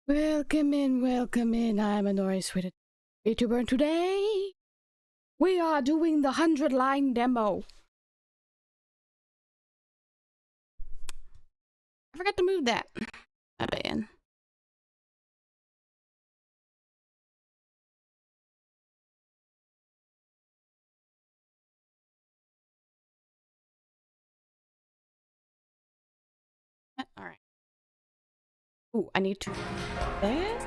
Welcome in. I'm a noise-sweated Vtuber, and today we are doing the 100-line demo. I forgot to move that. My bad. Alright. Ooh, I need to that.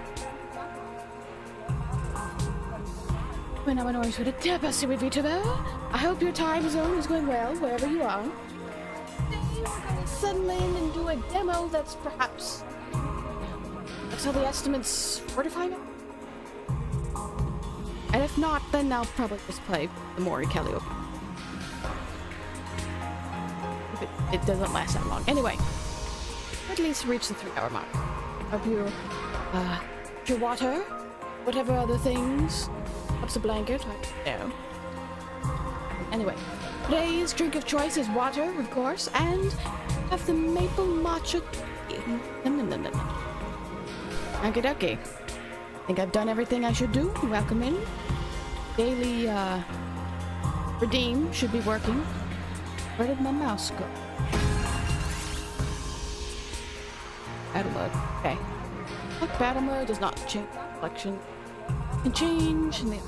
When I'm a noise-sweated Seaweed Vtuber, I hope your time zone is going well wherever you are. Today we're going to settle in and do a demo that's perhaps, let's tell the estimates 45 minutes. And if not, then I'll probably just play the Mori Kelly open. If it doesn't last that long. Anyway, at least reach the 3-hour mark. Of your water, whatever other things. Ups a blanket, I don't know. Anyway, today's drink of choice is water, of course, and have the maple matcha tea. Okie dokie. Think I've done everything I should do. Welcome in. Daily, redeem should be working. Where did my mouse go? Battle mode. Okay. Battle mode does not change selection. Can change in the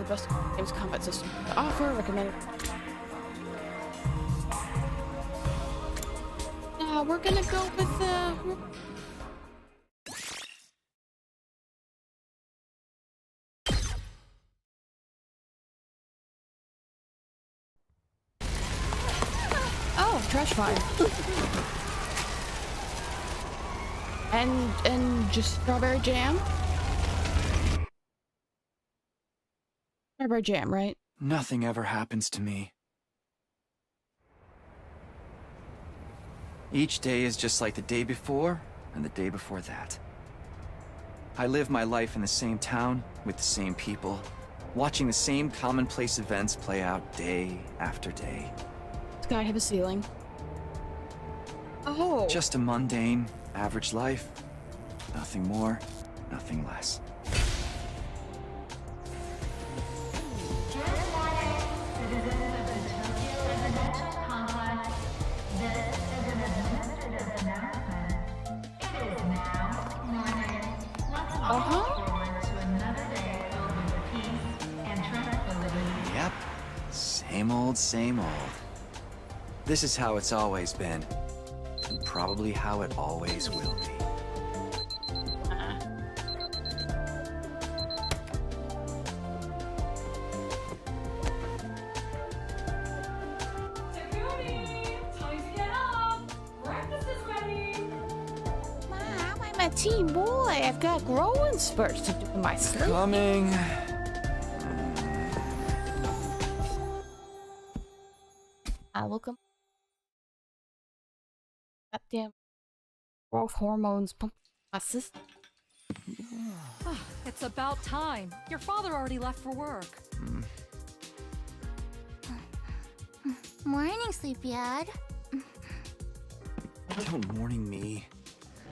best games combat system to offer. Recommended. Now we're gonna go with oh, trash fire. And just strawberry jam. Strawberry jam, right? Nothing ever happens to me. Each day is just like the day before and the day before that. I live my life in the same town with the same people, watching the same commonplace events play out day after day. Sky have a ceiling. Oh. Just a mundane, average life. Nothing more, nothing less. Yep, same old. This is how it's always been, and probably how it always will be. I'm a teen boy. I've got growing spurts to do in my sleep. Coming. I look up. Goddamn growth hormones pump my system. It's about time. Your father already left for work. Morning, Sleepyhead. Don't morning me.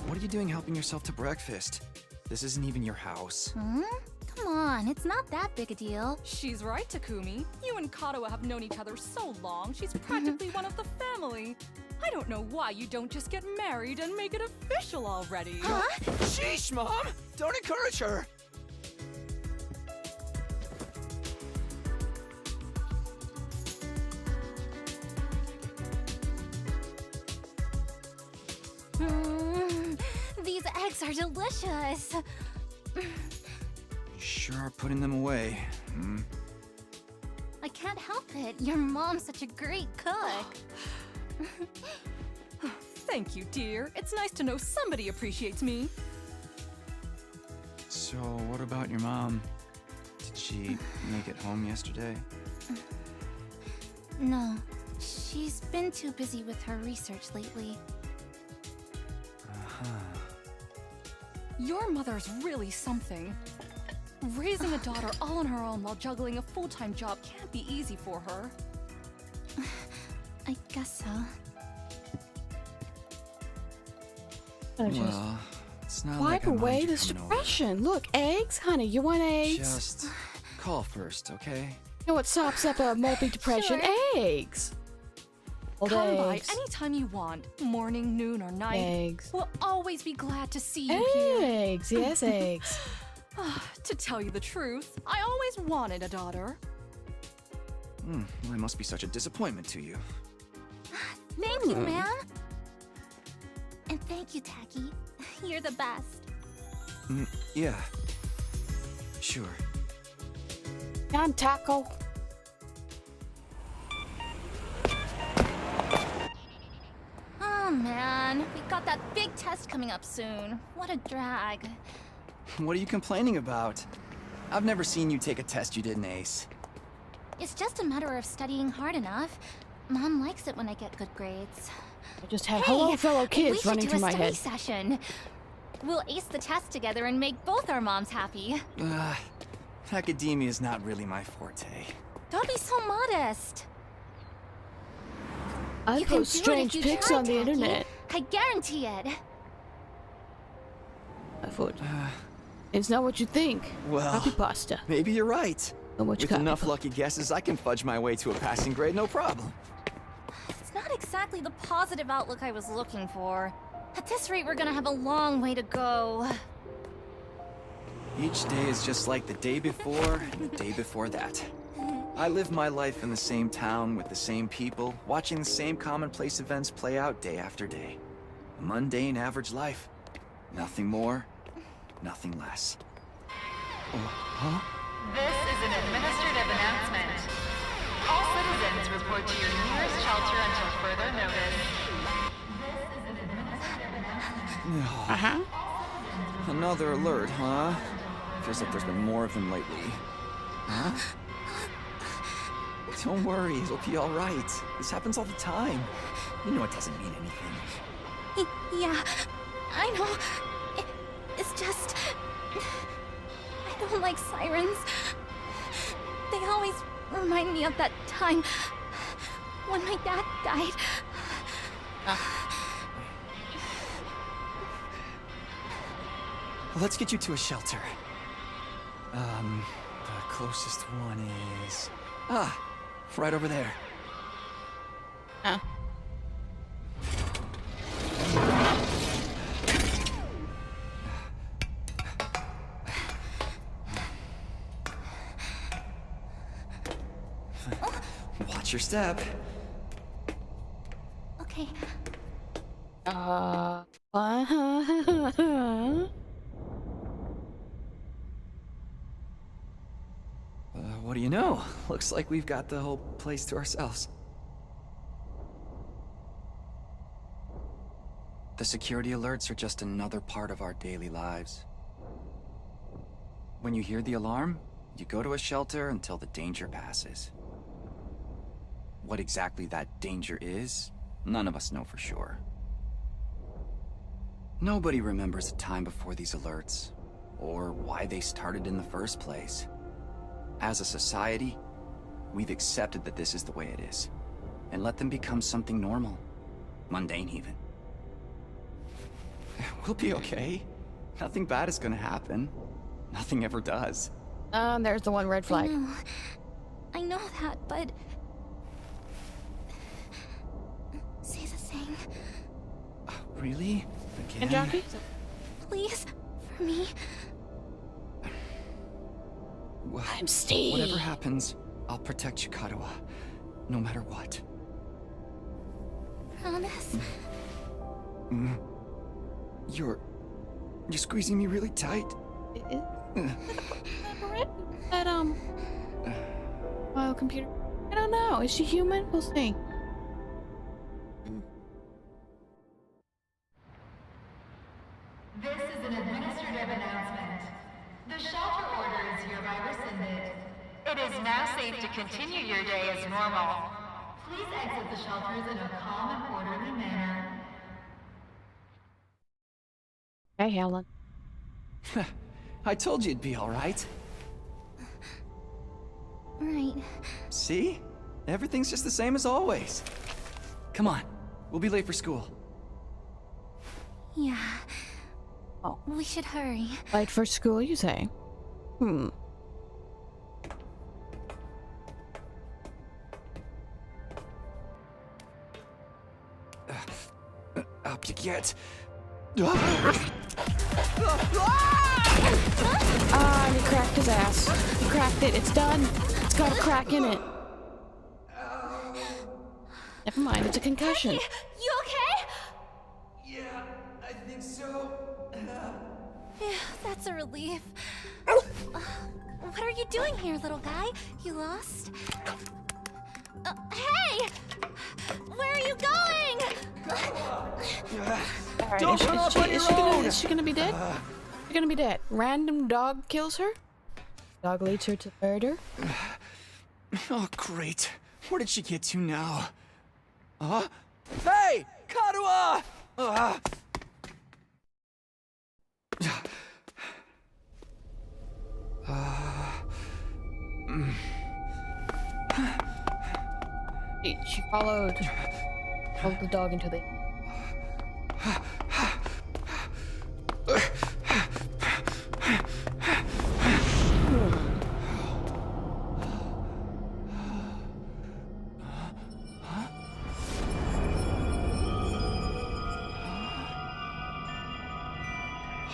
What are you doing helping yourself to breakfast? This isn't even your house. Come on, it's not that big a deal. She's right, Takumi. You and Kato have known each other so long, she's practically one of the family. I don't know why you don't just get married and make it official already. Huh? Sheesh, Mom! Don't encourage her! These eggs are delicious. You sure are putting them away. I can't help it. Your mom's such a great cook. Thank you, dear. It's nice to know somebody appreciates me. So, what about your mom? Did she make it home yesterday? No, she's been too busy with her research lately. Your mother's really something. Raising a daughter all on her own while juggling a full-time job can't be easy for her. I guess so. Kinda just Well, it's not wipe like I mind away you this coming over. depression. Look, eggs, honey. You want eggs? Just call first, okay? You know what sops up a mopey depression? Eggs. Old Come by eggs. anytime you want, morning, noon, or night. Eggs. We'll always be glad to see you here. Eggs. Yes, eggs. To tell you the truth, I always wanted a daughter. Well, I must be such a disappointment to you. Thank you, ma'am. And thank you, Tacky. You're the best. Yeah. Sure. I'm Taco. Oh, man. We've got that big test coming up soon. What a drag. What are you complaining about? I've never seen you take a test you didn't ace. It's just a matter of studying hard enough. Mom likes it when I get good grades. I just had hello fellow kids running through my we head. should do a study session. We'll ace the test together and make both our moms happy. Academia is not really my forte. Don't be so modest. I You can post do it strange if you pics try, on the Tacky. internet. I guarantee it. I thought it's not what you think. Well, Copy pasta. maybe you're right. So much With copy enough pasta. lucky guesses, I can fudge my way to a passing grade, no problem. It's not exactly the positive outlook I was looking for. At this rate, we're gonna have a long way to go. Each day is just like the day before and the day before that. I live my life in the same town with the same people, watching the same commonplace events play out day after day. A mundane, average life. Nothing more, nothing less. Huh? This is an administrative announcement. All citizens report to your nearest shelter until further notice. This is an administrative announcement. Another alert, huh? Feels like there's been more of them lately. Huh? Don't worry, it'll be all right. This happens all the time. You know it doesn't mean anything. Yeah, I know. It's just... I don't like sirens. They always remind me of that time when my dad died. Let's get you to a shelter. The closest one is... right over there. Oh. Watch your step. Okay. What do you know? Looks like we've got the whole place to ourselves. The security alerts are just another part of our daily lives. When you hear the alarm, you go to a shelter until the danger passes. What exactly that danger is, none of us know for sure. Nobody remembers a time before these alerts, or why they started in the first place. As a society, we've accepted that this is the way it is, and let them become something normal, mundane even. We'll be okay. Nothing bad is gonna happen. Nothing ever does. There's the one red flag. I know that, but... Say the thing. Really? And Again? Jockey? Please, for me. Well, I'm Steve. whatever happens, I'll protect Chikarawa, no matter what. Promise. You're squeezing me really tight. That, well, computer. I don't know. Is she human? We'll see. This is an administrative announcement. The shelter order is hereby rescinded. It is now safe to continue your day as normal. Please exit the shelters in a calm and orderly manner. Hey, Helen. I told you it'd be all right. Right. See? Everything's just the same as always. Come on, we'll be late for school. Yeah. Oh. We should hurry. Late for school, you say? Up you get. Ah, you cracked his ass. You cracked it. It's done. It's got a crack in it. Never mind, it's a concussion. You okay? Yeah, I think so. Phew, that's a relief. What are you doing here, little guy? You lost? Hey! Where are you going? Alright, Don't run off on your own! Is she gonna be dead? She's gonna be dead. Random dog kills her? Dog leads her to murder? Oh, great. Where did she get to now? Hey! Karua! She followed the dog into the...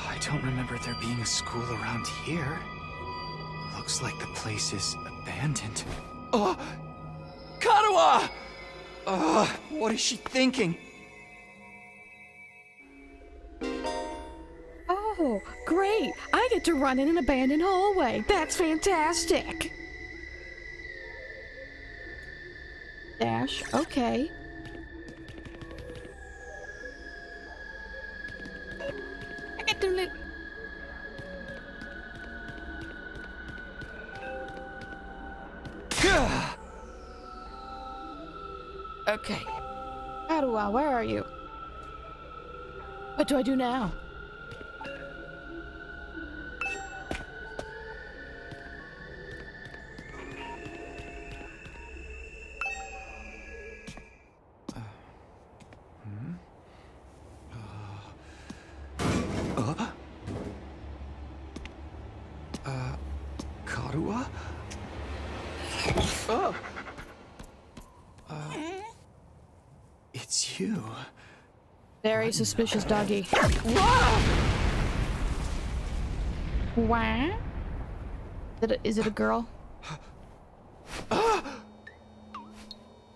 I don't remember there being a school around here. Looks like the place is abandoned. Karua! What is she thinking? Oh, great! I get to run in an abandoned hallway. That's fantastic! Dash, okay. I get to live. Okay. Karua, where are you? What do I do now? Karua? It's you. Very suspicious doggy. Wah? Is it a girl?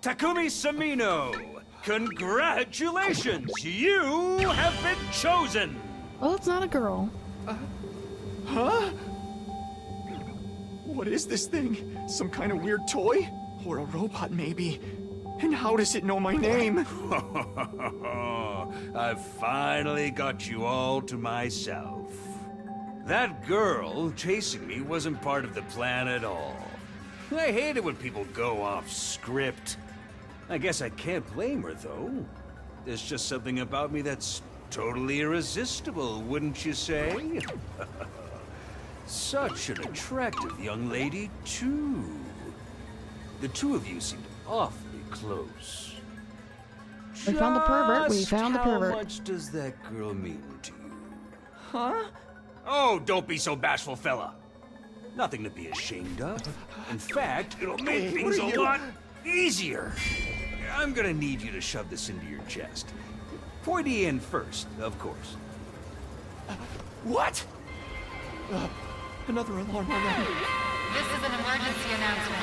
Takumi Samino! Congratulations! You have been chosen! Well, it's not a girl. Huh? What is this thing? Some kind of weird toy? Or a robot, maybe? And how does it know my name? I've finally got you all to myself. That girl chasing me wasn't part of the plan at all. I hate it when people go off script. I guess I can't blame her, though. There's just something about me that's totally irresistible, wouldn't you say? Such an attractive young lady, too. The two of you seemed awfully close. We found the pervert. We Just found the pervert. How much does that girl mean to you? Huh? Oh, don't be so bashful, fella. Nothing to be ashamed of. In fact, it'll make things a lot easier. I'm gonna need you to shove this into your chest. Pointy end first, of course. What? Another alarm already. This is an emergency announcement.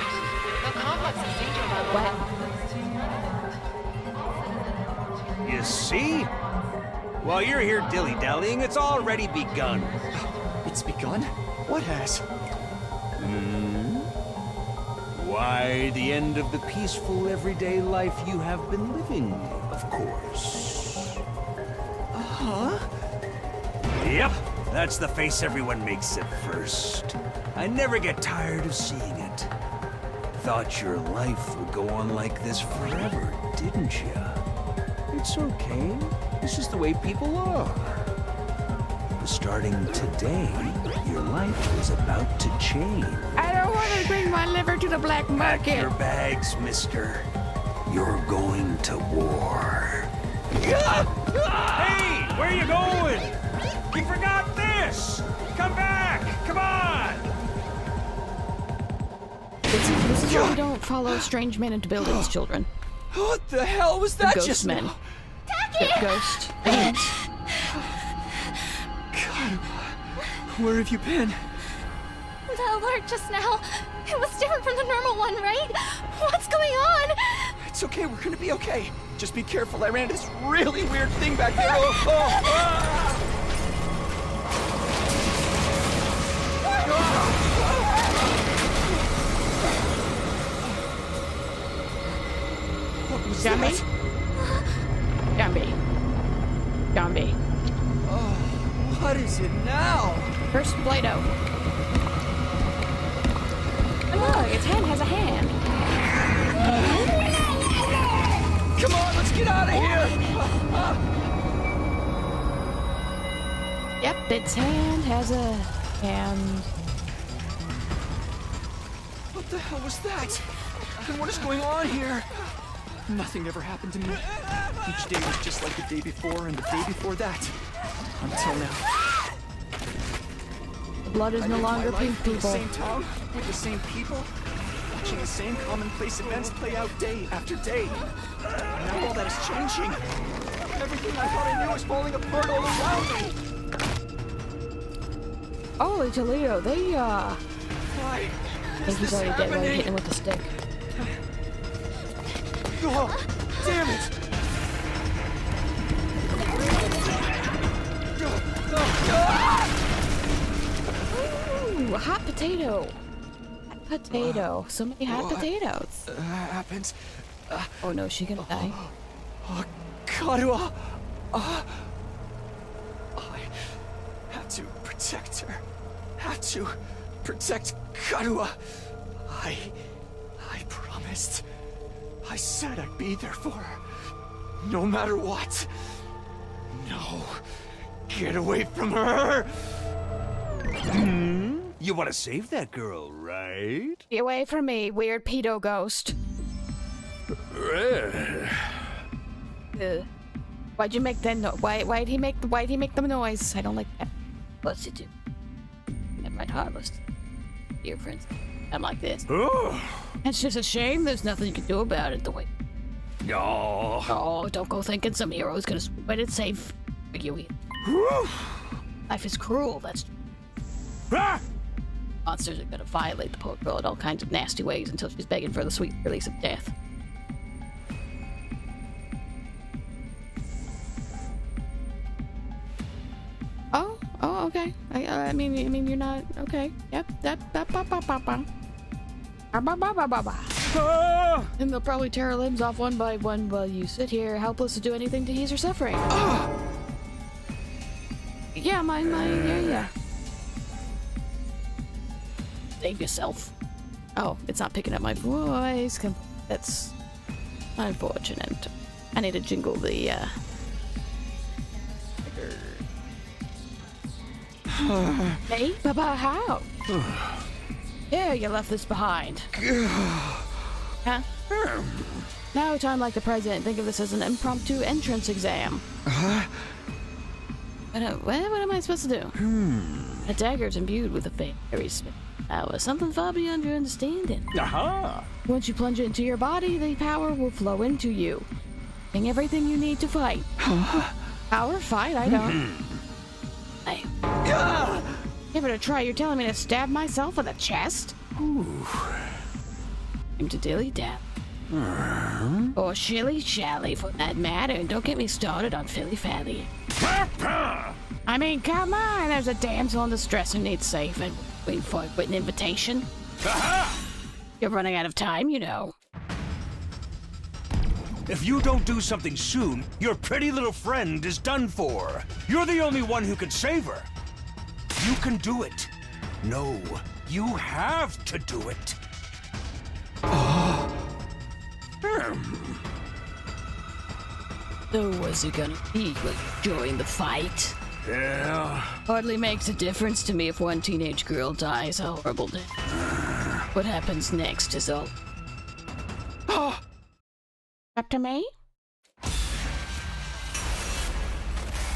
The complex's danger level. You see? While you're here dilly-dallying, it's already begun. It's begun? What has? Why, the end of the peaceful, everyday life you have been living, of course. Huh? Yep, that's the face everyone makes at first. I never get tired of seeing it. Thought your life would go on like this forever, didn't you? It's okay. This is the way people are. Starting today, your life is about to change. I don't want to bring my liver to the black Pack market. your bags, mister. You're going to war. Hey! Where are you going? You forgot this! Come back! Come on! This is why we don't follow strange men into buildings, children. What the hell was that Ghost just men. now? Ghost things. God, where have you been? The alert just now. It was different from the normal one, right? What's going on? It's okay, we're gonna be okay. Just be careful, I ran into this really weird thing back there. Ah! What was Zombie? that? Zombie. Oh, what is it now? First Play-Doh. Oh, look, its hand has a hand. Come on, let's get out of here! Yep, its hand has a hand. What the hell was that? And what is going on here? Nothing ever happened to me. Each day was just like the day before and the day before that. Until now. The blood is I no lived my longer life pink, in the people. same town, with the same people, watching the same commonplace events play out day after day. And now all that is changing. Everything I thought I knew is falling apart all around me. Holy Toledo, they, Why I is think he's this already dead while happening? hitting him with the stick. Oh, damn it! Ooh, a hot potato. Hot potato. So many hot What? potatoes. Happened. Oh no, is she gonna die? Karua! I have to protect her. Have to protect Karua. I promised. I said I'd be there for her. No matter what. No. Get away from her! You want to save that girl, right? Get away from me, weird pedo ghost. Why'd you make that why'd he make the noise? I don't like that. What's it do? Never mind, harmless. Dear friends, I'm like this. Oh. It's just a shame there's nothing you can do about it the way. No. Oh, don't go thinking some hero's gonna sweat it safe for you. Life is cruel, that's Ah! monsters are gonna violate the poor girl in all kinds of nasty ways until she's begging for the sweet release of death. Oh, okay. I mean, you're not okay. Yep. And they'll probably tear her limbs off one by one while you sit here helpless to do anything to ease her suffering. Yeah, yeah. Save yourself. Oh, it's not picking up my voice. That's unfortunate. I need to jingle the, Hey, Papa, how? Yeah, you left this behind. Huh? Now, time like the president, think of this as an impromptu entrance exam. What am I supposed to do? A dagger's imbued with a fairy spell. Something far beyond your understanding. Aha! Once you plunge it into your body, the power will flow into you, giving everything you need to fight. Power? Fight? I don't. Hey. Give it a try. You're telling me to stab myself in the chest? Ooh. Time to dilly-dally. Or shilly-shally for that matter. And don't get me started on filly-fally. I mean, come on. There's a damsel in distress who needs saving. Waiting for a written invitation. You're running out of time, you know. If you don't do something soon, your pretty little friend is done for. You're the only one who can save her. You can do it. No, you have to do it. So what's it gonna be when you join the fight? Yeah. Hardly makes a difference to me if one teenage girl dies a horrible death. What happens next is all... Up to me?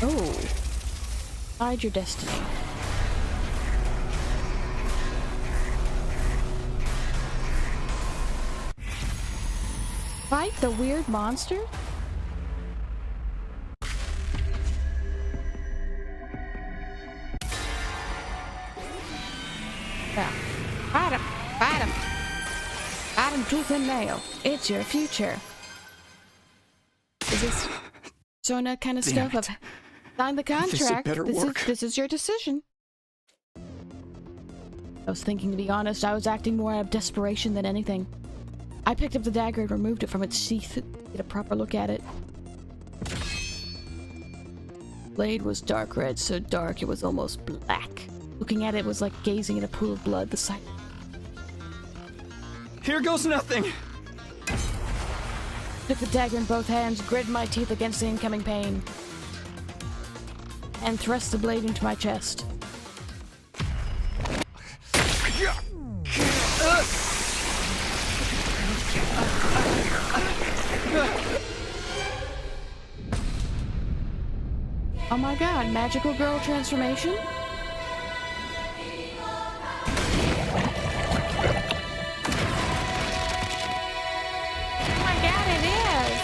Oh. Hide your destiny. Fight the weird monster? Yeah. Fight him! Fight him! Fight him tooth and nail. It's your future. Is this showing that kind of Damn stuff? it. Sign the contract. better work. This is your decision. I was thinking, to be honest, I was acting more out of desperation than anything. I picked up the dagger and removed it from its sheath to get a proper look at it. Blade was dark red, so dark it was almost black. Looking at it was like gazing at a pool of blood. The sight. Here goes nothing! Took the dagger in both hands, gritted my teeth against the incoming pain, and thrust the blade into my chest. Oh my god, magical girl transformation? Oh my god, it is!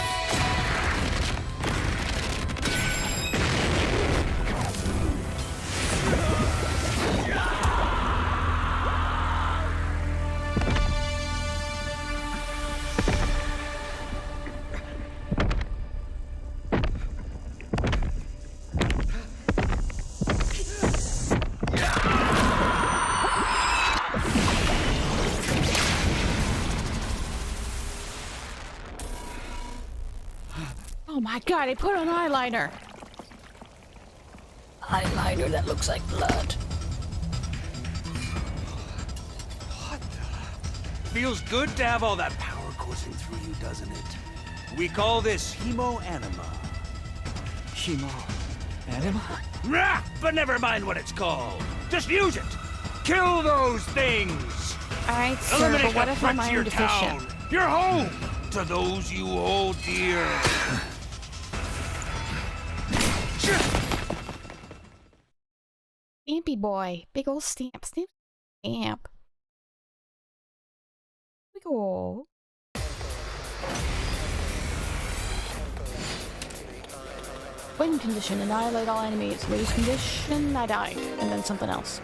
Oh my god, I put on eyeliner! Eyeliner that looks like blood. Feels good to have all that power coursing through you, doesn't it? We call this hemo-anima. Hemo-anima? Rah! But never mind what it's called. Just use it! Kill those things! Alright, sir, Eliminate but what the if threat I'm to iron your deficient? town, your home, to those you hold dear. Stampy boy. Big ol' stamp. Stamp. Big ol'. Win condition. Annihilate all enemies. Lose condition. I die. And then something else.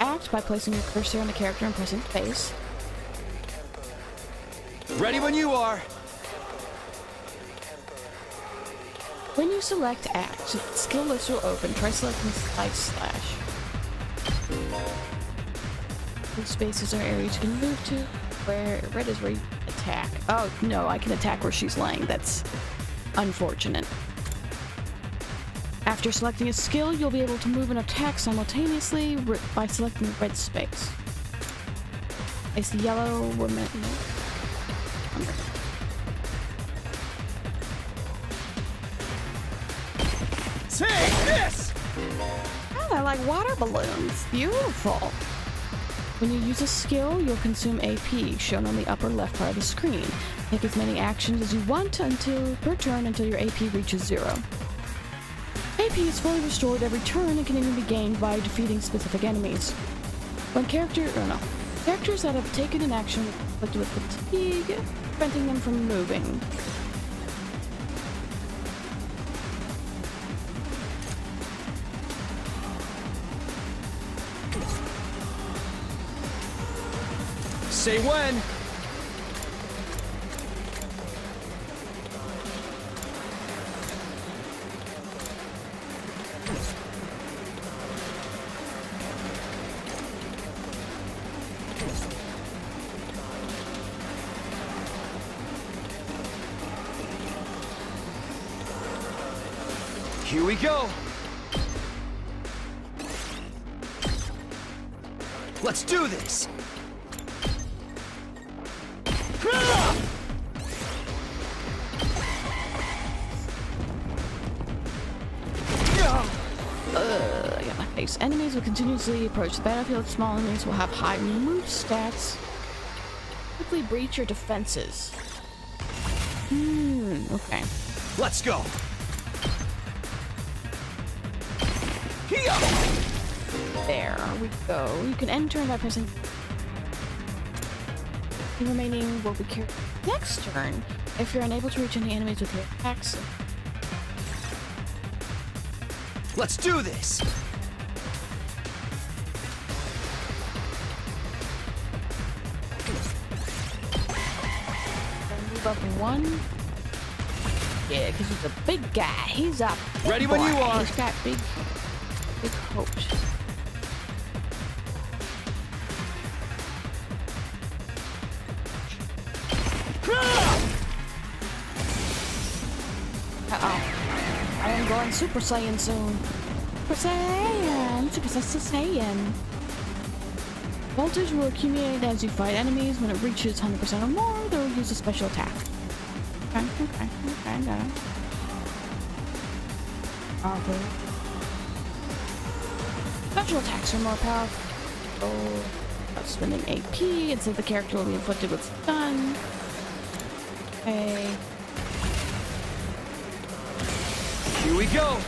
Act by placing your cursor on the character and pressing space. Ready when you are! When you select Act, the skill list will open. Try selecting Slide Slash. Blue spaces are areas you can move to. Where red is where you attack. Oh no, I can attack where she's laying. That's unfortunate. After selecting a skill, you'll be able to move and attack simultaneously by selecting the red space. It's the yellow woman. Take this! Oh, I like water balloons. Beautiful. When you use a skill, you'll consume AP, shown on the upper left part of the screen. Take as many actions as you want per turn until your AP reaches 0. AP is fully restored every turn and can even be gained by defeating specific enemies. When characters that have taken an action afflicted with fatigue, preventing them from moving. Say when! Here we go! Let's do this! I got my face. Enemies will continuously approach the battlefield. Small enemies will have high move stats. Quickly breach your defenses. Okay. Let's go! There we go. You can enter by pressing. The remaining will be carried next turn if you're unable to reach any enemies with your attacks. Let's do this! Move up one. Yeah, because he's a big guy. He's a big Ready when boy. you are. He's got big hopes. Uh-oh. I am going Super Saiyan soon. Super Saiyan! Super Saiyan! Voltage will accumulate as you fight enemies. When it reaches 100% or more, they will use a special attack. Okay, got it. Powerful. Special attacks are more powerful. Spending AP instead the character will be inflicted with stun. Okay. Here we go!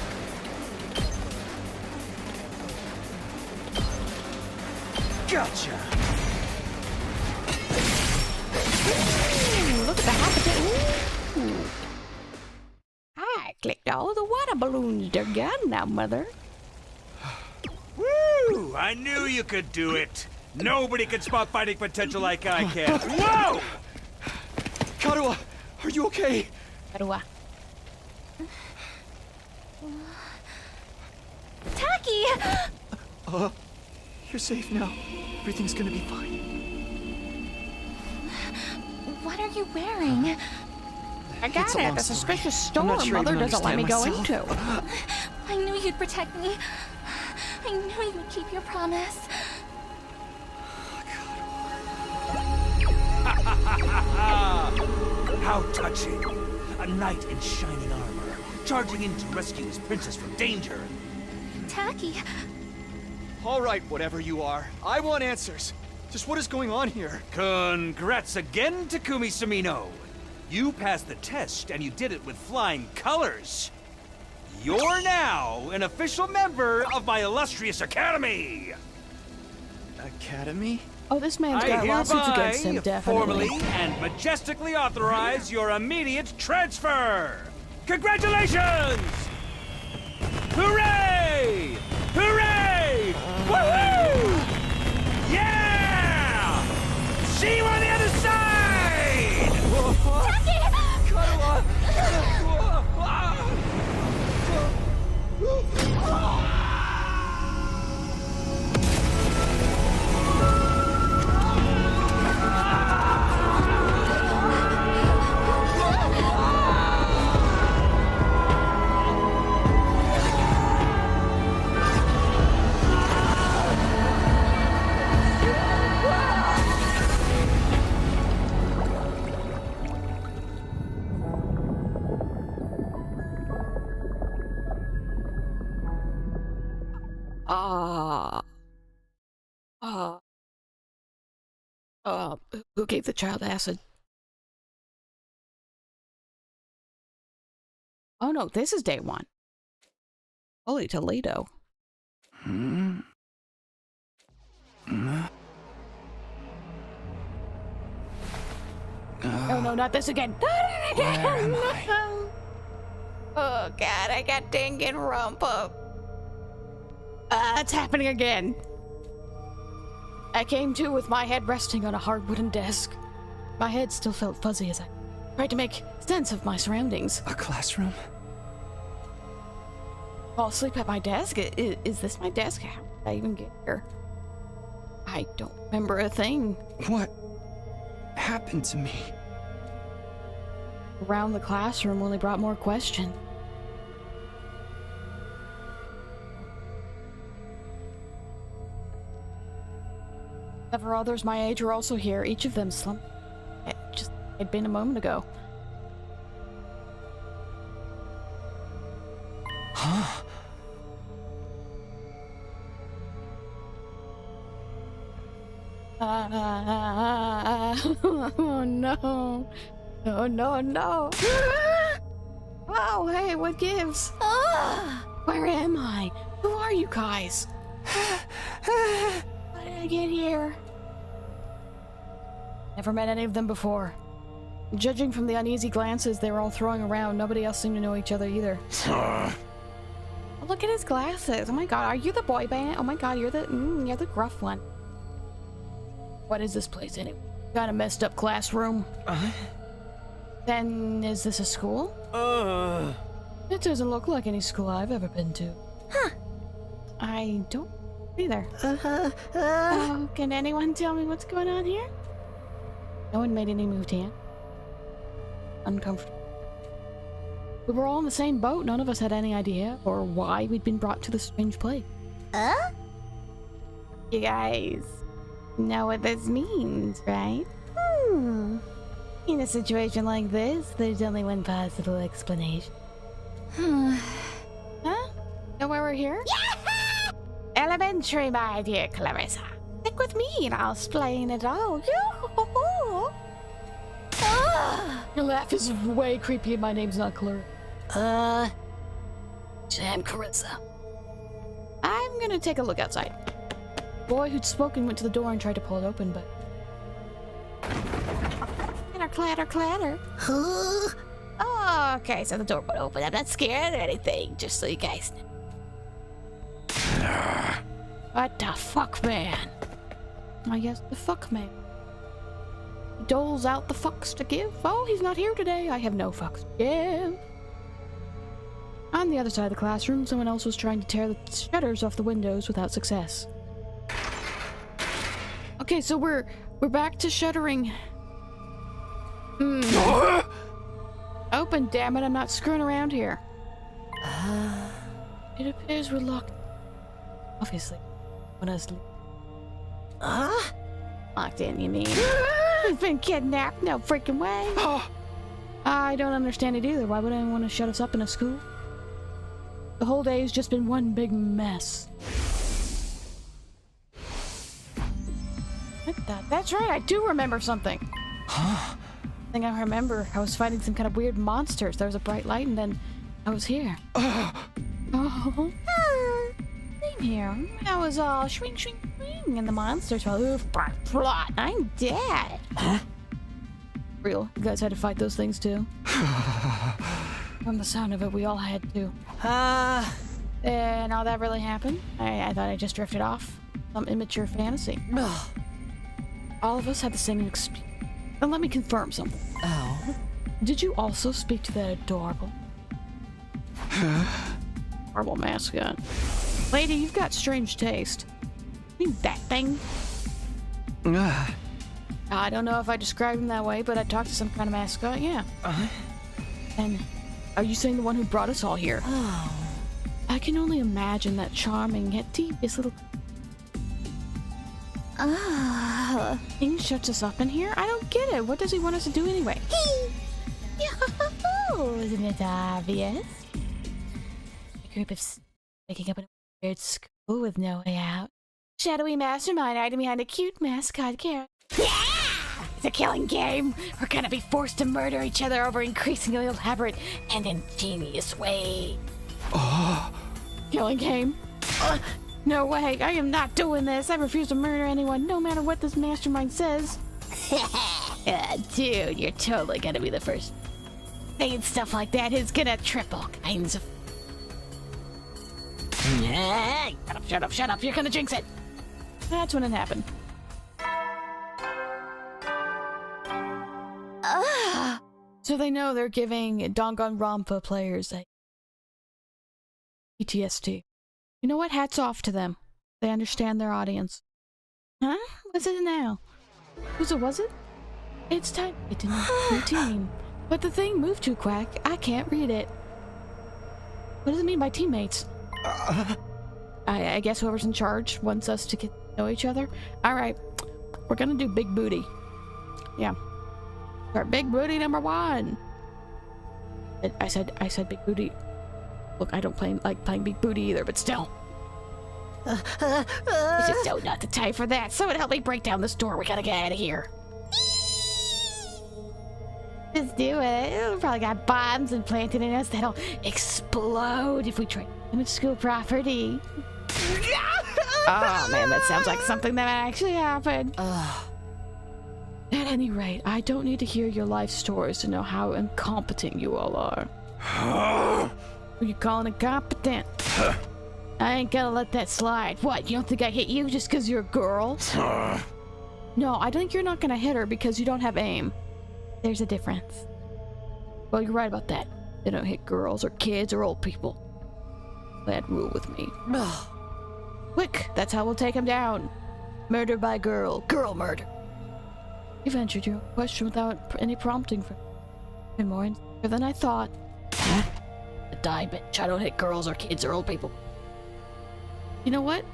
Gotcha! Ooh, look at the habitat. Ooh. I clicked all of the water balloons. They're gone now, mother. Woo! I knew you could do it. Nobody can spot fighting potential like I can. Whoa! Karuha, are you okay? Karuha. Taki! You're safe now. Everything's gonna be fine. What are you wearing? I got It's a it. long A story. suspicious I'm storm not sure I Mother even doesn't let me go understand into. I knew you'd protect me. I knew you would keep your promise. How touching! A knight in shining armor, charging in to rescue his princess from danger. Taki, All right, whatever you are. I want answers. Just what is going on here? Congrats again, Takumi Sumino. You passed the test, and you did it with flying colors. You're now an official member of my illustrious academy. Academy? Oh, this man's I got lawsuits against him, hereby definitely. formally and majestically authorize your immediate transfer. Congratulations! Hooray! Hooray! Woohoo! Yeah! See you on the other side! Who gave the child acid? Oh no, this is day one. Holy Toledo. Hmm? Oh no, not this again. Where am I? Oh god, I got Danganronpa. It's happening again. I came to with my head resting on a hard wooden desk. My head still felt fuzzy as I tried to make sense of my surroundings. A classroom? Fall asleep at my desk? Is this my desk? How did I even get here? I don't remember a thing. What happened to me? Around the classroom only brought more questions. Several others my age were also here, each of them slumped. It just had been a moment ago. Huh? Oh no. Oh no, no. Oh, hey, what gives? Where am I? Who are you guys? How did I get here? Never met any of them before. Judging from the uneasy glances they were all throwing around, nobody else seemed to know each other either. Oh, look at his glasses. Oh my god, are you the boy band? Oh my god, you're the gruff one. What is this place anyway? Got a messed up classroom. Then is this a school? It doesn't look like any school I've ever been to. Huh. I don't either. Oh, can anyone tell me what's going on here? No one made any move, Tan. Uncomfortable. We were all in the same boat. None of us had any idea or why we'd been brought to this strange place. You guys know what this means, right? In a situation like this, there's only one possible explanation. Huh? Know why we're here? Elementary, my dear Clarissa. Stick with me and I'll explain it all. Your laugh is way creepy and my name's not Clarissa. Jam Carissa. I'm gonna take a look outside. The boy who'd spoken went to the door and tried to pull it open, but... Clatter, clatter. Oh, okay, so the door won't open. I'm not scared or anything, just so you guys know. What the fuck, man? I guess the fuck, man. He doles out the fucks to give. Oh, he's not here today. I have no fucks to give. On the other side of the classroom, someone else was trying to tear the shutters off the windows without success. Okay, so we're back to shuttering. Open, damn it, I'm not screwing around here. It appears we're locked. Obviously. When I was locked in, you mean? We've been kidnapped? No freaking way. I don't understand it either. Why would anyone want to shut us up in a school? The whole day has just been one big mess. That's right, I do remember something. I think I remember I was fighting some kind of weird monsters. There was a bright light and then I was here. Same here. I was all swing, swing, swing, and the monsters fell oof, plot, plot. I'm dead. Real, you guys had to fight those things too? From the sound of it, we all had to. And all that really happened? I thought I just drifted off. Some immature fantasy. All of us had the same experience. Now let me confirm something. Did you also speak to that adorable mascot? Lady, you've got strange taste. You mean that thing? I don't know if I described him that way, but I talked to some kind of mascot, yeah. And are you saying the one who brought us all here? I can only imagine that charming yet devious little... He shuts us up in here? I don't get it. What does he want us to do anyway? Isn't it obvious? A group of waking up in a weird school with no way out. Shadowy mastermind hiding behind a cute mascot character. Yeah! It's a killing game. We're gonna be forced to murder each other over increasingly elaborate and ingenious ways. Killing game? No way, I am not doing this. I refuse to murder anyone, no matter what this mastermind says. Dude, you're totally gonna be the first. Saying stuff like that is gonna trip all kinds of... Shut up, you're gonna jinx it. That's when it happened. So they know they're giving Danganronpa players a PTSD. You know what? Hats off to them. They understand their audience. Huh? What's it now? Was it? It's time to routine. But the thing moved too quick. I can't read it. What does it mean by teammates? I guess whoever's in charge wants us to get to know each other. Alright. We're gonna do big booty. Yeah. Our big booty number 1. I said big booty. Look, I don't like playing big booty either, but still. This is so not the time for that. Someone help me break down this door. We gotta get out of here. Just do it. We probably got bombs implanted in us that'll explode if we try to damage school property. Oh man, that sounds like something that actually happened. At any rate, I don't need to hear your life stories to know how incompetent you all are. Who you calling incompetent? I ain't gonna let that slide. What, you don't think I hit you just because you're a girl? No, I think you're not gonna hit her because you don't have aim. There's a difference. Well, you're right about that. They don't hit girls or kids or old people. That rule with me. Quick, that's how we'll take him down. Murder by girl. Girl murder. You've answered your question without any prompting for more insecure than I thought. Die, bitch. I don't hit girls or kids or old people. You know what?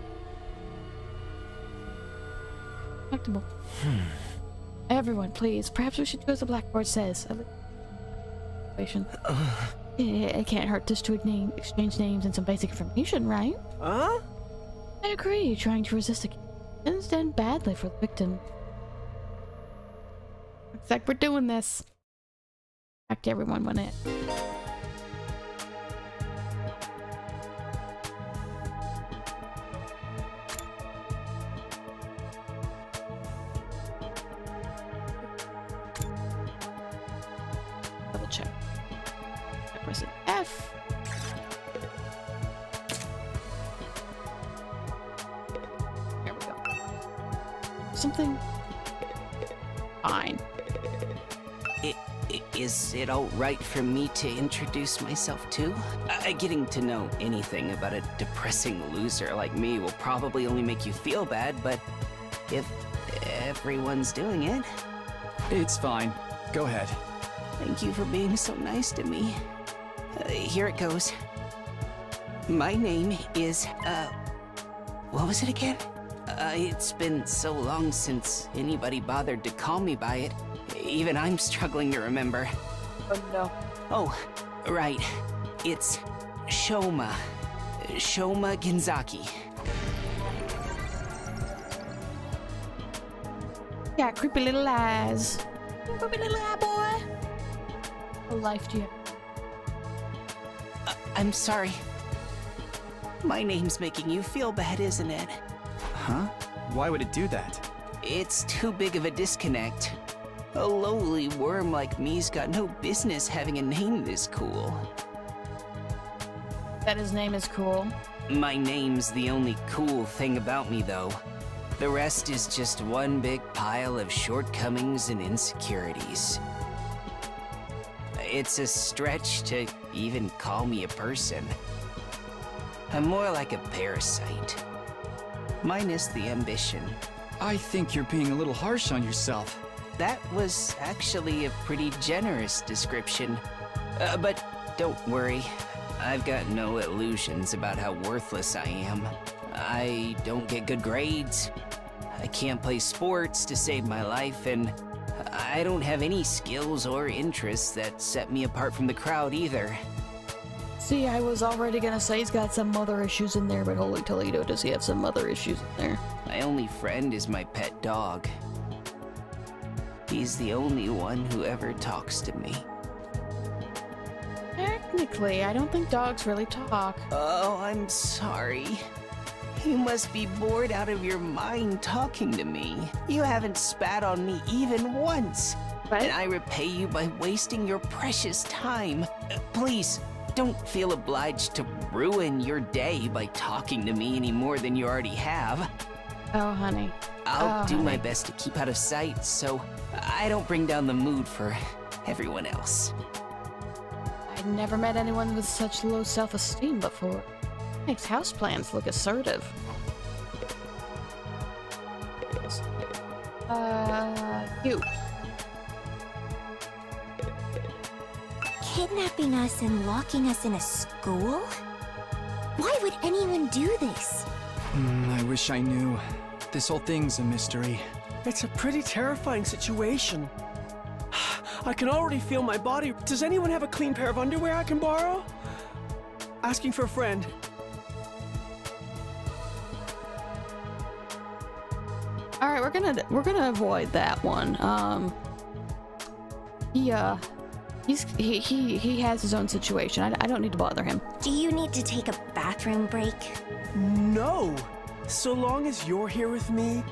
Respectable. Everyone, please. Perhaps we should do as the blackboard says. It can't hurt just to exchange names and some basic information, right? Huh? I agree. Trying to resist ends end badly for the victim. Looks like we're doing this. Back to everyone when it. Double check. I press F. There we go. Something. Fine. Is it all right for me to introduce myself too? Getting to know anything about a depressing loser like me will probably only make you feel bad, but if everyone's doing it... It's fine. Go ahead. Thank you for being so nice to me. Here it goes. My name is, what was it again? It's been so long since anybody bothered to call me by it. Even I'm struggling to remember. Oh no. Oh, right. It's Shoma. Shoma Genzaki. Yeah, creepy little eyes. Creepy little eye boy. What life do you have? I'm sorry. My name's making you feel bad, isn't it? Huh? Why would it do that? It's too big of a disconnect. A lowly worm like me's got no business having a name this cool. That his name is cool. My name's the only cool thing about me, though. The rest is just one big pile of shortcomings and insecurities. It's a stretch to even call me a person. I'm more like a parasite. Minus the ambition. I think you're being a little harsh on yourself. That was actually a pretty generous description. But don't worry. I've got no illusions about how worthless I am. I don't get good grades. I can't play sports to save my life, and I don't have any skills or interests that set me apart from the crowd either. See, I was already gonna say he's got some mother issues in there, but holy Toledo, does he have some mother issues in there? My only friend is my pet dog. He's the only one who ever talks to me. Technically, I don't think dogs really talk. Oh, I'm sorry. You must be bored out of your mind talking to me. You haven't spat on me even once. What? And I repay you by wasting your precious time. Please, don't feel obliged to ruin your day by talking to me any more than you already have. Oh, honey. I'll do my honey. best to keep out of sight so I don't bring down the mood for everyone else. I've never met anyone with such low self-esteem before. Makes houseplants look assertive. You. Kidnapping us and locking us in a school? Why would anyone do this? I wish I knew. This whole thing's a mystery. It's a pretty terrifying situation. I can already feel my body. Does anyone have a clean pair of underwear I can borrow? Asking for a friend. All right, we're gonna avoid that one. He has his own situation. I don't need to bother him. Do you need to take a bathroom break? No! So long as you're here with me,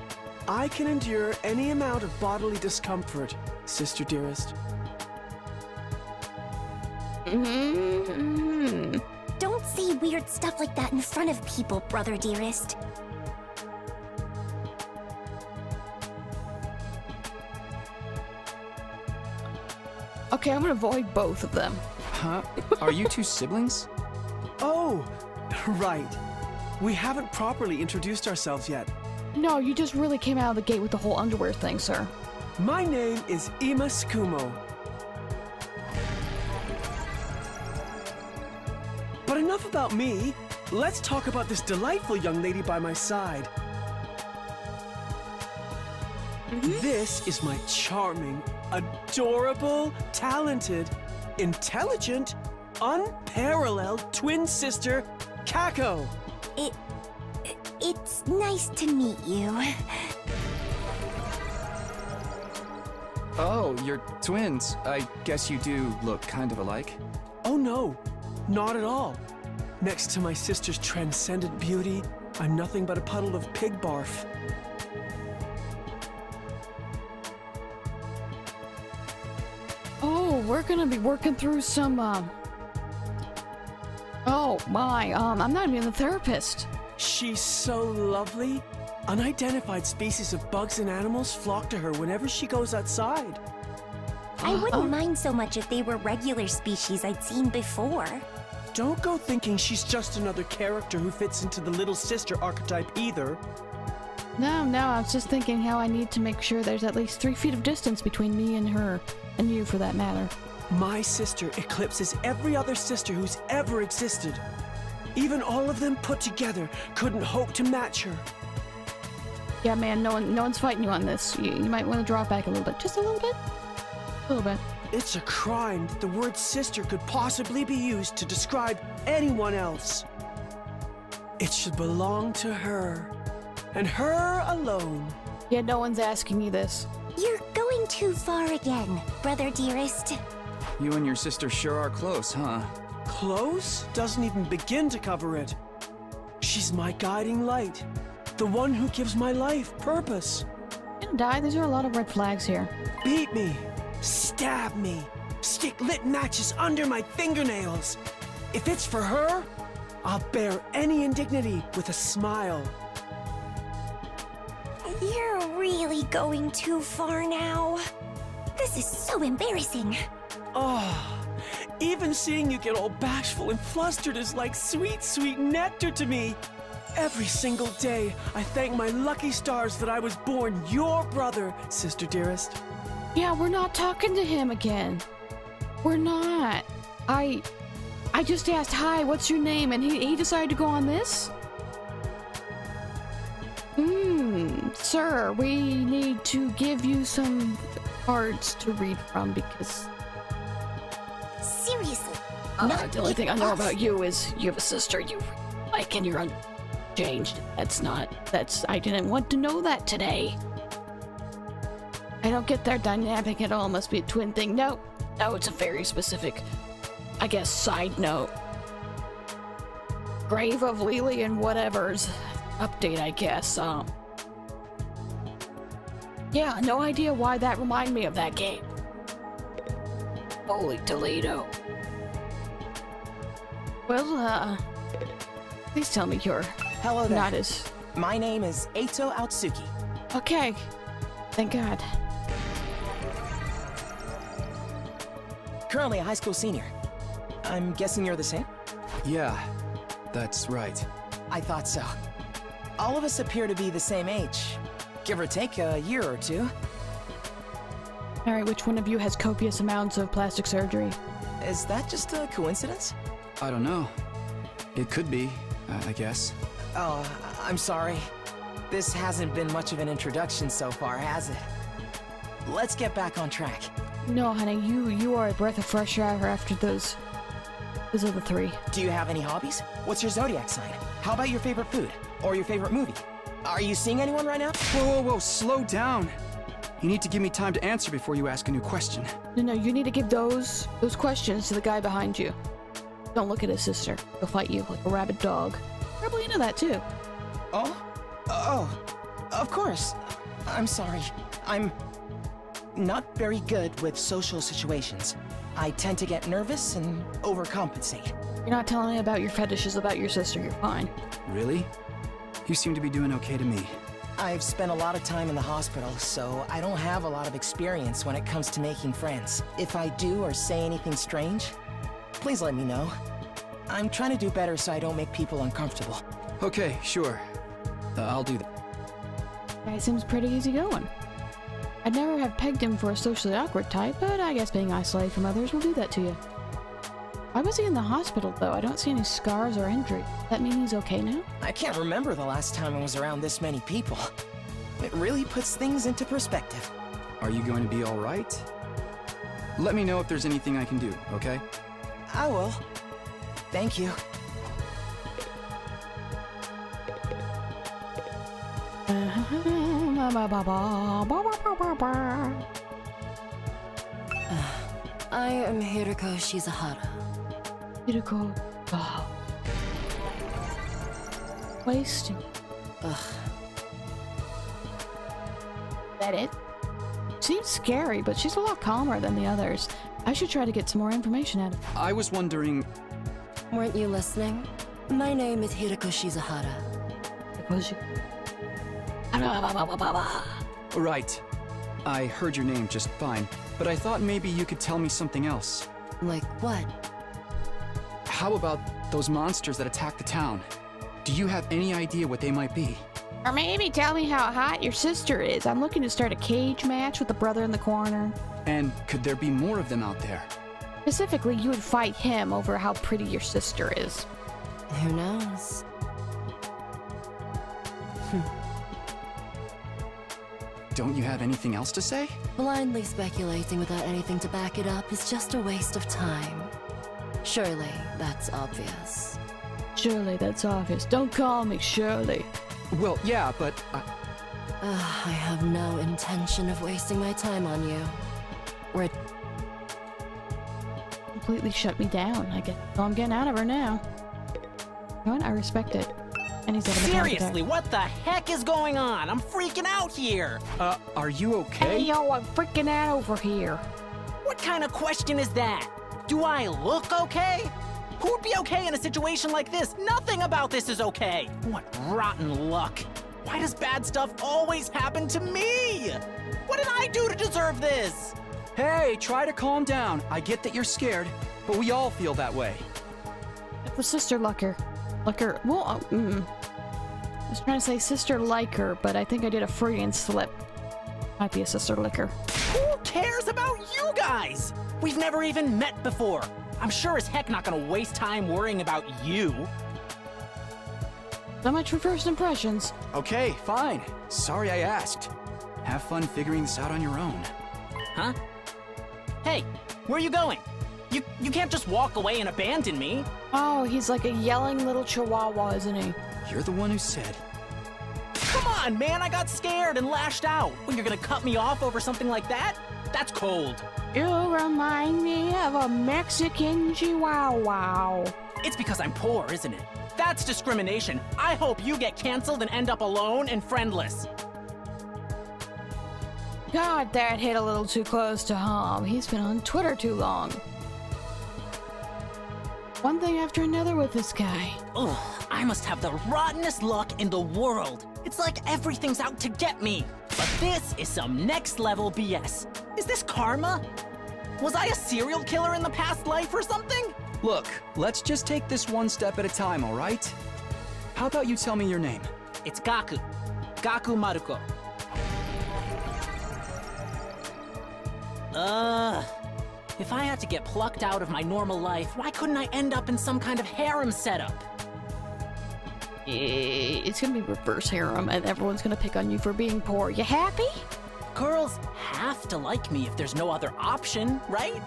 I can endure any amount of bodily discomfort, sister dearest. Mm-hmm. Don't say weird stuff like that in front of people, brother dearest. Okay, I'm gonna avoid both of them. Huh? Are you two siblings? Oh, right. We haven't properly introduced ourselves yet. No, you just really came out of the gate with the whole underwear thing, sir. My name is Ima Skumo. But enough about me. Let's talk about this delightful young lady by my side. This is my charming, adorable, talented, intelligent, unparalleled twin sister, Kako. It's nice to meet you. Oh, you're twins. I guess you do look kind of alike. Oh no, not at all. Next to my sister's transcendent beauty, I'm nothing but a puddle of pig barf. Oh, we're gonna be working through some, Oh, my, I'm not even a therapist. She's so lovely. Unidentified species of bugs and animals flock to her whenever she goes outside. I wouldn't mind so much if they were regular species I'd seen before. Don't go thinking she's just another character who fits into the little sister archetype either. No, I was just thinking how I need to make sure there's at least 3 feet of distance between me and her, and you for that matter. My sister eclipses every other sister who's ever existed. Even all of them put together couldn't hope to match her. Yeah, man, no one's fighting you on this. You might want to draw it back a little bit. Just a little bit? A little bit. It's a crime that the word sister could possibly be used to describe anyone else. It should belong to her, and her alone. Yeah, no one's asking me this. You're going too far again, brother dearest. You and your sister sure are close, huh? Close doesn't even begin to cover it. She's my guiding light, the one who gives my life purpose. Gonna die? These are a lot of red flags here. Beat me, stab me, stick lit matches under my fingernails. If it's for her, I'll bear any indignity with a smile. You're really going too far now. This is so embarrassing. Oh, even seeing you get all bashful and flustered is like sweet, sweet nectar to me. Every single day, I thank my lucky stars that I was born your brother, sister dearest. Yeah, we're not talking to him again. We're not. I just asked, hi, what's your name? And he decided to go on this? Sir, we need to give you some cards to read from because... Seriously. the only thing I know about you is you have a sister you like and you're unchanged. I didn't want to know that today. I don't get their dynamic at all. Must be a twin thing. No, it's a very specific, I guess, side note. Grave of Lily and whatever's update, I guess. Yeah, no idea why that reminded me of that game. Holy Toledo. Well, please tell me you're Hello there. not as... My name is Eito Aotsuki. Okay, thank God. Currently a high school senior. I'm guessing you're the same? Yeah, that's right. I thought so. All of us appear to be the same age. Give or take a year or two. Alright, which one of you has copious amounts of plastic surgery? Is that just a coincidence? I don't know. It could be, I guess. Oh, I'm sorry. This hasn't been much of an introduction so far, has it? Let's get back on track. No, honey, you are a breath of fresh air after those are the 3. Do you have any hobbies? What's your zodiac sign? How about your favorite food? Or your favorite movie? Are you seeing anyone right now? Whoa, slow down. You need to give me time to answer before you ask a new question. No, you need to give those questions to the guy behind you. Don't look at his sister. He'll fight you like a rabid dog. Probably into that too. Oh, of course. I'm sorry. I'm not very good with social situations. I tend to get nervous and overcompensate. You're not telling me about your fetishes about your sister. You're fine. Really? You seem to be doing okay to me. I've spent a lot of time in the hospital, so I don't have a lot of experience when it comes to making friends. If I do or say anything strange, please let me know. I'm trying to do better so I don't make people uncomfortable. Okay, sure. I'll do that. Guy seems pretty easygoing. I'd never have pegged him for a socially awkward type, but I guess being isolated from others will do that to you. Why was he in the hospital, though? I don't see any scars or injury. That mean he's okay now? I can't remember the last time I was around this many people. It really puts things into perspective. Are you going to be all right? Let me know if there's anything I can do, okay? I will. Thank you. I am Hiroko Shizahara. Hiroko. Oh. Wasting. Ugh. That it? Seems scary, but she's a lot calmer than the others. I should try to get some more information out of her. I was wondering... Weren't you listening? My name is Hiroko Shizahara. Was you? Right. I heard your name just fine, but I thought maybe you could tell me something else. Like what? How about those monsters that attacked the town? Do you have any idea what they might be? Or maybe tell me how hot your sister is. I'm looking to start a cage match with the brother in the corner. And could there be more of them out there? Specifically, you would fight him over how pretty your sister is. Who knows? Don't you have anything else to say? Blindly speculating without anything to back it up is just a waste of time. Surely, that's obvious. Surely, that's obvious. Don't call me Shirley. Well, yeah, but... I have no intention of wasting my time on you. Completely shut me down. I guess I'm getting out of her now. You know what? I respect it. And he's Seriously, what the heck is going on? I'm freaking out here! Are you okay? Hey, yo, I'm freaking out over here. What kind of question is that? Do I look okay? Who would be okay in a situation like this? Nothing about this is okay! What rotten luck! Why does bad stuff always happen to me? What did I do to deserve this? Hey, try to calm down. I get that you're scared, but we all feel that way. The sister Lucker. Well, I was trying to say sister like her, but I think I did a Freudian slip. Might be a sister licker. Who cares about you guys? We've never even met before. I'm sure as heck not gonna waste time worrying about you. So much for first impressions. Okay, fine. Sorry I asked. Have fun figuring this out on your own. Huh? Hey, where are you going? You can't just walk away and abandon me. Oh, he's like a yelling little chihuahua, isn't he? You're the one who said. Come on, man, I got scared and lashed out. When you're gonna cut me off over something like that? That's cold. You remind me of a Mexican chihuahua. It's because I'm poor, isn't it? That's discrimination. I hope you get canceled and end up alone and friendless. God, that hit a little too close to home. He's been on Twitter too long. One thing after another with this guy. Ugh, I must have the rottenest luck in the world. It's like everything's out to get me. But this is some next level BS. Is this karma? Was I a serial killer in the past life or something? Look, let's just take this one step at a time, all right? How about you tell me your name? It's Gaku. Gaku Maruko. If I had to get plucked out of my normal life, why couldn't I end up in some kind of harem setup? It's gonna be reverse harem, and everyone's gonna pick on you for being poor. You happy? Girls have to like me if there's no other option, right?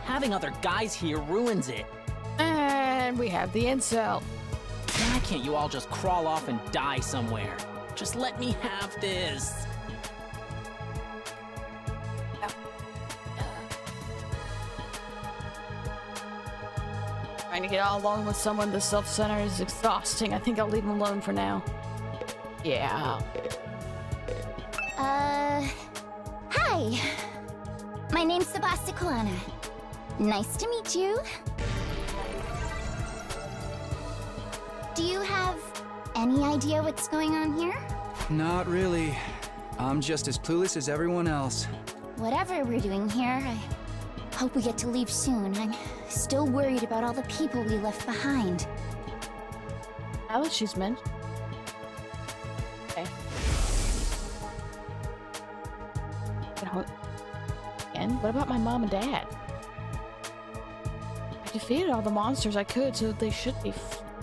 Having other guys here ruins it. And we have the incel. Why can't you all just crawl off and die somewhere? Just let me have this. Trying to get all alone with someone this self-centered is exhausting. I think I'll leave him alone for now. Yeah. Hi. My name's Sebasticolana. Nice to meet you. Do you have any idea what's going on here? Not really. I'm just as clueless as everyone else. Whatever we're doing here, I hope we get to leave soon. I'm still worried about all the people we left behind. Now that she's meant. Okay. And what about my mom and dad? I defeated all the monsters I could, so they should be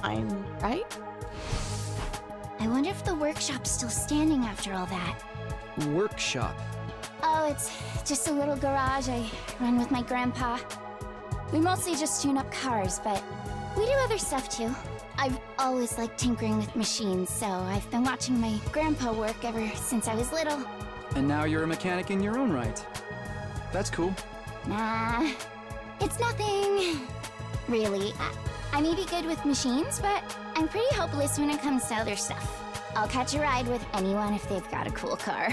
fine, right? I wonder if the workshop's still standing after all that. Workshop. Oh, it's just a little garage I run with my grandpa. We mostly just tune up cars, but we do other stuff too. I've always liked tinkering with machines, so I've been watching my grandpa work ever since I was little. And now you're a mechanic in your own right. That's cool. Nah, it's nothing. Really, I may be good with machines, but I'm pretty hopeless when it comes to other stuff. I'll catch a ride with anyone if they've got a cool car.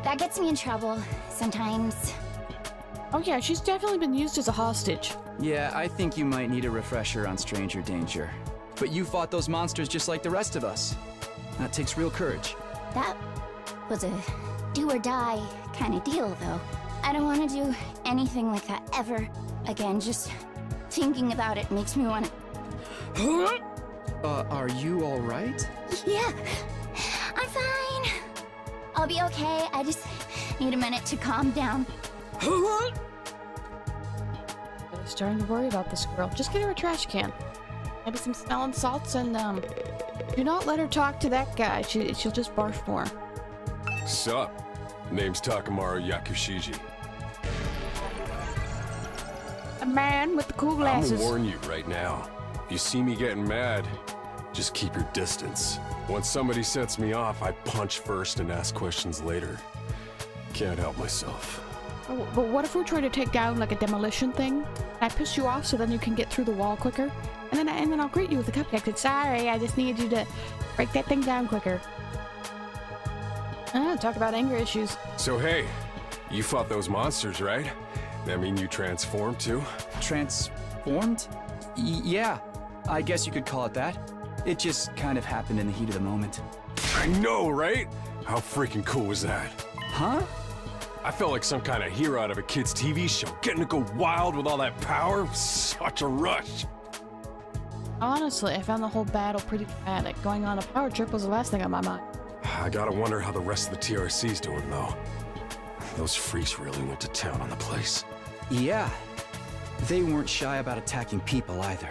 That gets me in trouble, sometimes. Oh yeah, she's definitely been used as a hostage. Yeah, I think you might need a refresher on stranger danger. But you fought those monsters just like the rest of us. That takes real courage. That was a do-or-die kind of deal, though. I don't want to do anything like that ever again. Just thinking about it makes me want to... Are you all right? Yeah, I'm fine. I'll be okay. I just need a minute to calm down. I'm starting to worry about this girl. Just get her a trash can. Maybe some smelling salts and, do not let her talk to that guy. She'll just barf more. Sup? Name's Takamaru Yakushiji. A man with the cool glasses. I'm gonna warn you right now. If you see me getting mad, just keep your distance. Once somebody sets me off, I punch first and ask questions later. Can't help myself. Oh, but what if we're trying to take down like a demolition thing? I piss you off so then you can get through the wall quicker, and then I'll greet you with a cupcake. It's sorry, I just need you to break that thing down quicker. Talk about anger issues. So hey, you fought those monsters, right? That mean you transformed too? Transformed? Yeah, I guess you could call it that. It just kind of happened in the heat of the moment. I know, right? How freaking cool was that? Huh? I felt like some kind of hero out of a kid's TV show. Getting to go wild with all that power was such a rush. Honestly, I found the whole battle pretty dramatic. Going on a power trip was the last thing on my mind. I gotta wonder how the rest of the TRC's doing, though. Those freaks really went to town on the place. Yeah. They weren't shy about attacking people either.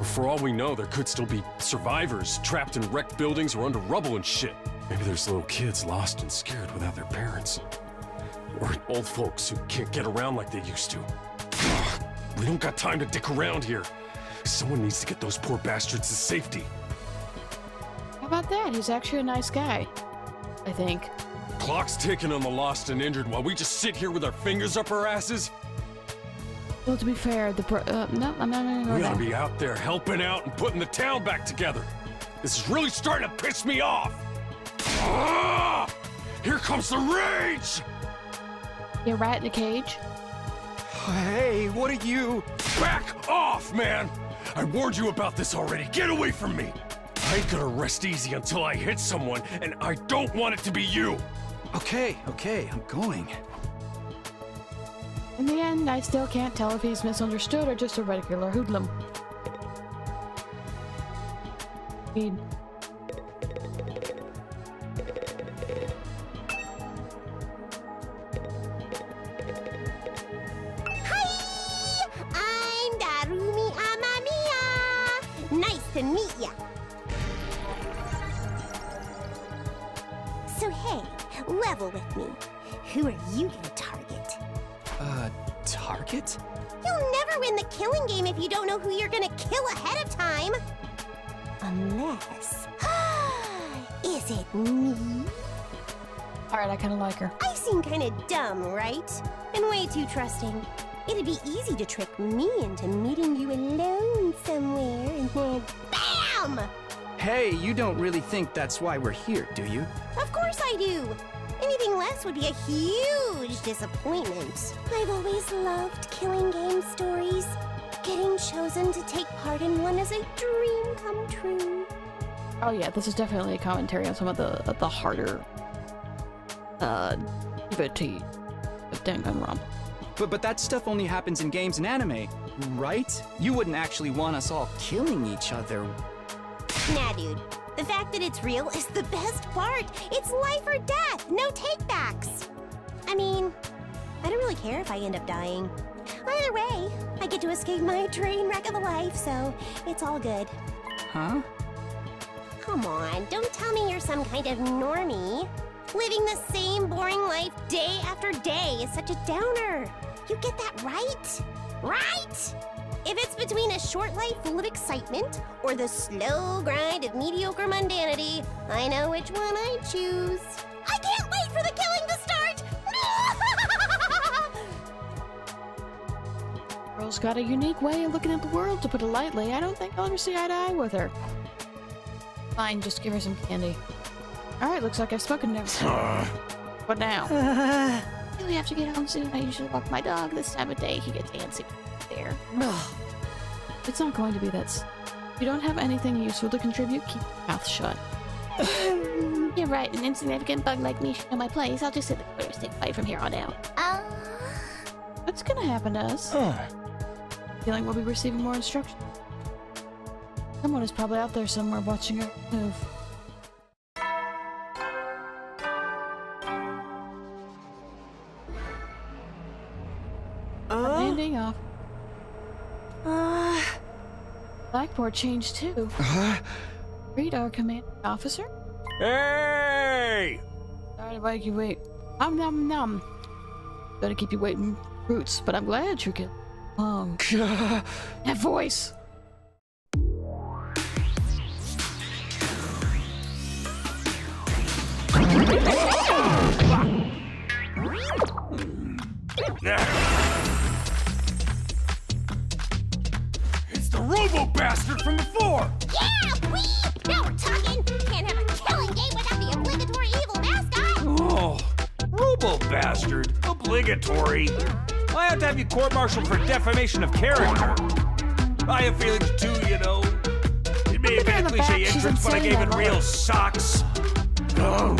For all we know, there could still be survivors trapped in wrecked buildings or under rubble and shit. Maybe there's little kids lost and scared without their parents. Or old folks who can't get around like they used to. We don't got time to dick around here. Someone needs to get those poor bastards to safety. How about that? He's actually a nice guy. I think. Clock's ticking on the lost and injured while we just sit here with our fingers up our asses. Well, to be fair, no, I'm not gonna go We there. ought to be out there helping out and putting the town back together. This is really starting to piss me off. Ah! Here comes the rage! You rat in a cage? Hey, what are you? Back off, man! I warned you about this already. Get away from me! I ain't gonna rest easy until I hit someone, and I don't want it to be you! Okay, I'm going. In the end, I still can't tell if he's misunderstood or just a regular hoodlum. Speed. Hi! I'm Darumi Amamiya! Nice to meet ya! So hey, level with me. Who are you gonna target? Target? You'll never win the killing game if you don't know who you're gonna kill ahead of time! Unless... Is it me? Alright, I kinda like her. I seem kinda dumb, right? And way too trusting. It'd be easy to trick me into meeting you alone somewhere and then BAM! Hey, you don't really think that's why we're here, do you? Of course I do! Anything less would be a huge disappointment. I've always loved killing game stories. Getting chosen to take part in one is a dream come true. Oh yeah, this is definitely a commentary on some of the harder devotees of Danganronpa. But that stuff only happens in games and anime, right? You wouldn't actually want us all killing each other. Nah, dude. The fact that it's real is the best part. It's life or death, no takebacks. I mean, I don't really care if I end up dying. Either way, I get to escape my train wreck of a life, so it's all good. Huh? Come on, don't tell me you're some kind of normie. Living the same boring life day after day is such a downer. You get that right? Right? If it's between a short life full of excitement or the slow grind of mediocre mundanity, I know which one I choose. I can't wait for the killing to start! Girl's got a unique way of looking at the world, to put it lightly. I don't think I'll ever see eye to eye with her. Fine, just give her some candy. Alright, looks like I've spoken to her. What now? We have to get home soon. I usually walk my dog this time of day. He gets antsy there. It's not going to be that. If you don't have anything useful to contribute, keep your mouth shut. You're right, an insignificant bug like me should know my place. I'll just sit in the corner, stay quiet from here on out. What's gonna happen to us? Feeling we'll be receiving more instruction. Someone is probably out there somewhere watching her move. Landing off. Blackboard changed too. Read our commanding officer. Hey! Sorry to make you wait. Nom nom. Gotta keep you waiting, Roots, but I'm glad you get long. That voice. It's the robo-bastard from before! Yeah, wee! Now we're talking! Can't have a killing game without the obligatory evil mascot! Oh, robo-bastard? Obligatory? I have to have you court-martialed for defamation of character. I have feelings too, you know. It may have been a cliche entrance, but I gave it real socks. Oh.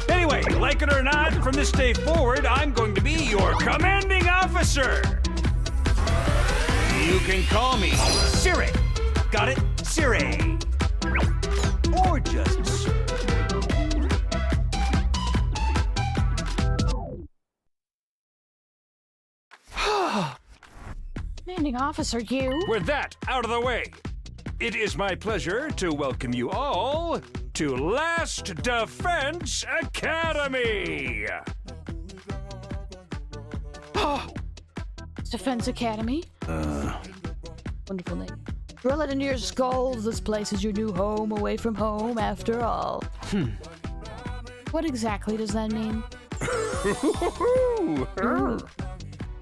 Anyway, like it or not, from this day forward, I'm going to be your commanding officer. You can call me Siri. Got it? Siri. Or just Sir. Commanding officer, you. With that out of the way, it is my pleasure to welcome you all to Last Defense Academy. Defense Academy. Wonderful name. Drill it into your skulls. This place is your new home away from home, after all. What exactly does that mean?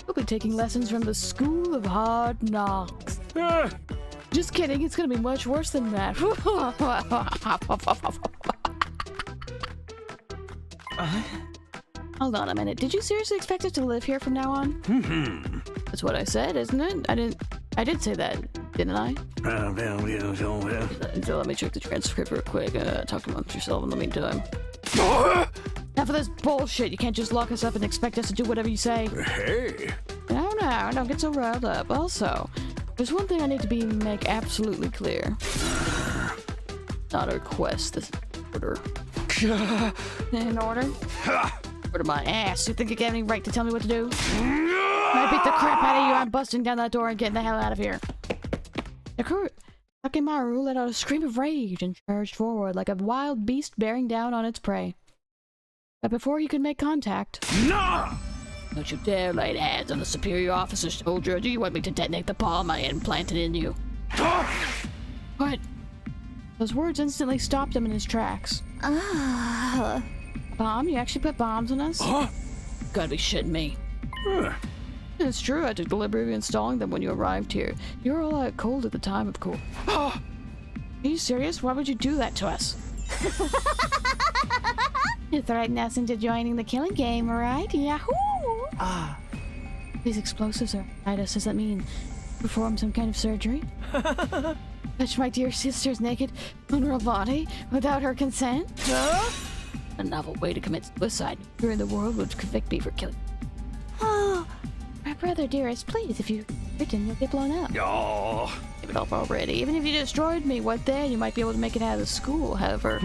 We'll be taking lessons from the School of Hard Knocks. Just kidding, it's gonna be much worse than that. Hold on a minute. Did you seriously expect us to live here from now on? That's what I said, isn't it? I did say that, didn't I? So let me check the transcript real quick. Talk amongst yourself in the meantime. Enough of this bullshit. You can't just lock us up and expect us to do whatever you say. Hey. No, don't get so riled up. Also, there's one thing I need to make absolutely clear. Not a request, this is an order. An order? Order my ass. You think you got any right to tell me what to do? I beat the crap out of you. I'm busting down that door and getting the hell out of here. Takimaru let out a scream of rage and charged forward like a wild beast bearing down on its prey. But before he could make contact... No! Don't you dare lay hands on the superior officer, soldier. Do you want me to detonate the bomb I implanted in you? What? Those words instantly stopped him in his tracks. Bomb? You actually put bombs on us? Huh? Gotta be shitting me. It's true, I took the liberty of installing them when you arrived here. You were all out cold at the time, of course. Oh! Are you serious? Why would you do that to us? You threatened us into joining the killing game, right? Yahoo! Ah. These explosives are inside us. Does that mean perform some kind of surgery? Touch my dear sister's naked, vulnerable body without her consent? Huh? A novel way to commit suicide. Who in the world would convict me for killing? Oh, My brother, dearest, please, if you're written, you'll get blown up. Oh. Give it up already. Even if you destroyed me, what then? You might be able to make it out of the school, however.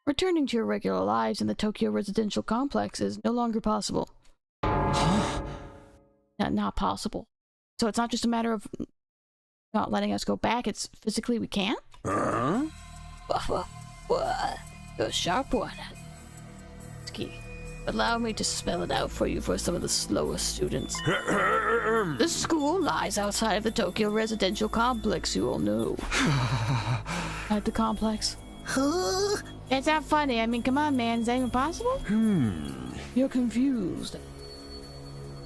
Returning to your regular lives in the Tokyo residential complex is no longer possible. Not possible. So it's not just a matter of not letting us go back, it's physically we can't? Huh? The sharp one. Ski. Allow me to spell it out for you for some of the slowest students. The school lies outside of the Tokyo residential complex, you all know. At the complex. It's not funny. I mean, come on, man. Is that even possible? You're confused.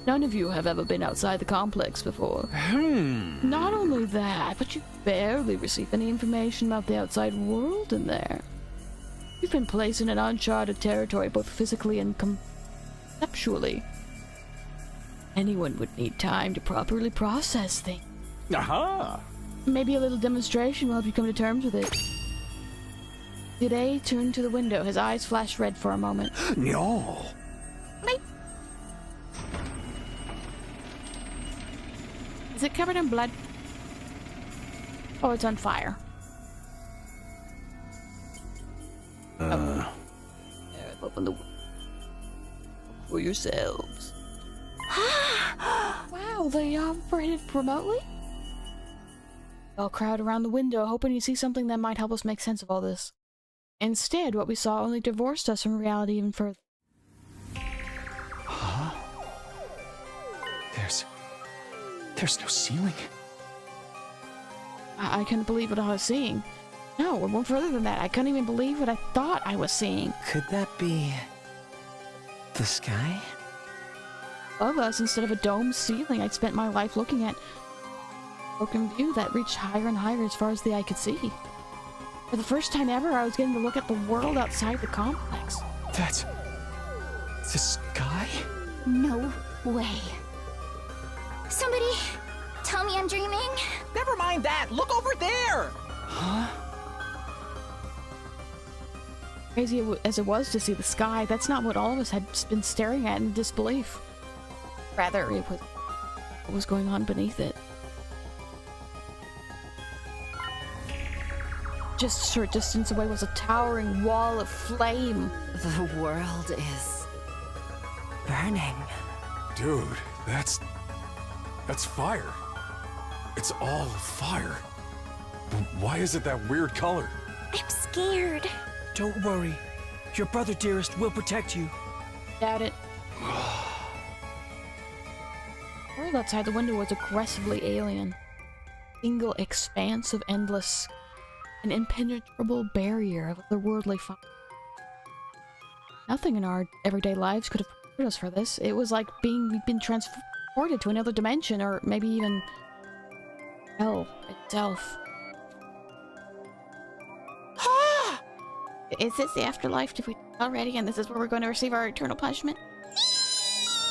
None of you have ever been outside the complex before. Not only that, but you barely receive any information about the outside world in there. You've been placed in an uncharted territory, both physically and conceptually. Anyone would need time to properly process things. Aha! Maybe a little demonstration will help you come to terms with it. Today turned to the window. His eyes flashed red for a moment. No. Is it covered in blood? Oh, it's on fire. Open the window for yourselves. Wow, they operated remotely? All crowd around the window, hoping to see something that might help us make sense of all this. Instead, what we saw only divorced us from reality even further. Huh? There's no ceiling. I couldn't believe what I was seeing. No, we're more further than that. I couldn't even believe what I thought I was seeing. Could that be the sky? Above us, instead of a dome ceiling I'd spent my life looking at, broken view that reached higher and higher as far as the eye could see. For the first time ever, I was getting to look at the world outside the complex. That's the sky? no way. Somebody tell me I'm dreaming. Never mind that. Look over there. Huh? Crazy as it was to see the sky, that's not what all of us had been staring at in disbelief. Rather, it was what was going on beneath it. Just a short distance away was a towering wall of flame. The world is burning. Dude, that's fire. It's all fire. But why is it that weird color? I'm scared. Don't worry. Your brother, dearest, will protect you. Doubt it. The world outside the window was aggressively alien. Single expanse of endless, an impenetrable barrier of otherworldly fire. Nothing in our everyday lives could have prepared us for this. It was like we'd been transported to another dimension, or maybe even hell itself. Is this the afterlife? Did we already? And this is where we're going to receive our eternal punishment?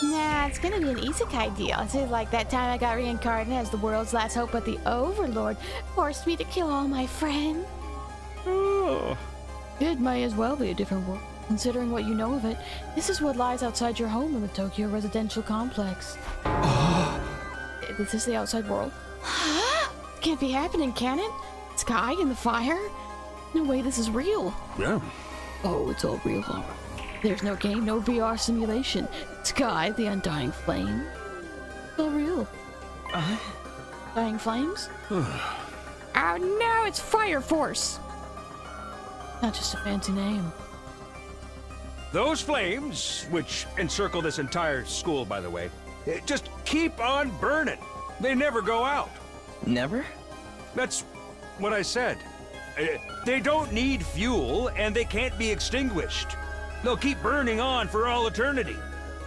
Nah, it's gonna be an isekai deal. It's like that time I got reincarnated as the world's last hope, but the Overlord forced me to kill all my friends. Oh. It may as well be a different world. Considering what you know of it, this is what lies outside your home in the Tokyo residential complex. Is this the outside world? Can't be happening, can it? Sky and the fire? No way this is real. Yeah. Oh, it's all real, all right. There's no game, no VR simulation. Sky, the undying flame. It's all real. Dying flames? Oh no, it's Fire Force! Not just a fancy name. Those flames, which encircle this entire school, by the way, just keep on burning. They never go out. Never? That's what I said. They don't need fuel, and they can't be extinguished. They'll keep burning on for all eternity.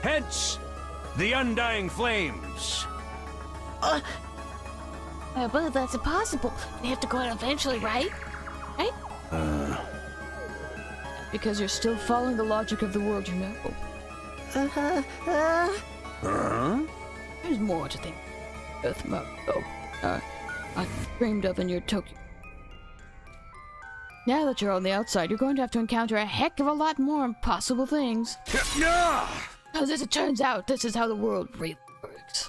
Hence, The undying flames. But that's impossible. They have to go out eventually, right? Right? Because you're still following the logic of the world, you know. There's more to think. Earth mode, I dreamed of in your Tokyo. Now that you're on the outside, you're going to have to encounter a heck of a lot more impossible things. Because as it turns out, this is how the world really works.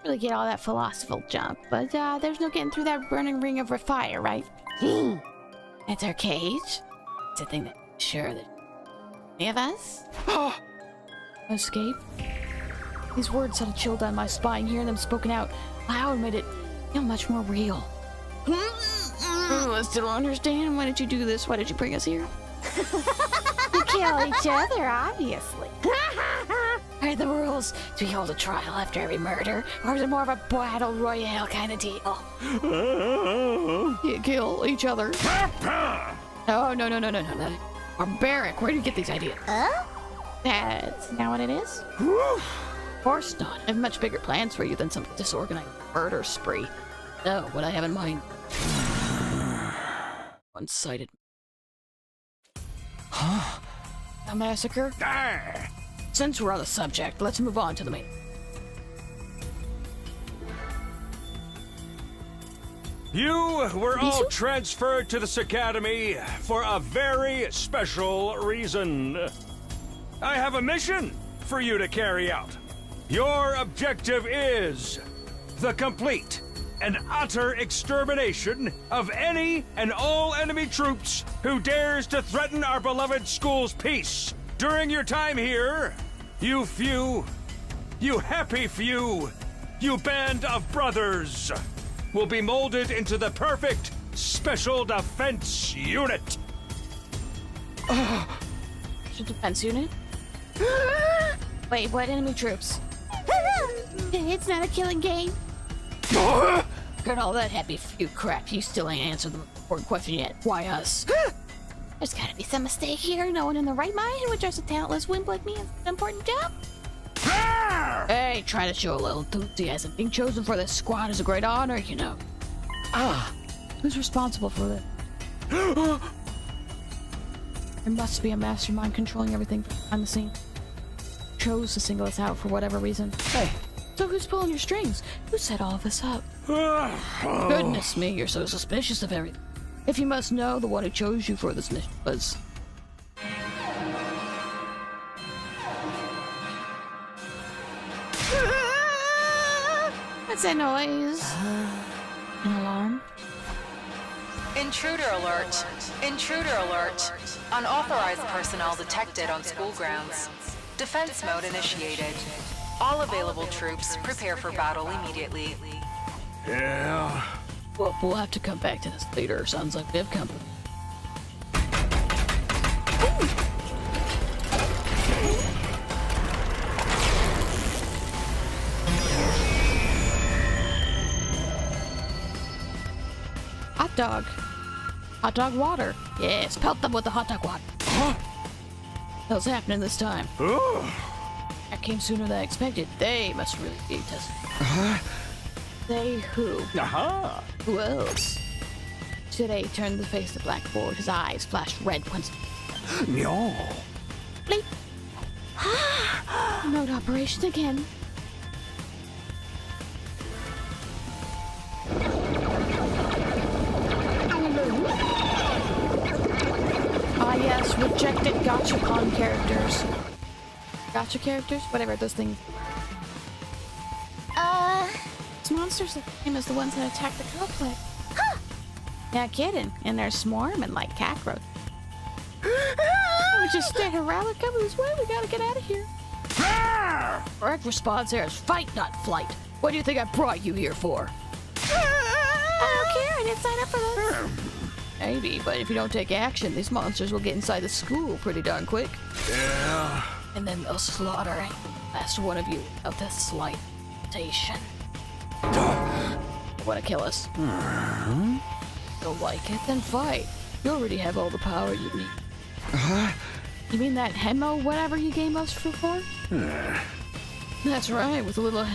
Really get all that philosophical junk, but there's no getting through that burning ring of fire, right? It's our cage. It's a thing that sure that any of us escape. These words set a chill down my spine. Hearing them spoken out loud made it feel much more real. I still don't understand. Why did you do this? Why did you bring us here? To kill each other, obviously. Are the rules? Do we hold a trial after every murder? Or is it more of a battle royale kind of deal? You kill each other? Oh, no. Barbaric. Where do you get these ideas? That's not what it is? Of course not. I have much bigger plans for you than some disorganized murder spree. No, what I have in mind. One-sided. A massacre? Since we're on the subject, let's move on to the main. You were all transferred to this academy for a very special reason. I have a mission for you to carry out. Your objective is the complete and utter extermination of any and all enemy troops who dares to threaten our beloved school's peace. During your time here, you happy few, you band of brothers, will be molded into the perfect special defense unit. Special defense unit? Wait, what enemy troops? It's not a killing game. Got all that happy few crap. You still ain't answered the important question yet. Why us? There's gotta be some mistake here. No one in the right mind would trust a talentless wimp like me in an important job. Hey, try to show a little enthusiasm. Being chosen for this squad is a great honor, you know. Who's responsible for this? There must be a mastermind controlling everything behind the scenes. Chose to single us out for whatever reason. Hey, so who's pulling your strings? Who set all of this up? Goodness me, you're so suspicious of everything. If you must know, the one who chose you for this mission was... What's that noise? An alarm? Intruder alert. Intruder alert. Unauthorized personnel detected on school grounds. Defense mode initiated. All available troops prepare for battle immediately. Yeah. Well, we'll have to come back to this later. Sounds like they've come. Hot dog. Hot dog water. Yes, pelt them with the hot dog water. What's happening this time? That came sooner than I expected. They must really be tested. They who? Who else? Today turned to face the blackboard. His eyes flashed red once. No. Bleep. Remote operation again. Yes, rejected gachapon characters. Gacha characters? Whatever those things. These monsters are the same as the ones that attacked the complex. Yeah, kidding. And they're swarming like cockroaches. We just stay around coming this way. We gotta get out of here. Correct response here is fight, not flight. What do you think I brought you here for? I don't care. I didn't sign up for this. Maybe, but if you don't take action, these monsters will get inside the school pretty darn quick. Yeah. And then they'll slaughter the last one of you of this slight hesitation. Want to kill us? Don't like it? Then fight. You already have all the power you need. You mean that hemo whatever you gave us for? That's right, with a little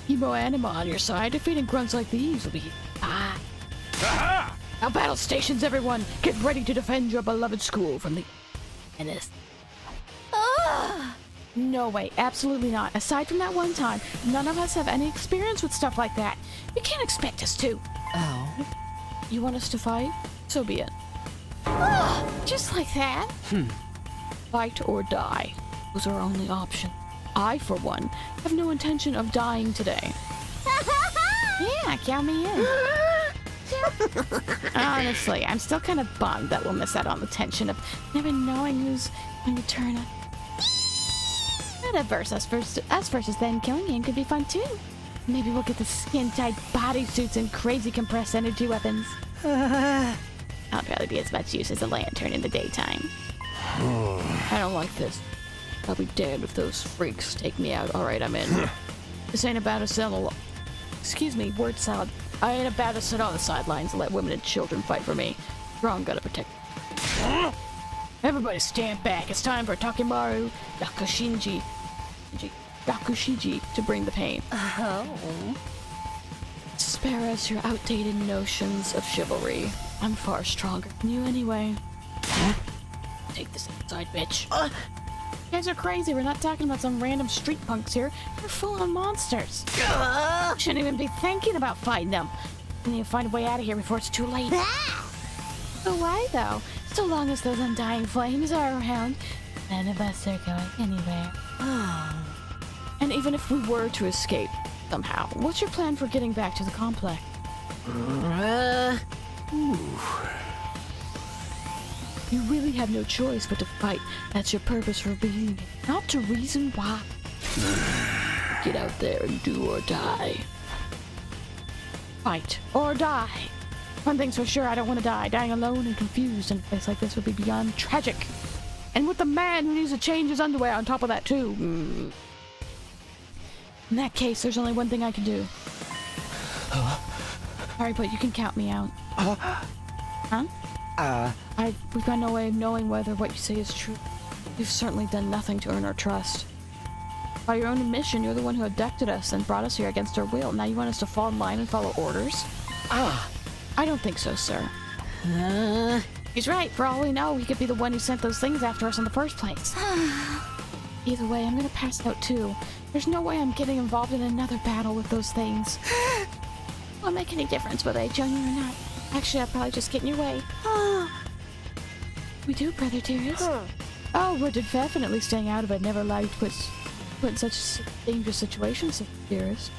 hemo anima on your side, defeating grunts like these will be... Aha! Now battle stations, everyone! Get ready to defend your beloved school from the menace. No way, absolutely not. Aside from that one time, none of us have any experience with stuff like that. You can't expect us to. Oh? You want us to fight? So be it. Just like that? Fight or die. Those are our only options. I, for one, have no intention of dying today. Yeah, count me in. Honestly, I'm still kind of bummed that we'll miss out on the tension of never knowing who's going to turn up. But us versus them killing him could be fun too. Maybe we'll get the skin-tight bodysuits and crazy compressed energy weapons. I'll probably be as much use as a lantern in the daytime. I don't like this. I'll be damned if those freaks take me out. Alright, I'm in. This ain't about to settle. Excuse me, word salad. I ain't about to sit on the sidelines and let women and children fight for me. Strong gotta protect. Everybody stand back. It's time for Takimaru Yakushiji to bring the pain. Oh. Spare us your outdated notions of chivalry. I'm far stronger than you anyway. Take this outside, bitch. You guys are crazy. We're not talking about some random street punks here. They're full-on monsters. Shouldn't even be thinking about fighting them. We need to find a way out of here before it's too late. So why, though? So long as those undying flames are around, none of us are going anywhere. And even if we were to escape somehow, what's your plan for getting back to the complex? You really have no choice but to fight. That's your purpose for being, not to reason why. Get out there and do or die. Fight or die. One thing's for sure, I don't want to die. Dying alone and confused in a place like this would be beyond tragic. And with the man who needs to change his underwear on top of that too. In that case, there's only one thing I can do. Sorry, but you can count me out. Huh? We've got no way of knowing whether what you say is true. You've certainly done nothing to earn our trust. By your own admission, you're the one who abducted us and brought us here against our will. Now you want us to fall in line and follow orders? I don't think so, sir. He's right. For all we know, he could be the one who sent those things after us in the first place. Either way, I'm gonna pass out too. There's no way I'm getting involved in another battle with those things. Won't make any difference whether I join you or not. Actually, I'll probably just get in your way. We do, brother dearest. Oh, we're definitely staying out of it. Never liked put in such dangerous situations, dearest.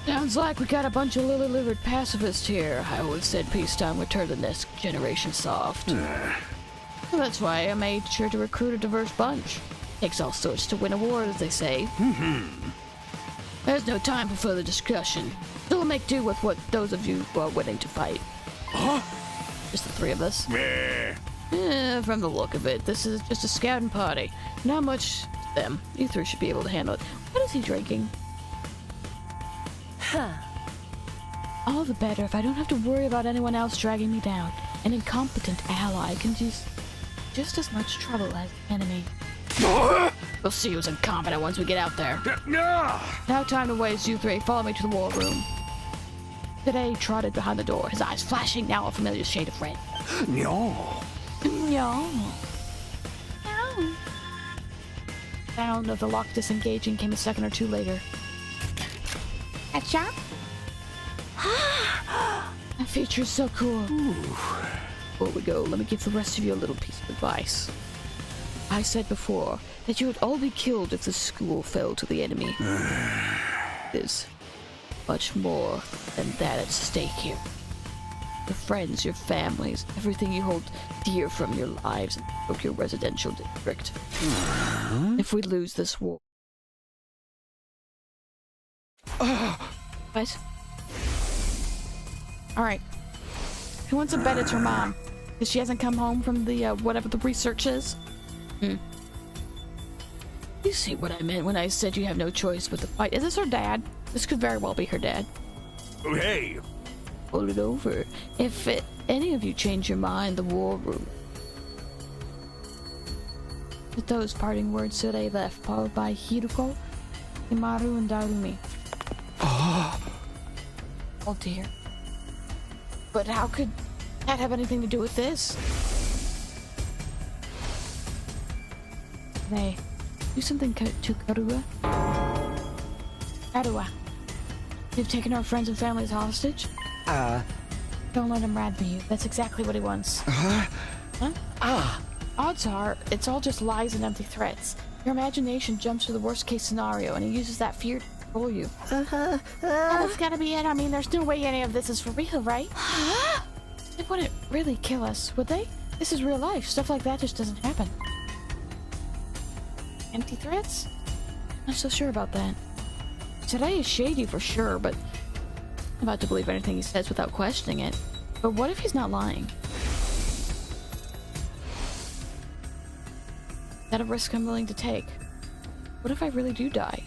Sounds like we got a bunch of lily-livered pacifists here. I always said peacetime would turn the next generation soft. Well, that's why I made sure to recruit a diverse bunch. Takes all sorts to win a war, as they say. There's no time for further discussion. So we'll make do with what those of you who are willing to fight. Just the three of us. From the look of it, this is just a scouting party. Not much to them. You three should be able to handle it. What is he drinking? All the better if I don't have to worry about anyone else dragging me down. An incompetent ally can do just as much trouble as an enemy. We'll see who's incompetent once we get out there. Now time to waste, you three. Follow me to the war room. Today trotted behind the door, his eyes flashing now a familiar shade of red. No. Sound of the lock disengaging came a second or two later. Gotcha. That feature's so cool. Before we go, let me give the rest of you a little piece of advice. I said before that you would all be killed if the school fell to the enemy. There's much more than that at stake here. Your friends, your families, everything you hold dear from your lives and your residential district. If we lose this war... What? Alright. Who wants to bet it's her mom? Because she hasn't come home from the, whatever the research is? You see what I meant when I said you have no choice but to fight. Is this her dad? This could very well be her dad. Hey! Hold it over. If any of you change your mind, the war room With those parting words, Sure left, followed by Hiruko, Himaru, and Darumi. Oh dear. But how could that have anything to do with this? They do something to Karua? Karua, you've taken our friends and families hostage? Don't let him rad for you. That's exactly what he wants. Huh? Odds are, it's all just lies and empty threats. Your imagination jumps to the worst case scenario, and he uses that fear to control you. That's gotta be it. I mean, there's no way any of this is for real, right? They wouldn't really kill us, would they? This is real life. Stuff like that just doesn't happen. Empty threats? Not so sure about that. Today is shady for sure, but I'm about to believe anything he says without questioning it. But what if he's not lying? Is that a risk I'm willing to take? What if I really do die?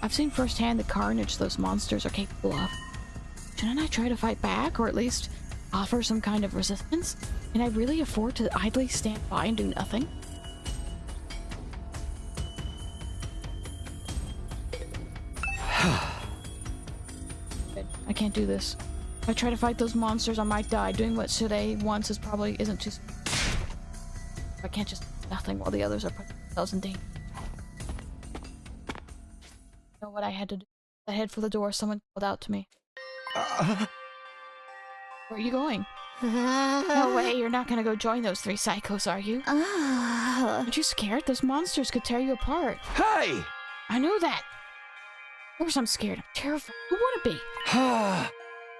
I've seen firsthand the carnage those monsters are capable of. Shouldn't I try to fight back, or at least offer some kind of resistance? Can I really afford to idly stand by and do nothing? I can't do this. If I try to fight those monsters, I might die. Doing what Sure wants isn't too... I can't just do nothing while the others are putting themselves in danger. You know what I had to do? I head for the door. Someone called out to me. Where are you going? No way, you're not gonna go join those three psychos, are you? Aren't you scared? Those monsters could tear you apart. Hey! I know that. Of course I'm scared. I'm terrified. Who wouldn't be?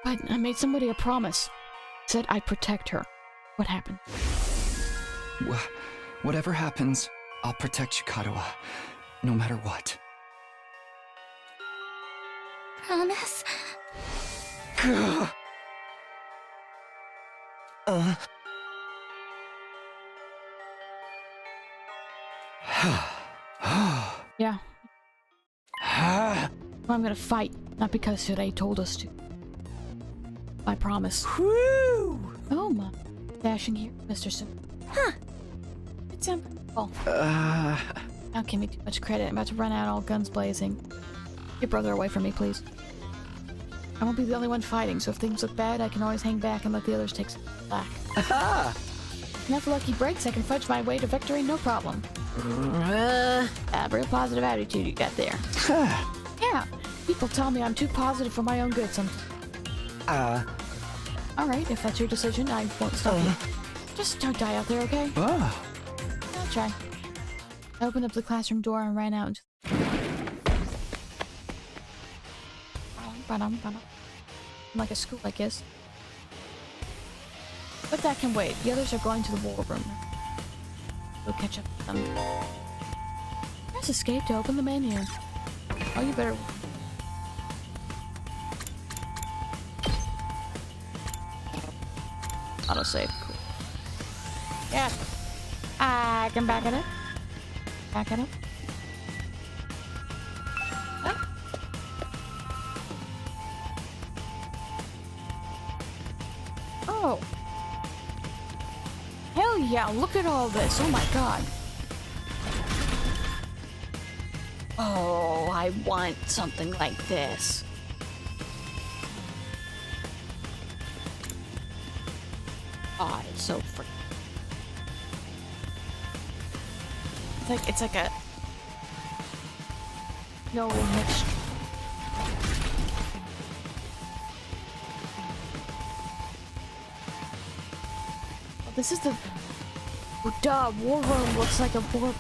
But I made somebody a promise. Said I'd protect her. What happened? Whatever happens, I'll protect you, Kadoa. No matter what. Promise? Yeah. Well, I'm gonna fight, not because Shure told us to. I promise. Woo! Oh my. Dashing here, Mr. Su. Huh. It's simple. Don't give me too much credit. I'm about to run out all guns blazing. Get your brother away from me, please. I won't be the only one fighting, so if things look bad, I can always hang back and let the others take some slack. Enough lucky breaks, I can fudge my way to victory, no problem. Real positive attitude you got there. Yeah, people tell me I'm too positive for my own good sometimes. Alright, if that's your decision, I won't stop you. Just don't die out there, okay? I'll try. I opened up the classroom door and ran out into like a school, I guess. But that can wait. The others are going to the war room. Go catch up with them. Press escape to open the menu. Oh, you better... Autosave. Cool. Yeah. I can back it up. Back it up. Ah. Oh. Hell yeah, look at all this. Oh my god. Oh, I want something like this. Oh, it's so freaking... It's like a... No mixture. Oh, this is the... Oh, duh, war room looks like a war...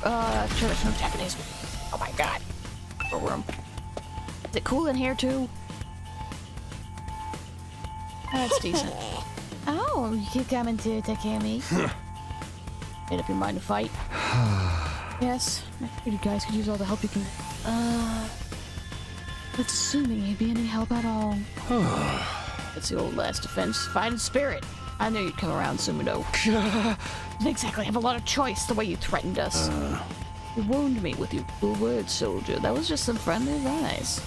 traditional Japanese... Oh my god. War room. Is it cool in here too? That's decent. Oh, you keep coming to take care of me. Made up your mind to fight? Yes, I figured you guys could use all the help you can. That's assuming you'd be any help at all. That's the old last defense. Fighting spirit. I knew you'd come around, Sumudo. Didn't exactly have a lot of choice the way you threatened us. You wounded me with your cool words, soldier. That was just some friendly advice.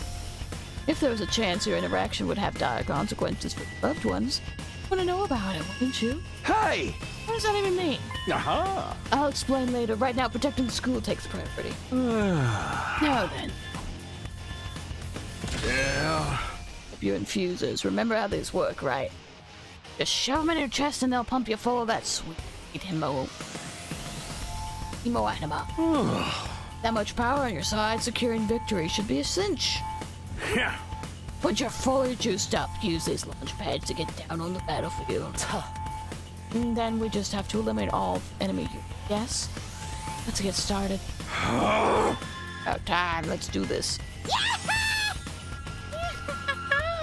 If there was a chance your interaction would have dire consequences for loved ones, want to know about it, wouldn't you? Hey! Hey, What does that even mean? Aha! I'll explain later. Right now, protecting the school takes priority. Now then. Yeah. Your infusers. Remember how these work, right? Just shove them in your chest and they'll pump you full of that sweet emo anima. That much power on your side, securing victory should be a cinch. Yeah. Once you're fully juiced up, use these launch pads to get down on the battlefield. And then we just have to eliminate all enemy units. Yes? Let's get started. About time, let's do this.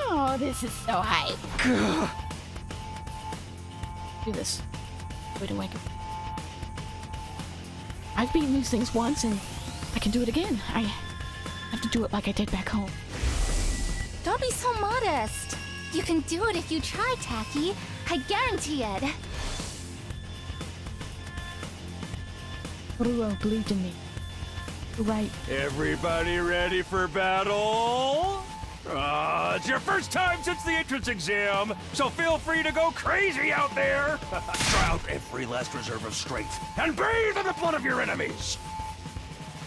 Oh, this is so hype. Do this. Wait and wake up. I've beaten these things once and I can do it again. I have to do it like I did back home. Don't be so modest. You can do it if you try, Tacky. I guarantee it. Ruo believed in me. You're right. Everybody ready for battle? It's your first time since the entrance exam, so feel free to go crazy out there. Try out every last reserve of strength and bathe in the blood of your enemies.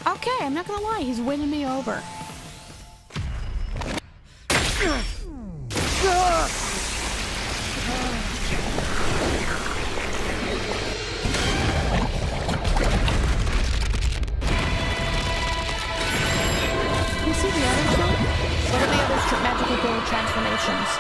Okay, I'm not gonna lie, he's winning me over. You see the others though? What are the other magical gold transformations?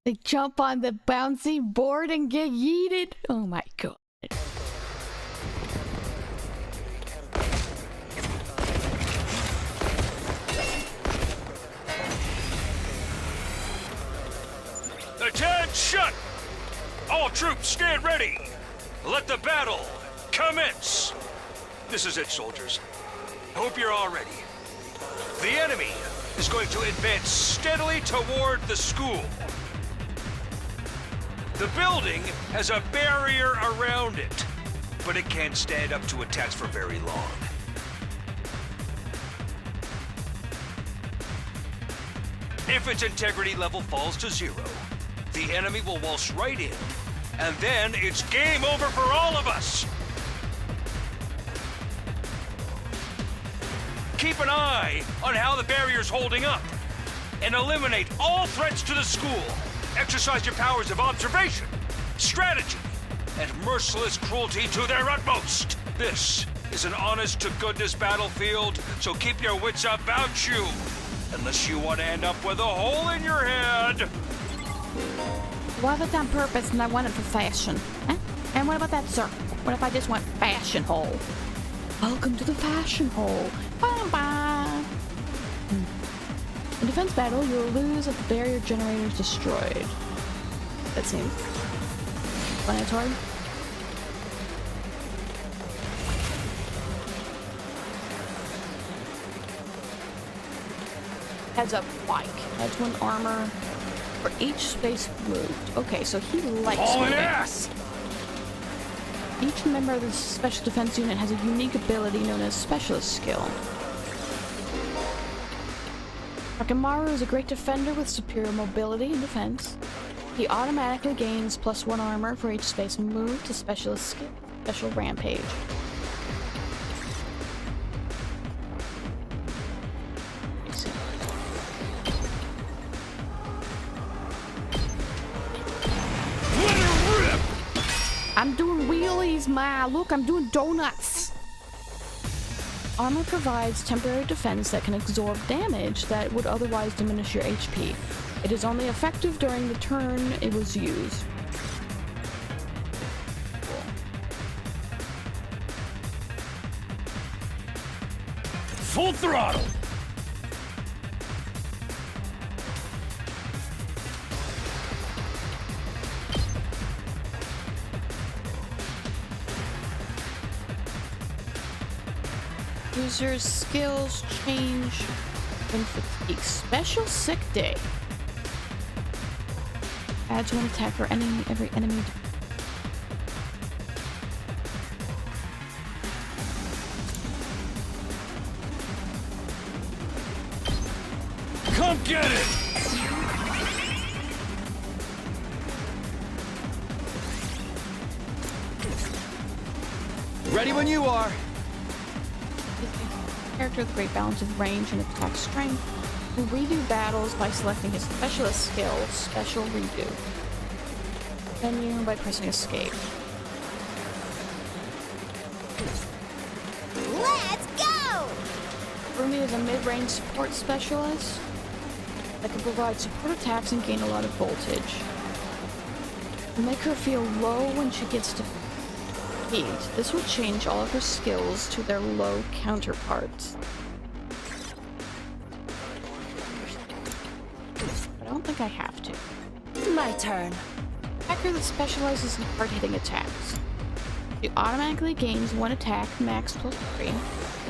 They jump on the bouncy board and get yeeted. Oh my god. Attention! All troops stand ready. Let the battle commence. This is it, soldiers. I hope you're all ready. The enemy is going to advance steadily toward the school. The building has a barrier around it, but it can't stand up to attacks for very long. If its integrity level falls to 0, the enemy will waltz right in, and then it's game over for all of us. Keep an eye on how the barrier's holding up, and eliminate all threats to the school. Exercise your powers of observation, strategy, and merciless cruelty to their utmost. This is an honest-to-goodness battlefield, so keep your wits about you, unless you want to end up with a hole in your head. Was it on purpose and I want it for fashion? Huh? And what about that circle? What if I just want fashion hole? Welcome to the fashion hole. Bye-bye. In defense battle, you'll lose if the barrier generator is destroyed. That seems explanatory. Heads up, bike. Adds 1 armor for each space moved. Okay, so he likes moving. Ass! Each member of the special defense unit has a unique ability known as specialist skill. Akamaru is a great defender with superior mobility and defense. He automatically gains +1 armor for each space moved to specialist skill, special rampage. I'm doing wheelies, ma. Look, I'm doing donuts. Armor provides temporary defense that can absorb damage that would otherwise diminish your HP. It is only effective during the turn it was used. Full throttle! User's skills change when fatigue. Special sick day. Adds one attack for every enemy. Come get it! Ready when you are. Character with great balance of range and attack strength. Will redo battles by selecting his specialist skill, special redo. Menu by pressing escape. Let's go! Rumi is a mid-range support specialist that can provide support attacks and gain a lot of voltage. Will make her feel low when she gets to heat. This will change all of her skills to their low counterparts. But I don't think I have to. My turn. Attacker that specializes in hard-hitting attacks. She automatically gains one attack, max plus 3,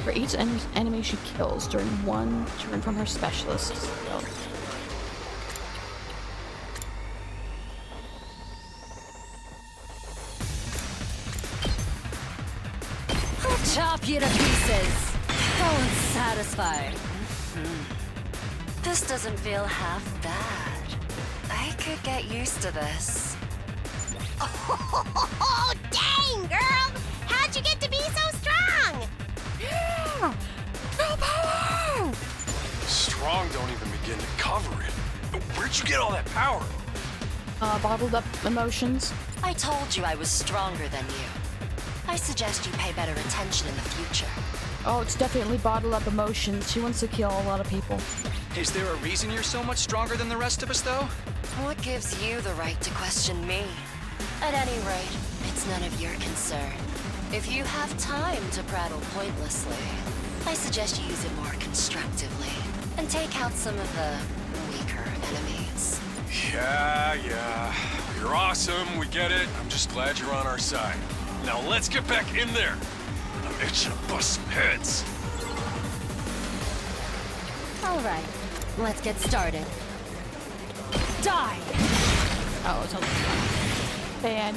for each enemy she kills during one turn from her specialist skill. I'll chop you to pieces. Oh, unsatisfied. This doesn't feel half bad. I could get used to this. Oh, dang, girl! How'd you get to be so strong? Yeah! Girl power! Strong don't even begin to cover it. Where'd you get all that power? Bottled up emotions. I told you I was stronger than you. I suggest you pay better attention in the future. Oh, it's definitely bottled up emotions. She wants to kill a lot of people. Is there a reason you're so much stronger than the rest of us, though? What gives you the right to question me? At any rate, it's none of your concern. If you have time to prattle pointlessly, I suggest you use it more constructively and take out some of the weaker enemies. Yeah. You're awesome, we get it. I'm just glad you're on our side. Now let's get back in there. I'm itching to bust some heads. All right, let's get started. Die! Oh, it's all bad.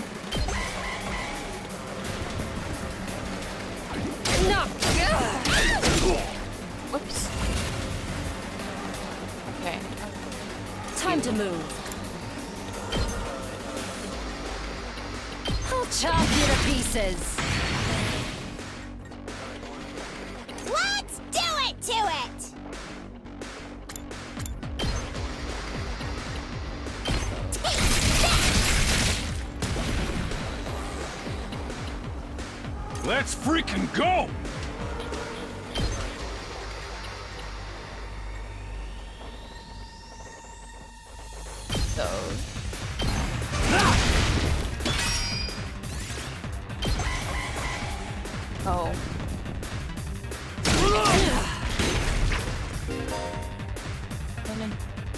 No! Whoops. Okay. Time to move. I'll chop you to pieces. Let's do it to it! Let's freaking go! Those. Oh. When a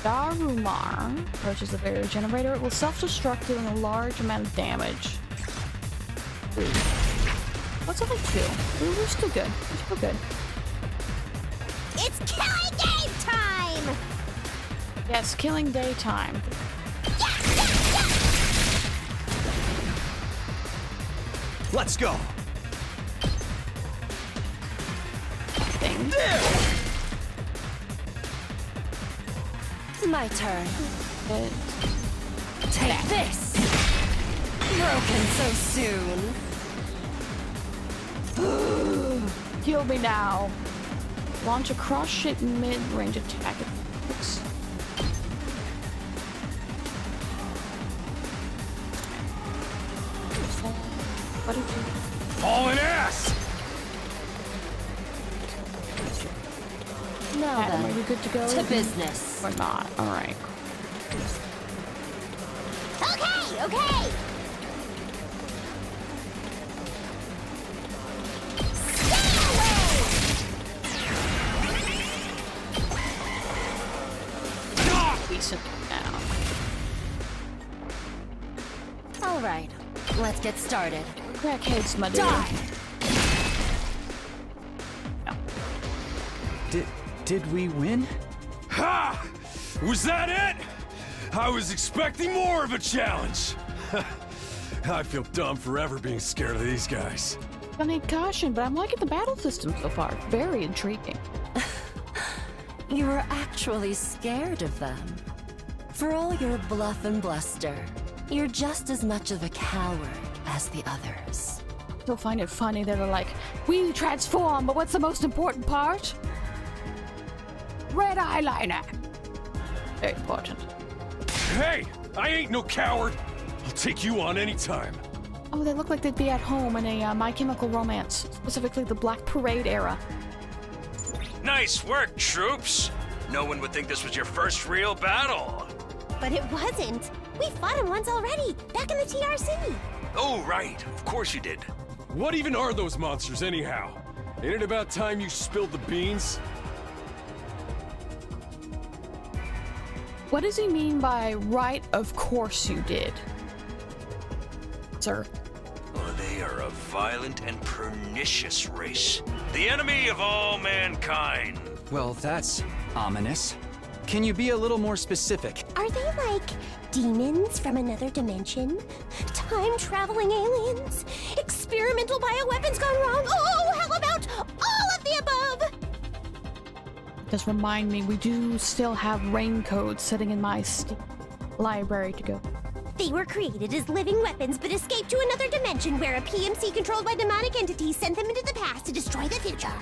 Darumar approaches the barrier generator, it will self-destruct dealing a large amount of damage. Ooh. What's only 2? We're still good. We're still good. It's killing game time! Yes, killing daytime. Let's go. Thing. My turn. It. Take this! Broken so soon. Kill me now. Launch a cross-shaped mid-range attack. Oops. What did you... Hauling ass! Now Adam, are then, we good to go? to business. Or not? Alright. Okay! Decent now. All right, let's get started. Crackheads, my dude. Die! No. Did we win? Ha! Was that it? I was expecting more of a challenge. I feel dumb forever being scared of these guys. I need caution, but I'm liking the battle system so far. Very intriguing. You were actually scared of them. For all your bluff and bluster, you're just as much of a coward as the others. You'll find it funny that they're like, we transform, but what's the most important part? Red eyeliner. Very important. Hey, I ain't no coward. I'll take you on anytime. Oh, they look like they'd be at home in a My Chemical Romance, specifically the Black Parade era. Nice work, troops. No one would think this was your first real battle. But it wasn't. We fought him once already, back in the TRC. Oh, right. Of course you did. What even are those monsters anyhow? Ain't it about time you spilled the beans? What does he mean by right? Of course you did, sir. Oh, they are a violent and pernicious race. The enemy of all mankind. Well, that's ominous. Can you be a little more specific? Are they like demons from another dimension? Time-traveling aliens? Experimental bioweapons gone wrong? Oh, how about all of the above? Just remind me, we do still have rain codes sitting in my library to go. They were created as living weapons, but escaped to another dimension where a PMC controlled by demonic entities sent them into the past to destroy the future.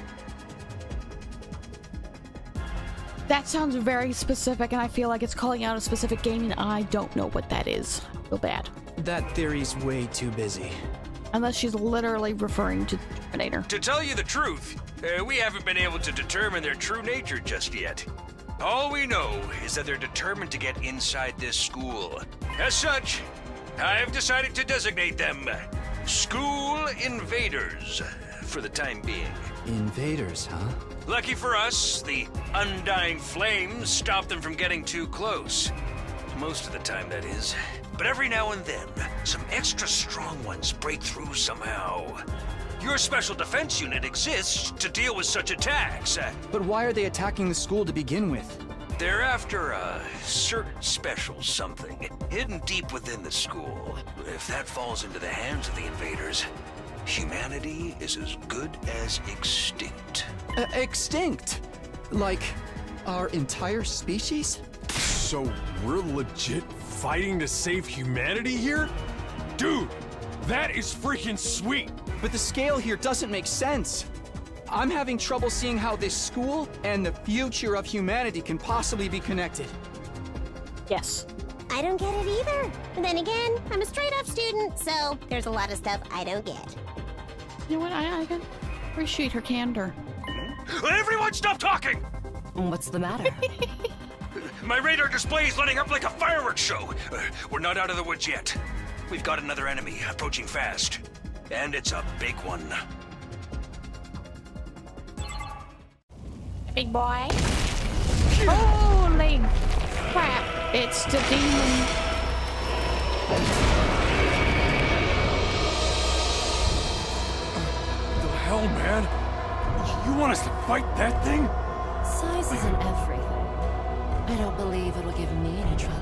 That sounds very specific, and I feel like it's calling out a specific game, and I don't know what that is. I feel bad. That theory's way too busy. Unless she's literally referring to Terminator. To tell you the truth, we haven't been able to determine their true nature just yet. All we know is that they're determined to get inside this school. As such, I've decided to designate them School Invaders for the time being. Invaders, huh? Lucky for us, the undying flames stop them from getting too close. Most of the time, that is. But every now and then, some extra strong ones break through somehow. Your special defense unit exists to deal with such attacks. But why are they attacking the school to begin with? They're after a certain special something hidden deep within the school. If that falls into the hands of the invaders, humanity is as good as extinct. Extinct? Like our entire species? So we're legit fighting to save humanity here? Dude, that is freaking sweet! But the scale here doesn't make sense. I'm having trouble seeing how this school and the future of humanity can possibly be connected. Yes. I don't get it either. And then again, I'm a straight-up student, so there's a lot of stuff I don't get. You know what? I can appreciate her candor. Everyone stop talking! What's the matter? My radar display is lighting up like a fireworks show. We're not out of the woods yet. We've got another enemy approaching fast. And it's a big one. Big boy. Holy crap. It's the demon. The hell, man? You want us to fight that thing? Size isn't everything. I don't believe it'll give me any trouble.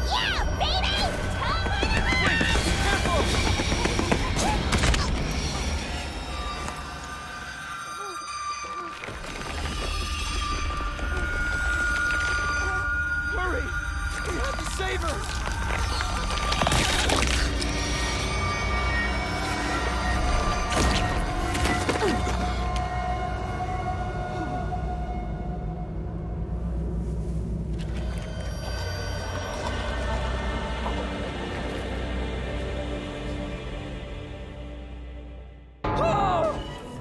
Yeah, baby! Hurry! We have to save her!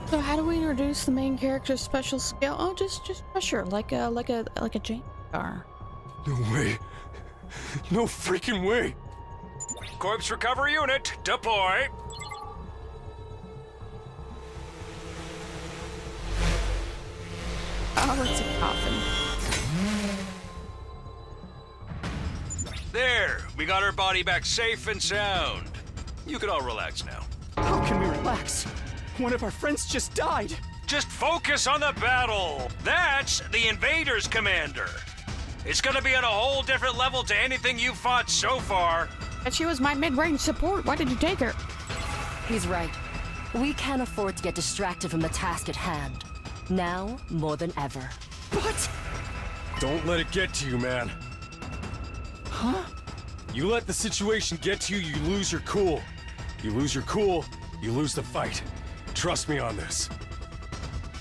So how do we introduce the main character's special skill? Oh, just pressure, like a Jane car. No way. No freaking way. Corpse recovery unit, deploy. Oh, it's a coffin. There, we got her body back safe and sound. You can all relax now. How can we relax? One of our friends just died. Just focus on the battle. That's the Invaders, Commander. It's gonna be on a whole different level to anything you've fought so far. But she was my mid-range support. Why did you take her? He's right. We can't afford to get distracted from the task at hand. Now, more than ever. What? Don't let it get to you, man. Huh? You let the situation get to you, you lose your cool. You lose your cool, you lose the fight. Trust me on this.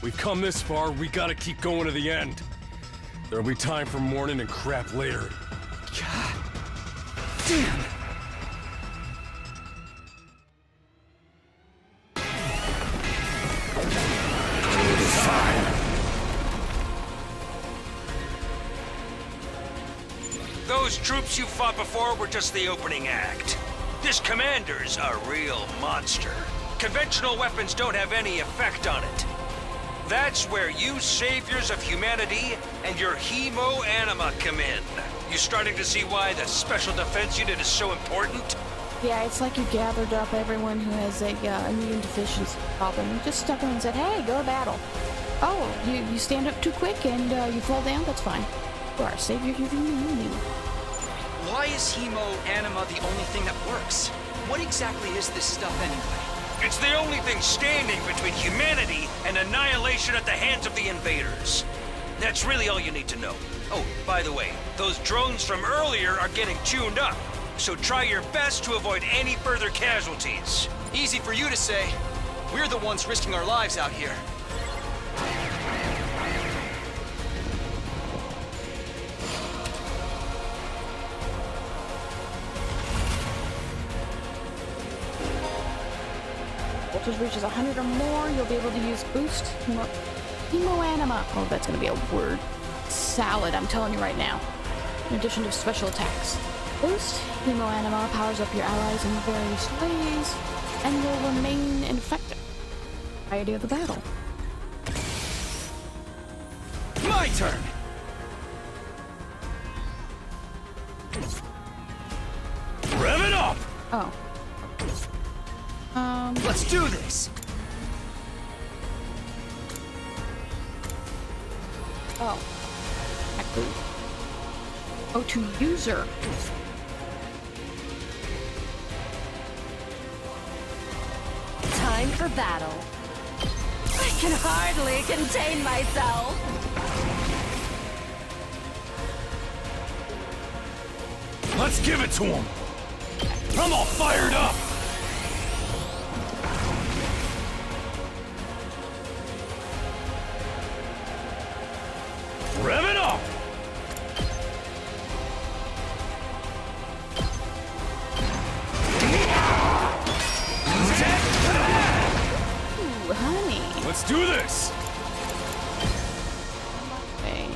We've come this far, we gotta keep going to the end. There'll be time for mourning and crap later. God damn. Those troops you fought before were just the opening act. This commander's a real monster. Conventional weapons don't have any effect on it. That's where you saviors of humanity and your hemo-anima come in. You starting to see why the Special Defense Unit is so important? Yeah, it's like you gathered up everyone who has a immune deficiency problem. You just stuck them and said, hey, go to battle. Oh, you stand up too quick and you fall down? That's fine. You are a savior of humanity. Why is hemo-anima the only thing that works? What exactly is this stuff anyway? It's the only thing standing between humanity and annihilation at the hands of the invaders. That's really all you need to know. Oh, by the way, those drones from earlier are getting tuned up, so try your best to avoid any further casualties. Easy for you to say. We're the ones risking our lives out here. Voltage reaches 100 or more, you'll be able to use boost hemo-anima. Oh, that's gonna be a word salad, I'm telling you right now. In addition to special attacks. Boost hemo-anima powers up your allies in various ways and will remain effective by the idea of the battle. My turn! Rev it up! Oh. Let's do this! Oh. Actually. Oh, to user. Time for battle. I can hardly contain myself. Let's give it to him! I'm all fired up! Rev it up! Ooh, honey. Let's do this! Okay.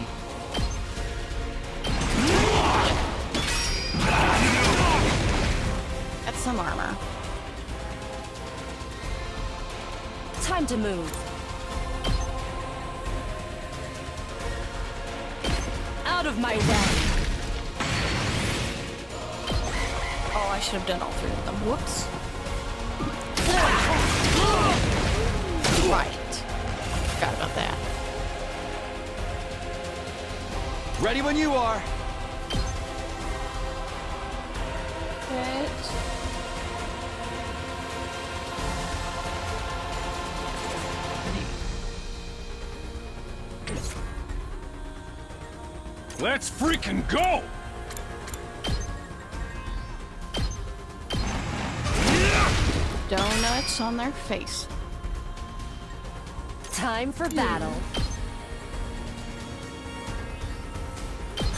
That's some armor. Time to move. Out of my way. Oh, I should have done all three of them. Whoops. Right. Forgot about that. Ready when you are. Let's freaking go! Donuts on their face. Time for battle.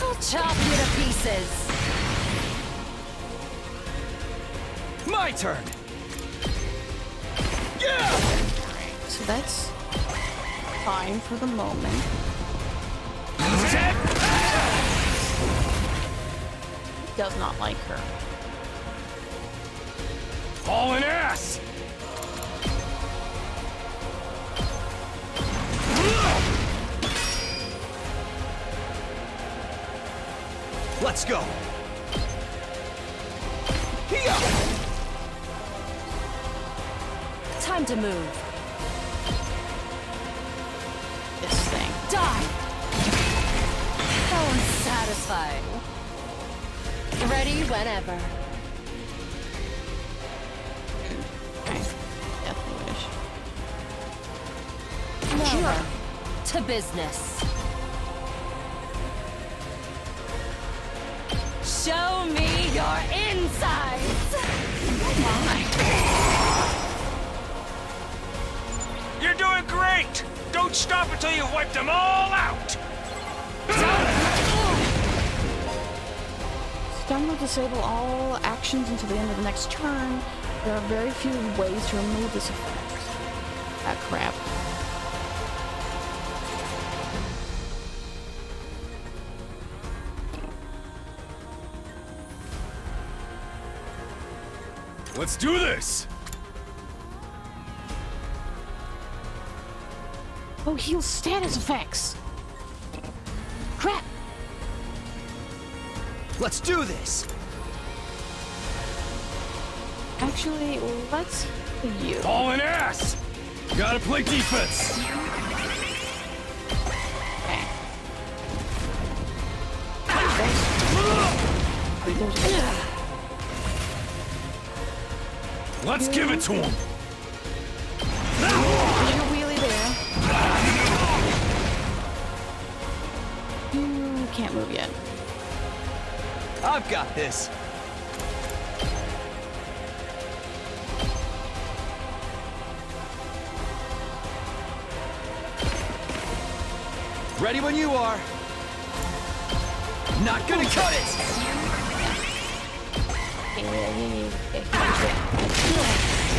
I'll chop you to pieces. My turn! Yeah! Alright, so that's fine for the moment. Does not like her. Hauling ass! Let's go! Here! Time to move. satisfying. Ready whenever. Now, to business. Show me your insides! You're doing great! Don't stop until you've wiped them all out! Stun will disable all actions until the end of the next turn. There are very few ways to remove this effect. Ah, crap. Let's do this! Oh, heal status effects! Crap! Let's do this! Actually, let's heal you. All in ass! Gotta play defense! Okay. Let's give it to him! There's a wheelie there. You can't move yet. I've got this. Ready when you are. Not gonna cut it!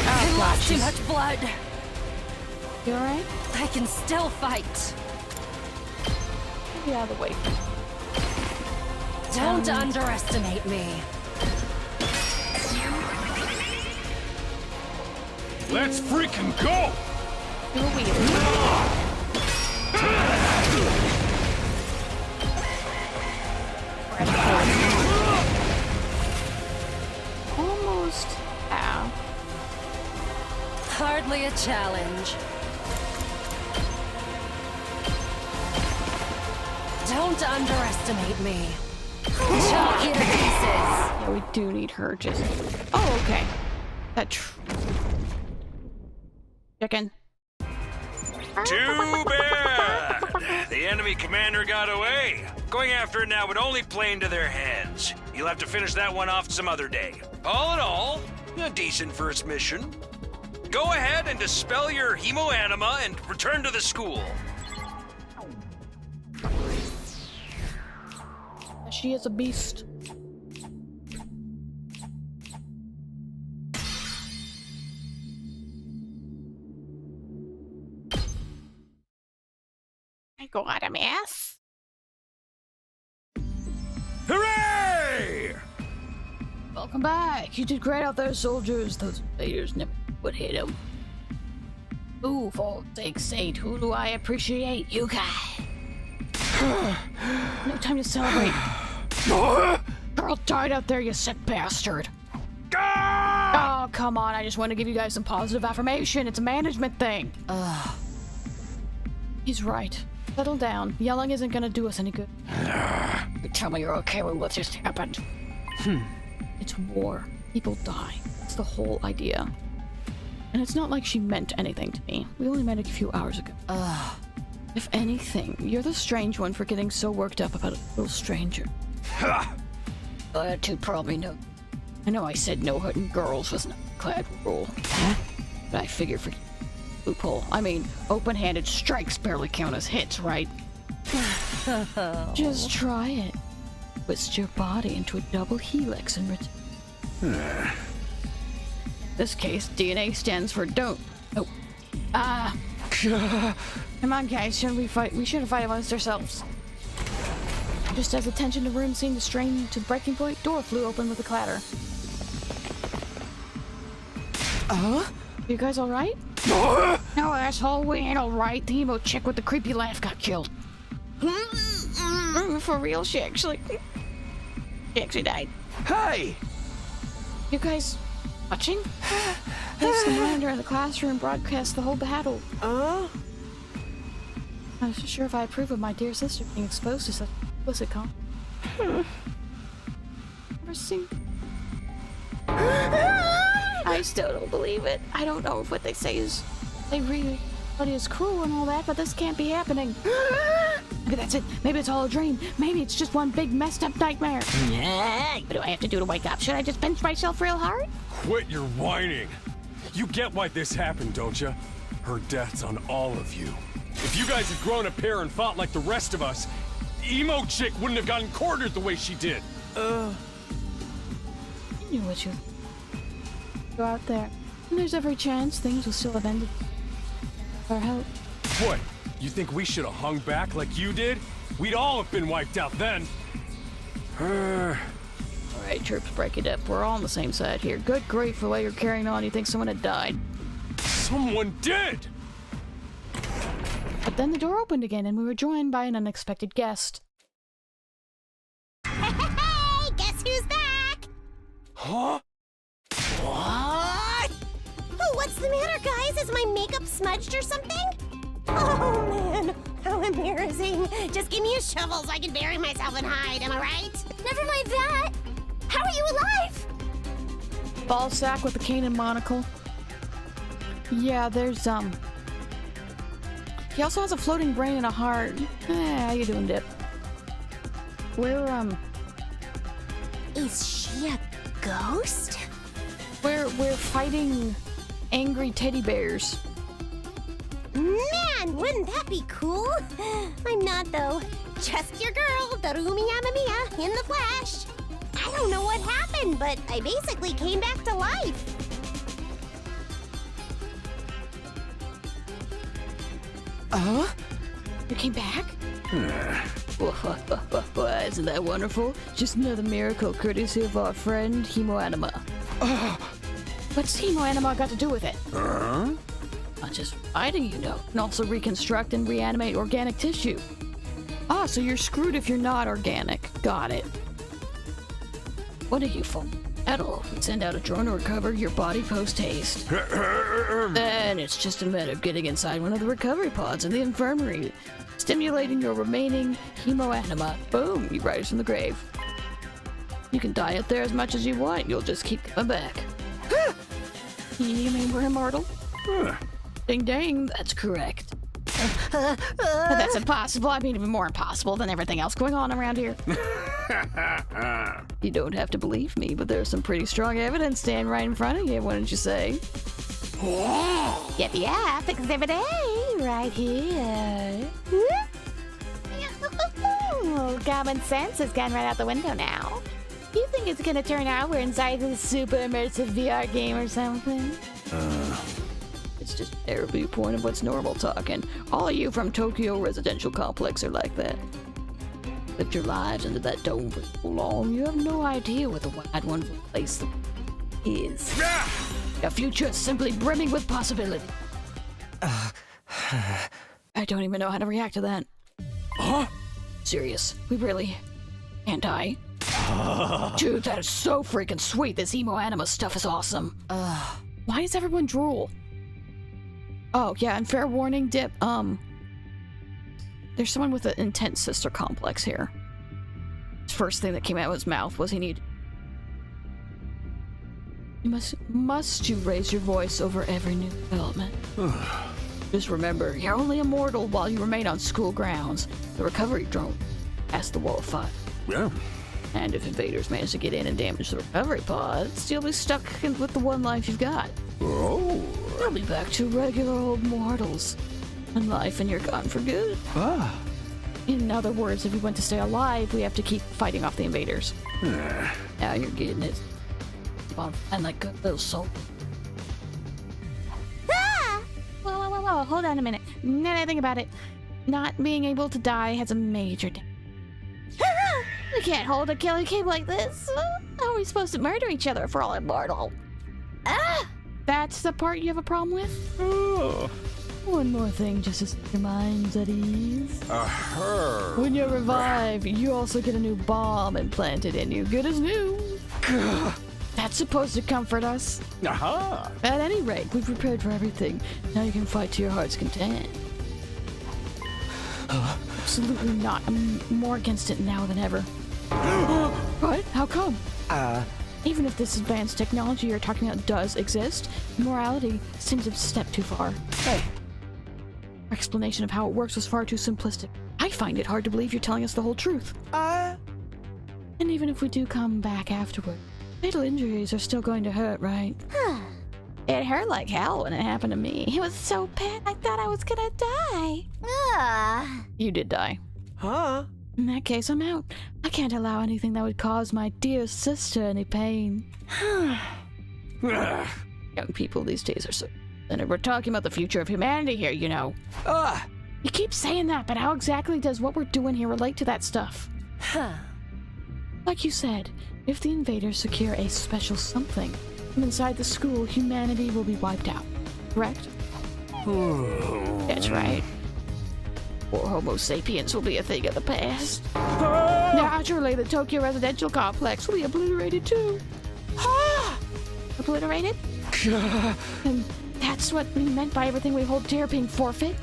Oh, Lost too much blood. You alright? I can still fight. Get out of the way. Don't underestimate me. Let's freaking go! Do a wheelie. Almost. Ow. Hardly a challenge. Don't underestimate me. Chop you to pieces. Yeah, we do need her just... Oh, okay. Chicken. Too bad! The enemy commander got away. Going after it now would only play into their hands. You'll have to finish that one off some other day. All in all, a decent first mission. Go ahead and dispel your hemoanima and return to the school. She is a beast. I got a mess. Hooray! Welcome back. You did great out there, soldiers. Those invaders never would hit them. Ooh, for Dake's sake, who do I appreciate? You guys. No time to celebrate. Girl died out there, you sick bastard. Oh, come on. I just want to give you guys some positive affirmation. It's a management thing. He's right. Settle down. Yelling isn't gonna do us any good. You tell me you're okay with what just happened. It's war. People die. That's the whole idea. And it's not like she meant anything to me. We only met a few hours ago. If anything, you're the strange one for getting so worked up about a little stranger. Attitude probably no. I know I said no hurting girls was an ironclad rule. But I figure for loophole. I mean, open-handed strikes barely count as hits, right? Just try it. Twist your body into a double helix and in this case, DNA stands for don't. Oh. Come on, guys. Shouldn't we fight? We shouldn't fight amongst ourselves. Just as the tension in the room seemed to strain to the breaking point, door flew open with a clatter. You guys alright? No, asshole, we ain't alright. The emo chick with the creepy laugh got killed. For real, she actually died. Hey! You guys watching? That's the monitor in the classroom broadcast the whole battle. I'm not sure if I approve of my dear sister being exposed to such What's it called? Never seen. I still don't believe it. I don't know if what they say is they really is cruel and all that, but this can't be happening. Maybe that's it. Maybe it's all a dream. Maybe it's just one big messed up nightmare. What do I have to do to wake up? Should I just pinch myself real hard? Quit your whining. You get why this happened, don't you? Her death's on all of you. If you guys had grown a pair and fought like the rest of us, emo chick wouldn't have gotten cornered the way she did. I knew what you go out there. And there's every chance things will still have ended. Our help. What? You think we should have hung back like you did? We'd all have been wiped out then. Alright, troops, break it up. We're all on the same side here. Good grief, the way you're carrying on, you think someone had died. Someone did! But then the door opened again and we were joined by an unexpected guest. Hey, guess who's back? Huh? What? Oh, what's the matter, guys? Is my makeup smudged or something? Oh, man. How embarrassing. Just give me a shovel so I can bury myself and hide, am I right? Never mind that. How are you alive? Ball sack with a cane and monocle. Yeah, there's, he also has a floating brain and a heart. How you doing, Dip? We're, Is she a ghost? We're fighting angry teddy bears. Man, wouldn't that be cool? I'm not, though. Just your girl, Darumi Yamamiya, in the flesh. I don't know what happened, but I basically came back to life. You came back? Isn't that wonderful? Just another miracle courtesy of our friend Hemoanima. What's Hemoanima got to do with it? Not just fighting, you know. Can also reconstruct and reanimate organic tissue. Ah, so you're screwed if you're not organic. Got it. What are you for? At all. Send out a drone to recover your body post-haste. Then it's just a matter of getting inside one of the recovery pods in the infirmary, stimulating your remaining hemoanima. Boom, you rise from the grave. You can die out there as much as you want. You'll just keep coming back. You mean we're immortal? Ding dang, that's correct. That's impossible. I mean, even more impossible than everything else going on around here. You don't have to believe me, but there's some pretty strong evidence standing right in front of you, wouldn't you say? Yep, exhibit A, right here. Common sense has gone right out the window now. You think it's gonna turn out we're inside this super immersive VR game or something? It's just a narrow viewpoint of what's normal talking. All of you from Tokyo Residential Complex are like that. Lived your lives under that dome for so long, you have no idea what the wide, wonderful place is. A future simply brimming with possibility. I don't even know how to react to that. Huh? Serious, we really can't die. Dude, that is so freaking sweet. This hemoanima stuff is awesome. Why does everyone drool? Oh, yeah, and fair warning, Dip, there's someone with an intense sister complex here. His first thing that came out of his mouth was he needed... Must you raise your voice over every new development? Just remember, you're only immortal while you remain on school grounds. The recovery drone past the wall of fire. Yeah. And if invaders manage to get in and damage the recovery pods, you'll be stuck with the one life you've got. Oh. You'll be back to regular old mortals. And life and you're gone for good. In other words, if we want to stay alive, we have to keep fighting off the invaders. Now you're getting it. And like a little soul. Whoa, hold on a minute. Now that I think about it, not being able to die has a major we can't hold a killing game like this. How are we supposed to murder each other if we're all immortal? That's the part you have a problem with? One more thing just to set your minds at ease. When you revive, you also get a new bomb implanted in you, good as new. That's supposed to comfort us. At any rate, we've prepared for everything. Now you can fight to your heart's content. Absolutely not. I'm more against it now than ever. What? How come? Even if this advanced technology you're talking about does exist, morality seems a step too far. Hey. Our explanation of how it works was far too simplistic. I find it hard to believe you're telling us the whole truth. And even if we do come back afterward, fatal injuries are still going to hurt, right? It hurt like hell when it happened to me. It was so bad I thought I was gonna die. You did die. Huh? In that case, I'm out. I can't allow anything that would cause my dear sister any pain. Young people these days are so... And we're talking about the future of humanity here, you know. You keep saying that, but how exactly does what we're doing here relate to that stuff? Like you said, if the invaders secure a special something from inside the school, humanity will be wiped out. Correct? That's right. Or Homo sapiens will be a thing of the past. Naturally, the Tokyo residential complex will be obliterated too. Obliterated? And that's what we meant by everything we hold dear being forfeit?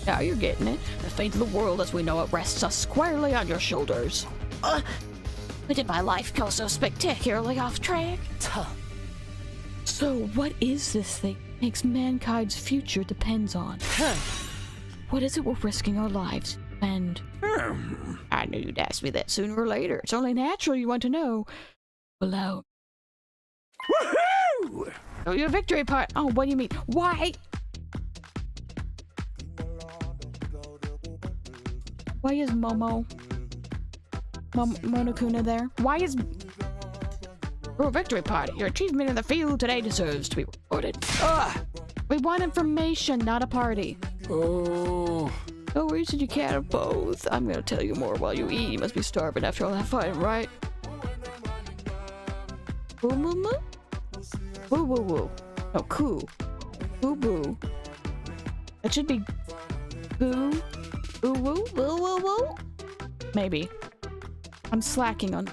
Now you're getting it. The fate of the world as we know it rests us squarely on your shoulders. Why did my life go so spectacularly off track? So what is this thing that makes mankind's future depends on? What is it we're risking our lives to defend? I knew you'd ask me that sooner or later. It's only natural you want to know. Below. Woohoo! Oh, your victory part. Oh, what do you mean? Why? Why is Monokuna there? Why is... Oh, victory party. Your achievement in the field today deserves to be rewarded. We want information, not a party. Oh, reason you can't have both. I'm gonna tell you more while you eat. You must be starving after all that fighting, right? Woo moo moo? Woo woo woo. No, coo. Boo boo. That should be boo. Boo woo? Woo woo woo? Maybe. I'm slacking on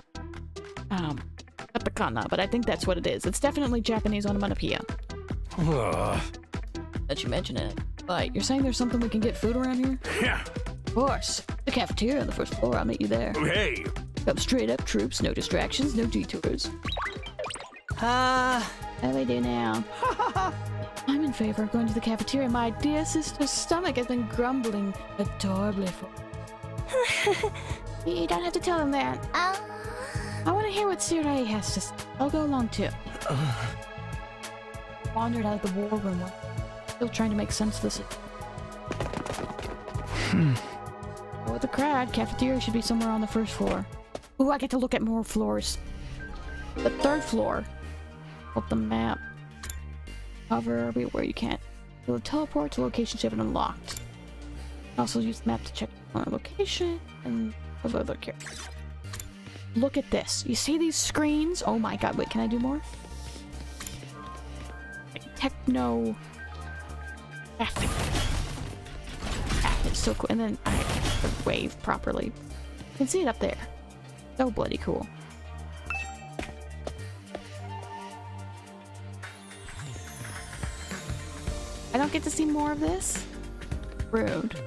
katakana, but I think that's what it is. It's definitely Japanese onomatopoeia. That you mention it. But you're saying there's something we can get food around here? Yeah. Of course. The cafeteria on the first floor. I'll meet you there. Hey. Come straight up, troops. No distractions, no detours. How do we do now? I'm in favor of going to the cafeteria. My dear sister's stomach has been grumbling adorably for... You don't have to tell him that. I want to hear what Sirei has to say. I'll go along too. Wandered out of the war room. Still trying to make sense of this. Go with the crowd. Cafeteria should be somewhere on the first floor. Ooh, I get to look at more floors. The third floor. Hold the map. Hover everywhere you can. You'll teleport to locations you haven't unlocked. Also use the map to check on a location and other characters. Look at this. You see these screens? Oh my god, wait, can I do more? Like techno... graphic. It's so cool. And then I can wave properly. You can see it up there. So bloody cool. I don't get to see more of this? Rude.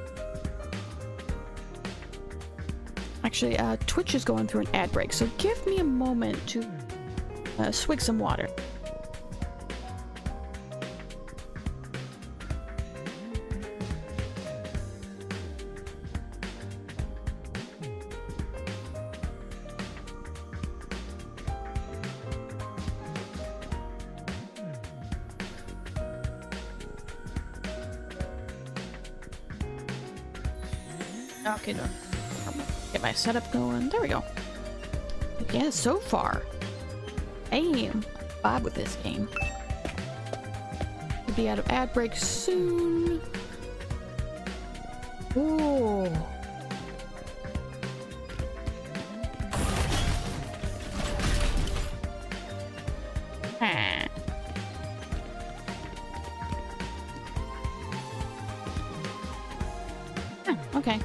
Actually, Twitch is going through an ad break, so give me a moment to swig some water. Okay, no. Get my setup going. There we go. Yeah, so far. Damn. Vibe with this game. We'll be out of ad break soon. Ooh. Okay.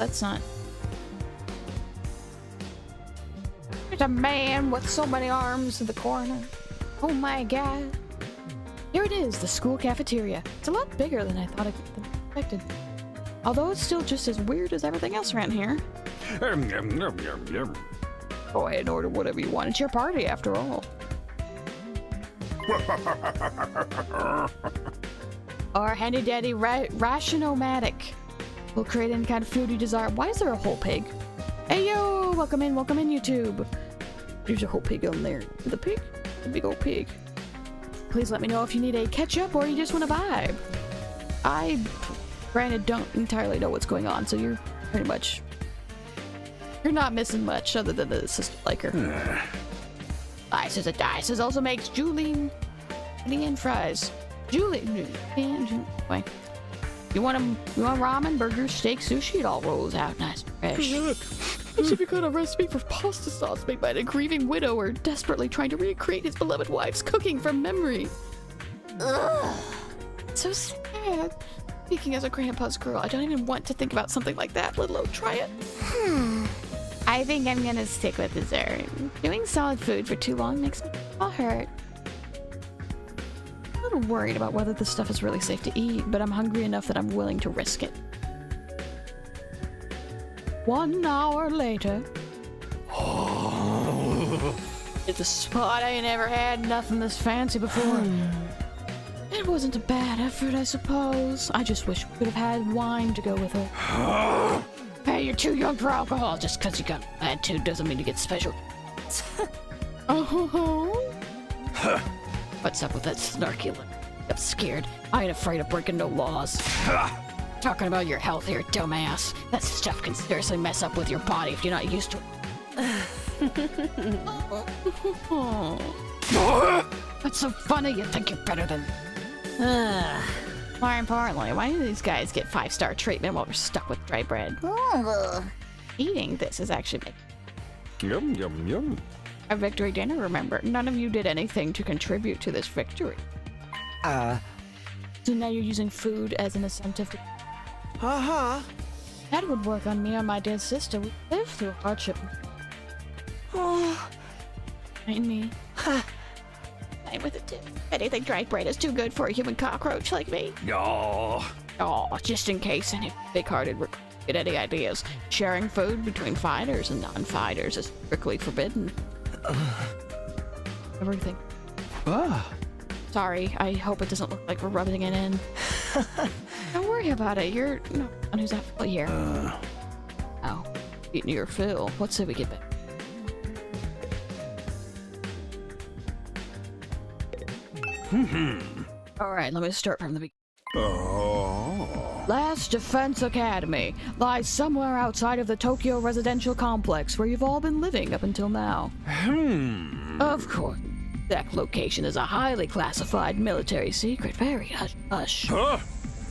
that's not. There's a man with so many arms in the corner. Oh my god. Here it is, the school cafeteria. It's a lot bigger than I thought I expected. Although it's still just as weird as everything else around here. Go ahead and order whatever you want. It's your party, after all. Our handy-dandy ration-o-matic will create any kind of food you desire. Why is there a whole pig? Hey, yo! Welcome in, YouTube. There's a whole pig on there. The pig? The big old pig. Please let me know if you need a ketchup or you just want to vibe. I, granted, don't entirely know what's going on, so you're pretty much... You're not missing much other than the sister liker. Dices of Dices also makes julienne fries. Julienne, wait. You want ramen, burgers, steak, sushi? It all rolls out nice and fresh. As if you got a recipe for pasta sauce made by a grieving widower desperately trying to recreate his beloved wife's cooking from memory. Ugh. So sad. Speaking as a grandpa's girl, I don't even want to think about something like that, let alone try it. I think I'm gonna stick with dessert. Doing solid food for too long makes me all hurt. I'm a little worried about whether this stuff is really safe to eat, but I'm hungry enough that I'm willing to risk it. 1 hour later. It's a spot I ain't ever had nothing this fancy before. It wasn't a bad effort, I suppose. I just wish we could have had wine to go with it. Hey, you're too young for alcohol. Just because you got an attitude doesn't mean you get special. What's up with that snarky look? I'm scared. I ain't afraid of breaking no laws. Talking about your health here, dumbass. That stuff can seriously mess up with your body if you're not used to it. What's so funny? You think you're better than... More importantly, why do these guys get 5-star treatment while we're stuck with dry bread? Eating this is actually Yum, yum, yum. a victory dinner, remember? None of you did anything to contribute to this victory. So now you're using food as an incentive to... That would work on me or my dead sister. We lived through hardship. Ain't me. Same with the tip. Anything dry bread is too good for a human cockroach like me. Oh, Just in case any big-hearted get any ideas. Sharing food between fighters and non-fighters is strictly forbidden. Everything. Sorry, I hope it doesn't look like we're rubbing it in. Don't worry about it. You're no one who's at full here. Oh, eating your fill. Let's say we get back. Alright, let me start from the beginning. Last Defense Academy lies somewhere outside of the Tokyo residential complex where you've all been living up until now. Of course, that location is a highly classified military secret. Very hush-hush.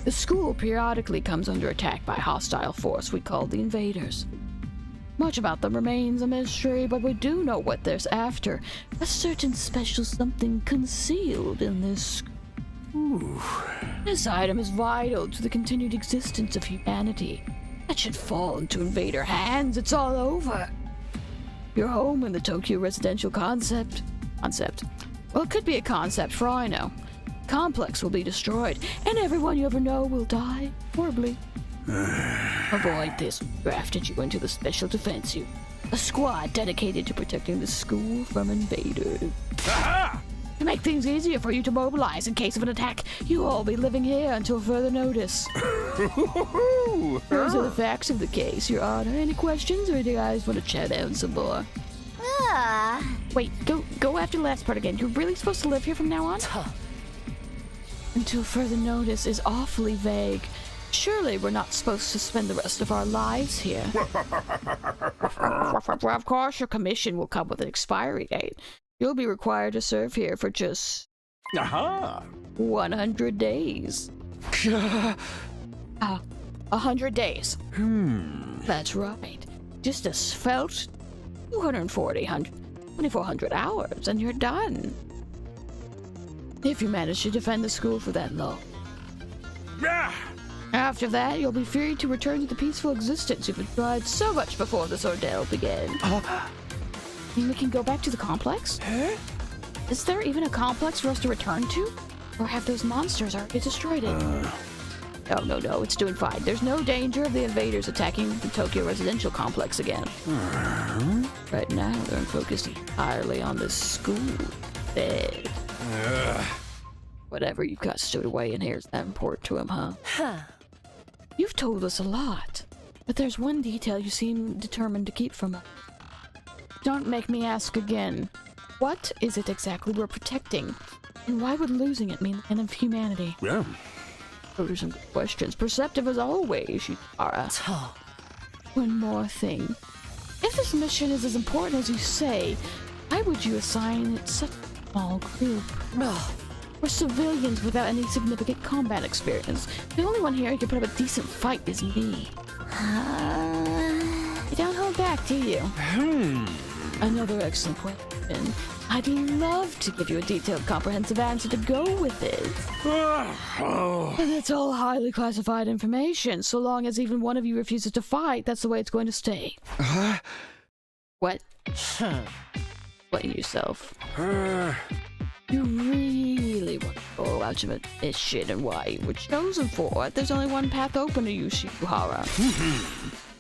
The school periodically comes under attack by a hostile force we call the Invaders. Much about them remains a mystery, but we do know what there's after. A certain special something concealed in this... This item is vital to the continued existence of humanity. That should fall into Invader hands, it's all over. Your home in the Tokyo residential concept. Well, it could be a concept for all I know. Complex will be destroyed, and everyone you ever know will die horribly. Avoid this. We drafted you into the Special Defense Unit, a squad dedicated to protecting the school from invaders. To make things easier for you to mobilize in case of an attack, you'll all be living here until further notice. Those are the facts of the case, Your Honor. Any questions, or do you guys want to chat down some more? Wait, go after the last part again. You're really supposed to live here from now on? Until further notice is awfully vague. Surely we're not supposed to spend the rest of our lives here. Of course, your commission will come with an expiry date. You'll be required to serve here for just... 100 days. 100 days. That's right. Just a svelte 2,400 hours, and you're done. If you manage to defend the school for that long. After that, you'll be free to return to the peaceful existence you've enjoyed so much before this ordeal began. And we can go back to the complex? Huh? Is there even a complex for us to return to? Or have those monsters already destroyed it? No, it's doing fine. There's no danger of the invaders attacking the Tokyo residential complex again. Right now, they're focused entirely on the school bed. Whatever you've got stowed away in here is that important to him, huh? You've told us a lot, but there's one detail you seem determined to keep from us. Don't make me ask again. What is it exactly we're protecting? And why would losing it mean the end of humanity? Yeah. Those are some good questions. Perceptive as always, Yutara. One more thing. If this mission is as important as you say, why would you assign it such a small group? We're civilians without any significant combat experience. The only one here who can put up a decent fight is me. You don't hold back, do you? Another excellent question. I'd love to give you a detailed, comprehensive answer to go with it. But it's all highly classified information. So long as even one of you refuses to fight, that's the way it's going to stay. What? Explain yourself. You really want to go out of a mission and why you were chosen for it. There's only one path open to you, Shikuhara.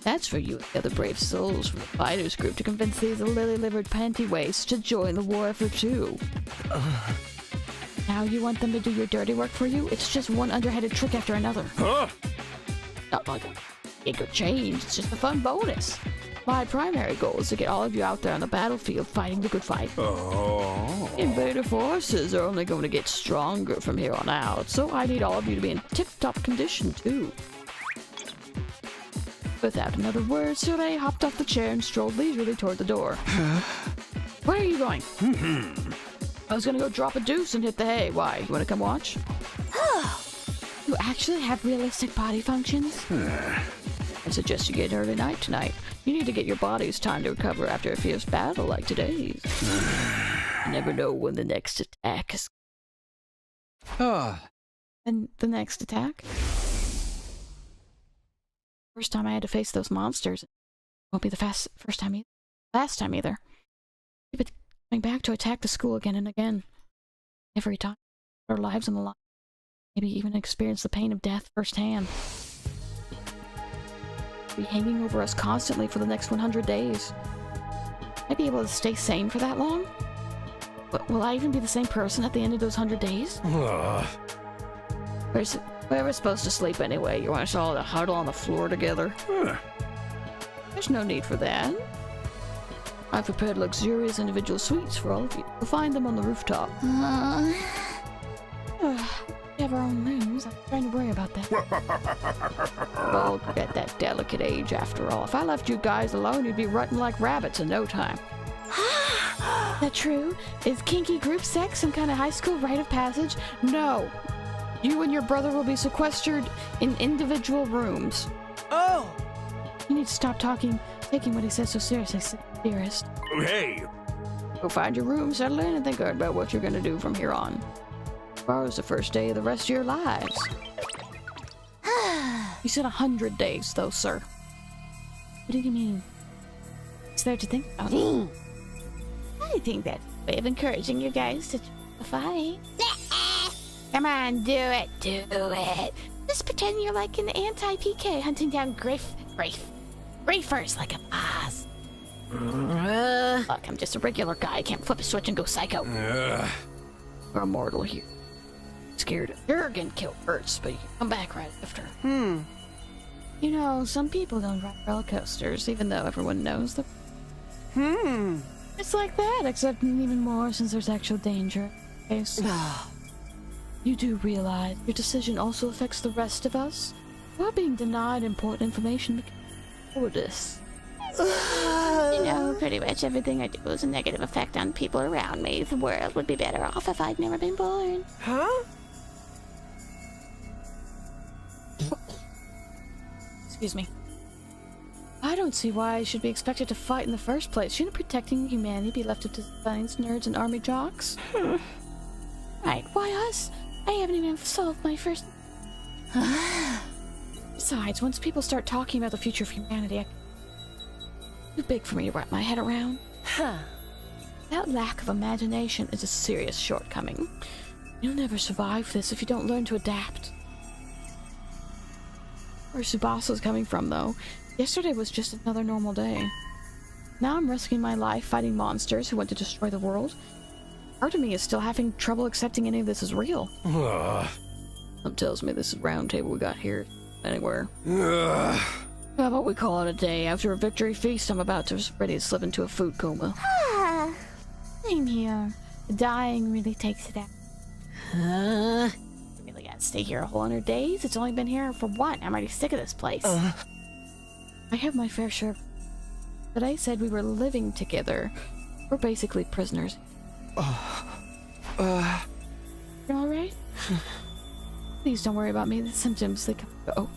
That's for you and the other brave souls from the fighters group to convince these lily-livered panty wastes to join the war effort too. Now you want them to do your dirty work for you? It's just one underhanded trick after another. Not like a bigger change, it's just a fun bonus. My primary goal is to get all of you out there on the battlefield fighting the good fight. Invader forces are only going to get stronger from here on out, so I need all of you to be in tip-top condition too. Without another word, Soleil hopped off the chair and strolled leisurely toward the door. Where are you going? I was gonna go drop a deuce and hit the hay. Why? You wanna come watch? You actually have realistic body functions? I suggest you get an early night tonight. You need to get your body's time to recover after a fierce battle like today's. You never know when the next attack is... And the next attack? First time I had to face those monsters. Won't be the first time either. Last time either. Keep it coming back to attack the school again and again. Every time. Our lives on the line. Maybe even experience the pain of death firsthand. Be hanging over us constantly for the next 100 days. Might be able to stay sane for that long? But will I even be the same person at the end of those 100 days? Where we're supposed to sleep anyway? You want us all to huddle on the floor together? There's no need for that. I've prepared luxurious individual suites for all of you. You'll find them on the rooftop. We have our own rooms. I'm trying to worry about that. Well, at that delicate age, after all. If I left you guys alone, you'd be rutting like rabbits in no time. That true? Is kinky group sex some kind of high school rite of passage? No. You and your brother will be sequestered in individual rooms. Oh! You need to stop taking what he says so seriously, dearest. Hey! Go find your room, settle in, and think about what you're gonna do from here on. Tomorrow's the first day of the rest of your lives. You said 100 days, though, sir. What do you mean? It's there to think about. I think that's a way of encouraging you guys to fight. Come on, do it. Do it. Just pretend you're like an anti-PK hunting down griefers like a boss. Look, I'm just a regular guy. I can't flip a switch and go psycho. We're immortal here. Scared of Jurgen killed first, but you come back right after. You know, some people don't ride roller coasters, even though everyone knows them. It's like that, except even more since there's actual danger. You do realize your decision also affects the rest of us? We're being denied important information because of cowardice. You know, pretty much everything I do has a negative effect on people around me. The world would be better off if I'd never been born. Huh? Excuse me. I don't see why I should be expected to fight in the first place. Shouldn't protecting humanity be left up to science nerds and army jocks? Right, why us? I haven't even solved my first... Besides, once people start talking about the future of humanity, too big for me to wrap my head around. Huh. That lack of imagination is a serious shortcoming. You'll never survive this if you don't learn to adapt. Where Tsubasa's coming from, though. Yesterday was just another normal day. Now I'm risking my life fighting monsters who want to destroy the world. Part of me is still having trouble accepting any of this is real. Some tells me this round table we got here anywhere. How about we call it a day? After a victory feast, I'm about to ready to slip into a food coma. Same here. Dying really takes it out. Really gotta stay here a whole 100 days? It's only been here for one. I'm already sick of this place. I have my fair share. But I said we were living together. We're basically prisoners. You alright? Please don't worry about me. The symptoms, they come and go.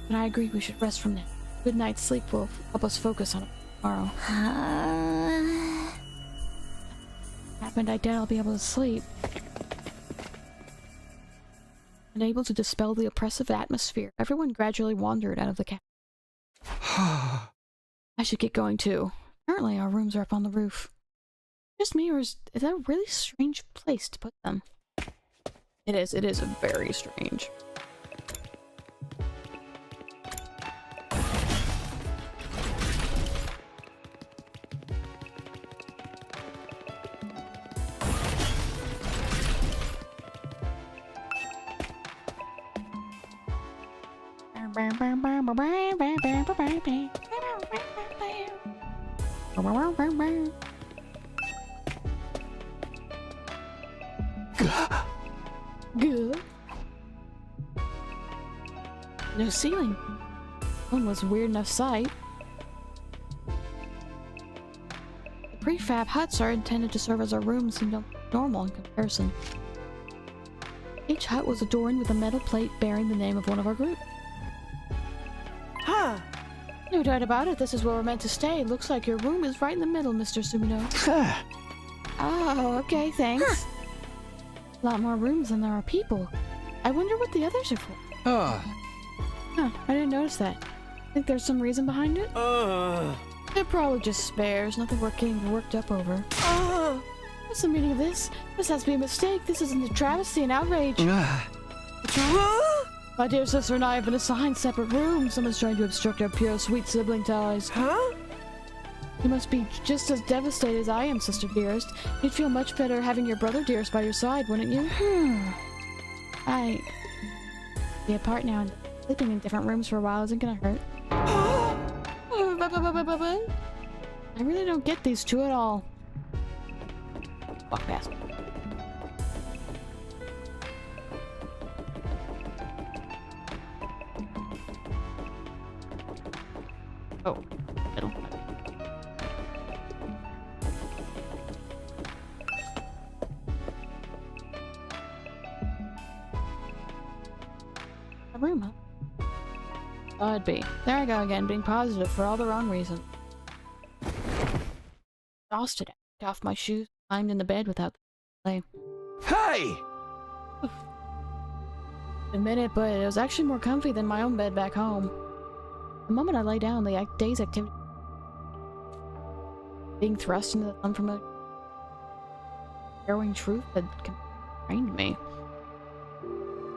But I agree we should rest from that. Good night's sleep will help us focus on it tomorrow. Happened, I doubt I'll be able to sleep. Unable to dispel the oppressive atmosphere, everyone gradually wandered out of the cabin. I should get going too. Apparently our rooms are up on the roof. Just me, or is that a really strange place to put them? It is very strange. Good. No ceiling. One was a weird enough sight. The prefab huts are intended to serve as our rooms and normal in comparison. Each hut was adorned with a metal plate bearing the name of one of our group. No doubt about it, this is where we're meant to stay. Looks like your room is right in the middle, Mr. Sumino. Oh, okay, thanks. A lot more rooms than there are people. I wonder what the others are for. Huh, I didn't notice that. Think there's some reason behind it? They're probably just spares, nothing worth getting worked up over. What's the meaning of this? This has to be a mistake. This isn't a travesty, an outrage. What's wrong? My dear sister and I have been assigned separate rooms. Someone's trying to obstruct our pure, sweet sibling ties. You must be just as devastated as I am, sister dearest. You'd feel much better having your brother dearest by your side, wouldn't you? I... be apart now, and sleeping in different rooms for a while isn't gonna hurt. I really don't get these two at all. Walk past. Oh, middle. A room, huh? I'd be. There I go again, being positive for all the wrong reasons. Exhausted, I took off my shoes, climbed in the bed without play. Hey! Admit it, but it was actually more comfy than my own bed back home. The moment I lay down, the day's activity, being thrust into the unfamiliar, harrowing truth had constrained me.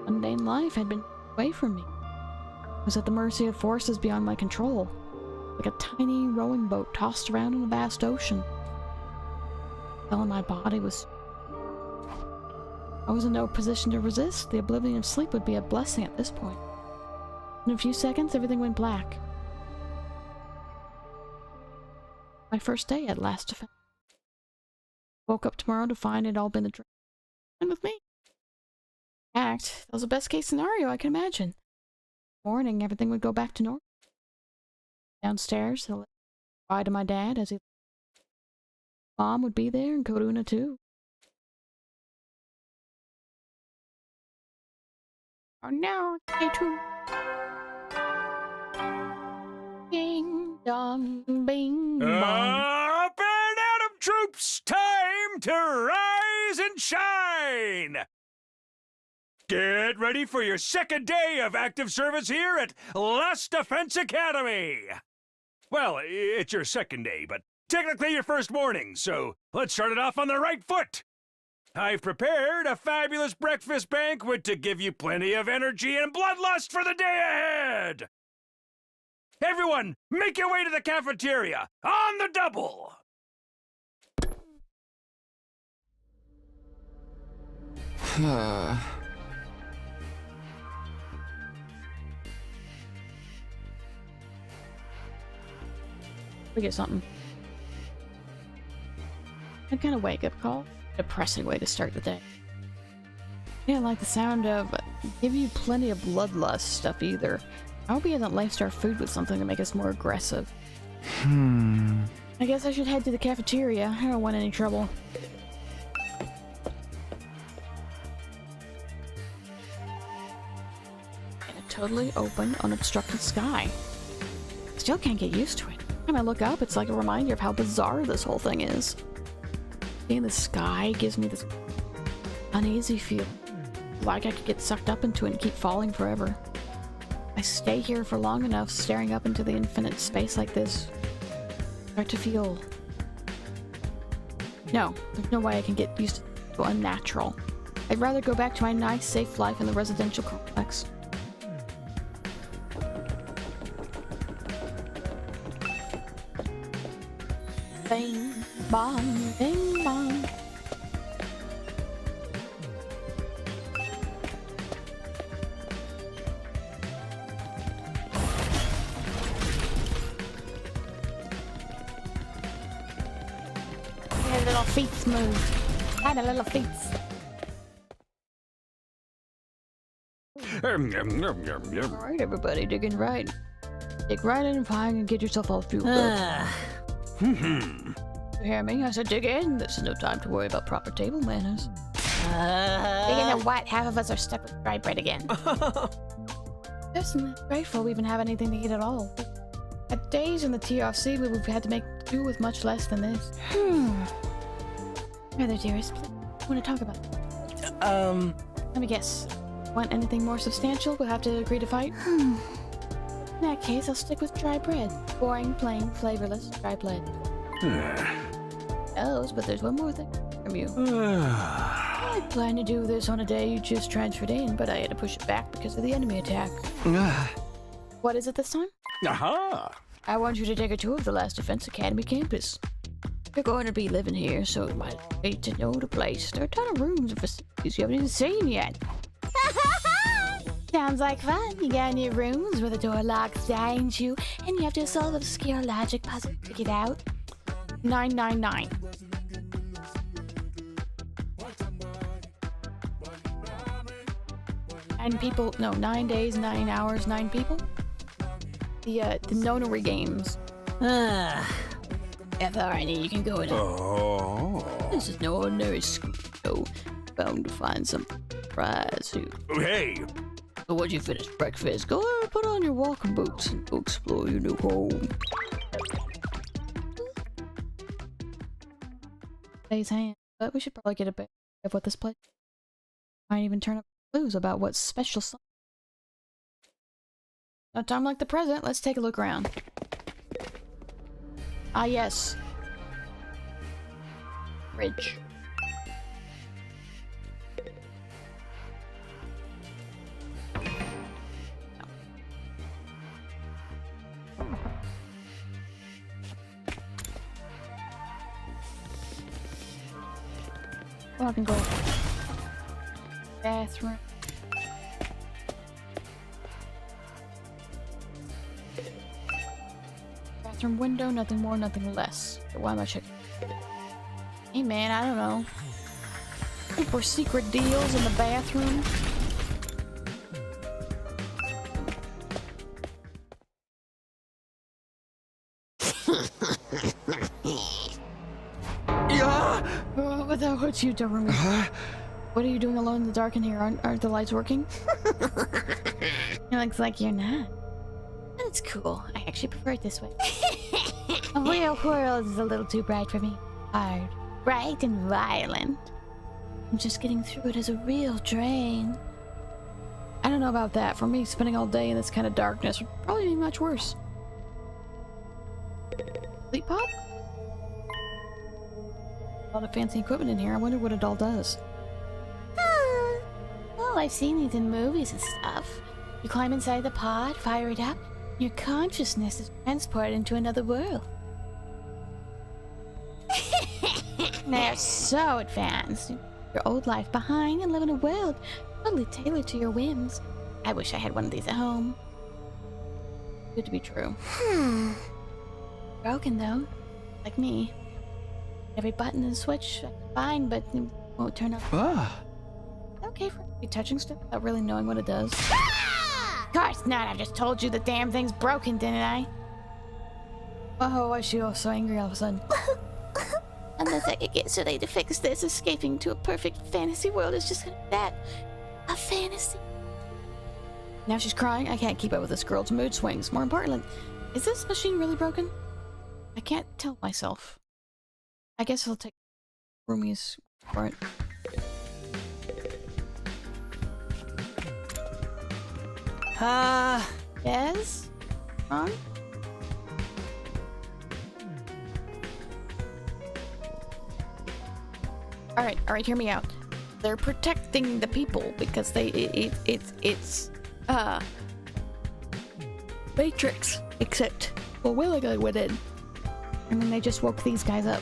Mundane life had been away from me. I was at the mercy of forces beyond my control, like a tiny rowing boat tossed around in a vast ocean. All my body was... I was in no position to resist. The oblivion of sleep would be a blessing at this point. In a few seconds, everything went black. My first day at last defense. Woke up tomorrow to find it all been a dream. And with me. In fact, that was the best case scenario I could imagine. Morning, everything would go back to normal. Downstairs, I'll bye to my dad as he... Mom would be there and Koruna too. Oh no, day two. Ding dong, bing bong. Up and Adam troops, time to rise and shine! Get ready for your second day of active service here at Last Defense Academy! Well, it's your second day, but technically your first morning, so let's start it off on the right foot! I've prepared a fabulous breakfast banquet to give you plenty of energy and bloodlust for the day ahead! Everyone, make your way to the cafeteria, on the double! We get something. A kind of wake-up call. Depressing way to start the day. I didn't like the sound of give you plenty of bloodlust stuff either. I hope he hasn't laced our food with something to make us more aggressive. I guess I should head to the cafeteria. I don't want any trouble. In a totally open, unobstructed sky. Still can't get used to it. Every time I look up, it's like a reminder of how bizarre this whole thing is. Seeing the sky gives me this uneasy feel. Like I could get sucked up into it and keep falling forever. I stay here for long enough staring up into the infinite space like this. Start to feel... No, there's no way I can get used to unnatural. I'd rather go back to my nice, safe life in the residential complex. Bing, bong, bing, bong. Your little feet move. Had a little feet. Alright, everybody, digging right. Dig right in and find and get yourself all fueled up. You hear me? I said dig in. This is no time to worry about proper table manners. Dig into what? Half of us are stuck with dry bread again. Isn't it grateful we even have anything to eat at all? At days in the TRC, we've had to make do with much less than this. Rather, dearest, please, I want to talk about it. Let me guess. Want anything more substantial? We'll have to agree to fight? In that case, I'll stick with dry bread. Boring, plain, flavorless, dry bread. Else, but there's one more thing from you. I planned to do this on a day you just transferred in, but I had to push it back because of the enemy attack. What is it this time? Aha! I want you to take a tour of the Last Defense Academy campus. You're going to be living here, so it might be to know the place. There are a ton of rooms and facilities you haven't even seen yet. Sounds like fun. You got any rooms where the door locks behind you, and you have to solve an obscure logic puzzle to get out? 999. And people, no, 9 days, 9 hours, 9 people? The nonary games. If there are any, you can go in. This is no ordinary school, so bound to find some surprise here. Hey! So once you finish breakfast, go and put on your walking boots and go explore your new home. Day's hand, but we should probably get a bit of what this place might even turn up clues about what's special. No time like the present. Let's take a look around. Ah, yes. Fridge. Well, I can go. Bathroom. Bathroom window, nothing more, nothing less. Why am I checking? Hey man, I don't know. Looking for secret deals in the bathroom. What you doing? What are you doing alone in the dark in here? Aren't the lights working? It looks like you're not. That's cool. I actually prefer it this way. A real world is a little too bright for me. Hard, bright, and violent. I'm just getting through it as a real drain. I don't know about that. For me, spending all day in this kind of darkness would probably be much worse. Sleep pod? A lot of fancy equipment in here. I wonder what it all does. Oh, I've seen these in movies and stuff. You climb inside the pod, fire it up, your consciousness is transported into another world. They're so advanced. Your old life behind and live in a world totally tailored to your whims. I wish I had one of these at home. Good to be true. Broken though, like me. Every button and switch, fine, but it won't turn up. Okay for be touching stuff without really knowing what it does. Of course not, I just told you the damn thing's broken, didn't I? Oh, why is she all so angry all of a sudden? Unless I could get Soleil to fix this, escaping to a perfect fantasy world is just that. A fantasy. Now she's crying. I can't keep up with this girl's mood swings. More importantly, is this machine really broken? I can't tell myself. I guess I'll take Rumi's for it. Yes? Ron? Alright, hear me out. They're protecting the people because it's Matrix, except well, willingly went in. And then they just woke these guys up.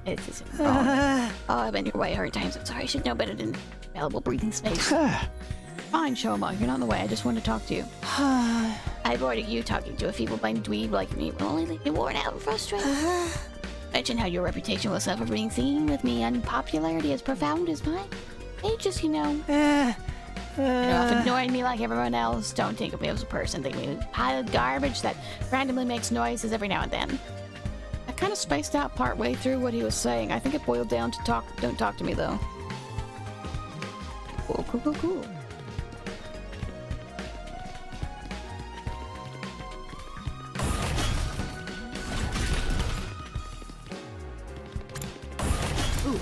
It's just wrong. Oh, I've been your way 100 times. I'm sorry, I should know better than available breathing space. Fine, Shoma, you're not in the way. I just want to talk to you. I bored of you talking to a feeble-minded dweeb like me will only leave you worn out and frustrated. Mention how your reputation will suffer being seen with me, unpopularity as profound as mine. Hey, just, you know, off ignoring me like everyone else. Don't think of me as a person. Think of me as a pile of garbage that randomly makes noises every now and then. I kind of spaced out part way through what he was saying. I think it boiled down to don't talk to me, though. Cool. Ooh.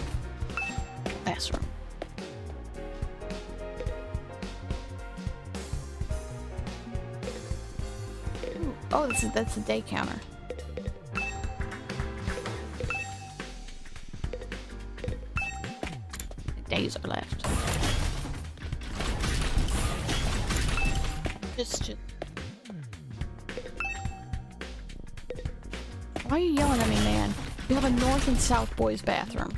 Classroom. Ooh. Oh, that's the day counter. The days are left. Just. Why are you yelling at me, man? You have a north and south boys' bathroom.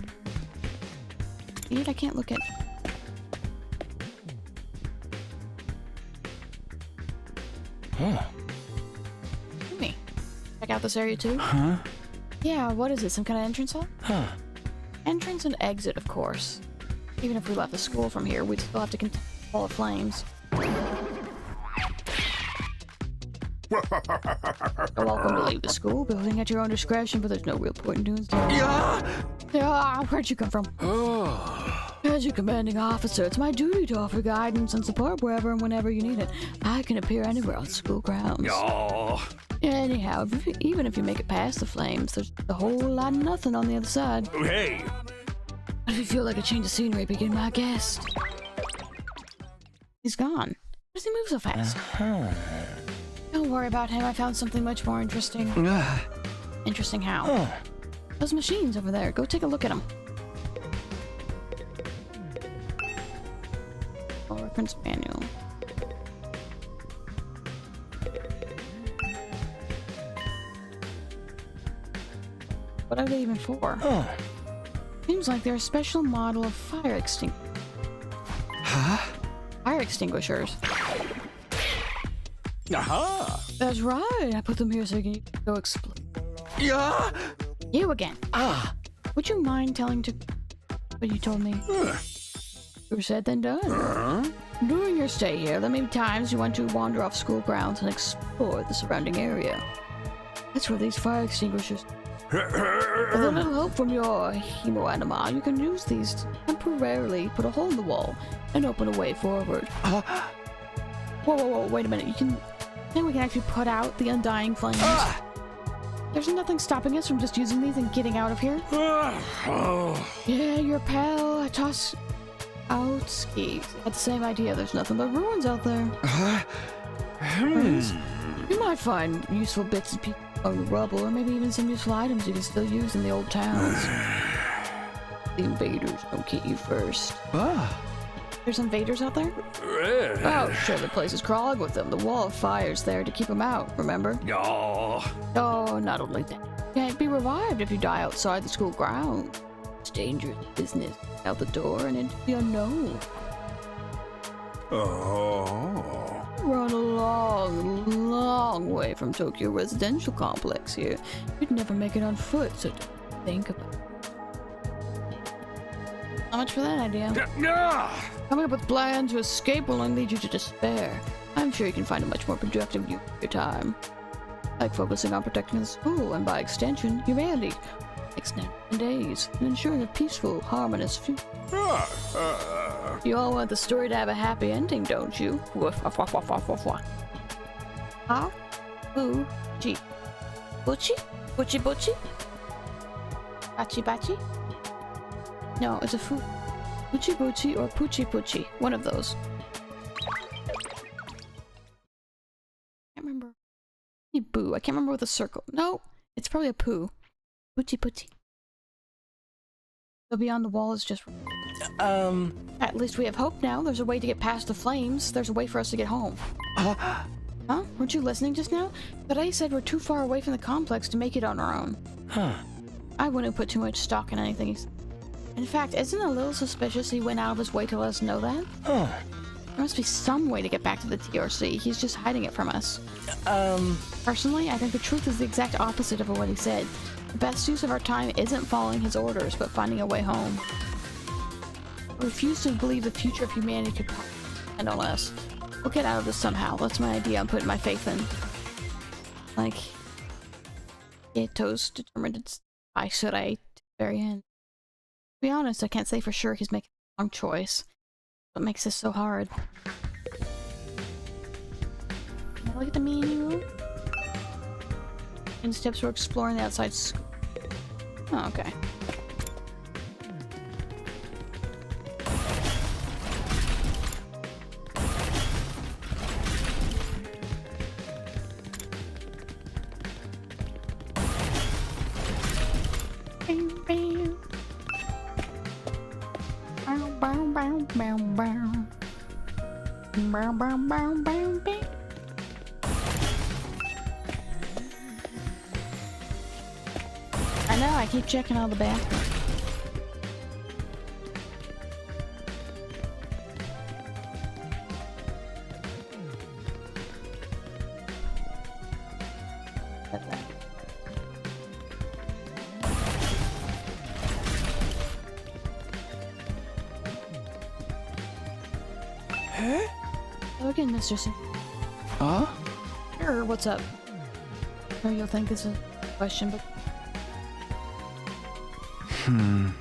Dude, I can't look at. Me. Check out this area too. Huh? Yeah. What is it? Some kind of entrance hall? Huh. Entrance and exit, of course. Even if we left the school from here, we'd still have to contend with all the flames. You're welcome to leave the school building at your own discretion, but there's no real point in doing so. Yeah, where'd you come from? As your commanding officer, it's my duty to offer guidance and support wherever and whenever you need it. I can appear anywhere on school grounds. Anyhow, even if you make it past the flames, there's a whole lot of nothing on the other side. Hey! If you feel like a change of scenery, begin my guest. He's gone. Why does he move so fast? Don't worry about him. I found something much more interesting. Interesting how? Those machines over there. Go take a look at them. Reference manual. What are they even for? Seems like they're a special model of fire extinguisher. Fire extinguishers. Aha! That's right. I put them here so you can go explode. Yeah! You again. Would you mind telling to what you told me? Who said then done? During your stay here, there may be times you want to wander off school grounds and explore the surrounding area. That's where these fire extinguishers. With a little help from your hemoanima, you can use these to temporarily put a hole in the wall and open a way forward. Whoa, wait a minute. Then we can actually put out the undying flames. There's nothing stopping us from just using these and getting out of here. Yeah, your pal, Outski. Had the same idea. There's nothing but ruins out there. You might find useful bits and pieces of the rubble, or maybe even some useful items you can still use in the old towns. The invaders don't get you first. There's invaders out there? Oh, sure, the place is crawling with them. The wall of fire's there to keep them out, remember? Oh, not only that. You can't be revived if you die outside the school ground. It's dangerous business. Out the door and into the unknown. Run a long, long way from Tokyo residential complex here. You'd never make it on foot, so don't think about it. How much for that idea? Coming up with plans to escape will only lead you to despair. I'm sure you can find a much more productive use of your time. Like focusing on protecting the school, and by extension, humanity. Extending days, and ensuring a peaceful, harmonious future. You all want the story to have a happy ending, don't you? Huh? Ooh, gee. Butchie? Butchie Butchie? Bachi Bachi? No, it's a food. Butchie Butchie or Poochie Poochie. One of those. Can't remember. Boo. I can't remember with a circle. No, it's probably a poo. Poochie Poochie. So beyond the wall is just... At least we have hope now. There's a way to get past the flames. There's a way for us to get home. Huh? Weren't you listening just now? But I said we're too far away from the complex to make it on our own. I wouldn't put too much stock in anything he's... In fact, isn't it a little suspicious he went out of his way to let us know that? There must be some way to get back to the TRC. He's just hiding it from us. Personally, I think the truth is the exact opposite of what he said. The best use of our time isn't following his orders, but finding a way home. I refuse to believe the future of humanity could depend on us. We'll get out of this somehow. That's my idea I'm putting my faith in. Like, Ito's determined to I should I to the very end. To be honest, I can't say for sure he's making the wrong choice. What makes this so hard? Can I look at the menu? And steps for exploring the outside school. Oh, okay. Bam, bam. Bow, bow, bow, bow, bow. Bow, bow, bow, bow, bow. I know, I keep checking all the bathrooms. Hello again, Mr. Sim. Huh? Sure, what's up? Sure, you'll think this is a question, but... Well,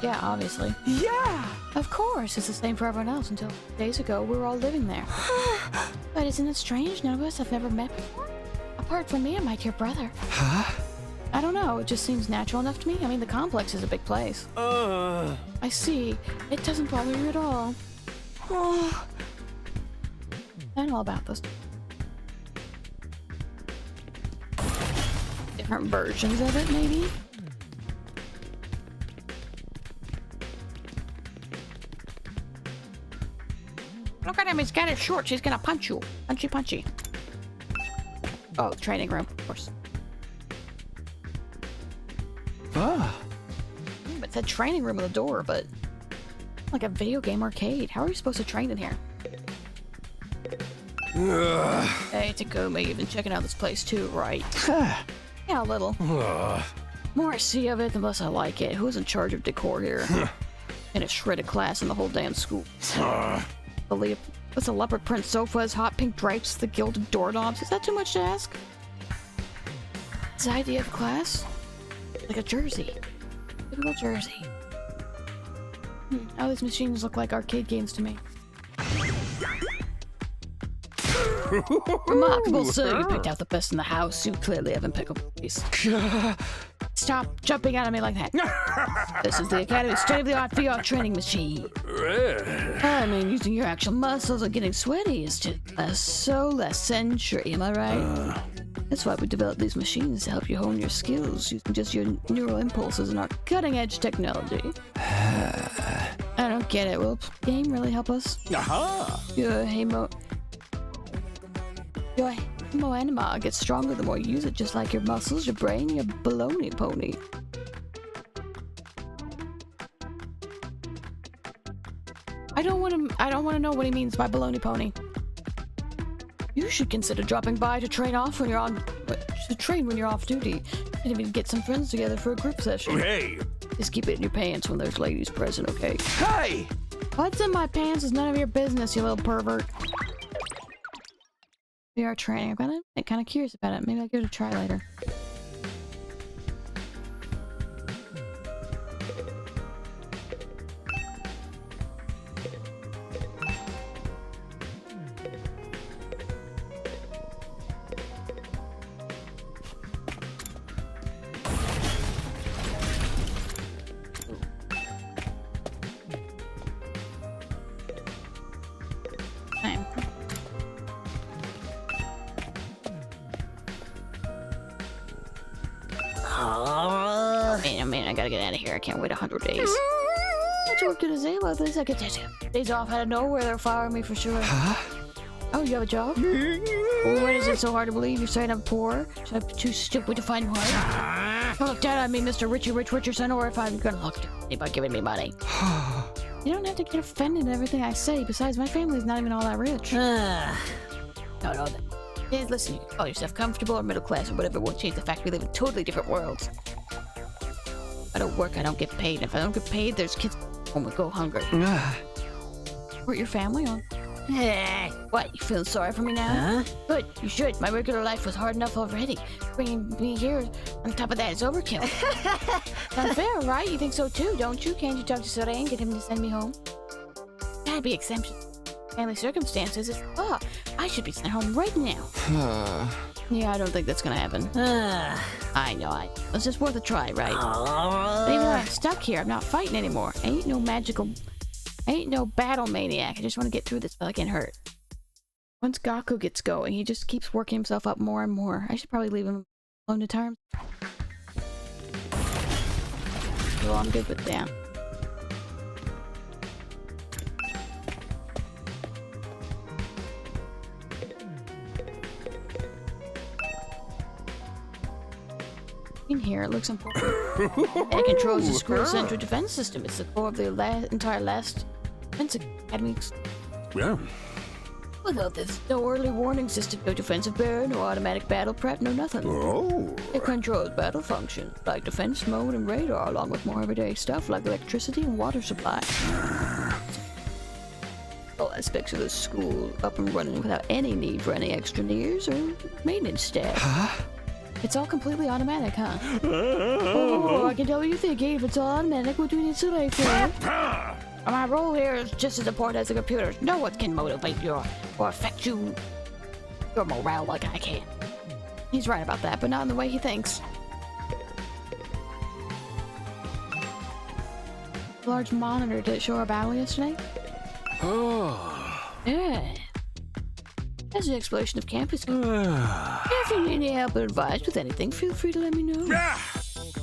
yeah, obviously. Yeah! Of course, it's the same for everyone else until days ago we were all living there. But isn't it strange? None of us have never met before? Apart from me and my dear brother. Huh? I don't know, it just seems natural enough to me. I mean, the complex is a big place. I see. It doesn't bother you at all. Oh. I know all about this. Different versions of it, maybe? Look at him, he's got his shorts. He's gonna punch you. Punchy, punchy. Oh, the training room, of course. But it said training room on the door, but... like a video game arcade. How are you supposed to train in here? Hey, Takumi, you've been checking out this place too, right? Yeah, a little. The more I see of it, the less I like it. Who's in charge of decor here? In a shredded class in the whole damn school. What's a leopard print sofas, hot pink drapes, the gilded doorknobs? Is that too much to ask? It's the idea of class? Like a jersey. Typical jersey. All these machines look like arcade games to me. Remarkable, sir. You picked out the best in the house. You clearly have impeccable taste. stop jumping out at me like that. This is the Academy's state-of-the-art VR training machine. I mean, using your actual muscles and getting sweaty is just less century, am I right? That's why we developed these machines to help you hone your skills using just your neural impulses and our cutting-edge technology. I don't get it. Will the game really help us? Your anima gets stronger the more you use it, just like your muscles, your brain, your baloney pony. I don't want to know what he means by baloney pony. You should consider dropping by to train when you're off duty, and even get some friends together for a group session. Hey! Just keep it in your pants when there's ladies present, okay? Hey! What's in my pants is none of your business, you little pervert. VR training. I'm kind of curious about it. Maybe I'll give it a try later. I gotta get out of here. I can't wait 100 days. I to work at a Zalo. This I get days off out of nowhere. They're firing me for sure. Oh, you have a job? What is it so hard to believe? You're saying I'm poor? So I'm too stupid to find one? Don't look down on me, Mr. Richie Rich Richardson, or if I'm gonna look down on me by giving me money. You don't have to get offended at everything I say. Besides, my family's not even all that rich. No. Yeah, listen, you can call yourself comfortable or middle class or whatever. It won't change the fact we live in totally different worlds. If I don't work, I don't get paid. And if I don't get paid, there's kids home and go hungry. Hurt your family on? What, you feeling sorry for me now? Good, you should. My regular life was hard enough already. Bringing me here on top of that is overkill. Sounds fair, right? You think so too, don't you? Can't you talk to Soren and get him to send me home? Gotta be exceptions. Family circumstances. I should be sent home right now. Yeah, I don't think that's gonna happen. I know, it's just worth a try, right? But even though I'm stuck here, I'm not fighting anymore. I ain't no battle maniac. I just want to get through this so I get hurt. Once Gaku gets going, he just keeps working himself up more and more. I should probably leave him alone to terms. Well, I'm good with that. In here, it looks important. It controls the school's central defense system. It's the core of the entire last defense academy. Yeah. Without this, no early warning system, no defensive barrier, no automatic battle prep, no nothing. It controls battle functions like defense mode and radar, along with more everyday stuff like electricity and water supply. All aspects of the school up and running without any need for any engineers or maintenance staff. It's all completely automatic, huh? Oh, I can tell what you're thinking. If it's all automatic, what do we need to wait for? My role here is just as important as the computers. No one can motivate you or affect your morale like I can. He's right about that, but not in the way he thinks. Large monitor. Did it show our battle yesterday? Yeah. That's the exploration of campus. If you need any help or advice with anything, feel free to let me know.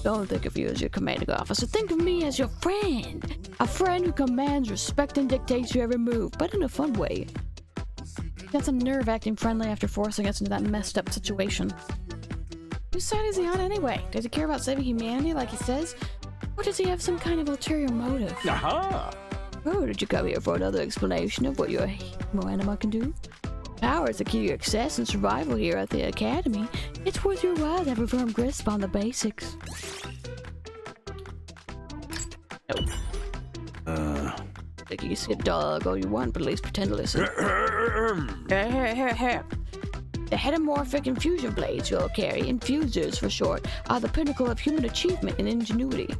Don't think of you as your commanding officer. Think of me as your friend. A friend who commands, respects, and dictates your every move, but in a fun way. Got some nerve acting friendly after forcing us into that messed up situation. Whose side is he on anyway? Does he care about saving humanity like he says? Or does he have some kind of ulterior motive? Oh, did you come here for another explanation of what your anima can do? Power is the key to success and survival here at the Academy. It's worth your while to have a firm grasp on the basics. Like you can see a dog all you want, but at least pretend to listen. The heteromorphic infusion blades you'll carry, infusers for short, are the pinnacle of human achievement and ingenuity.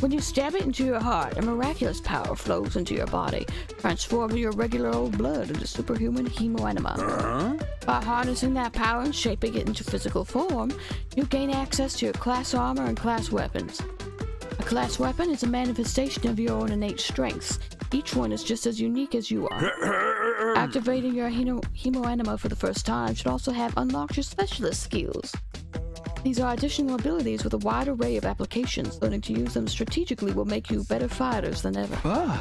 When you stab it into your heart, a miraculous power flows into your body, transforming your regular old blood into superhuman hemoenema. By harnessing that power and shaping it into physical form, you gain access to your class armor and class weapons. A class weapon is a manifestation of your own innate strengths. Each one is just as unique as you are. Activating your hemoenema for the first time should also have unlocked your specialist skills. These are additional abilities with a wide array of applications. Learning to use them strategically will make you better fighters than ever.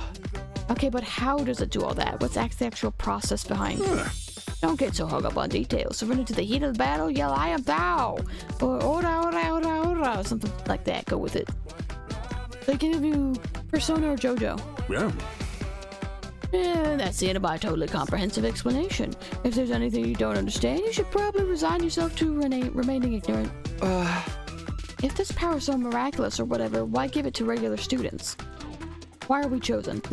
Okay, but how does it do all that? What's the actual process behind it? Don't get so hung up on details. Surrender to the heat of the battle, yell, I am thou! Or ora, ora, ora, ora, or something like that. Go with it. They give you Persona or JoJo. Yeah. And that's the end of my totally comprehensive explanation. If there's anything you don't understand, you should probably resign yourself to remaining ignorant. If this power is so miraculous or whatever, why give it to regular students? Why are we chosen?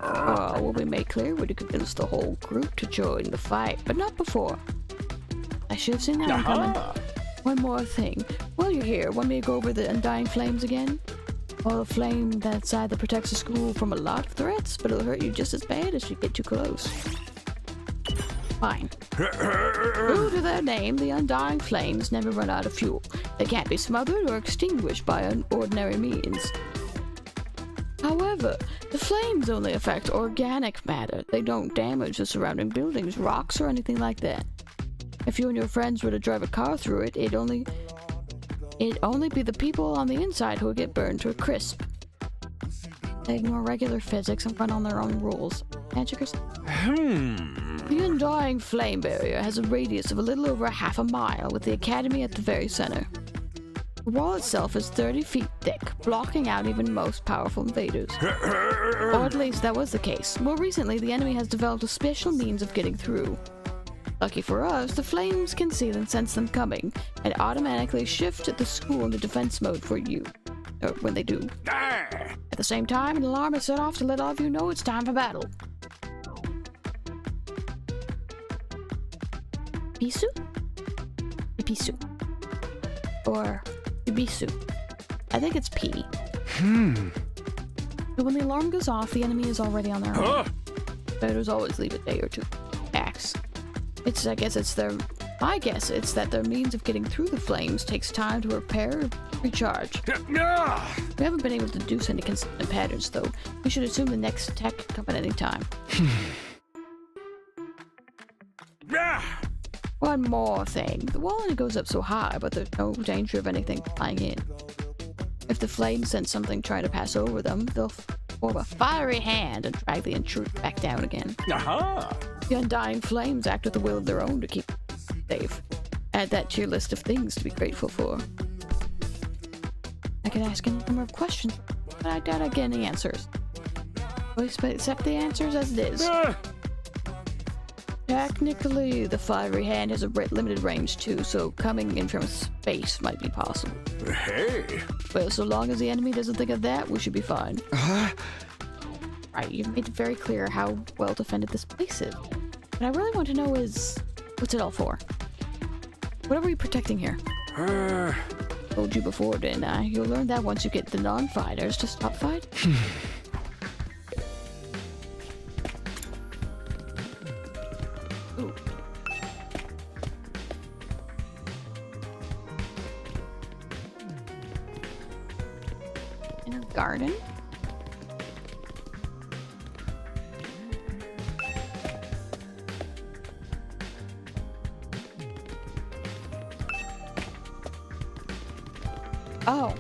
Well, we made clear we could convince the whole group to join the fight, but not before. I should have seen that one coming. One more thing. While you're here, want me to go over the Undying Flames again? Well, a flame that's that protects the school from a lot of threats, but it'll hurt you just as bad if you get too close. Fine. True to their name, the Undying Flames never run out of fuel. They can't be smothered or extinguished by ordinary means. However, the flames only affect organic matter. They don't damage the surrounding buildings, rocks, or anything like that. If you and your friends were to drive a car through it, it'd only be the people on the inside who would get burned to a crisp. They ignore regular physics and run on their own rules. Magic or something? The Undying Flame Barrier has a radius of a little over half a mile, with the Academy at the very center. The wall itself is 30 feet thick, blocking out even most powerful invaders. Or at least that was the case. More recently, the enemy has developed a special means of getting through. Lucky for us, the flames can see and sense them coming, and automatically shift the school into defense mode for you. Or when they do. At the same time, an alarm is set off to let all of you know it's time for battle. Pisu? Pisu. Or Ibisu. I think it's P. But when the alarm goes off, the enemy is already on their own. Fighters always leave a day or two. Axe. My guess it's that their means of getting through the flames takes time to repair or recharge. We haven't been able to deduce any consistent patterns, though. We should assume the next attack can come at any time. One more thing. The wall only goes up so high, but there's no danger of anything flying in. If the flames sense something trying to pass over them, they'll form a fiery hand and drag the intruder back down again. The Undying Flames act with a will of their own to keep safe. Add that to your list of things to be grateful for. I could ask any number of questions, but I doubt I get any answers. I'll accept the answers as it is. Technically, the fiery hand has a limited range too, so coming in from space might be possible. Hey! Well, so long as the enemy doesn't think of that, we should be fine. Right, you've made it very clear how well defended this place is. What I really want to know is, what's it all for? What are we protecting here? Told you before, didn't I? You'll learn that once you get the non-fighters to stop fighting. Ooh. In a garden? Oh.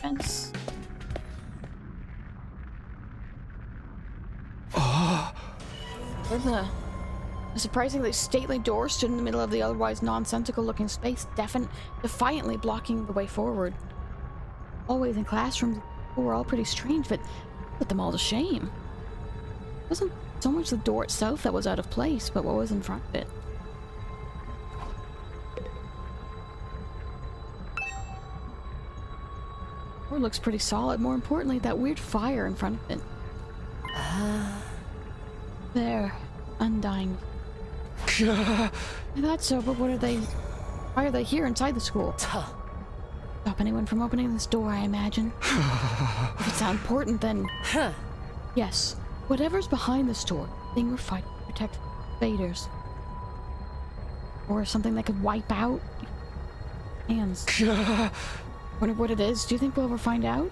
Fence. A surprisingly stately door stood in the middle of the otherwise nonsensical-looking space, defiantly blocking the way forward. Hallways and classrooms were all pretty strange, but put them all to shame. It wasn't so much the door itself that was out of place, but what was in front of it. The door looks pretty solid. More importantly, that weird fire in front of it. There, Undying I thought so, but what are they... Why are they here inside the school? Stop anyone from opening this door, I imagine. If it's not important, then... Yes, whatever's behind this door, thing we're fighting to protect invaders. Or something that could wipe out... hands. Wonder what it is. Do you think we'll ever find out?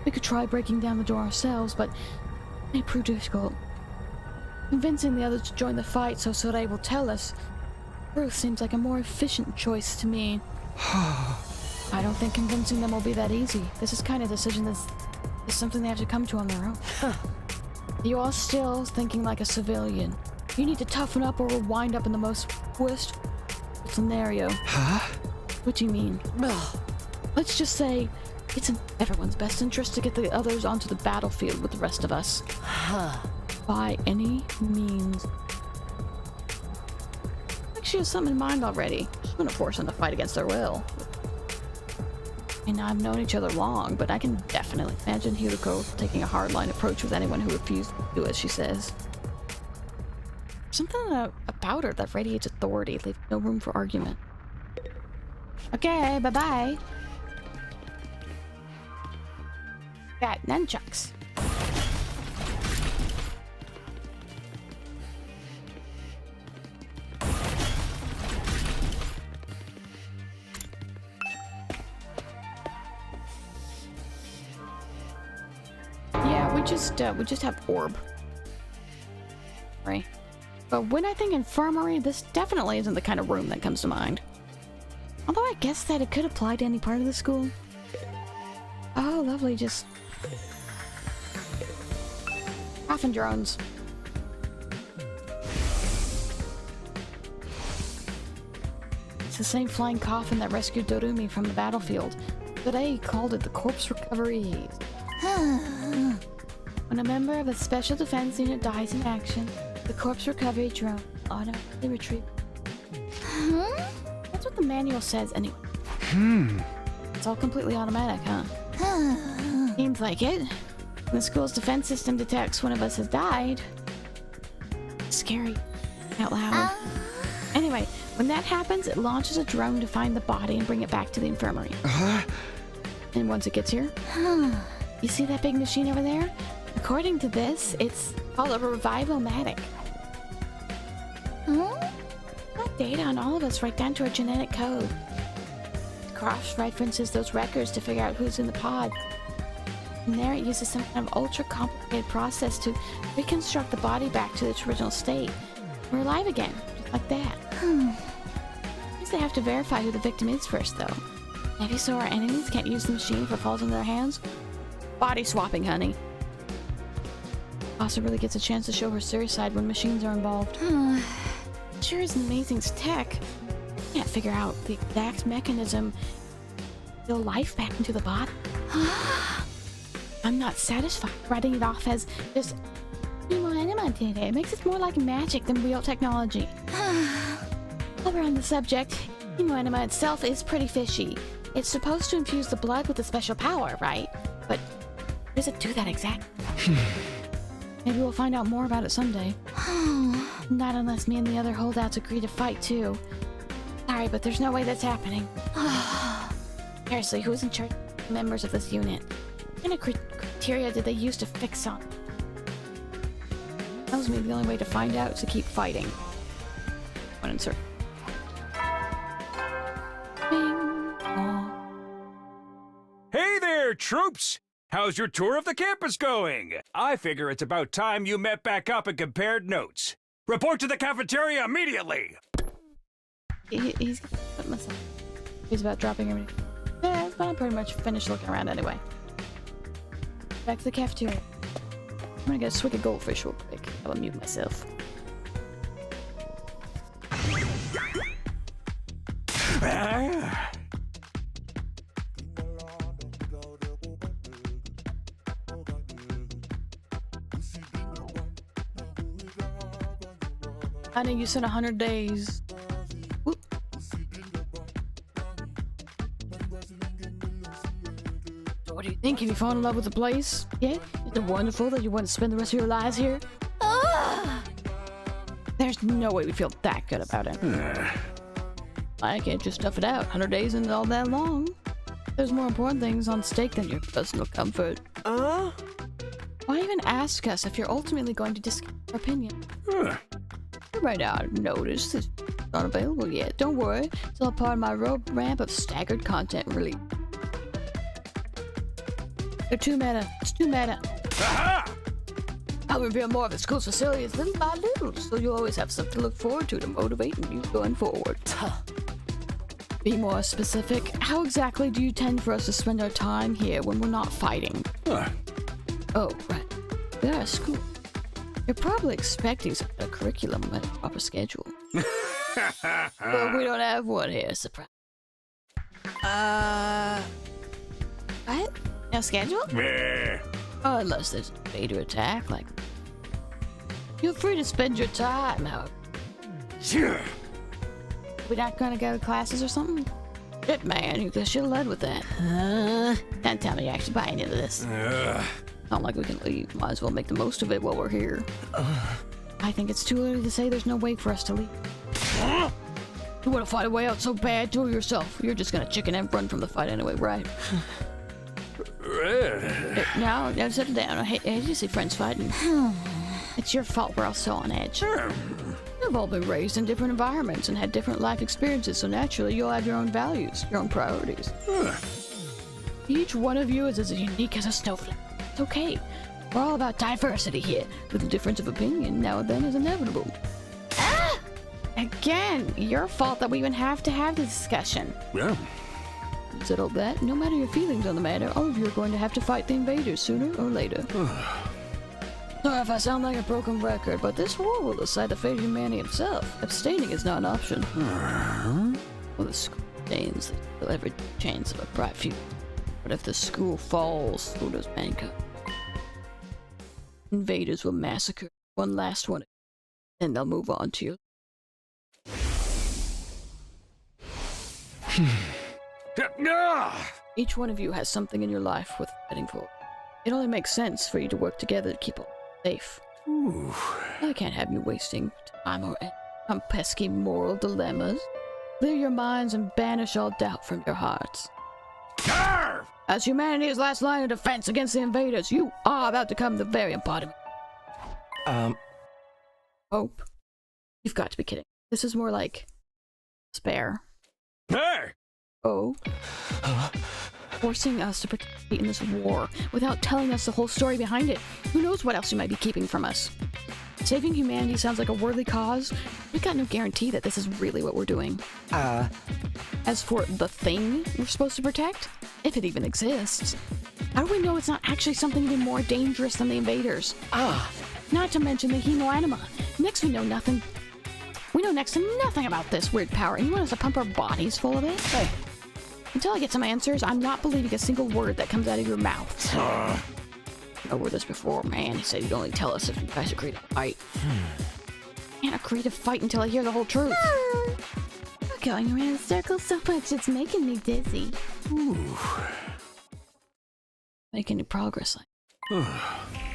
We could try breaking down the door ourselves, but it may prove difficult. Convincing the others to join the fight so they will tell us truth seems like a more efficient choice to me. I don't think convincing them will be that easy. This is kind of decision that's is something they have to come to on their own. You are still thinking like a civilian. You need to toughen up or we'll wind up in the most worst scenario. What do you mean? Let's just say it's in everyone's best interest to get the others onto the battlefield with the rest of us. By any means. Like she has something in mind already. She's gonna force them to fight against their will. And I've known each other long, but I can definitely imagine Hideko taking a hardline approach with anyone who refused to do as she says. Something about her that radiates authority, leaving no room for argument. Okay, bye-bye. Got nunchucks. We just have orb. Right. But when I think infirmary, this definitely isn't the kind of room that comes to mind. Although I guess that it could apply to any part of the school. Oh, lovely, just... coffin drones. It's the same flying coffin that rescued Dorumi from the battlefield. Today he called it the corpse recovery. When a member of a special defense unit dies in action, the corpse recovery drone will automatically retrieve. That's what the manual says anyway. It's all completely automatic, huh? Seems like it. When the school's defense system detects one of us has died. Scary. Out loud. Anyway, when that happens, it launches a drone to find the body and bring it back to the infirmary. And once it gets here, you see that big machine over there? According to this, it's called a revival-matic. Got data on all of us right down to our genetic code. It cross-references those records to figure out who's in the pod. And there it uses some kind of ultra-complicated process to reconstruct the body back to its original state. We're alive again, just like that. Guess they have to verify who the victim is first, though. Maybe so our enemies can't use the machine if it falls into their hands? Body swapping, honey. Asa really gets a chance to show her serious side when machines are involved. Sure is an amazing tech. Can't figure out the exact mechanism to build life back into the body. I'm not satisfied writing it off as just anima did it. It makes it more like magic than real technology. While we're on the subject, anima itself is pretty fishy. It's supposed to infuse the blood with a special power, right? But does it do that exactly? Maybe we'll find out more about it someday. Not unless me and the other holdouts agree to fight too. Sorry, but there's no way that's happening. Seriously, who's in charge of the members of this unit? What kind of criteria did they use to fix on? Tells me the only way to find out is to keep fighting. One insert. Hey there, troops! How's your tour of the campus going? I figure it's about time you met back up and compared notes. Report to the cafeteria immediately! He's about dropping everything. Yeah, but I'm pretty much finished looking around anyway. Back to the cafeteria. I'm gonna get a swig of goldfish real quick. I'll mute myself. Honey, you said 100 days. Whoop. So what do you think? Have you fallen in love with the place? Yeah? Is it wonderful that you want to spend the rest of your lives here? There There's no way we feel that good about it. I can't just stuff it out. 100 days isn't all that long. There's more important things on stake than your personal comfort. Why even ask us if you're ultimately going to discount our opinion? You might not notice it's not available yet. Don't worry, it's all part of my roadmap of staggered content release. They're too meta. It's too meta. I'll reveal more of the school's facilities little by little, so you'll always have something to look forward to motivate you going forward. Be more specific. How exactly do you intend for us to spend our time here when we're not fighting? Oh, right. We're at school. You're probably expecting a curriculum and a proper schedule. But we don't have one here, surprise. What? No schedule? Oh, unless there's a invader attack, like... Feel free to spend your time, however. We're not gonna go to classes or something? Shit, man, you should have led with that. Don't tell me you're actually buying into this. Not like we can leave. Might as well make the most of it while we're here. I think it's too early to say there's no way for us to leave. You want to fight a way out so bad, do it yourself. You're just gonna chicken and run from the fight anyway, right? Now settle down. I hate to see friends fighting. It's your fault we're all so on edge. You've all been raised in different environments and had different life experiences, so naturally you'll have your own values, your own priorities. Each one of you is as unique as a snowflake. It's okay. We're all about diversity here, but the difference of opinion now and then is inevitable. Again, your fault that we even have to have this discussion. Yeah. Settle that. No matter your feelings on the matter, all of you are going to have to fight the invaders sooner or later. Sorry if I sound like a broken record, but this war will decide the fate of humanity himself. Abstaining is not an option. Well, the school retains every chance of a bright future. But if the school falls, so does mankind. Invaders will massacre one last one, then they'll move on to you. Each one of you has something in your life worth fighting for. It only makes sense for you to work together to keep it safe. I can't have you wasting time on pesky moral dilemmas. Clear your minds and banish all doubt from your hearts. As humanity's last line of defense against the invaders, you are about to come the very embodiment. Hope. You've got to be kidding. This is more like... despair. Oh. Forcing us to participate in this war without telling us the whole story behind it. Who knows what else you might be keeping from us? Saving humanity sounds like a worthy cause. We've got no guarantee that this is really what we're doing. As for the thing we're supposed to protect, if it even exists, how do we know it's not actually something even more dangerous than the invaders? Not to mention the hemoanima. We know nothing. We know next to nothing about this weird power, and you want us to pump our bodies full of it? Hey. Until I get some answers, I'm not believing a single word that comes out of your mouth. Over this before, man. He said he'd only tell us if you guys agree to fight. I can't agree to fight until I hear the whole truth. We're going around in circles so much, it's making me dizzy. Make any progress.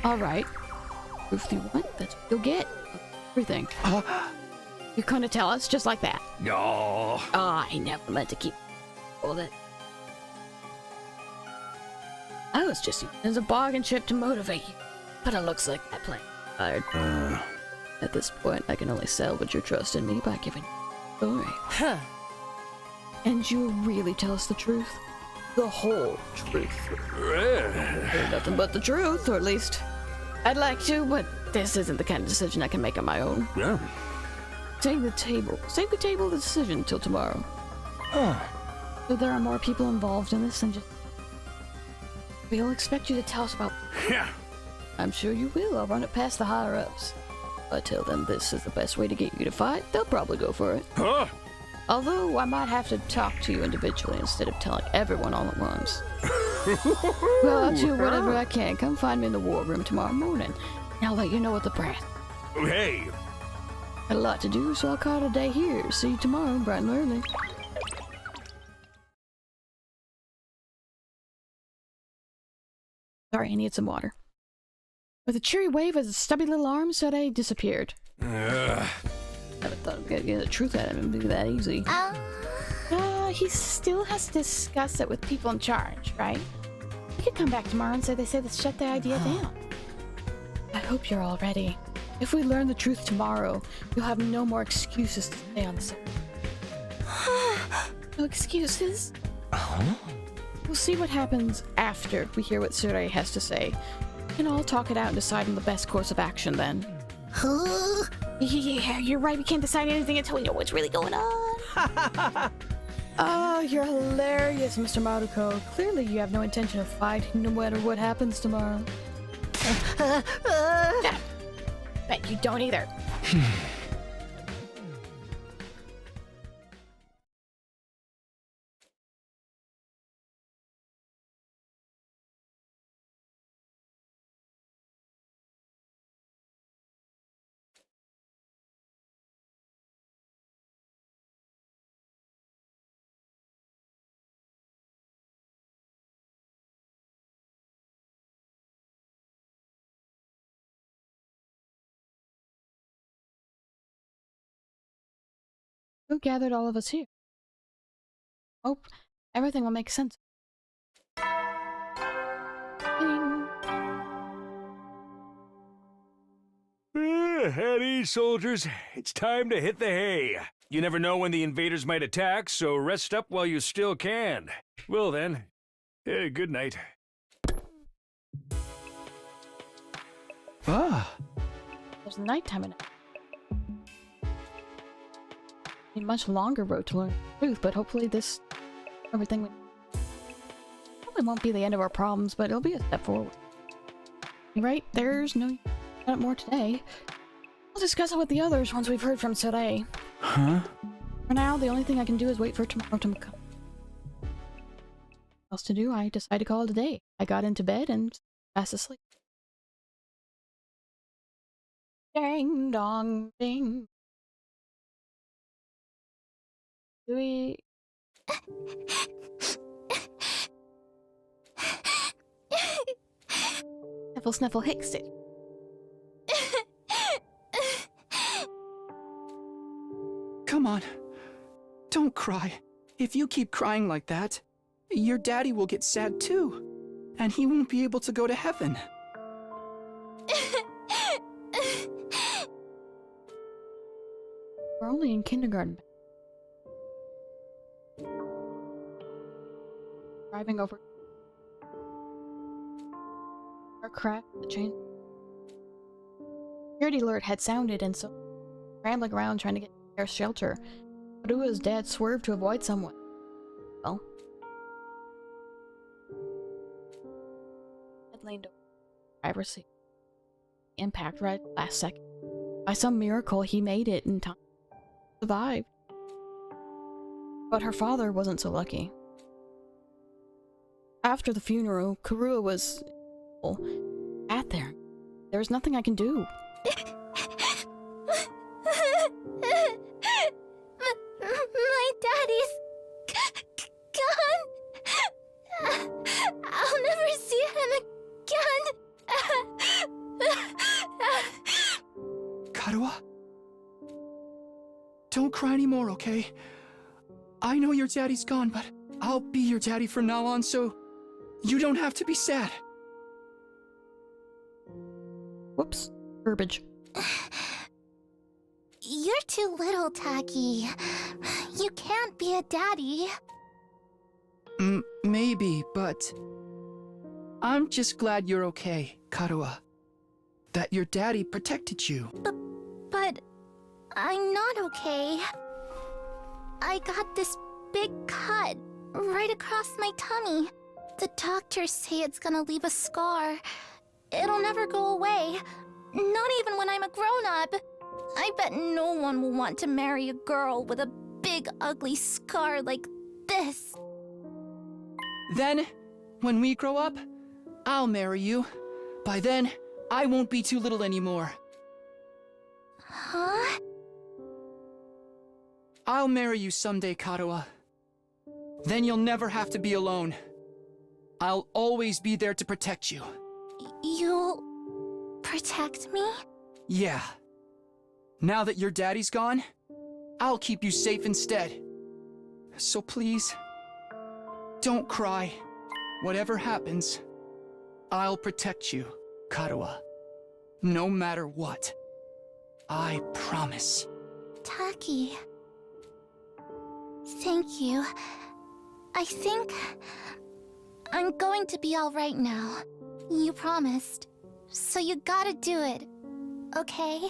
Alright. Proof you want, that's what you'll get. Everything. You're gonna tell us just like that? No. I never meant to keep all that. I was just using it as a bargain chip to motivate you. But it looks like that plan fired. At this point, I can only salvage your trust in me by giving you a story. And you'll really tell us the truth? The whole truth. Nothing but the truth, or at least I'd like to, but this isn't the kind of decision I can make on my own. Yeah. Save the table decision until tomorrow. So there are more people involved in this than just... We'll expect you to tell us about... Yeah. I'm sure you will. I'll run it past the higher-ups. If I tell them this is the best way to get you to fight, they'll probably go for it. Although, I might have to talk to you individually instead of telling everyone all at once. Well, I'll do whatever I can. Come find me in the war room tomorrow morning. And I'll let you know what the brass. Hey. Got a lot to do, so I'll call it a day here. See you tomorrow, bright and early. Sorry, I need some water. With a cheery wave of his stubby little arms, Sode disappeared. Ugh. Never thought I'd get the truth out of him would be that easy. He still has to discuss it with people in charge, right? He could come back tomorrow and say they said to shut the idea down. I hope you're all ready. If we learn the truth tomorrow, you'll have no more excuses to stay on the side. No excuses? We'll see what happens after we hear what Sure has to say. We can all talk it out and decide on the best course of action then. Yeah, you're right. We can't decide anything until we know what's really going on. Oh, you're hilarious, Mr. Maruko. Clearly you have no intention of fighting no matter what happens tomorrow. Bet you don't either. Who gathered all of us here? Hope everything will make sense. At ease, soldiers. It's time to hit the hay. You never know when the invaders might attack, so rest up while you still can. Well then, good night. There's nighttime in it. A much longer road to learn the truth, but hopefully this everything probably won't be the end of our problems, but it'll be a step forward. You're right, there's no more today. We'll discuss it with the others once we've heard from Sore. Huh? For now, the only thing I can do is wait for tomorrow to come. What else to do? I decided to call it a day. I got into bed and fast asleep. Ding dong ding. Do we... Sniffle sniffle hicks it. Come on. Don't cry. If you keep crying like that, your daddy will get sad too. And he won't be able to go to heaven. We're only in kindergarten. Driving over our crash the chain. Security alert had sounded, and so scrambling around trying to get air shelter. But Ua's dad swerved to avoid someone. Well, Ed leaned over the driver's seat. Impact right last second. By some miracle, he made it in time. Survived. But her father wasn't so lucky. After the funeral, Kurua was at there. There was nothing I can do. My daddy's gone. I'll never see him again. Karuha? Don't cry anymore, okay? I know your daddy's gone, but I'll be your daddy from now on, so you don't have to be sad. Whoops. Verbiage. You're too little, Taki. You can't be a daddy. Maybe, but I'm just glad you're okay, Karuha. That your daddy protected you. But I'm not okay. I got this big cut right across my tummy. The doctors say it's gonna leave a scar. It'll never go away. Not even when I'm a grown-up. I bet no one will want to marry a girl with a big, ugly scar like this. Then, when we grow up, I'll marry you. By then, I won't be too little anymore. Huh? I'll marry you someday, Karuha. Then you'll never have to be alone. I'll always be there to protect you. You'll Protect me? Yeah. Now that your daddy's gone, I'll keep you safe instead. So please, don't cry. Whatever happens, I'll protect you, Karuha. No matter what. I promise. Taki. Thank you. I think I'm going to be all right now. You promised. So you gotta do it. Okay?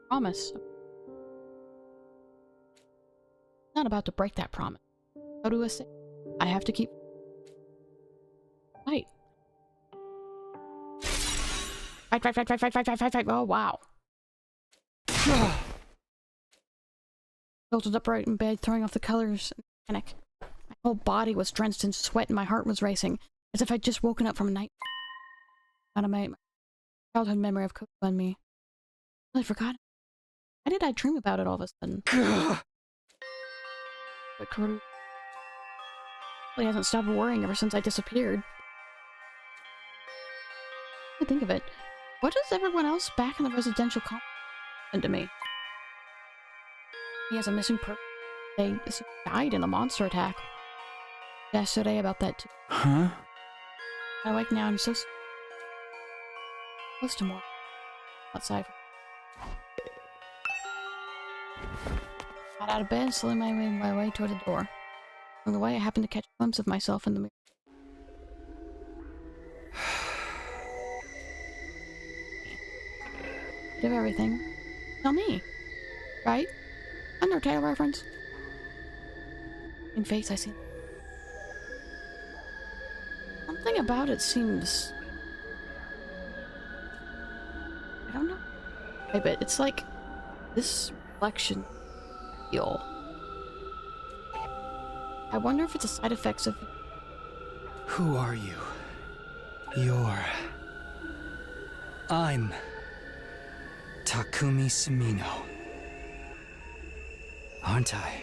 Promise. Not about to break that promise. How do I say? I have to keep. Fight. Fight. Oh, wow. Tilted upright in bed, throwing off the colors. Panic. My whole body was drenched in sweat and my heart was racing, as if I'd just woken up from a night. Out of my childhood memory of Coco and me. I forgot. Why did I dream about it all of a sudden? But Karu really hasn't stopped worrying ever since I disappeared. I think of it. What does everyone else back in the residential complex happen to me? He has a missing person. They died in the monster attack. I asked today about that too. Huh? I wake now and I'm so close to more outside. Got out of bed and slowly made my way toward the door. On the way, I happened to catch a glimpse of myself in the mirror. Of everything. Tell me. Right? Undertale reference. In face, I see. Something about it seems... I don't know. But it's like this reflection feel. I wonder if it's a side effect of... Who are you? I'm Takumi Sumino. Aren't I?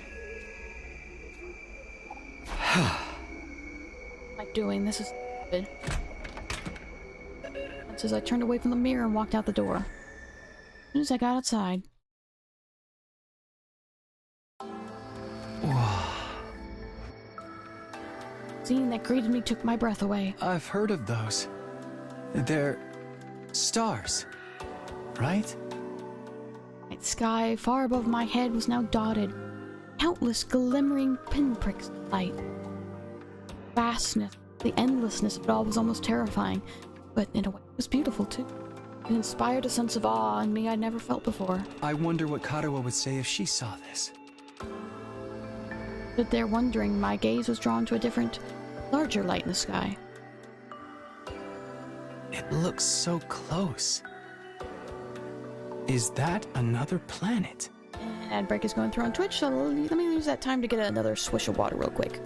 Like doing this is stupid. As I turned away from the mirror and walked out the door. As soon as I got outside. Whoa. Seeing that greeted me took my breath away. I've heard of those. They're stars, right? The sky far above my head was now dotted. Countless glimmering pinpricks of light. Vastness, the endlessness of it all was almost terrifying. But in a way, it was beautiful too. It inspired a sense of awe in me I'd never felt before. I wonder what Karuha would say if she saw this. Stood there wondering, my gaze was drawn to a different, larger light in the sky. It looks so close. Is that another planet? And ad break is going through on Twitch, so let me use that time to get another swish of water real quick.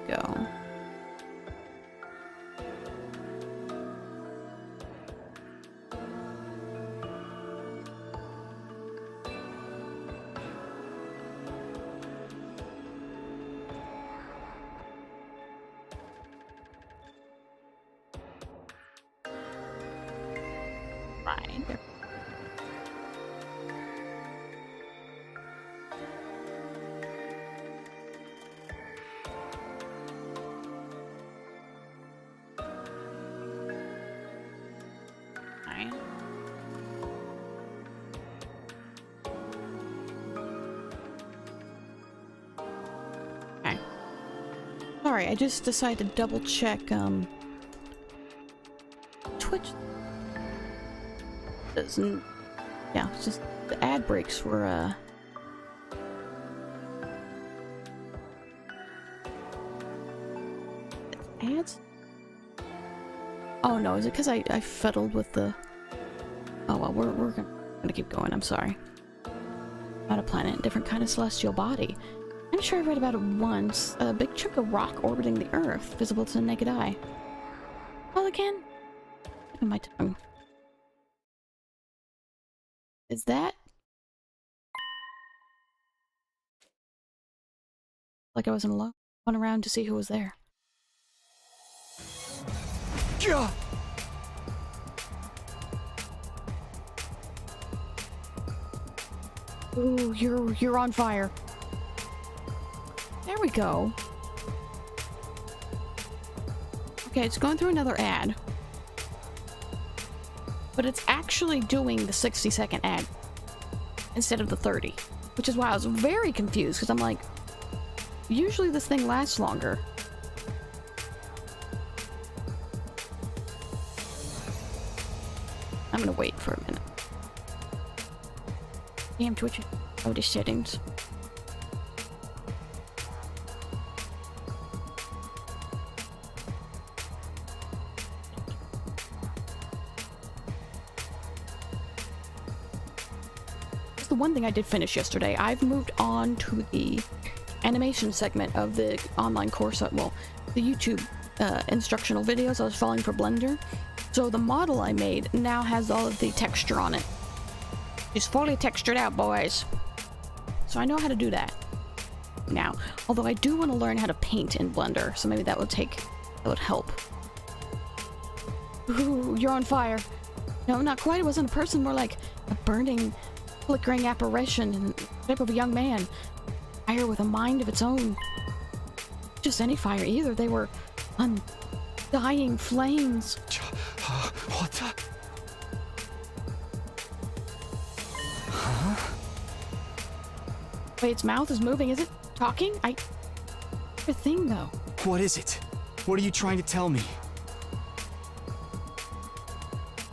Go. Right there. sorry, I just decided to double check, Twitch doesn't... Yeah, it's just the ad breaks were, ads? Oh no, is it because I fiddled with the... Oh well, we're gonna keep going, I'm sorry. About a planet, different kind of celestial body. I'm sure I read about it once. A big chunk of rock orbiting the Earth, visible to the naked eye. Well, again? Look at my tongue. Is that? Like I wasn't alone. Went around to see who was there. Yeah. Ooh, you're on fire. There we go. Okay, it's going through another ad. But it's actually doing the 60-second ad instead of the 30. Which is why I was very confused, because I'm like, usually this thing lasts longer. I'm gonna wait for a minute. Damn Twitch. Oh, the settings. That's the one thing I did finish yesterday. I've moved on to the animation segment of the online course, well, the YouTube instructional videos I was following for Blender. So the model I made now has all of the texture on it. It's fully textured out, boys. So I know how to do that now. Although I do want to learn how to paint in Blender, so maybe that would help. Ooh, you're on fire. No, not quite. It wasn't a person, more like a burning, flickering apparition in the shape of a young man. Fire with a mind of its own. Just any fire either. They were undying flames. What the? Wait, its mouth is moving. Is it talking? The thing though. What is it? What are you trying to tell me?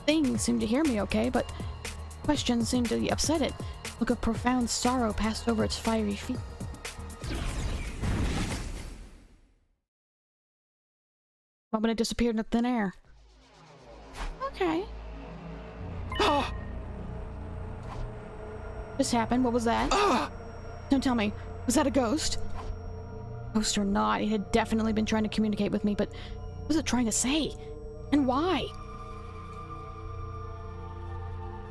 Things seem to hear me okay, but questions seem to upset it. Look of profound sorrow passed over its fiery feet. Moment it disappeared into thin air. Okay. Oh! This happened. What was that? Don't tell me. Was that a ghost? Ghost or not, it had definitely been trying to communicate with me, but what was it trying to say? And why?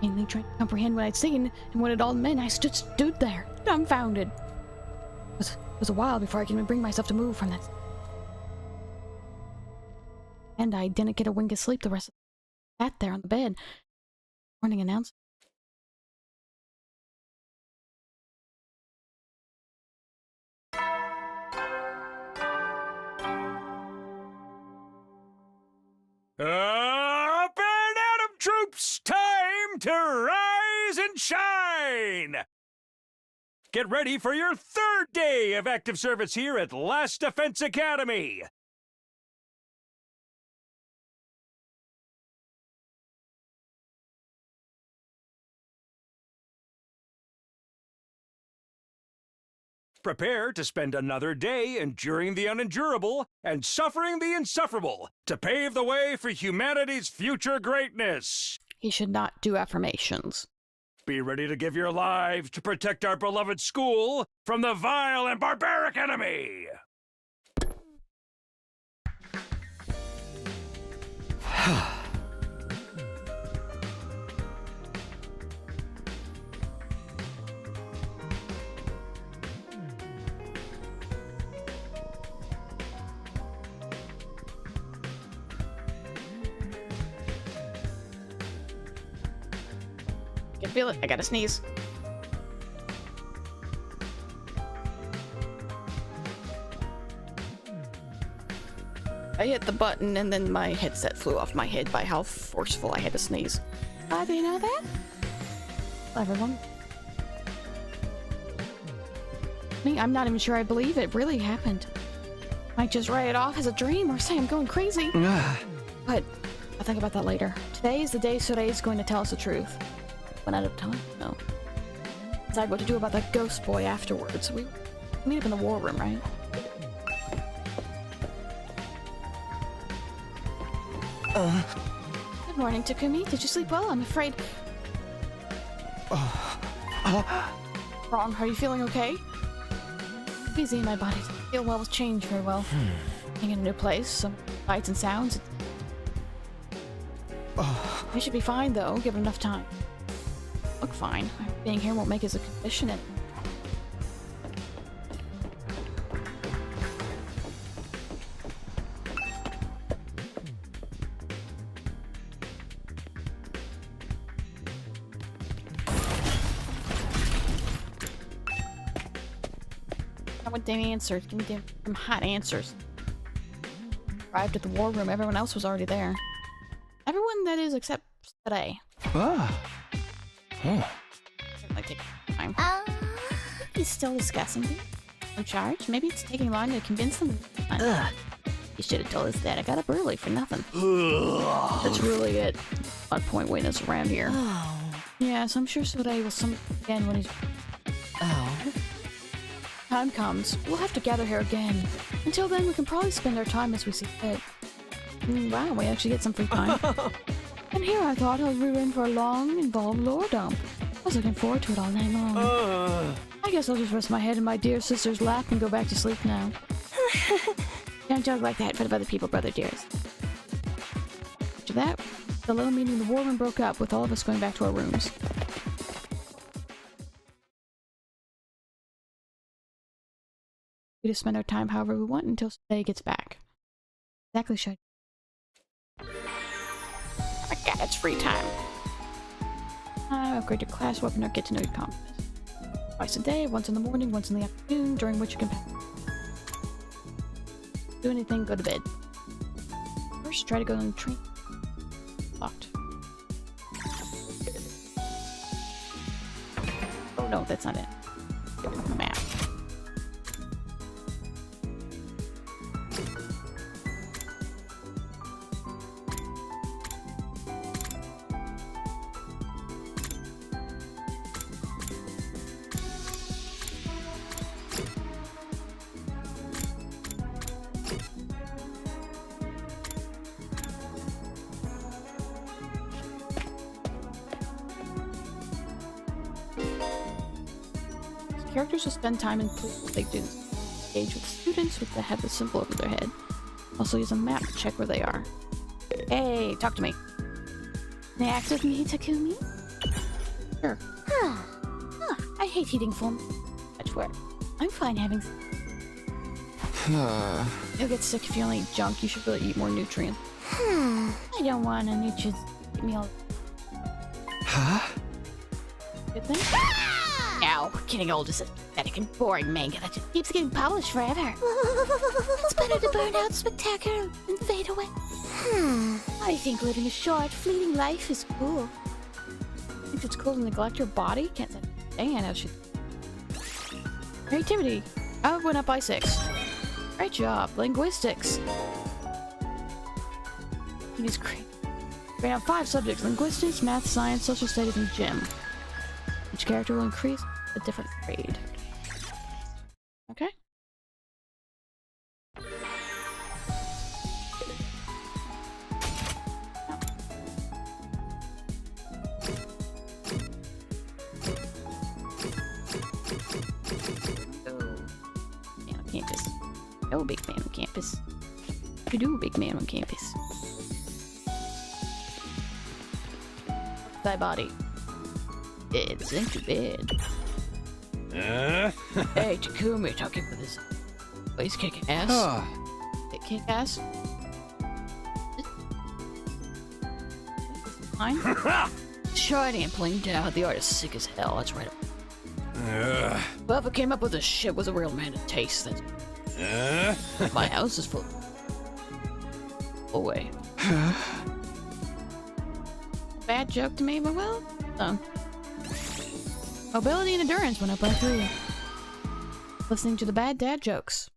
Mainly trying to comprehend what I'd seen and what it all meant. I stood there, dumbfounded. It was a while before I could even bring myself to move from that. And I didn't get a wink of sleep the rest of the night. Sat there on the bed. Morning announcement. Up and Atom troops, time to rise and shine! Get ready for your third day of active service here at Last Defense Academy. Prepare to spend another day enduring the unendurable and suffering the insufferable to pave the way for humanity's future greatness. He should not do affirmations. Be ready to give your lives to protect our beloved school from the vile and barbaric enemy. I can feel it. I gotta sneeze. I hit the button and then my headset flew off my head by how forceful I had to sneeze. Do you know that? Hello, everyone. I'm not even sure I believe it really happened. Might just write it off as a dream or say I'm going crazy. But I'll think about that later. Today is the day Sorei's going to tell us the truth. Went out of time? No. Decide what to do about that ghost boy afterwards. We meet up in the war room, right? Good morning, Takumi. Did you sleep well? I'm afraid... Wrong. Are you feeling okay? Busy in my body. Don't feel well with change very well. Being in a new place, some lights and sounds. You should be fine, though, given enough time. Look fine. Being here won't make us a condition anymore. I want damn answers. Give me some hot answers. Arrived at the war room. Everyone else was already there. Everyone, that is, except today. Like take time. He's still discussing it. No charge. Maybe it's taking long to convince them. You should have told us that. I got up early for nothing. That's really it. On point witness around here. Yes, I'm sure Sorei will summon again when he's... Time comes. We'll have to gather here again. Until then, we can probably spend our time as we see fit. Wow, we actually get some free time. And here I thought we were in for a long, involved lore dump. I was looking forward to it all night long. I guess I'll just rest my head in my dear sister's lap and go back to sleep now. Don't joke like that in front of other people, brother dearest. After that, the little meeting in the war room broke up, with all of us going back to our rooms. We just spend our time however we want until Sorei gets back. Exactly, should. Oh my god, it's free time. Upgrade your class weapon or get to know your compass. Twice a day, once in the morning, once in the afternoon, during which you can do anything, go to bed. First, try to go on the train. Locked. Oh no, that's not it. Give it a map. Characters will spend time in places they do. Engage with students with the have the symbol over their head. Also use a map to check where they are. Hey, talk to me. Can you act with me, Takumi? Sure. I hate eating full much work. I'm fine having You'll get sick if you only eat junk. You should really eat more nutrients. I don't want a nutrient meal. Good thing? No, getting old is a pathetic and boring manga that just keeps getting published forever. It's better to burn out spectacular and fade away. I think living a short, fleeting life is cool. I think it's cool to neglect your body? Can't say dang it, I should. Creativity. Oh, it went up by 6. Great job. Linguistics. He's great. We have 5 subjects: linguistics, math, science, social studies, and gym. Each character will increase a different grade. Okay. Oh, big man on campus. You do, big man on campus. Thy body. It's into bed. Hey, Takumi, talking for this. Oh, he's kicking ass. Kick ass? Fine. Shiny and blinked out. The art is sick as hell. That's right. Whoever came up with this shit was a real man of taste. That's my house is full. Away. Bad joke to me, but well done. Mobility and endurance went up by 3. Listening to the bad dad jokes.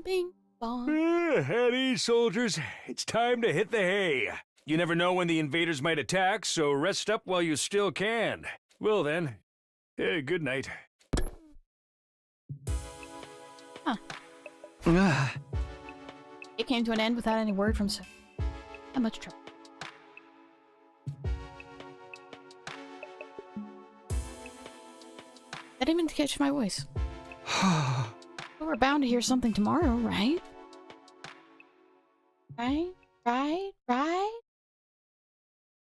bing, bong. At ease, soldiers. It's time to hit the hay. You never know when the invaders might attack, so rest up while you still can. Well then, good night. Huh. It came to an end without any word from Sir. Not much trouble. I didn't even catch my voice. Well, we're bound to hear something tomorrow, right? Right?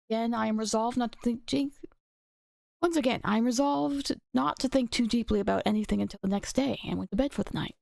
Again, I am resolved not to think Once again, I am resolved not to think too deeply about anything until the next day, and went to bed for the night.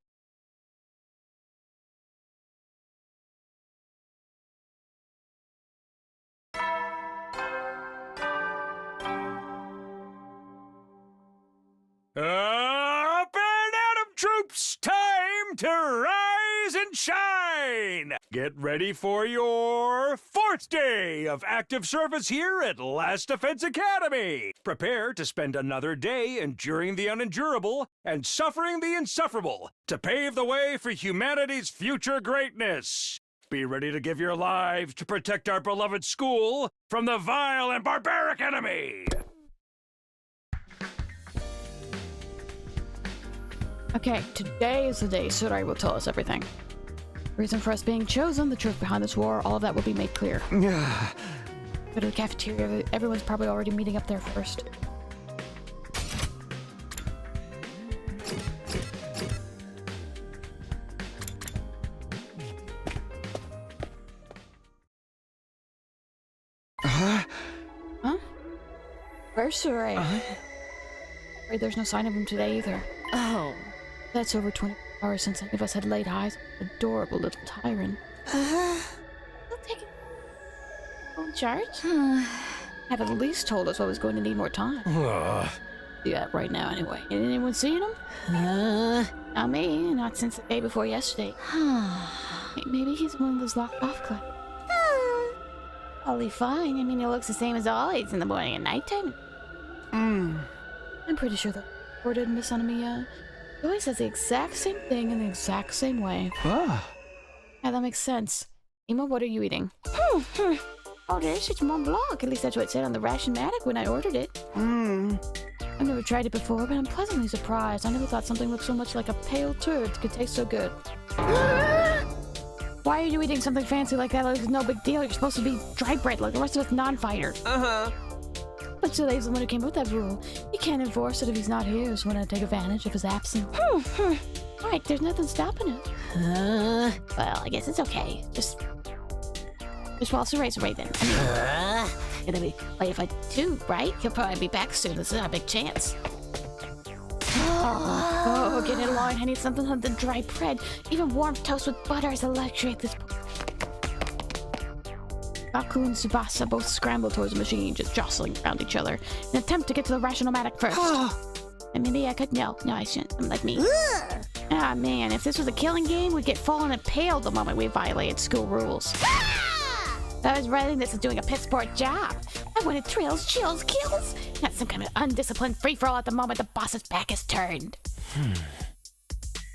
Up and at 'em, troops! Time to rise and shine! Get ready for your 4th day of active service here at Last Defense Academy! Prepare to spend another day enduring the unendurable and suffering the insufferable to pave the way for humanity's future greatness! Be ready to give your lives to protect our beloved school from the vile and barbaric enemy! Okay, today is the day Surai will tell us everything. Reason for us being chosen, the truth behind this war, all of that will be made clear. Go to the cafeteria, everyone's probably already meeting up there first. Huh? Where's Surai? Afraid there's no sign of him today either. Oh. That's over 20 hours since any of us had laid eyes on the adorable little tyrant. He'll take it. On charge? Have at least told us I was going to need more time. Yeah, right now anyway. Anyone seen him? Not me, not since the day before yesterday. Maybe he's one of those locked off clubs. Probably fine. I mean, he looks the same as always in the morning and nighttime. I'm pretty sure that reported Miss Anamia. He always says the exact same thing in the exact same way. Yeah, that makes sense. Ema, what are you eating? Oh, this is Mont Blanc. At least that's what it said on the ration-matic when I ordered it. I've never tried it before, but I'm pleasantly surprised. I never thought something looked so much like a pale turd could taste so good. Why are you eating something fancy like that? Like it's no big deal. You're supposed to be dry bread like the rest of us non-fighters. But today's the one who came up with that rule. You can't enforce it if he's not here, so why not take advantage of his absence? Right, there's nothing stopping it. Well, I guess it's okay. Just while Surai's away then. I mean, it'll be late if I do, right? He'll probably be back soon. This is our big chance. Oh, get in line. I need something on the dry bread. Even warm toast with butter is a luxury at this point. Baku and Tsubasa both scramble towards the machine, just jostling around each other, in an attempt to get to the ration-o-matic first. And maybe I could. No, I shouldn't. I'm like me. Ah, man, if this was a killing game, we'd get fallen and paled the moment we violated school rules. I was writing this as doing a piss poor job. I wanted thrills, chills, kills, not some kind of undisciplined free-for-all at the moment the boss's back is turned.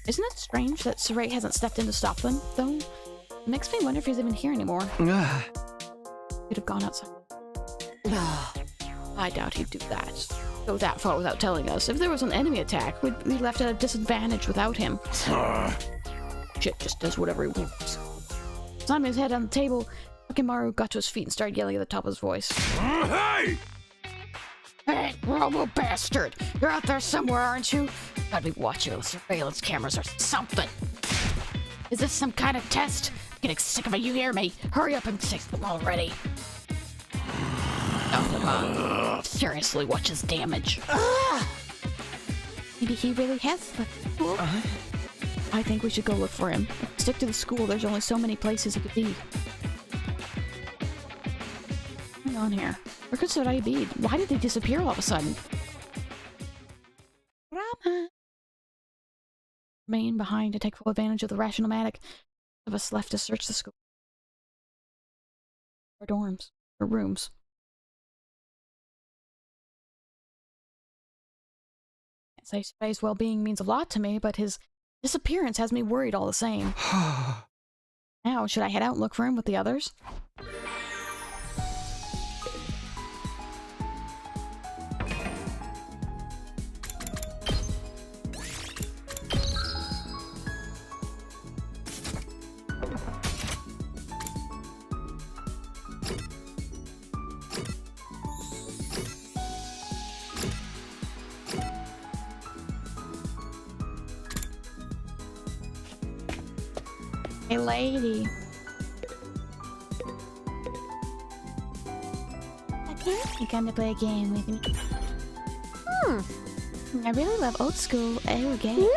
Isn't it strange that Surai hasn't stepped in to stop them, though? It makes me wonder if he's even here anymore. Could have gone outside. I doubt he'd do that. Go that far without telling us. If there was an enemy attack, we'd be left at a disadvantage without him. Shit just does whatever he wants. Slamming his head on the table, Akimaru got to his feet and started yelling at the top of his voice. Hey! Hey, robo bastard! You're out there somewhere, aren't you? Gotta be watching those surveillance cameras or something. Is this some kind of test? I'm getting sick of it, you hear me? Hurry up and fix them already. Seriously, watch his damage. Maybe he really has left the school. I think we should go look for him. Stick to the school, there's only so many places he could be. Hang on here. Where could Surai be? Why did they disappear all of a sudden? Rama! Remain behind to take full advantage of the ration-o-matic. Of us left to search the school. Or dorms. Or rooms. Can't say Surai's well-being means a lot to me, but his Disappearance has me worried all the same. Now, should I head out and look for him with the others? Hey, lady. Okay, you come to play a game with me. I really love old school Aerogate.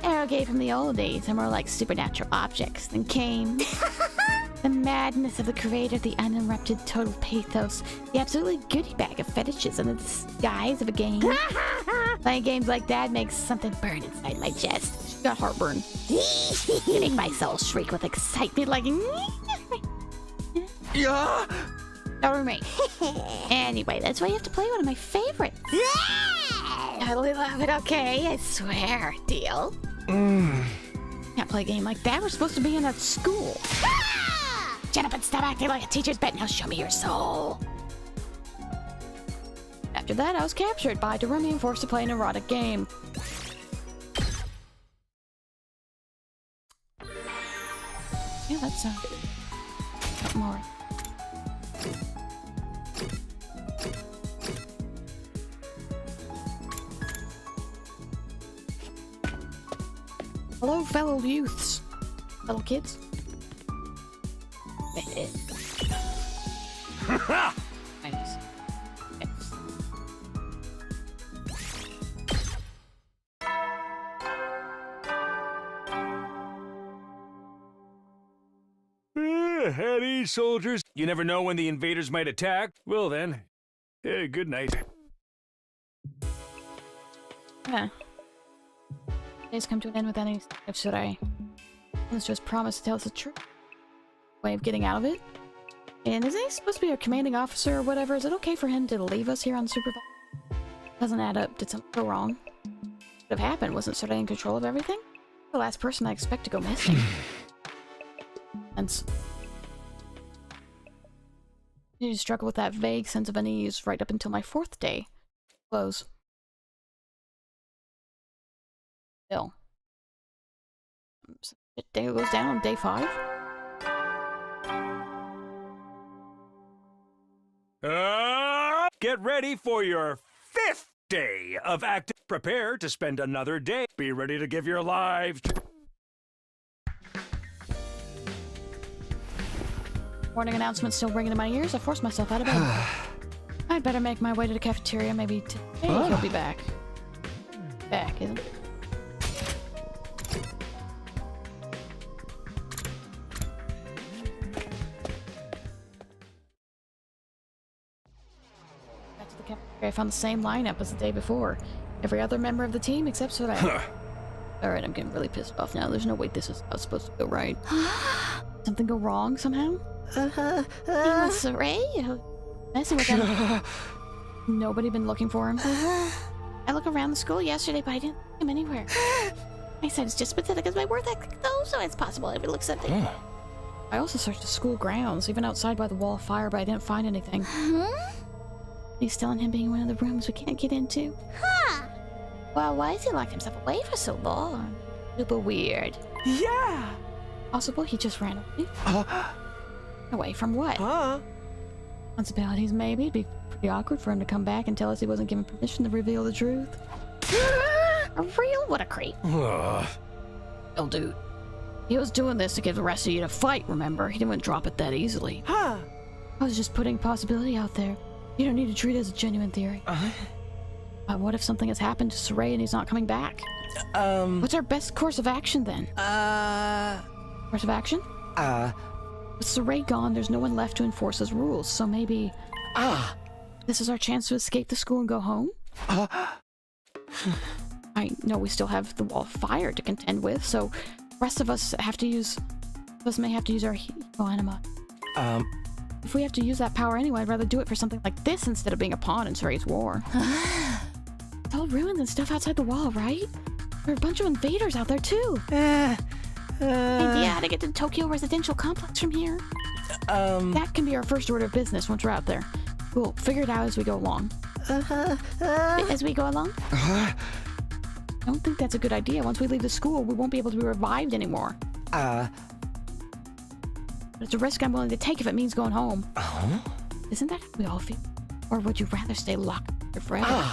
Aerogate from the old days are more like supernatural objects than games. The madness of the creator, the uninterrupted total pathos, the absolutely goodie bag of fetishes in the disguise of a game. Playing games like that makes something burn inside my chest. She got heartburn. You make my soul shriek with excitement like... Yeah. Don't roommate. Anyway, that's why you have to play one of my favorites. I totally love it, okay? I swear. Deal? Can't play a game like that. We're supposed to be in a school. Shut up and stop acting like a teacher's pet. Now show me your soul. After that, I was captured by Darumi and forced to play an erotic game. Yeah, that's something more. Hello, fellow youths. Fellow kids. Nice. At ease, soldiers. You never know when the invaders might attack. Well then, good night. Yeah. Days come to an end with any if should I? Let's just promise to tell us the truth. Way of getting out of it. And isn't he supposed to be a commanding officer or whatever? Is it okay for him to leave us here unsupervised? Doesn't add up. Did something go wrong? What have happened? Wasn't Sora in control of everything? The last person I expect to go missing. And you struggle with that vague sense of unease right up until my 4th day. Close. Still. Day goes down on day 5. Get ready for your 5th day of active. Prepare to spend another day. Be ready to give your lives. Warning announcement still ringing in my ears. I forced myself out of bed. I'd better make my way to the cafeteria. Maybe today he'll be back. Back, isn't it? Back to the cafeteria. I found the same lineup as the day before. Every other member of the team except Sora. Alright, I'm getting really pissed off now. There's no way this is how it's supposed to go right. Something go wrong somehow? Saray? Messing with him. Nobody been looking for him. I looked around the school yesterday, but I didn't see him anywhere. I said it's just pathetic as my worth ethic, though, so it's possible I would look something. I also searched the school grounds, even outside by the wall of fire, but I didn't find anything. He's telling him being in one of the rooms we can't get into. Well, why has he locked himself away for so long? Super weird. Yeah! Possible he just ran away. Away from what? Responsibilities, maybe. It'd be pretty awkward for him to come back and tell us he wasn't given permission to reveal the truth. A real? What a creep. Oh, dude. He was doing this to get the rest of you to fight, remember? He didn't drop it that easily. I was just putting a possibility out there. You don't need to treat it as a genuine theory. What if something has happened to Saray and he's not coming back? What's our best course of action then? Course of action? With Saray gone, there's no one left to enforce his rules, so maybe... This is our chance to escape the school and go home? I know we still have the wall of fire to contend with, so the rest of us may have to use our hero anima. If we have to use that power anyway, I'd rather do it for something like this instead of being a pawn in Saray's war. It's all ruins and stuff outside the wall, right? There are a bunch of invaders out there too. Idea how to get to the Tokyo residential complex from here. That can be our first order of business once we're out there. We'll figure it out as we go along. As we go along? I don't think that's a good idea. Once we leave the school, we won't be able to be revived anymore. But it's a risk I'm willing to take if it means going home. Isn't that how we all feel? Or would you rather stay locked up forever?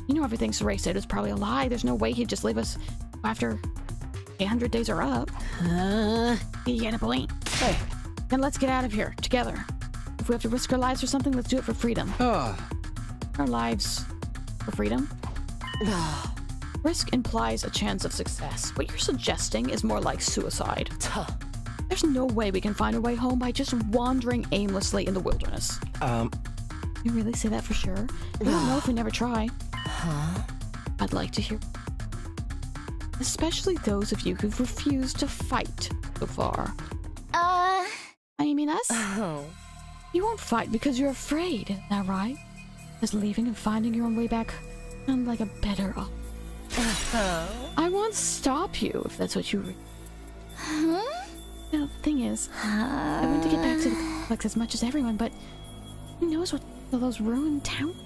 You know everything Saray said is probably a lie. There's no way he'd just leave us after 100 days are up. You get a point. Hey. Then let's get out of here, together. If we have to risk our lives for something, let's do it for freedom. Our lives for freedom? Risk implies a chance of success. What you're suggesting is more like suicide. There's no way we can find a way home by just wandering aimlessly in the wilderness. You really say that for sure? We don't know if we never try. I'd like to hear. Especially those of you who've refused to fight so far. You mean us? You won't fight because you're afraid, isn't that right? Does leaving and finding your own way back sound like a better option? I won't stop you if that's what you You know, the thing is, I want to get back to the complex as much as everyone, but who knows what those ruined towns?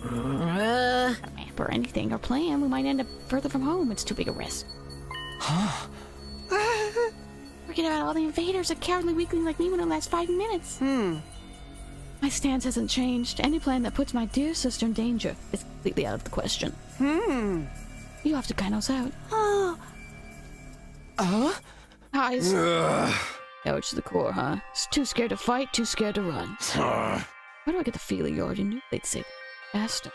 Not a map or anything or plan. We might end up further from home. It's too big a risk. Forget about all the invaders. A cowardly weakling like me wouldn't last 5 minutes. My stance hasn't changed. Any plan that puts my dear sister in danger is completely out of the question. You have to kind us out. Eyes. Courage to the core, huh? It's too scared to fight, too scared to run. Why do I get the feeling you already knew they'd say faster?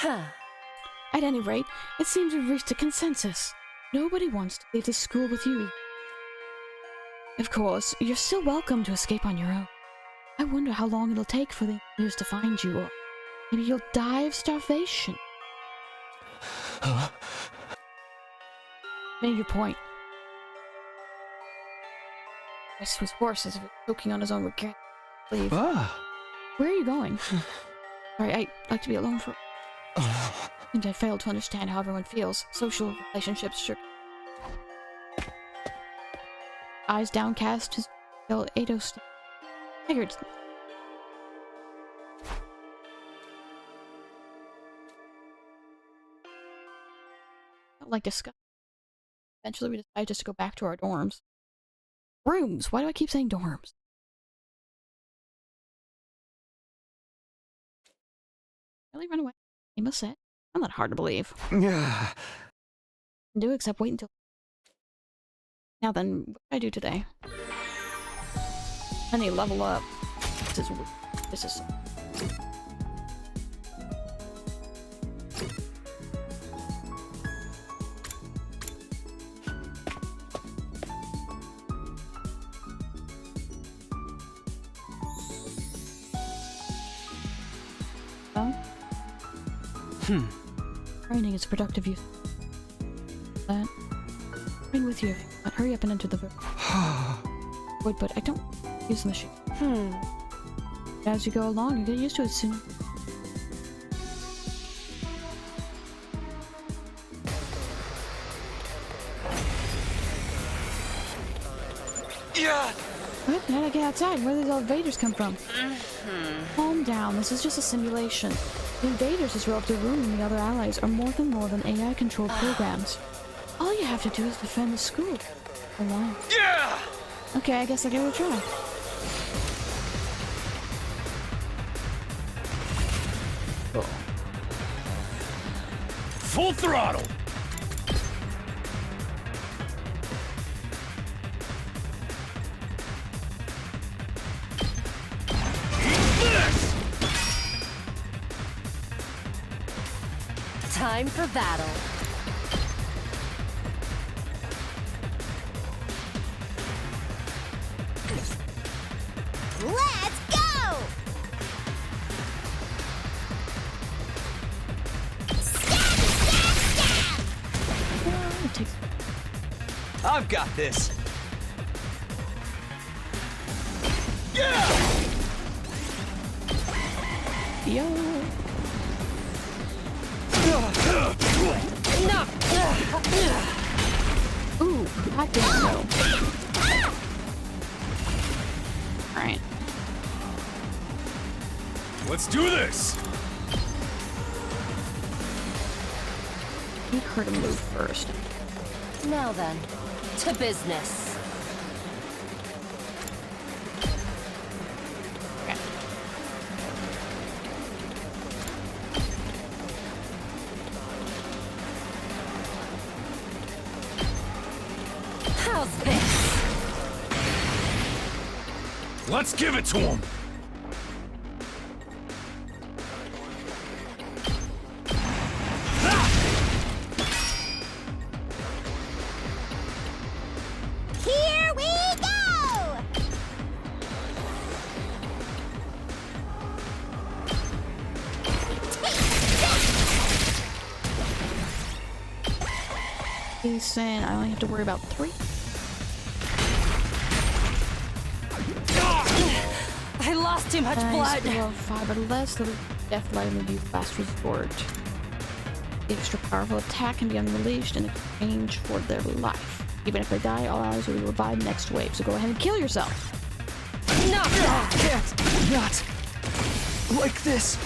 At any rate, it seems we've reached a consensus. Nobody wants to leave the school with you. Of course, you're still welcome to escape on your own. I wonder how long it'll take for the news to find you, or maybe you'll die of starvation. Made your point. This was worse as if he was choking on his own regret. Leave. Where are you going? Sorry, I'd like to be alone for... And I failed to understand how everyone feels. Social relationships should... Eyes downcast, his pale Ado staggered. Felt like disgust. Eventually we decided just to go back to our dorms. Rooms! Why do I keep saying dorms? Really run away? Aim a set? I'm not hard to believe. Do except wait until... Now then, what did I do today? I need to level up. This is... Training is productive use. That. Train with you, but hurry up and enter the wood, but I don't use the machine. As you go along, you get used to it soon. What? How did I get outside? Where did these invaders come from? Calm down, this is just a simulation. The invaders, as well as the room and the other allies, are more than AI-controlled programs. All you have to do is defend the school. Alone. Yeah! Okay, I guess I'll give it a try. Full throttle! Time for battle. Let's go! I've got this. Yo. Ooh, I didn't know. Alright. Let's do this! Need her to move first. Now then, to business. Okay. How's this? Let's give it to him! Here we go! Decent. I only have to worry about 3. I lost too much blood. Below 5 or less, the death light will be last resort. The extra powerful attack can be unleashed in exchange for their life. Even if they die, all allies will be revived next wave, so go ahead and kill yourself. No! Not like this.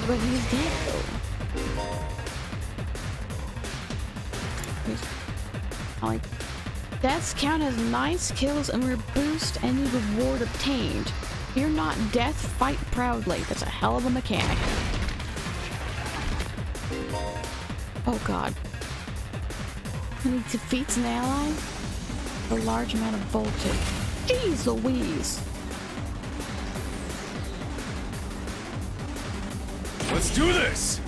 But he's dead, though. Like, deaths count as nice kills and will boost any reward obtained. Fear not death, fight proudly. That's a hell of a mechanic. Oh god. When he defeats an ally, a large amount of voltage. Jeez Louise! Let's do this!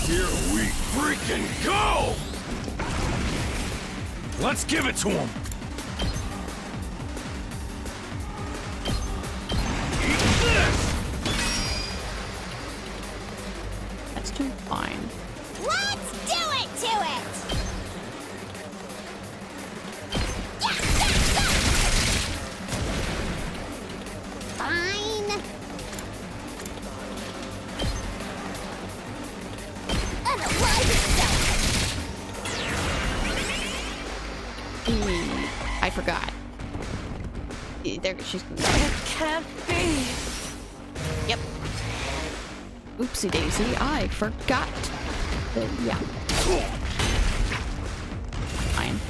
Here we freaking go! Let's give it to him! Eat this! That's doing fine. Let's do it to it! Fine. Unalive itself! I forgot. There she's. It can't be. Yep. Oopsie daisy, I forgot. Yeah. Fine.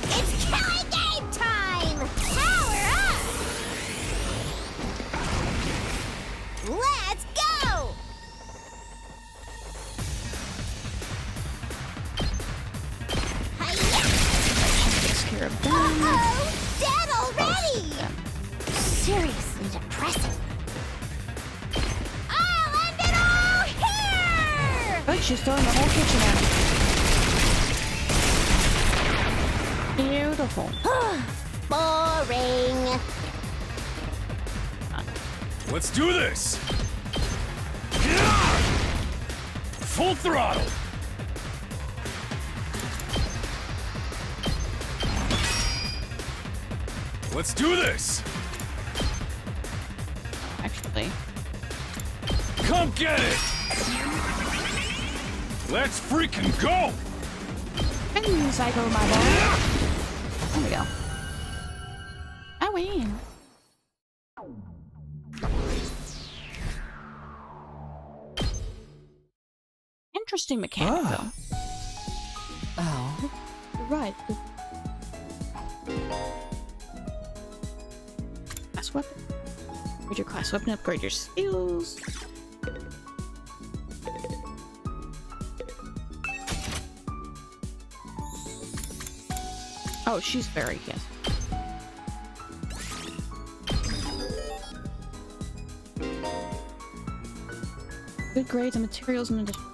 It's killing game time! Power up! Let's go! Takes care of them. Uh-oh! Dead already! Both of them. Seriously depressing. I'll end it all here! But she's throwing the whole kitchen at him. Beautiful. Boring. Let's do this! Full throttle! Let's do this! Actually. Come get it! Let's freaking go! And psycho my boy. There we go. I win. Interesting mechanic, though. Oh. You're right. Class weapon. Upgrade your class weapon, upgrade your skills. Oh, she's very, yes. Good grades and materials in addition.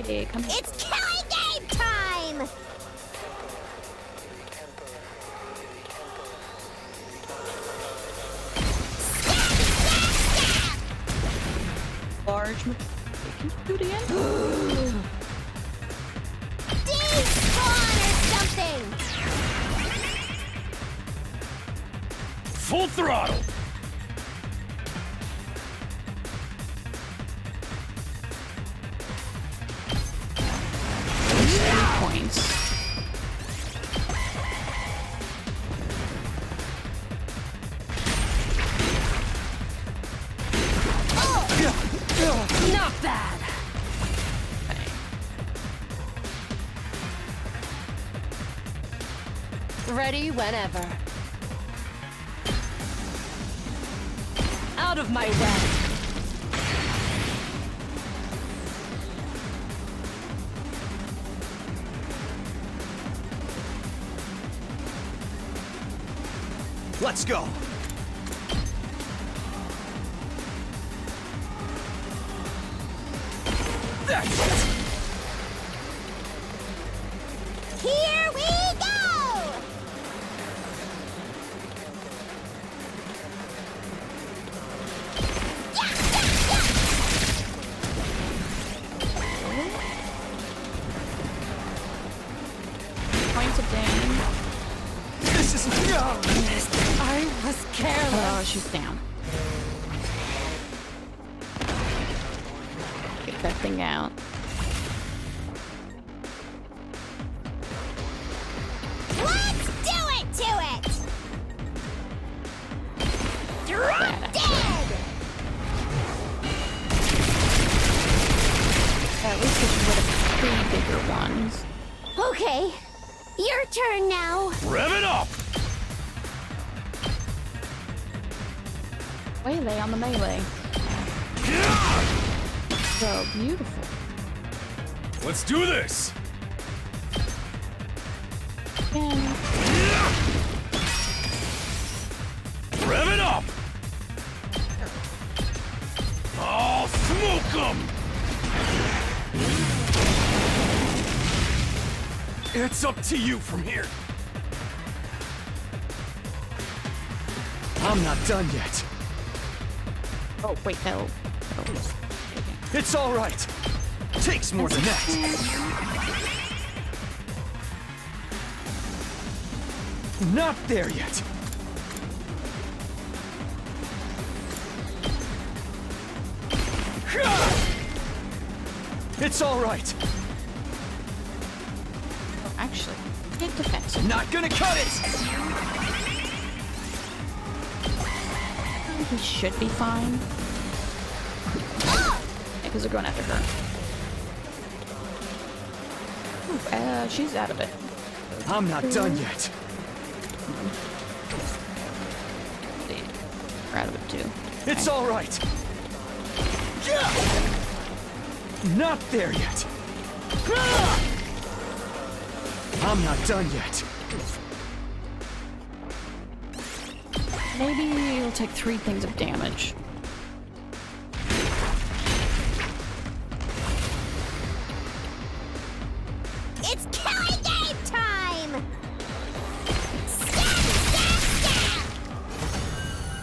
lady, come here. It's killing game time! Large. Can you do it again? Despawn or something! Full throttle! Points. Not bad. Ready whenever. Out of my way. Let's go. That's it. Here we go! Points of damage. This is no. I was careless. Oh, she's down. Get that thing out. Let's do it to it! Drop dead! At least it's rid of 3 bigger ones. Okay, your turn now. Rev it up! Waylay on the melee. So beautiful. Let's do this! And Rev it up! I'll smoke 'em! It's up to you from here. I'm not done yet. oh wait, no. Oh. It's all right. Takes more than that. Not there yet. It's all right. Actually, take defensive. Not gonna cut it. He should be fine. Because they're going after her. Ooh, she's out of it. I'm not done yet. We're out of it too. It's all right. Not there yet. I'm not done yet. Maybe you'll take 3 things of damage. It's killing game time!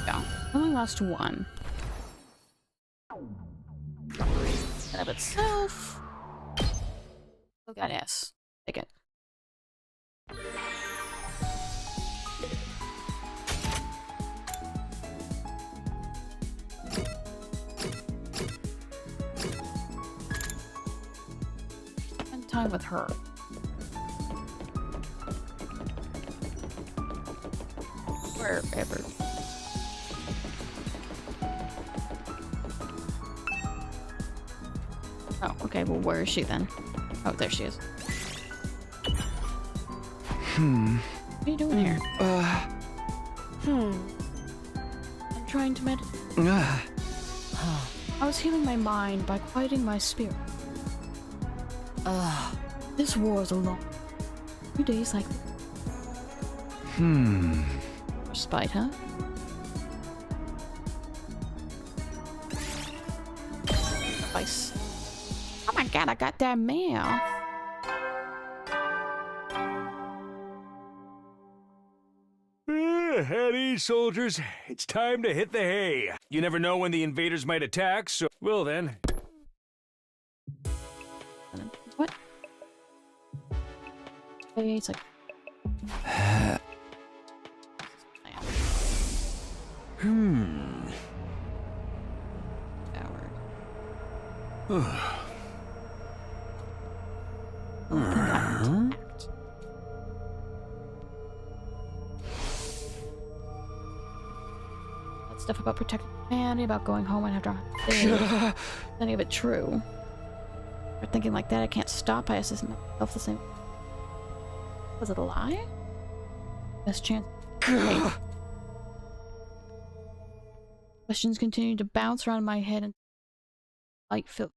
Yeah. Only lost 1. That of itself. Oh god, yes. Take it. Spend time with her. Wherever. Oh, okay, well, where is she then? Oh, there she is. What are you doing here? I'm trying to meditate. I was healing my mind by quieting my spirit. This war is a long. 2 days like this. Respite, huh? Spice. Oh my got a goddamn mouth. At ease, soldiers. It's time to hit the hay. You never know when the invaders might attack, so... Well then. What? Okay, it's like... That stuff about protecting humanity, about going home and after a day. Any of it true? Or thinking like that, I can't stop. I assist myself the same. Was it a lie? Best chance. Okay. Questions continue to bounce around my head and light fill.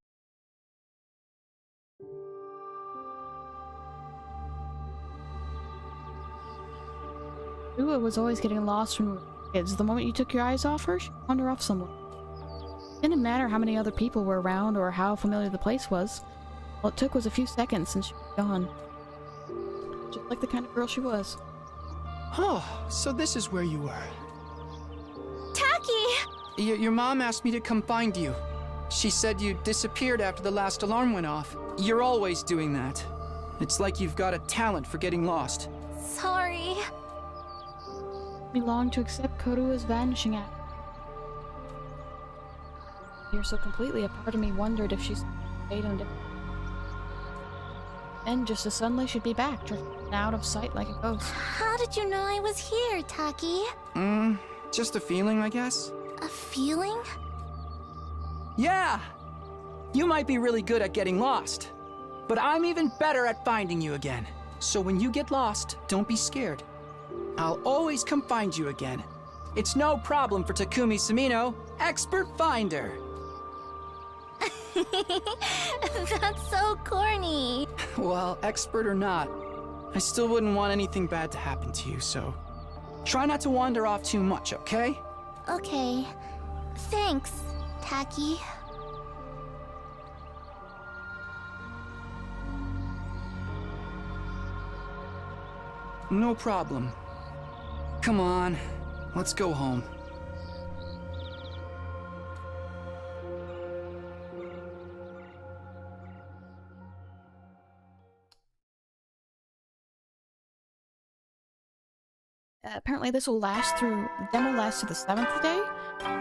Ua was always getting lost when we were kids. The moment you took your eyes off her, she'd wander off somewhere. It didn't matter how many other people were around or how familiar the place was. All it took was a few seconds and she was gone. Just like the kind of girl she was. Oh, so this is where you were. Taki! Your mom asked me to come find you. She said you disappeared after the last alarm went off. You're always doing that. It's like you've got a talent for getting lost. Sorry. We long to accept Korua's vanishing act. Here so completely, a part of me wondered if she's stayed on different. And just as suddenly she'd be back, drifting out of sight like a ghost. How did you know I was here, Taki? Just a feeling, I guess. A feeling? Yeah! You might be really good at getting lost, but I'm even better at finding you again. So when you get lost, don't be scared. I'll always come find you again. It's no problem for Takumi Sumino, expert finder. That's so corny. Well, expert or not, I still wouldn't want anything bad to happen to you, so try not to wander off too much, okay? Okay. Thanks, Taki. No problem. Come on, let's go home. Apparently this will last through, the demo lasts to the 7th day,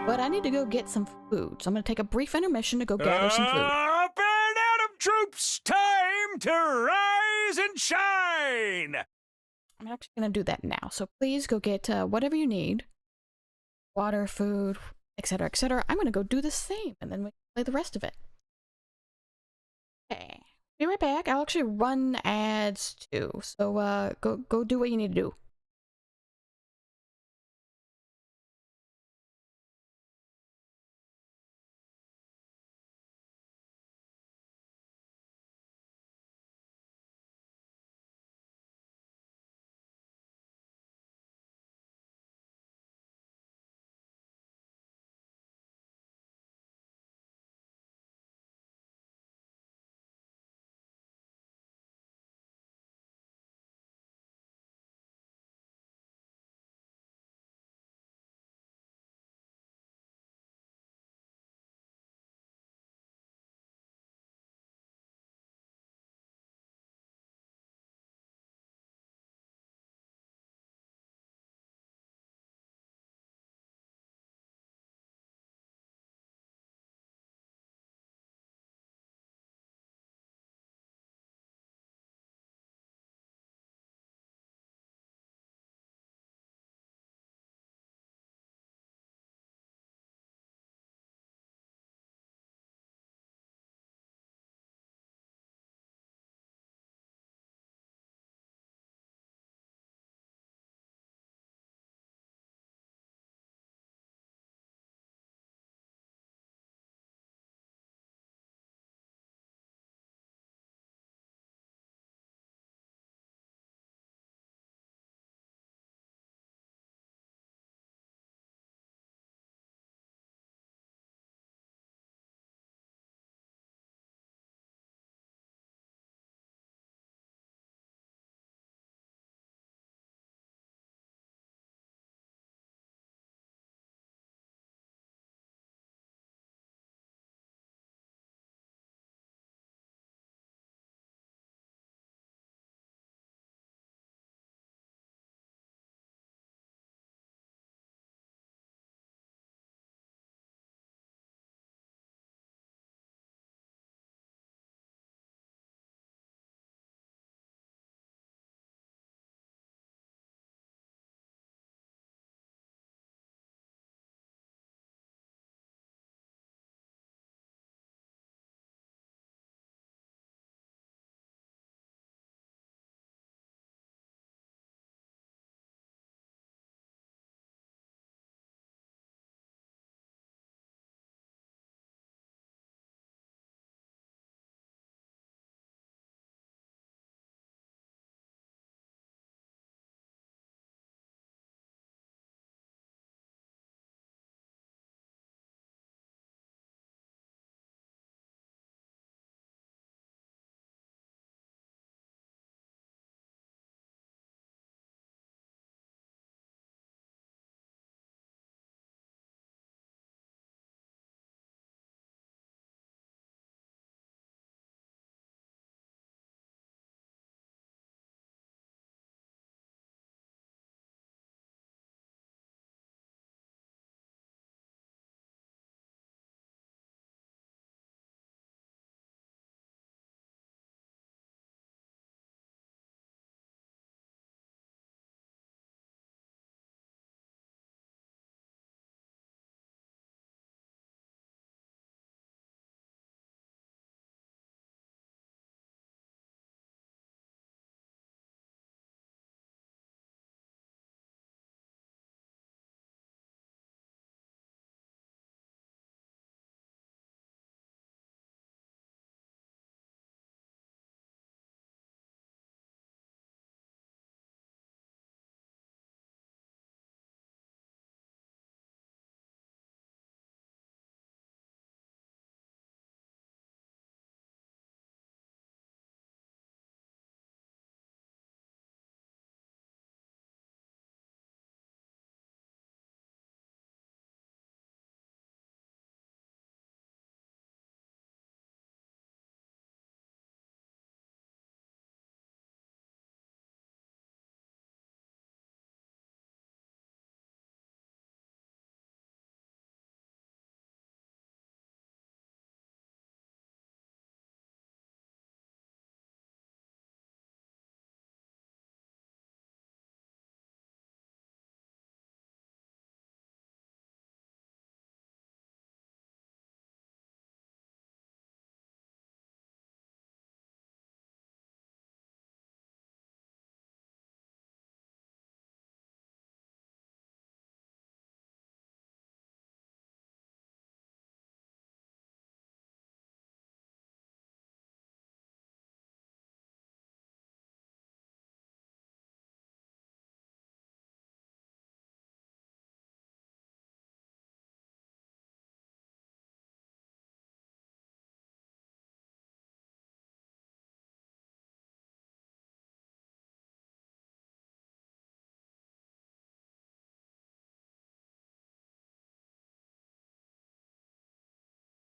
but I need to go get some food, so I'm gonna take a brief intermission to go gather some food. Up and Adam troops! Time to rise and shine! I'm actually gonna do that now, so please go get whatever you need. Water, food, etc., etc. I'm gonna go do the same, and then we can play the rest of it. Okay, be right back. I'll actually run ads too, so go do what you need to do.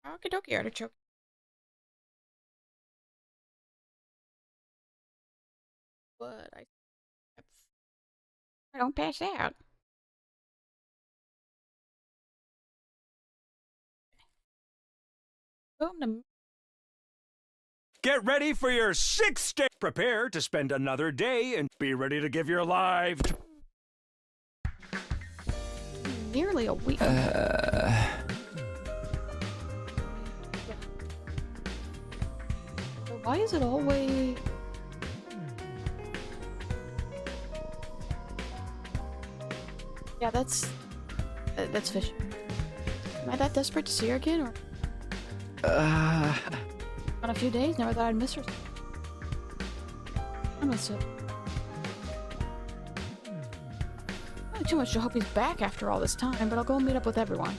Okie dokie, artichoke. But I don't pass out. Boom. Get ready for your 6th day. Prepare to spend another day and be ready to give your life to... Nearly a week. Why is it always... Yeah, that's fish. Am I that desperate to see her again, or? On a few days, never thought I'd miss her. I must have. Not too much to hope he's back after all this time, but I'll go and meet up with everyone.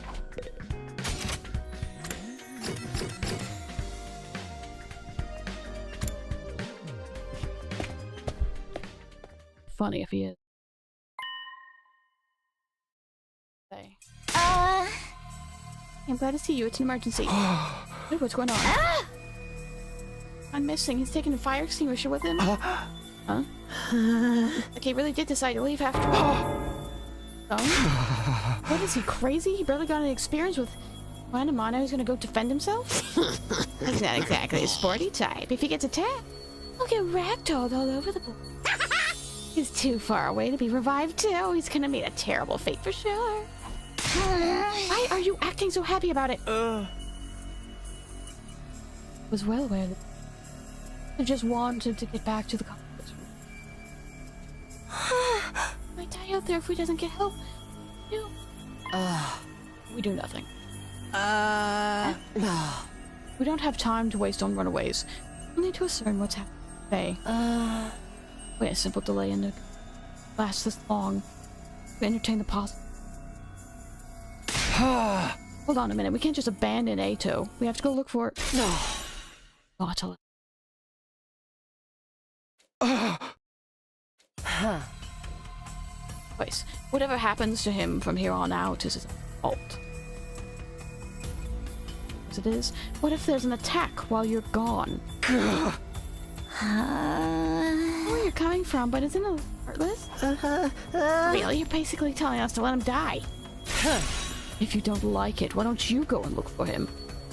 Funny if he is. Hey. I'm glad to see you. It's an emergency. Hey, what's going on? I'm missing. He's taking a fire extinguisher with him. Huh? Like he really did decide to leave after all. Oh? What is he, crazy? He barely got any experience with Wanamana. He's gonna go defend himself? He's not exactly a sporty type. If he gets attacked, he'll get ragdolled all over the place. He's too far away to be revived too. He's gonna meet a terrible fate for sure. Why are you acting so happy about it? Was well aware that I just wanted to get back to the college. Might die out there if we doesn't get help. We do nothing. We don't have time to waste on runaways. We need to discern what's happening today. Wait, a simple delay in the last this long. We entertain the possible. Hold on a minute. We can't just abandon Ato. We have to go look for it. No. Oh, I'll tell it. Anyways, whatever happens to him from here on out is his fault. As it is, what if there's an attack while you're gone? Where you're coming from, but isn't it heartless? Really? You're basically telling us to let him die. If you don't like it, why don't you go and look for him?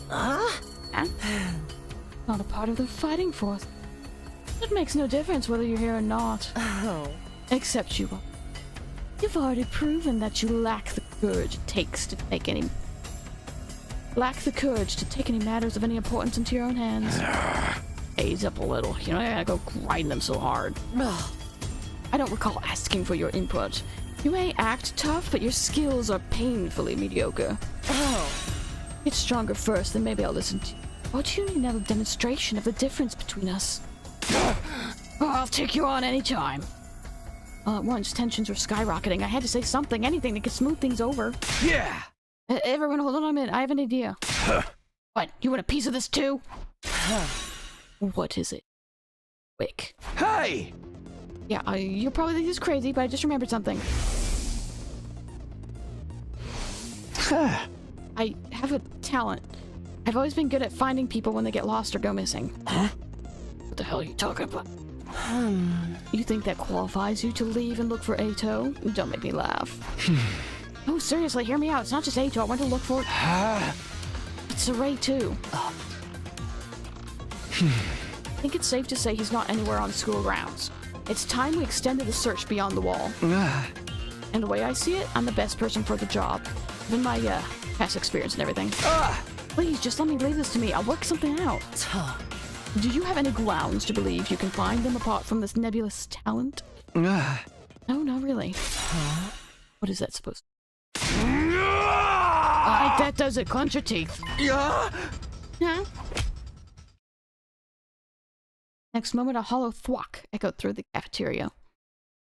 Huh? Not a part of the fighting force. It makes no difference whether you're here or not. Except you. You've already proven that you lack the courage it takes to take any matters of any importance into your own hands. Ease up a little. You know, I gotta go grind them so hard. I don't recall asking for your input. You may act tough, but your skills are painfully mediocre. Get stronger first, then maybe I'll listen to you. Or do you need another demonstration of the difference between us? I'll take you on any time. All at once, tensions were skyrocketing. I had to say something, anything that could smooth things over. Yeah! Everyone, hold on a minute. I have an idea. What? You want a piece of this too? What is it? Wick. Hey! Yeah, you'll probably think this is crazy, but I just remembered something. I have a talent. I've always been good at finding people when they get lost or go missing. What the hell are you talking about? You think that qualifies you to leave and look for Ato? Don't make me laugh. Oh, seriously, hear me out. It's not just Ato. I went to look for... It's Saray, too. I think it's safe to say he's not anywhere on school grounds. It's time we extended the search beyond the wall. And the way I see it, I'm the best person for the job. Given my past experience and everything. Please, just let me leave this to me. I'll work something out. Do you have any grounds to believe you can find them apart from this nebulous talent? No, not really. What is that supposed to be? That does it. Clench your teeth. Huh? Next moment, a hollow thwack echoed through the cafeteria.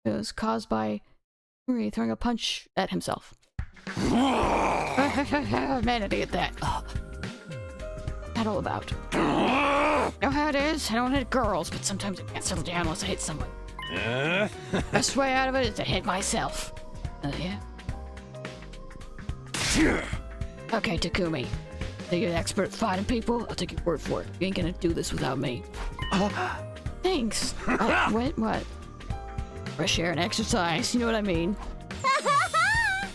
It was caused by Murray throwing a punch at himself. Man, idiot that. That all about? You know how it is? I don't hit girls, but sometimes I can't settle down unless I hit someone. Best way out of it is to hit myself. Yeah? Okay, Takumi. You're an expert at finding people? I'll take your word for it. You ain't gonna do this without me. Thanks. What? Fresh air and exercise, you know what I mean?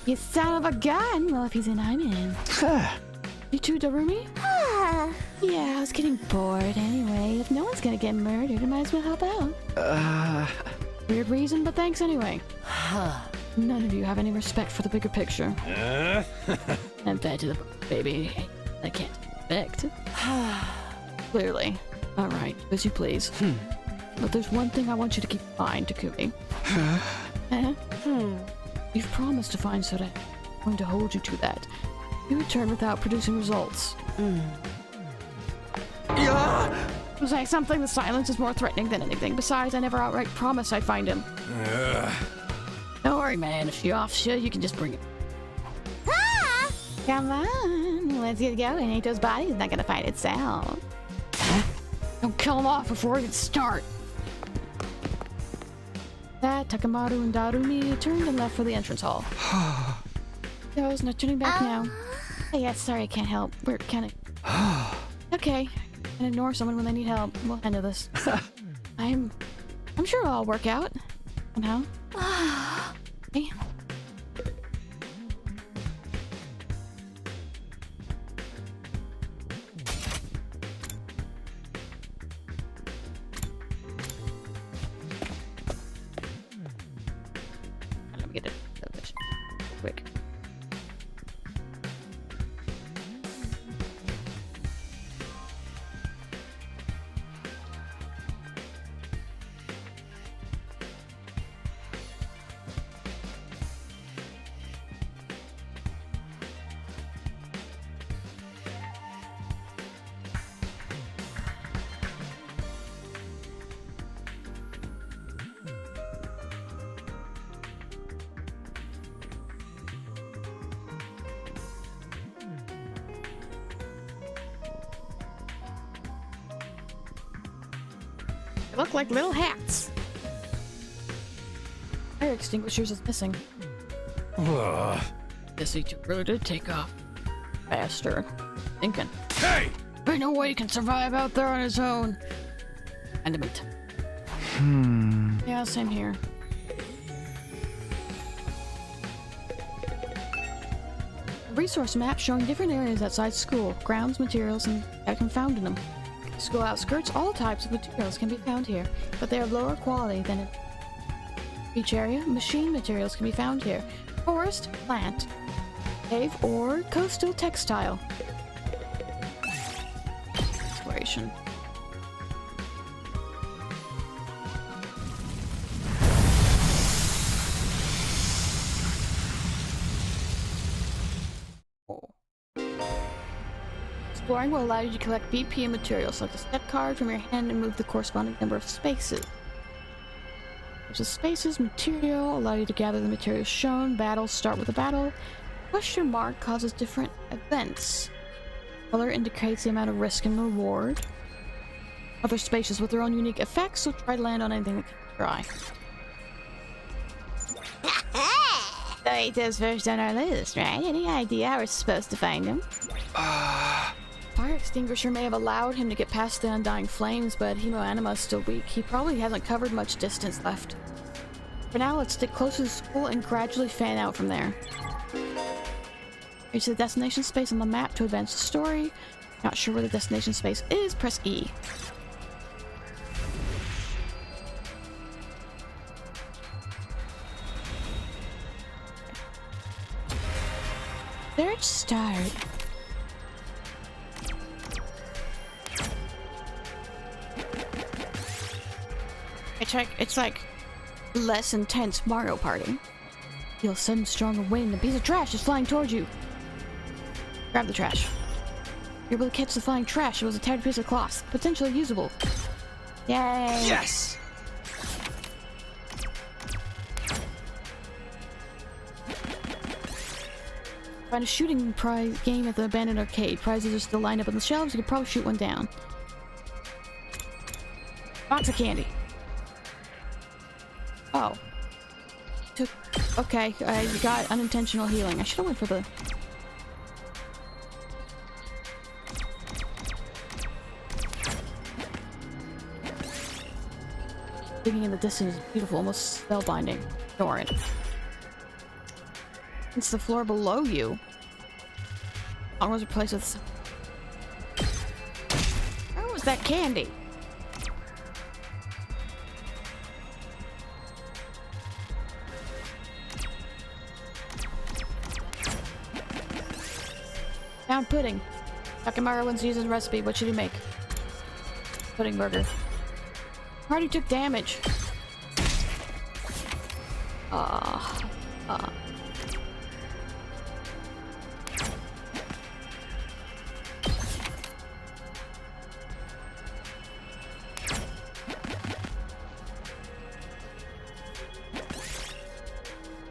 You son of a gun! Well, if he's in, I'm in. You too, Darumi? Yeah, I was getting bored anyway. If no one's gonna get murdered, I might as well help out. Weird reason, but thanks anyway. None of you have any respect for the bigger picture. And back to the book, baby. I can't expect. Clearly. Alright, as you please. But there's one thing I want you to keep in mind, Takumi. You've promised to find Sora. I'm going to hold you to that. You return without producing results. Saying something, the silence is more threatening than anything. Besides, I never outright promised I'd find him. Don't worry, man. If you're off shit, you can just bring him. Come on, let's get going. Ito's body is not gonna find itself. Don't kill him off before we can start. That Takamaru and Darumi turned and left for the entrance hall. There's no turning back now. Hey, yeah, sorry, I can't help. We're kind of... Okay, and ignore someone when they need help. We'll handle this. I'm sure it'll all work out. Somehow. Okay. Let me get it. Quick. They look like little hats. Fire extinguishers is missing. Guess he really did take off. Bastard. Thinking. Hey! Ain't no way he can survive out there on his own. And a meat. Yeah, same here. A resource map showing different areas outside school, grounds, materials, and that can be found in them. School outskirts, all types of materials can be found here, but they are of lower quality than in beach area. Machine materials can be found here. Forest, plant, cave, or coastal textile. Exploration. Exploring will allow you to collect BP and materials. Select a step card from your hand and move the corresponding number of spaces. There's a spaces material, allow you to gather the materials shown. Battles start with a battle. Question mark causes different events. Color indicates the amount of risk and reward. Other spaces with their own unique effects, so try to land on anything that can dry. So Ito's first on our list, right? Any idea how we're supposed to find him? Fire extinguisher may have allowed him to get past the undying flames, but Hemoanima is still weak. He probably hasn't covered much distance left. For now, let's stick close to the school and gradually fan out from there. Reach the destination space on the map to advance the story. Not sure where the destination space is, press E. Search start. It's like less intense Mario Party. Feel a sudden stronger wind. A piece of trash is flying towards you. Grab the trash. You're able to catch the flying trash. It was a tattered piece of cloth, potentially usable. Yay! Yes! Find a shooting prize game at the abandoned arcade. Prizes are still lined up on the shelves. You could probably shoot one down. Box of candy. Oh. Okay, I got unintentional healing. I should have went for the... Digging in the distance is beautiful, almost spellbinding. Ignore it. It's the floor below you. Almost replaced with... Where was that candy? Found pudding. Takemura wants to use his recipe. What should he make? Pudding burger. Already took damage.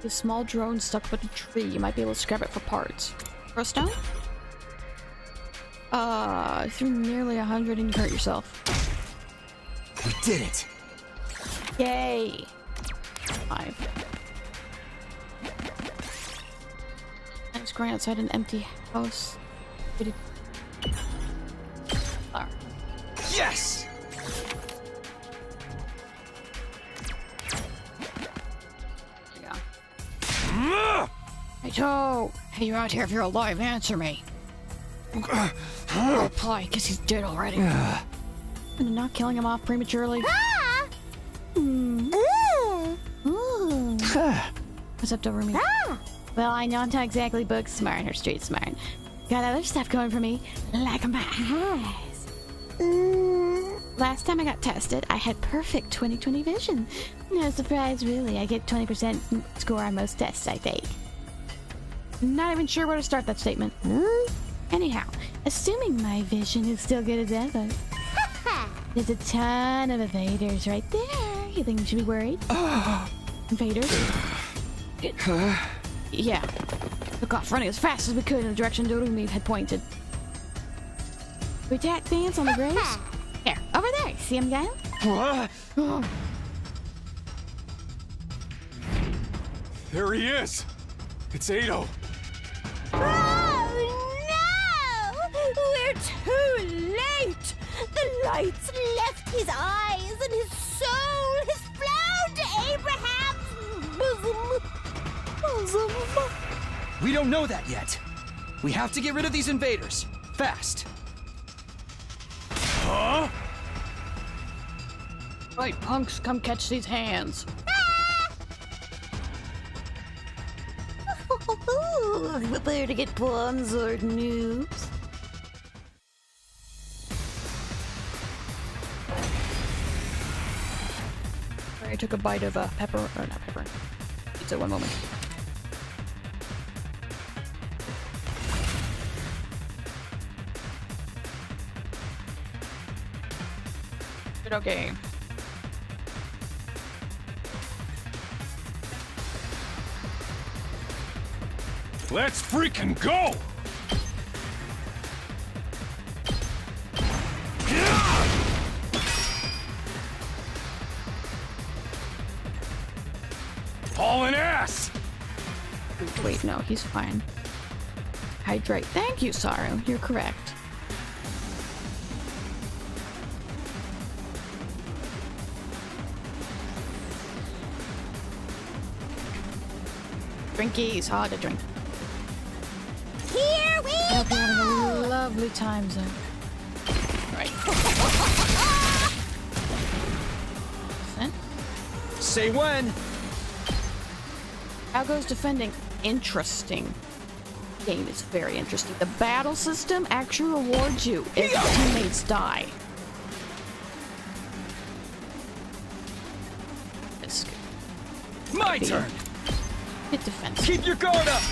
A small drone stuck with a tree. You might be able to scrap it for parts. Throw a stone? You threw nearly 100 and you hurt yourself. We did it! Yay! 5. I was going outside an empty house. Yes! Hey Joe! Hey, you're out here if you're alive, answer me! Reply, guess he's dead already. And not killing him off prematurely. Ah! What's up, Doberman? Well, I know I'm not exactly book smart or street smart. Got other stuff going for me, like my eyes. Last time I got tested, I had perfect 20/20 vision. No surprise, really. I get 20% score on most tests I take. Not even sure where to start that statement. Anyhow, assuming my vision is still good as ever, there's a ton of invaders right there. You think we should be worried? Invaders? Yeah. Took off running as fast as we could in the direction Dorumi had pointed. We attack dance on the graves? Here, over there. See him go? What? There he is! It's Ado! Oh no! We're too late! The lights left his eyes and his soul has flown to Abraham's bosom. We don't know that yet. We have to get rid of these invaders. Fast. Huh? Right, punks, come catch these hands. Prepare to get sponsored noobs. I took a bite of pepper, or not pepper. Pizza, one moment. Okay. Let's freaking go! Hauling ass! Wait, no, he's fine. Hydrate. Thank you, Saru. You're correct. Drinkies, hard to drink. Here we I hope go! you're having a lovely time, Zone. Right. Say when! How goes defending? Interesting. Game is very interesting. The battle system actually rewards you if your teammates die. That's good. My turn! Hit defense. Keep your guard up!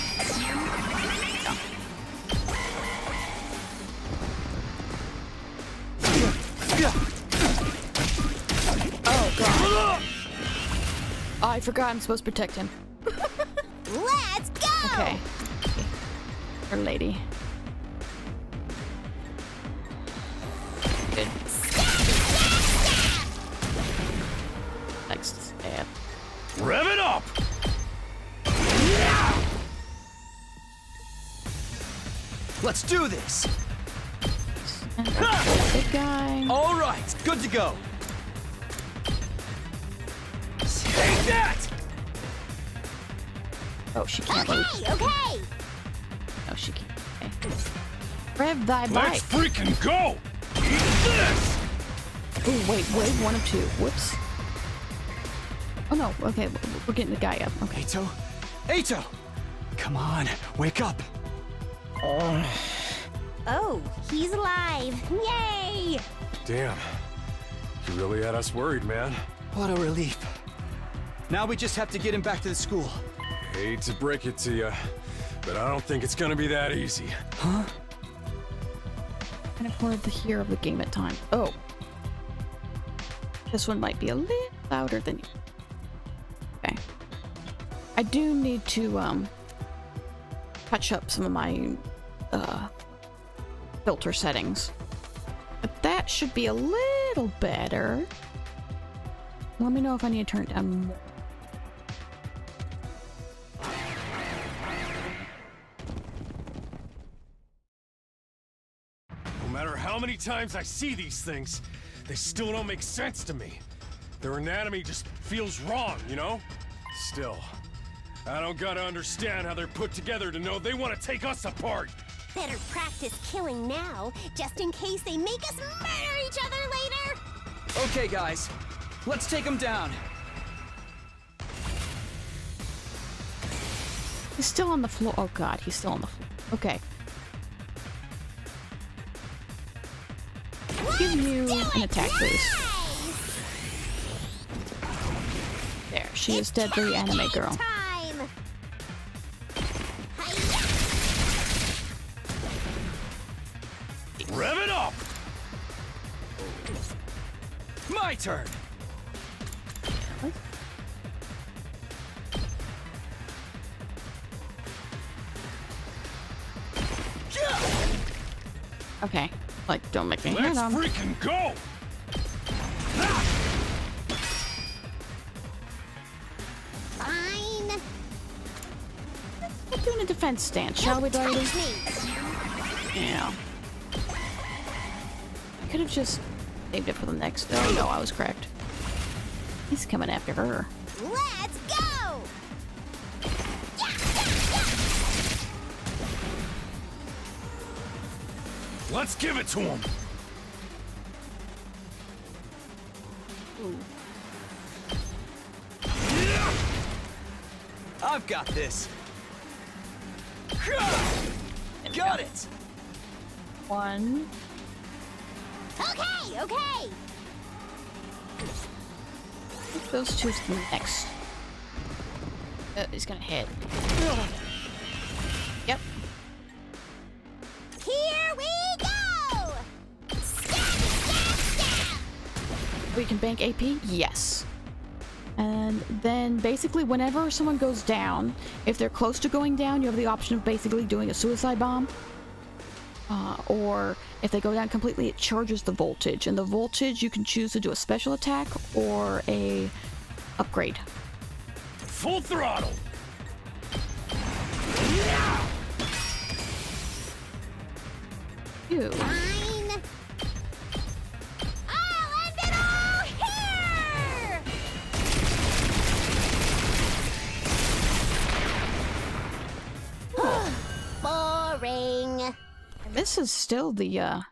Oh god. Oh, I forgot I'm supposed to protect him. Let's go! Okay. Her lady. Good. Next stab. Rev it up! Let's do this! And big guy. All right, good to go. Oh, she can't move. Okay. No, she can't. Okay. Rev thy bike. Let's freaking go! Eat this! Oh, wait, one of two. Whoops. Oh no, okay, we're getting the guy up. Okay. Ato? Ato! Come on, wake up! Oh, he's alive. Yay! Damn. You really had us worried, man. What a relief. Now we just have to get him back to the school. Hate to break it to you, but I don't think it's gonna be that easy. Huh? Kind of hard to hear of the game at time. Oh. This one might be a little louder than you. Okay. I do need to, touch up some of my, filter settings. But that should be a little better. Let me know if I need to turn it down more. No matter how many times I see these things, they still don't make sense to me. Their anatomy just feels wrong, you know? Still, I don't gotta understand how they're put together to know they want to take us apart. Better practice killing now, just in case they make us murder each other later. Okay, guys. Let's take him down. He's still on the floor. Oh god, he's still on the floor. Okay. Give you an attack boost. There, she is deadly anime girl. Rev it up! My turn! What? Okay, like, don't make me hit him. Let's freaking go! Fine. Let's do a defense stance, shall we, lady? Yeah. I could have just saved it for the next. Oh no, I was correct. He's coming after her. Let's go! Let's give it to him! I've got this. Got it! One. Okay. Those two to the next. He's gonna hit. Yep. Here we go! Stab! We can bank AP? Yes. And then basically whenever someone goes down, if they're close to going down, you have the option of basically doing a suicide bomb. Or if they go down completely, it charges the voltage. And the voltage, you can choose to do a special attack or a upgrade. Full throttle! Ew. Fine. I'll end it all here! Boring. And this is still the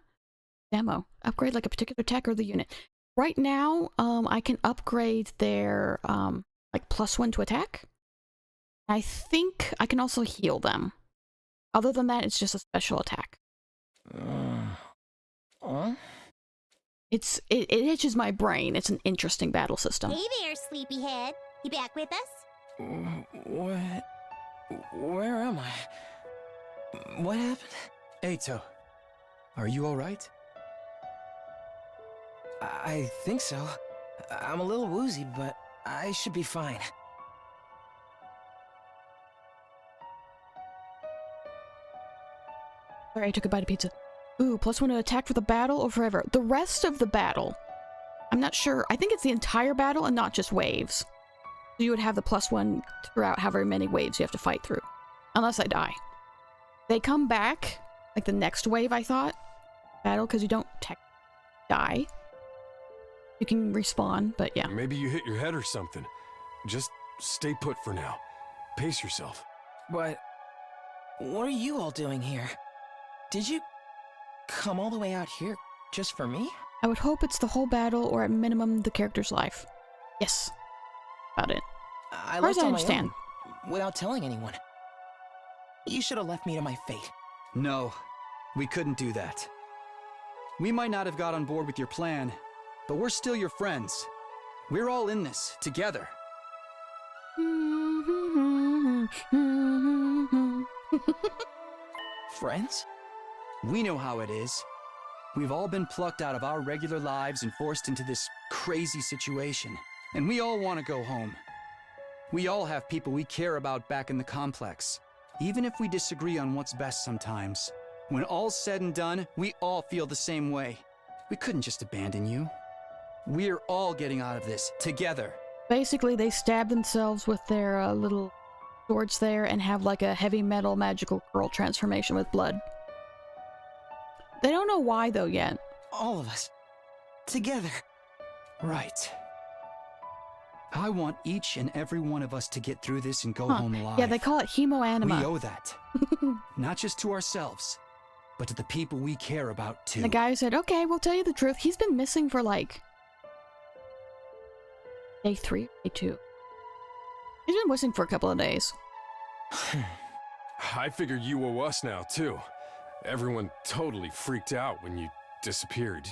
demo. Upgrade like a particular attack or the unit. Right now, I can upgrade their like +1 to attack. I think I can also heal them. Other than that, it's just a special attack. It itches my brain. It's an interesting battle system. Hey there, sleepyhead. You back with us? What? Where am I? What happened? Ato, are you alright? I think so. I'm a little woozy, but I should be fine. Sorry, I took a bite of pizza. Ooh, +1 to attack for the battle or forever. The rest of the battle. I'm not sure. I think it's the entire battle and not just waves. So you would have the +1 throughout however many waves you have to fight through. Unless I die. They come back, like the next wave, I thought. Battle, because you don't die. You can respawn, but yeah. Maybe you hit your head or something. Just stay put for now. Pace yourself. But what are you all doing here? Did you come all the way out here just for me? I would hope it's the whole battle, or at minimum, the character's life. Yes. About it. I As far as left I on my understand. own, without telling anyone. You should have left me to my fate. No, we couldn't do that. We might not have got on board with your plan, but we're still your friends. We're all in this, together. Friends? We know how it is. We've all been plucked out of our regular lives and forced into this crazy situation. And we all want to go home. We all have people we care about back in the complex. Even if we disagree on what's best sometimes. When all's said and done, we all feel the same way. We couldn't just abandon you. We're all getting out of this, together. Basically, they stab themselves with their little swords there and have like a heavy metal magical girl transformation with blood. They don't know why though yet. All of us. Together. Right. I want each and every one of us to get through this and go home alive. Yeah, they call it hemoanima. We owe that. Not just to ourselves, but to the people we care about too. The guy said, okay, we'll tell you the truth. He's been missing for like day 3, day 2. He's been missing for a couple of days. I figure you owe us now, too. Everyone totally freaked out when you disappeared,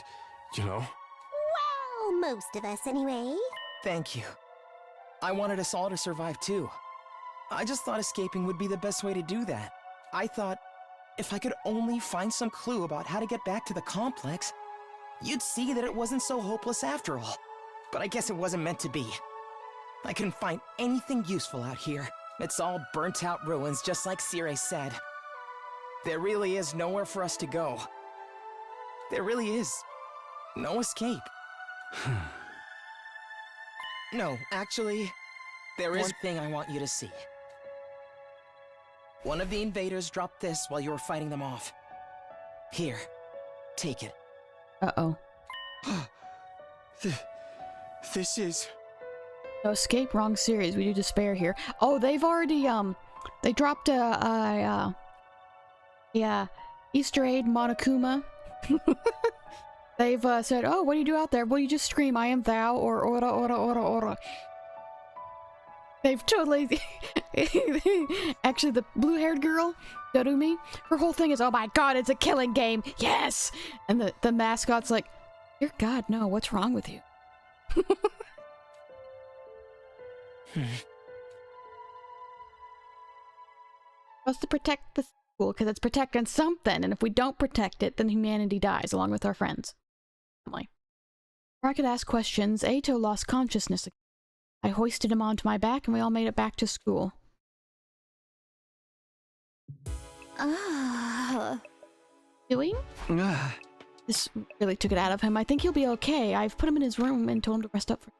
you know? Well, most of us anyway. Thank you. I wanted us all to survive too. I just thought escaping would be the best way to do that. I thought if I could only find some clue about how to get back to the complex, you'd see that it wasn't so hopeless after all. But I guess it wasn't meant to be. I couldn't find anything useful out here. It's all burnt out ruins, just like Sire said. There really is nowhere for us to go. There really is no escape. No, actually, there is one thing I want you to see. One of the invaders dropped this while you were fighting them off. Here, take it. Uh-oh. This is... No, escape, wrong series. We do despair here. Oh, they've already, they dropped a Easter egg Monokuma. They've said, oh, what do you do out there? Well, you just scream, I am thou, or ora, ora, ora, ora. They've totally... Actually, the blue-haired girl, Darumi, her whole thing is, oh my god, it's a killing game, yes! And the mascot's like, dear god, no, what's wrong with you? Supposed to protect the school because it's protecting something, and if we don't protect it, then humanity dies along with our friends. Family. Or I could ask questions. Ato lost consciousness. I hoisted him onto my back, and we all made it back to school. Doing? This really took it out of him. I think he'll be okay. I've put him in his room and told him to rest up for...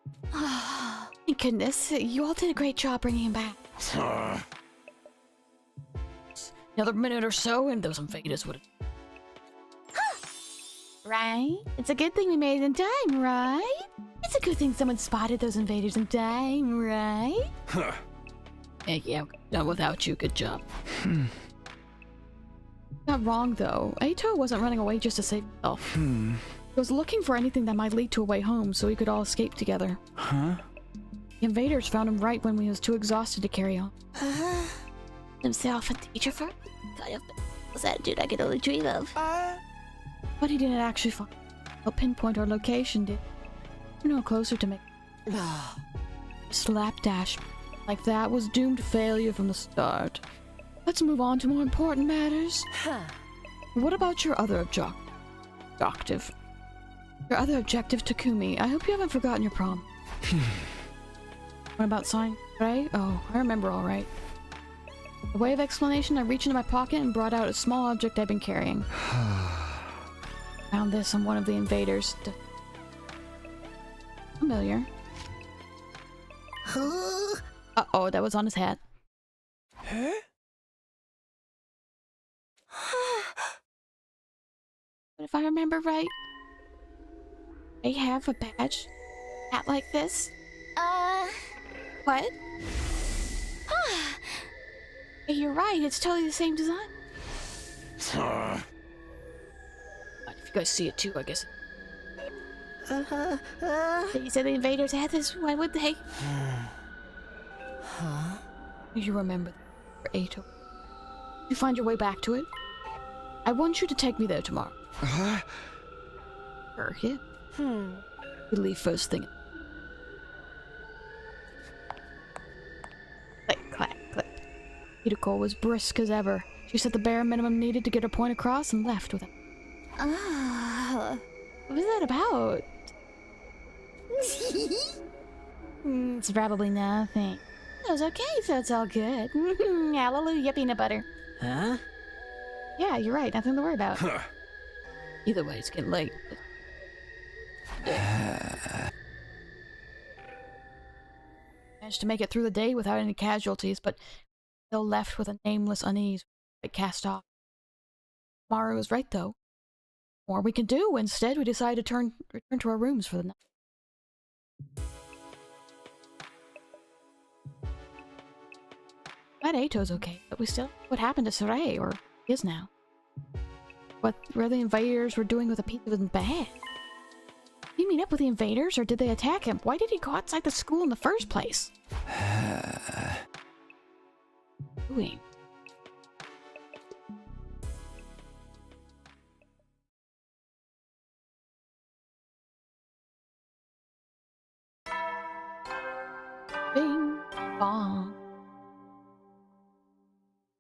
Thank goodness. You all did a great job bringing him back. Another minute or so, and those invaders would have... Right? It's a good thing we made it in time, right? It's a good thing someone spotted those invaders in time, right? Huh. Yeah, done without you. Good job. Not wrong, though. Ato wasn't running away just to save himself. He was looking for anything that might lead to a way home so we could all escape together. Huh? The invaders found him right when he was too exhausted to carry on. Himself a teacher for? Was that dude I could only dream of? But he didn't actually find him. He'll pinpoint our location, did we're no closer to make slapdash. Like that was doomed to failure from the start. Let's move on to more important matters. What about your other objective? Your other objective, Takumi. I hope you haven't forgotten your prom. What about sign, right? Oh, I remember all right. By way of explanation, I reached into my pocket and brought out a small object I've been carrying. Found this on one of the invaders. Familiar. Uh-oh, that was on his hat. Huh? But if I remember right, they have a badge. Hat like this. What? Hey, you're right, it's totally the same design. If you guys see it too, I guess. They said the invaders had this, why would they? Huh? You remember Ato. You find your way back to it? I want you to take me there tomorrow. Sure, yeah. We leave first thing. Click, clack, click. Hideko was brisk as ever. She said the bare minimum needed to get her point across and left with it. What was that about? It's probably nothing. It was okay, so it's all good. Hallelujah, peanut butter. Huh? Yeah, you're right, nothing to worry about. Either way, it's getting late. Managed to make it through the day without any casualties, but still left with a nameless unease. It cast off. Maru was right, though. More we can do. Instead, we decided to return to our rooms for the night. Glad Ato's okay, but we still what happened to Sarai, or is now. What the invaders were doing with the pizza was bad. Did he meet up with the invaders, or did they attack him? Why did he go outside the school in the first place? Doing. Bing bong.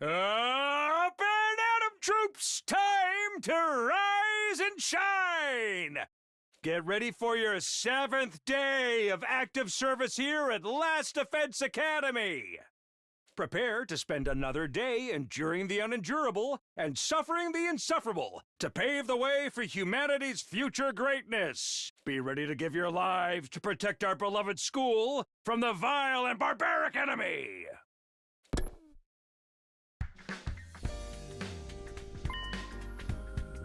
Up and Atom troops, time to rise and shine! Get ready for your 7th day of active service here at Last Defense Academy. Prepare to spend another day enduring the unendurable and suffering the insufferable to pave the way for humanity's future greatness. Be ready to give your lives to protect our beloved school from the vile and barbaric enemy.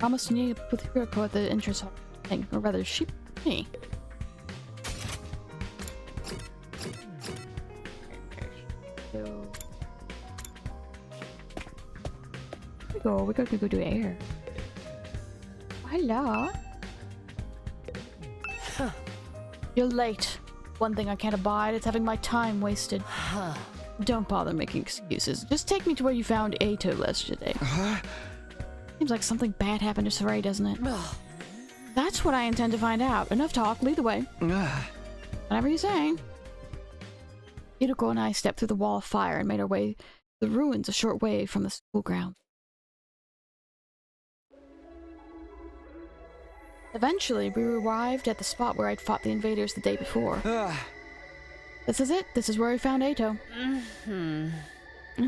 Promise me with Hiroko at the entrance hall thing, or rather, she me. We gotta go do air. Hello. You're late. One thing I can't abide is having my time wasted. Don't bother making excuses. Just take me to where you found Ato yesterday. Seems like something bad happened to Sarai, doesn't it? That's what I intend to find out. Enough talk, lead the way. Whatever you say. Hideko and I stepped through the wall of fire and made our way to the ruins a short way from the school ground. Eventually, we arrived at the spot where I'd fought the invaders the day before. This is it. This is where we found Ato. And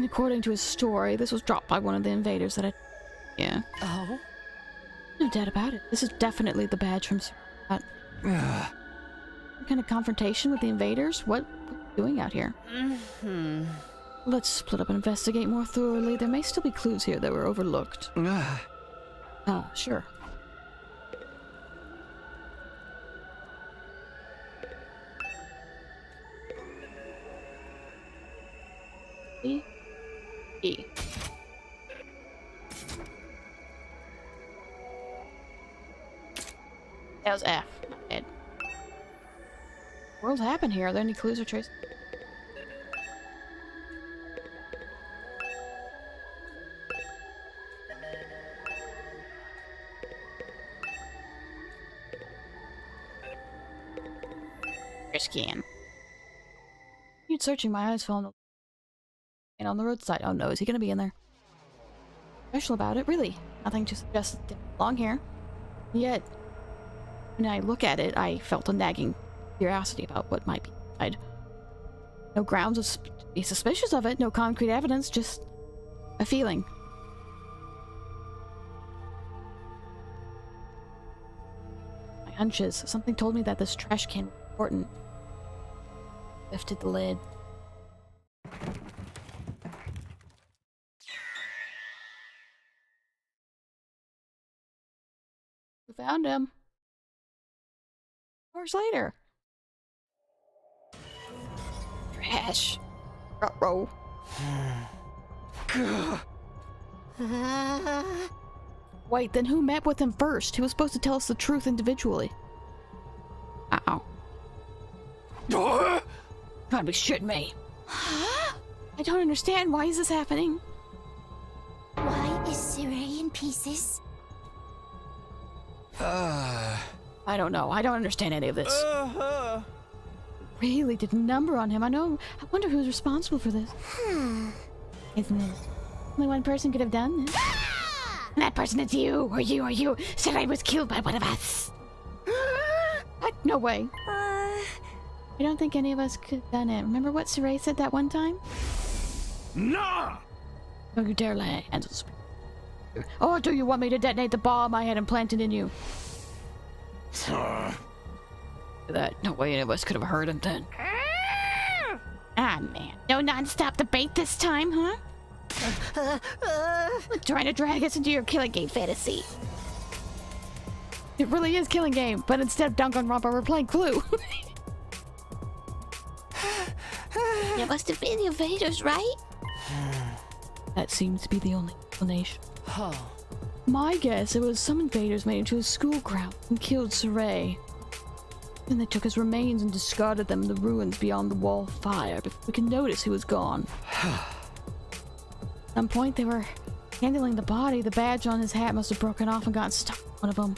according to his story, this was dropped by one of the invaders that had... Yeah. Oh? No doubt about it. This is definitely the badge from... What kind of confrontation with the invaders? What are you doing out here? Let's split up and investigate more thoroughly. There may still be clues here that were overlooked. Sure. E. That was F. Not Ed. What's happened here? Are there any clues or traces? Scan. You'd searching, my eyes fell on the on the roadside. Oh no, is he gonna be in there? Special about it, really. Nothing to suggest it didn't belong here. Yet, when I look at it, I felt a nagging curiosity about what might be inside. No grounds to be suspicious of it, no concrete evidence, just a feeling. My hunches. Something told me that this trash can was important. Lifted the lid. We found him. Hours later. Trash. Ruh-roh. Wait, then who met with him first? Who was supposed to tell us the truth individually? Uh-oh. Gotta be shitting me. I don't understand. Why is this happening? Why is Saray in pieces? I don't know. I don't understand any of this. Really did a number on him. I wonder who's responsible for this. Isn't it? Only one person could have done this. That person is you, or you. Saray was killed by one of us. What? No way. I don't think any of us could have done it. Remember what Saray said that one time? Nah! Don't you dare lay hands on me. Or do you want me to detonate the bomb I had implanted in you? That no way any of us could have heard him then. Ah man, no non-stop debate this time, huh? Trying to drag us into your killing game fantasy. It really is killing game, but instead of Danganronpa, we're playing Clue. It must have been the invaders, right? That seems to be the only explanation. My guess, it was some invaders made into a school ground and killed Saray. Then they took his remains and discarded them in the ruins beyond the wall of fire before we could notice he was gone. At some point, they were handling the body. The badge on his hat must have broken off and gotten stuck in one of them.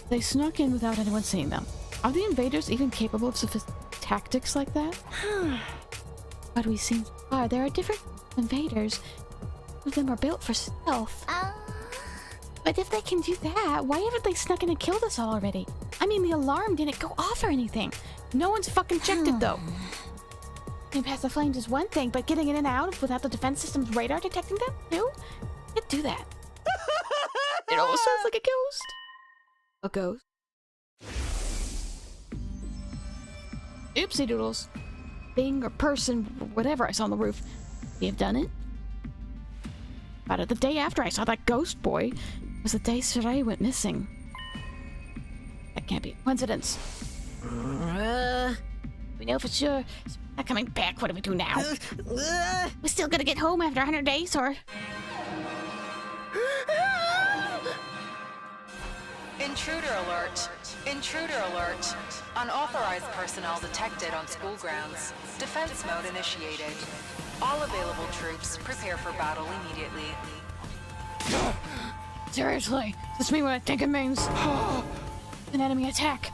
They snuck in without anyone seeing them. Are the invaders even capable of sophisticated tactics like that? But we seem far. There are different invaders. Some of them are built for stealth. But if they can do that, why haven't they snuck in and killed us all already? I mean, the alarm didn't go off or anything. No one's fucking checked it, though. Getting past the flames is one thing, but getting in and out without the defense system's radar detecting them? No? Can't do that. It almost sounds like a ghost. A ghost? Oopsie doodles. Thing or person, or whatever I saw on the roof. They have done it? About it, the day after I saw that ghost boy was the day Saray went missing. That can't be a coincidence. We know for sure. Not coming back. What do we do now? We still gonna get home after 100 days, or? Intruder alert. Intruder alert. Unauthorized personnel detected on school grounds. Defense mode initiated. All available troops, prepare for battle immediately. Seriously, does this mean what I think it means? An enemy attack.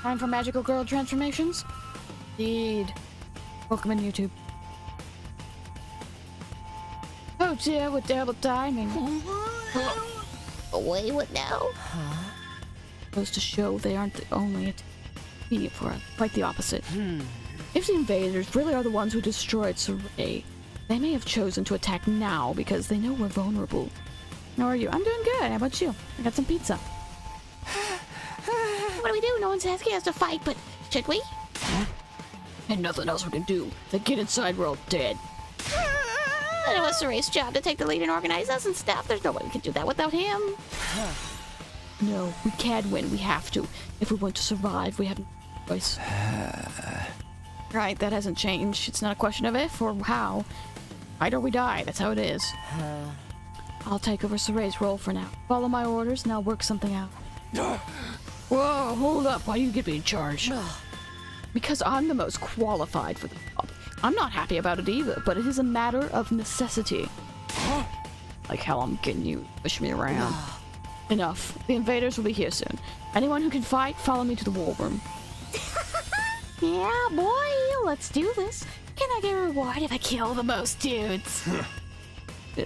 Time for magical girl transformations? Indeed. Welcome in YouTube. Oh dear, what terrible timing. Wait, what now? Goes to show they aren't the only attack for us. Quite the opposite. If the invaders really are the ones who destroyed Saray, they may have chosen to attack now because they know we're vulnerable. How are you? I'm doing good. How about you? I got some pizza. What do we do? No one's asking us to fight, but should we? And nothing else we can do. If they get inside, we're all dead. It was Saray's job to take the lead and organize us and stuff. There's no way we can do that without him. No, we can win. We have to. If we want to survive, we have no choice. Right, that hasn't changed. It's not a question of if or how. Fight or we die. That's how it is. I'll take over Saray's role for now. Follow my orders and I'll work something out. Whoa, hold up. Why do you get me in charge? Because I'm the most qualified for the job. I'm not happy about it either, but it is a matter of necessity. Like how I'm getting you to push me around. Enough. The invaders will be here soon. Anyone who can fight, follow me to the war room. Yeah, boy, let's do this. Can I get a reward if I kill the most dudes?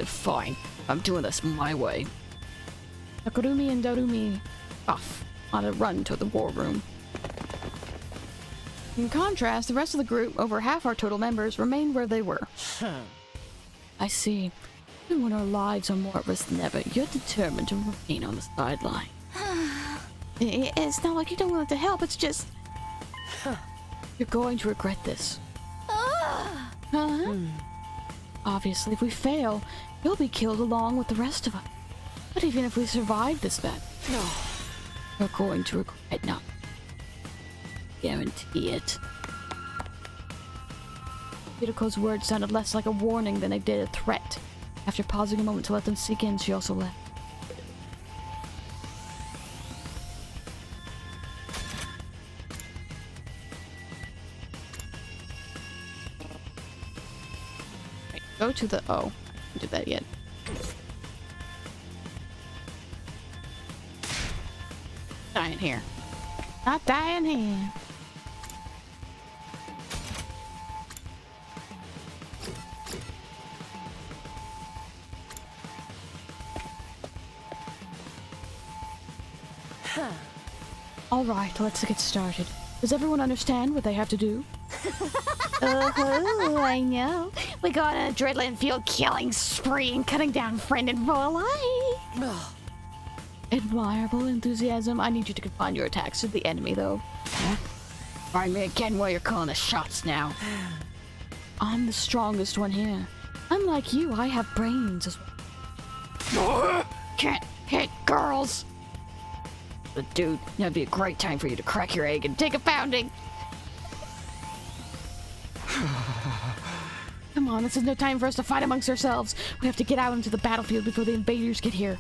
Fine. I'm doing this my way. Takurumi and Darumi off on a run to the war room. In contrast, the rest of the group, over half our total members, remained where they were. I see. Even when our lives are more at risk than ever, you're determined to remain on the sideline. It's not like you don't want to help, it's just... You're going to regret this. Obviously, if we fail, you'll be killed along with the rest of us. But even if we survive this battle, no, you're going to regret not. Guarantee it. Yuriko's words sounded less like a warning than they did a threat. After pausing a moment to let them sink in, she also left. Right, go to the... Oh, I didn't do that yet. Dying here. Not dying here. All right, let's get started. Does everyone understand what they have to do? Oh, I know. We go on an adrenaline-fueled killing spree and cutting down friend and full life. Admirable enthusiasm. I need you to confine your attacks to the enemy, though. Find me again while you're calling the shots now. I'm the strongest one here. Unlike you, I have brains as well. Can't hit girls. But dude, that'd be a great time for you to crack your egg and take a pounding. Come on, this is no time for us to fight amongst ourselves. We have to get out into the battlefield before the invaders get here.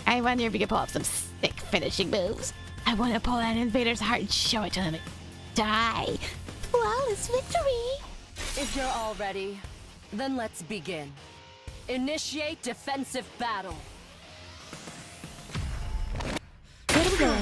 I wonder if you can pull off some sick finishing moves. I want to pull out an invader's heart and show it to them. Die. Flawless victory. If you're all ready, then let's begin. Initiate defensive battle. Where do we go?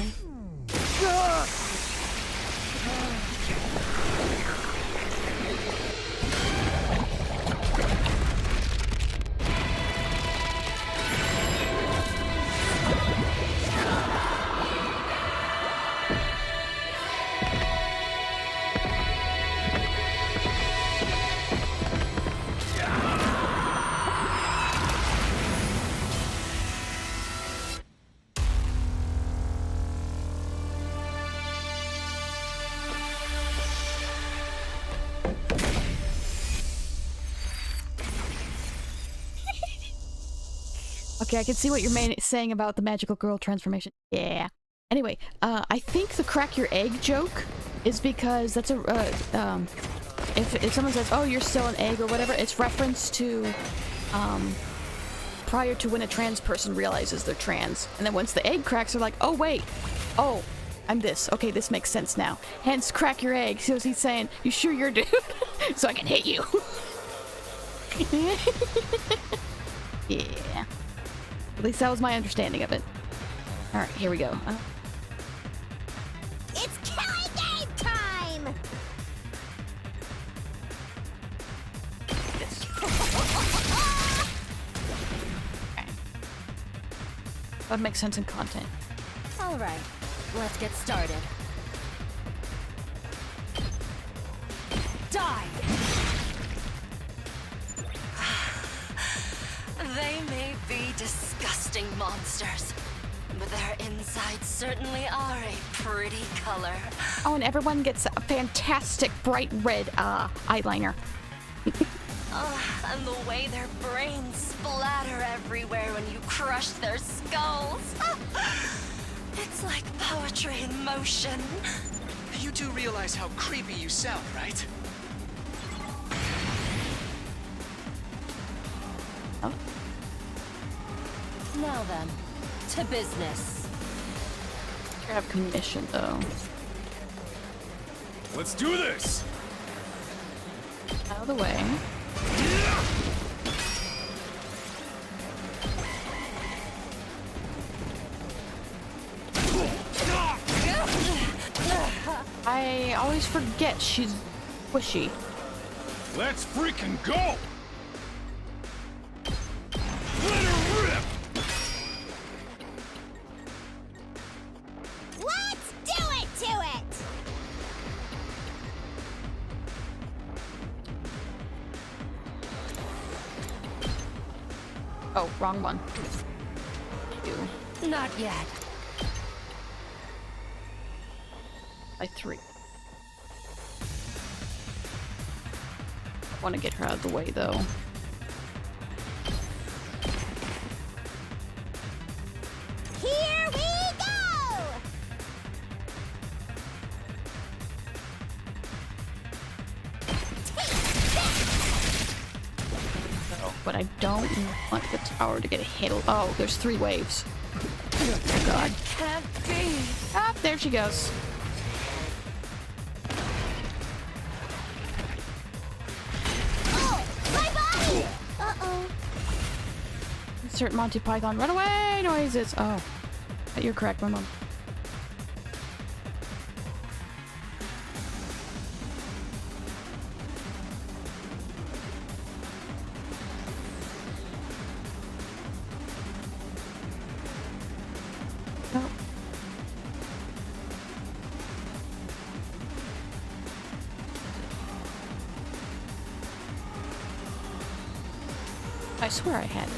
Okay, I can see what you're saying about the magical girl transformation. Yeah. Anyway, I think the crack your egg joke is because that's a, if someone says, oh, you're still an egg or whatever, it's reference to, prior to when a trans person realizes they're trans. And then once the egg cracks, they're like, oh, wait. Oh, I'm this. Okay, this makes sense now. Hence, crack your egg. So he's saying, you sure you're a dude? So I can hit you. Yeah. At least that was my understanding of it. Alright, here we go. It's killing game time! Okay. That would make sense in content. All right, let's get started. Die! They may be disgusting monsters, but their insides certainly are a pretty color. Oh, and everyone gets a fantastic bright red eyeliner. And the way their brains splatter everywhere when you crush their skulls. It's like poetry in motion. You do realize how creepy you sound, right? Oh. Now then, to business. You have commission, though. Let's do this! Out of the way. I always forget she's squishy. Let's freaking go! Let her rip! Let's do it to it! Oh, wrong one. Not yet. By 3. Want to get her out of the way, though. Here we go! But I don't want the tower to get hit. Oh, there's 3 waves. Oh god. Can't be. Ah, there she goes. Oh, my body! Uh-oh. Insert Monty Python runaway noises. Oh, you're correct, my mom. Oh. I swear I had it.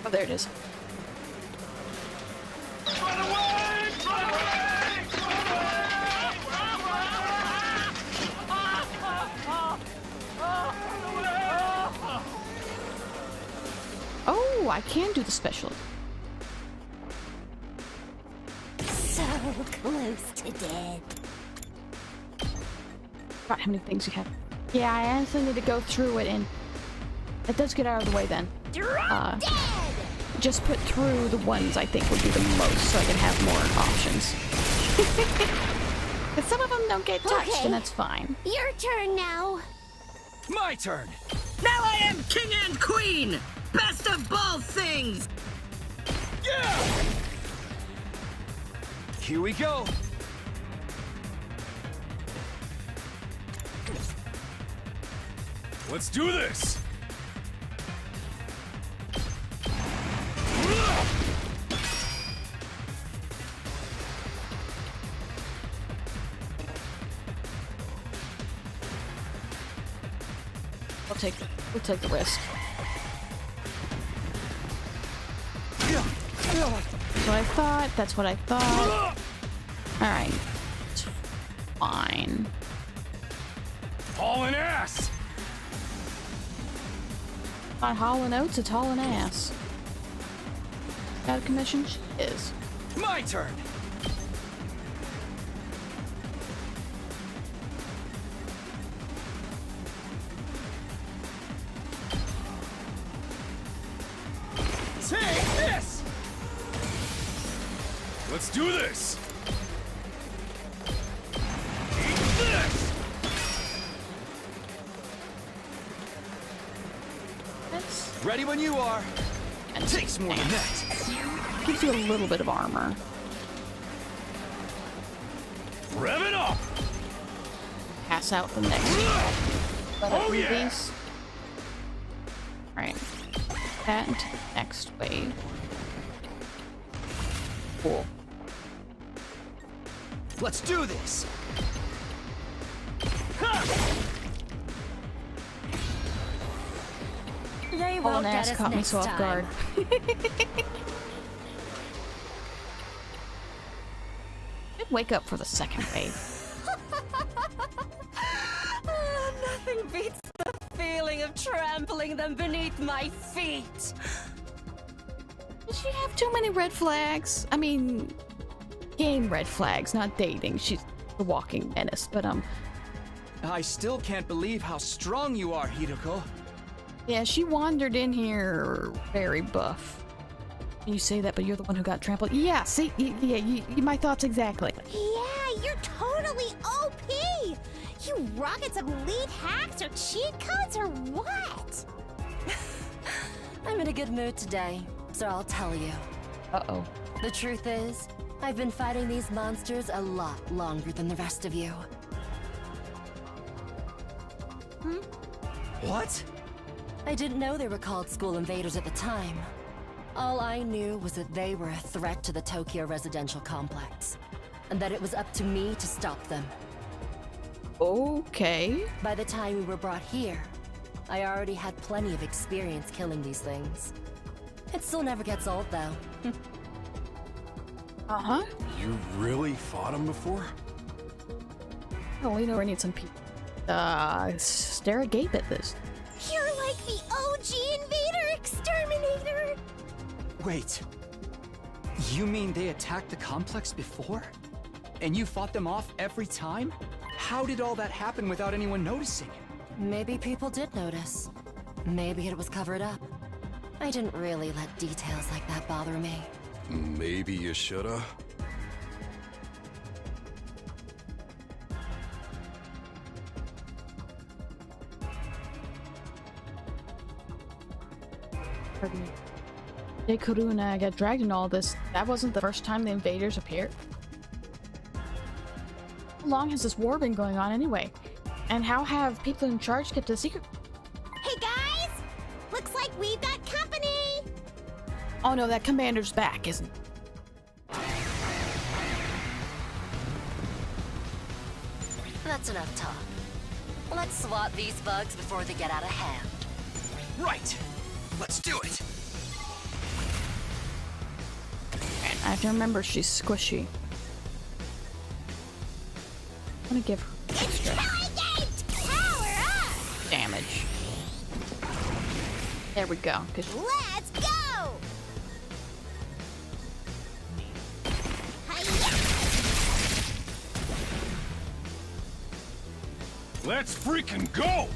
Oh, there it is. Oh, I can do the special. So close to dead. Forgot how many things you have. Yeah, I honestly need to go through it, and it does get out of the way then. Drop dead! Just put through the ones I think would be the most, so I can have more options. Because some of them don't get touched, Okay. and that's fine. Your turn now. My turn! Now I am king and queen! Best of both things! Yeah! Here we go! Let's do this! We'll take the risk. That's what I thought. That's what I thought. Alright. It's fine. Hauling ass! Not hauling oats, it's hauling ass. Got a commission? She is. My turn! Take this! Let's do this! Eat this! That's Ready when you are. and Takes more than that. gives you a little bit of armor. Rev it up! Pass out the next. But Oh, yeah. these. Alright. That into the next wave. Cool. Let's do this! They Hauling won't get ass us caught me next so off time. guard. Did wake up for the second wave. Nothing beats the feeling of trampling them beneath my feet. Did she have too many red flags? I mean, game red flags, not dating. She's the walking menace, but I still can't believe how strong you are, Hideko. yeah, she wandered in here very buff. You say that, but you're the one who got trampled. Yeah, see, my thoughts exactly. Yeah, you're totally OP! You rocket some elite hacks or cheat codes or what? I'm in a good mood today, so I'll tell you. Uh-oh. The truth is, I've been fighting these monsters a lot longer than the rest of you. What? I didn't know they were called school invaders at the time. All I knew was that they were a threat to the Tokyo residential complex, and that it was up to me to stop them. Okay. By the time we were brought here, I already had plenty of experience killing these things. It still never gets old, though. Uh-huh. You really fought him before? Oh, we know we need some people. Stare agape at this. You're like the OG Invader Exterminator! Wait. You mean they attacked the complex before? And you fought them off every time? How did all that happen without anyone noticing? Maybe people did notice. Maybe it was covered up. I didn't really let details like that bother me. Maybe you shoulda. Pardon me. De Coruna got dragged in all this. That wasn't the first time the invaders appeared. How long has this war been going on anyway? And how have people in charge kept it a secret? Hey guys! Looks like we've got company! Oh no, that commander's back, isn't it? That's enough talk. Let's swat these bugs before they get out of hand. Right! Let's do it! I have to remember she's squishy. I'm gonna give her extra Power up! damage. There we go. Let's go! Let's freaking go!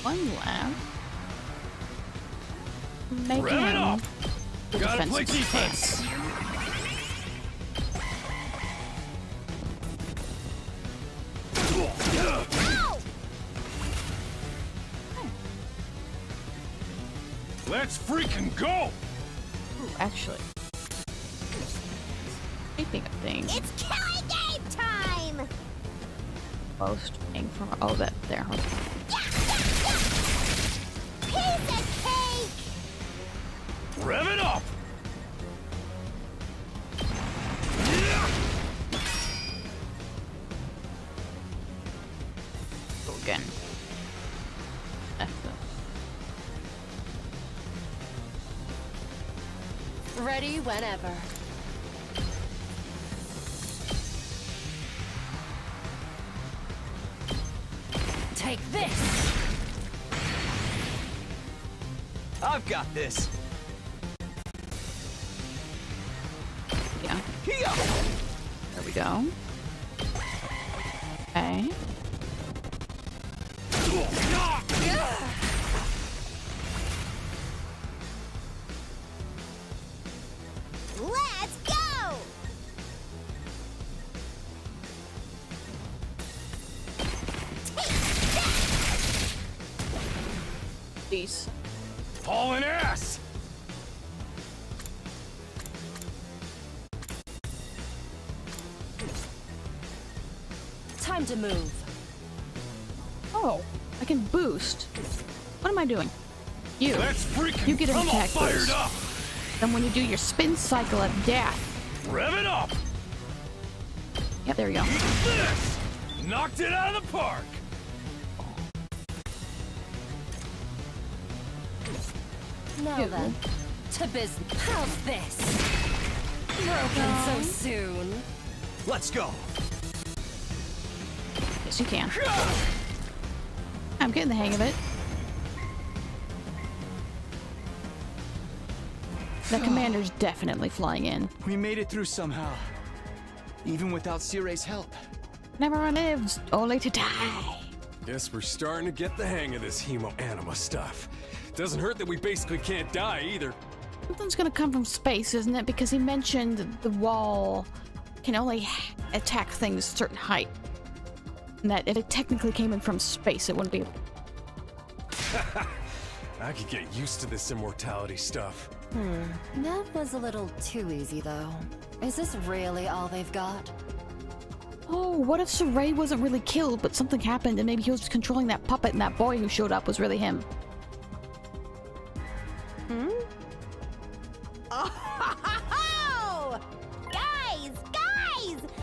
One left. Make Rev it him up! the Gotta play defensive defense! stance. Let's freaking go! Ooh, actually. Speaking of things, It's killing game time! most thing from that there. Piece of cake! Rev it up! Go again. Ready whenever. Take this! I've got this! Yeah. There we go. Okay. Let's go! Peace. Hauling ass! Time to move. Oh, I can boost. What am I doing? You. Let's freaking You get an come all attack fired boost. up! Then when you do your spin cycle of death. Rev it up! Yep, there we go. This! Knocked it out of the park! Now then, to business. How's this? Broken so soon. Let's go! Yes, you can. I'm getting the hang of it. The commander's definitely flying in. We made it through somehow. Even without Cire's help. Never lives, only to die. Guess we're starting to get the hang of this hemo-anima stuff. Doesn't hurt that we basically can't die either. Something's gonna come from space, isn't it? Because he mentioned the wall can only attack things a certain height. And that if it technically came in from space, it wouldn't be. I could get used to this immortality stuff. That was a little too easy, though. Is this really all they've got? Oh, what if Saray wasn't really killed, but something happened and maybe he was just controlling that puppet and that boy who showed up was really him? Oh! Guys!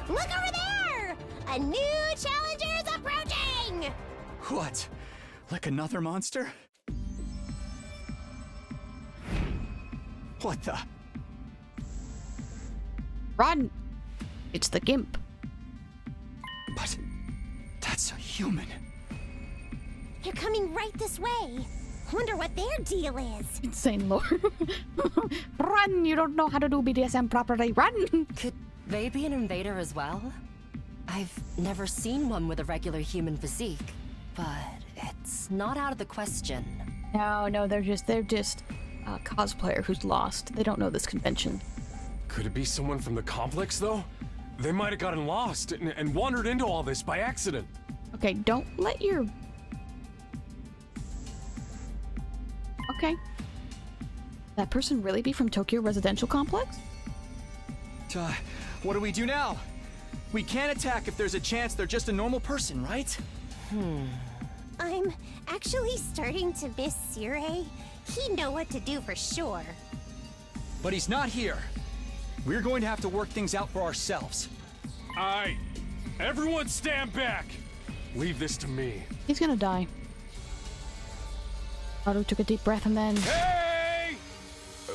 Look over there! A new challenger is approaching! What? Like another monster? What the? Run! It's the Gimp. But that's a human. They're coming right this way. Wonder what their deal is. Insane lore. Run! You don't know how to do BDSM properly. Run! Could they be an invader as well? I've never seen one with a regular human physique, but it's not out of the question. No, they're just a cosplayer who's lost. They don't know this convention. Could it be someone from the complex, though? They might have gotten lost and wandered into all this by accident. Okay, don't let your... Okay. That person really be from Tokyo Residential Complex? What do we do now? We can't attack if there's a chance they're just a normal person, right? I'm actually starting to miss Sirei. He'd know what to do for sure. But he's not here. We're going to have to work things out for ourselves. Aye. Everyone stand back! Leave this to me. He's gonna die. Otto took a deep breath and then... Hey!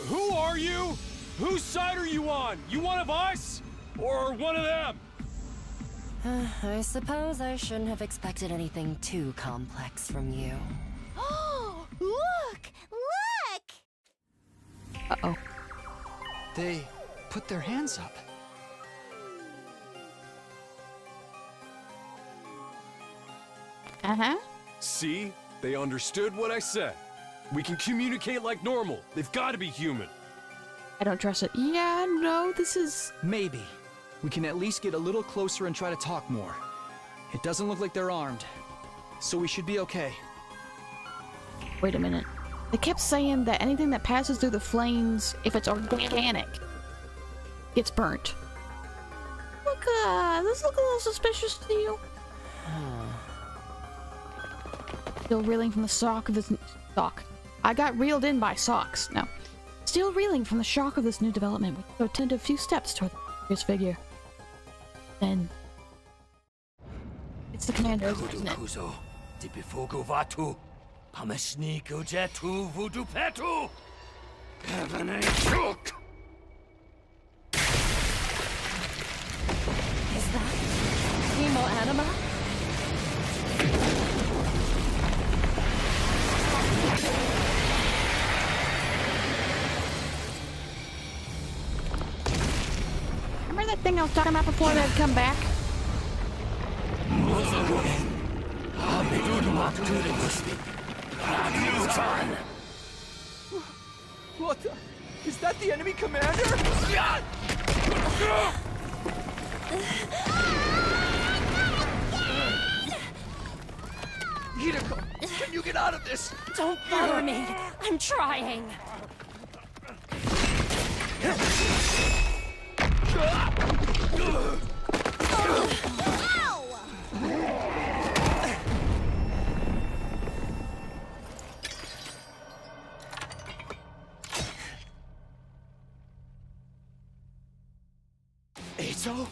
Who are you? Whose side are you on? You one of us? Or one of them? I suppose I shouldn't have expected anything too complex from you. Oh, look! Look! Uh-oh. They put their hands up. Uh-huh. See? They understood what I said. We can communicate like normal. They've got to be human. I don't trust it. Yeah, no, this is... Maybe. We can at least get a little closer and try to talk more. It doesn't look like they're armed, so we should be okay. Wait a minute. They kept saying that anything that passes through the flames, if it's organic, gets burnt. Look, this look a little suspicious to you. Still reeling from the shock of this sock. I got reeled in by socks. No. Still reeling from the shock of this new development, we go tend a few steps toward the figure. Then it's the commandos, isn't it? Is that Emo Anima? Remember that thing I was talking about before that had come back? What the? Is that the enemy commander? Hideko, can you get out of this? Don't bother me. I'm trying. Eito?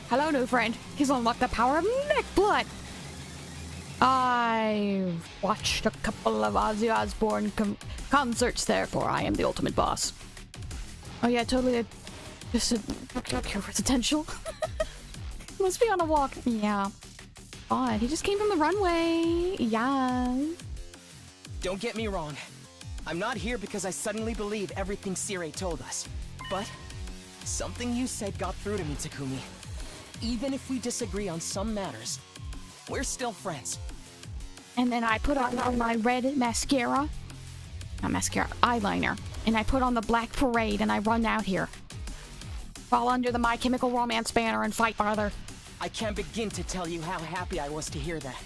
Hello, new friend. He's unlocked the power of neck blood. I've watched a couple of Ozzy Osbourne concerts, therefore I am the ultimate boss. Oh yeah, totally. Just a residential. Must be on a walk. Yeah. Odd. He just came from the runway. Yeah. Don't get me wrong. I'm not here because I suddenly believe everything Sirei told us. But something you said got through to me, Takumi. Even if we disagree on some matters, we're still friends. And then I put on my red mascara. Not mascara, eyeliner. And I put on the black parade and I run out here. Fall under the My Chemical Romance banner and fight farther. I can't begin to tell you how happy I was to hear that.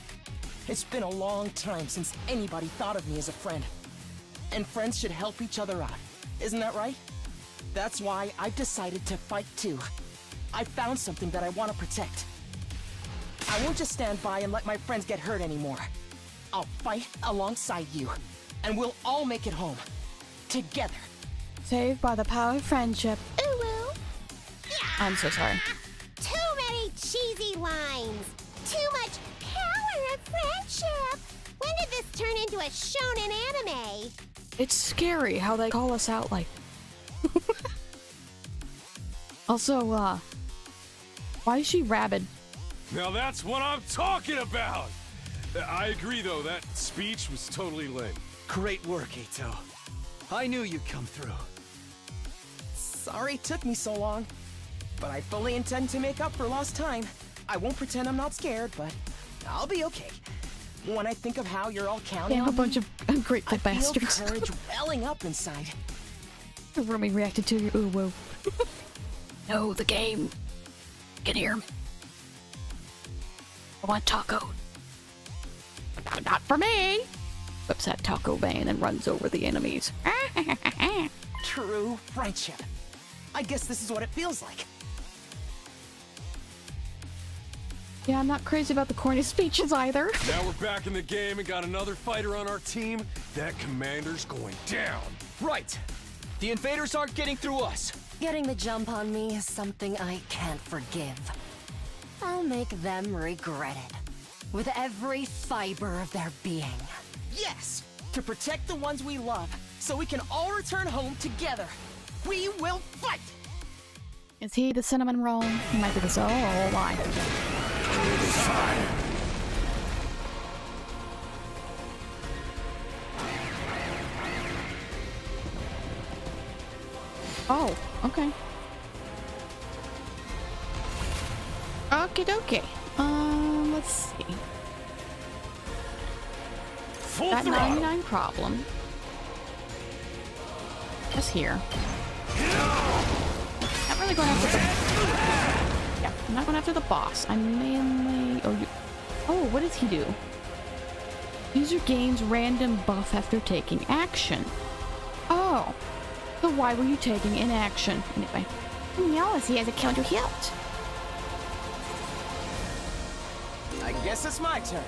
It's been a long time since anybody thought of me as a friend. And friends should help each other out. Isn't that right? That's why I've decided to fight too. I found something that I want to protect. I won't just stand by and let my friends get hurt anymore. I'll fight alongside you, and we'll all make it home. Together. Saved by the power of friendship. Ooh, woo. I'm so sorry. Too many cheesy lines. Too much power of friendship. When did this turn into a shonen anime. It's scary how they call us out like. Also, why is she rabid? Now that's what I'm talking about! I agree, though, that speech was totally lame. Great work, Ito. I knew you'd come through. Sorry it took me so long, but I fully intend to make up for lost time. I won't pretend I'm not scared, but I'll be okay. When I think of how you're all counting Damn, a on bunch me, of ungrateful I feel bastards. courage welling up inside. Rumi reacted to your ooh woo. No, the game. You can hear me. I want taco. Not for me! Whips that taco vein and runs over the enemies. True friendship. I guess this is what it feels like. Yeah, I'm not crazy about the corny speeches either. Now we're back in the game and got another fighter on our team. That commander's going down. Right. The invaders aren't getting through us. Getting the jump on me is something I can't forgive. I'll make them regret it. With every fiber of their being. Yes! To protect the ones we love, so we can all return home together. We will fight! Is he the cinnamon roll? He might be the soul. Oh, why? Oh, okay. Okie dokie. Let's see. Full That throttle. 99 problem. Just here. Not really going after the... Yeah, I'm not going after the boss. I'm mainly... Oh, what does he do? User gains random buff after taking action. Oh. So why were you taking inaction? Anyway. Yes, he has a counter hit. I guess it's my turn.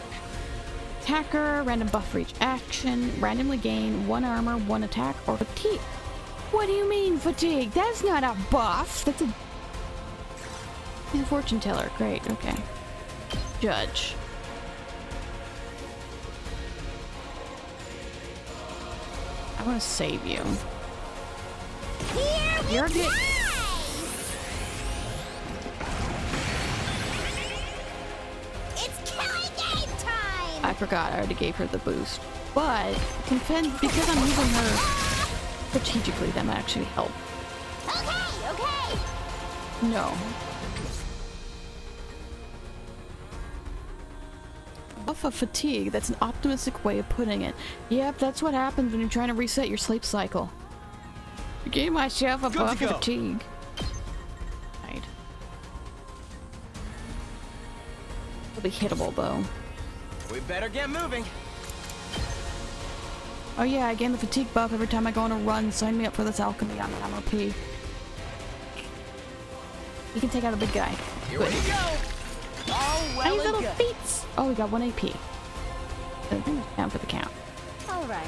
Attacker, random buff for each action, randomly gain 1 armor, 1 attack, or fatigue. What do you mean, fatigue? That's not a buff. That's a... He's a fortune teller. Great, okay. Judge. I want to save you. Here we You're go! good. It's killing game time! I forgot, I already gave her the boost. But, because I'm using her strategically, that might actually help. Okay, okay! No. Buff of fatigue, that's an optimistic way of putting it. Yep, that's what happens when you're trying to reset your sleep cycle. I gave myself a buff of fatigue. Right. It'll be hittable though. We better get moving. Oh yeah, I gain the fatigue buff every time I go on a run. Sign me up for this alchemy. I'm OP. You can take out the big guy. Here Good. we go! All well Nice and little good. feats! Oh, we got 1 AP. Down for the count. All right,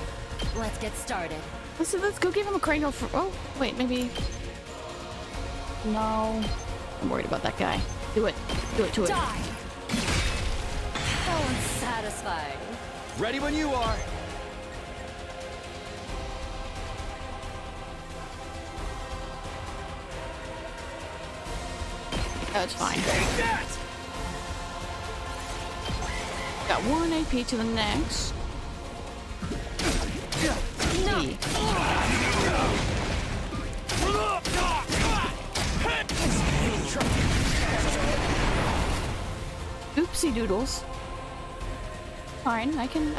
let's get started. Let's go give him a cranial for. Oh, wait, maybe. No. I'm worried about that guy. Do it. Do it to it. Die! How unsatisfying. Ready when you are. That's fine. Got 1 AP to the next. No. Oopsie doodles. Fine, I can.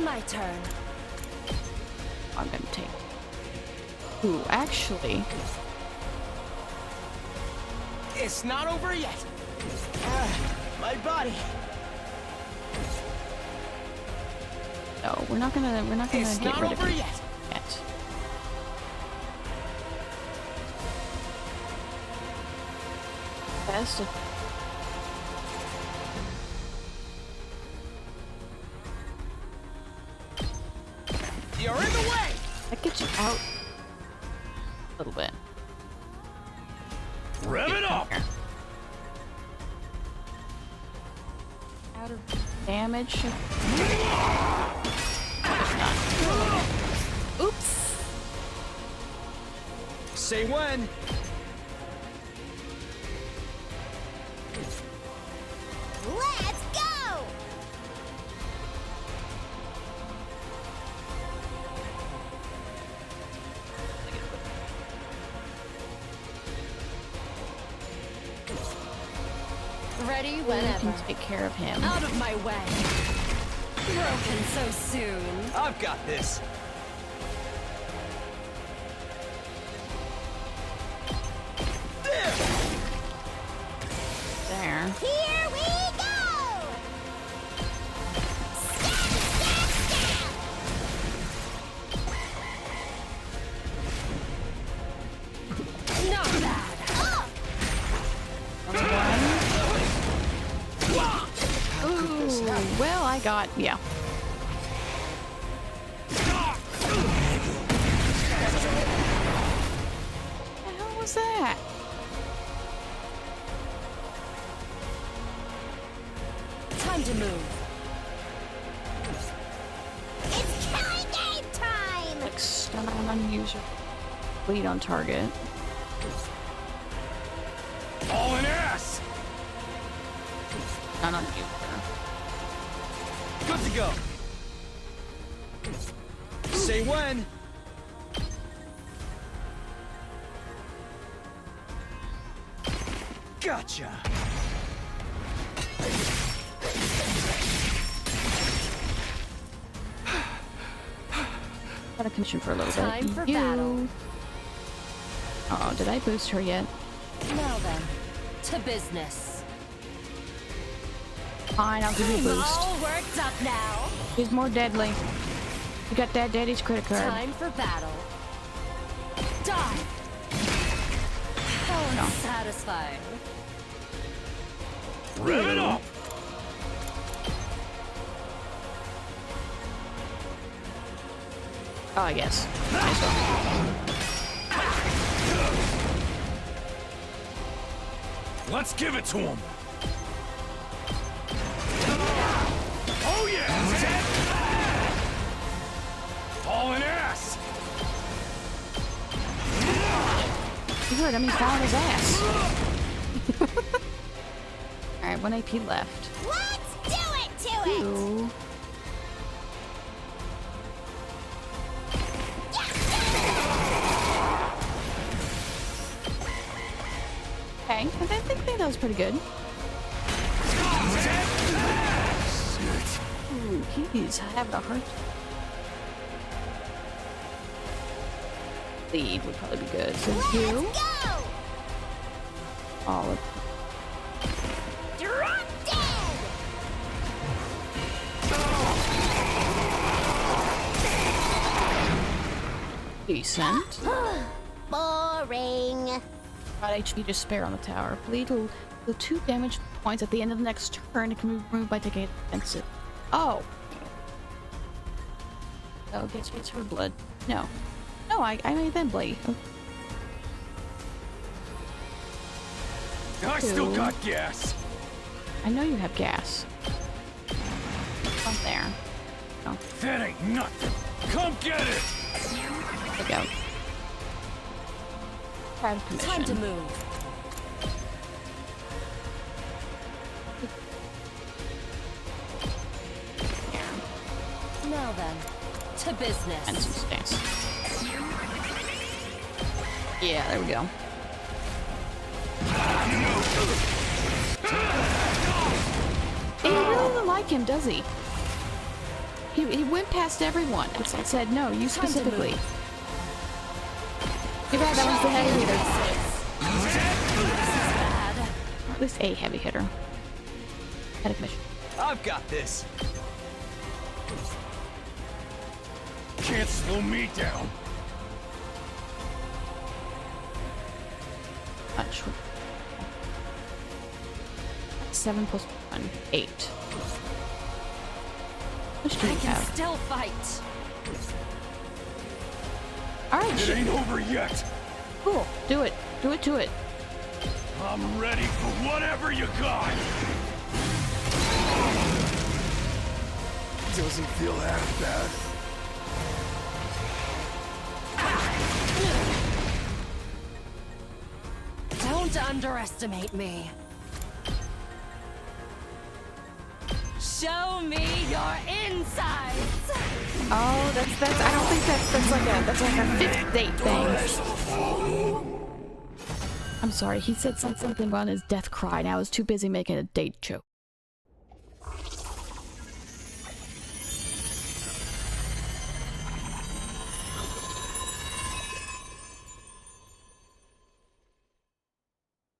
My turn. I'm gonna take. Ooh, actually. It's not over yet. My body. No, we're not gonna It's get not rid of over it yet. yet. Best. You're in the way. That gets you out a little bit. Rev it up! Out of damage. Say when. Let's go! Ready We whenever. can take care of him. Out of my way. Broken so soon. I've got this. There. Here we go! Stab, stab, stab! Not bad. Ooh, well, I got, yeah. What the hell was that? Time to move. It's killing game time! Like, stun on user. Bleed on target. All an ass! Stun on user. Good to go. Say when. Gotcha. Got a commission for a little Time bit. for battle. Oh, did I boost her yet? Now then, to business. Fine, I'll give you a I'm boost. all worked up now. He's more deadly. You got that daddy's credit card. Time for battle. Die. How unsatisfying. Rev it up! Oh, yes. Nice one. Let's give it to him! Oh yeah! All an ass! Good, I mean, following his ass. Alright, 1 AP left. Let's do it to it! Ooh. Okay, I think that was pretty good. Ooh, he's having a hard time. Lead would probably be good. So you. Let's go! All of Drop dead! decent. Boring. Got HP to spare on the tower. Bleed will do 2 damage points at the end of the next turn. It can be removed by taking it defensive. Oh. Oh, gets her blood. No. No, I made them bleed. Oh. I still got gas! I know you have gas. Up there. Oh, That ain't nothing! Come get it! there we go. Proud of commission. Time to move. Now then, to business. And some space. Yeah, there we go. He really doesn't like him, does he? He went past everyone and said, no, you specifically. Too bad that was the heavy hitter. At least a heavy hitter. Had a commission. I've got this. Can't slow me down. Much. 7 plus 1, 8. Which do I you can have? still fight. Alright, It ain't over yet. cool. Do it. Do it to it. I'm ready for whatever you got. Doesn't feel half bad. Don't underestimate me. Show me your insides. Oh, that's I don't think that's like a fifth date thing. I'm sorry, he said something about his death cry and I was too busy making a date joke.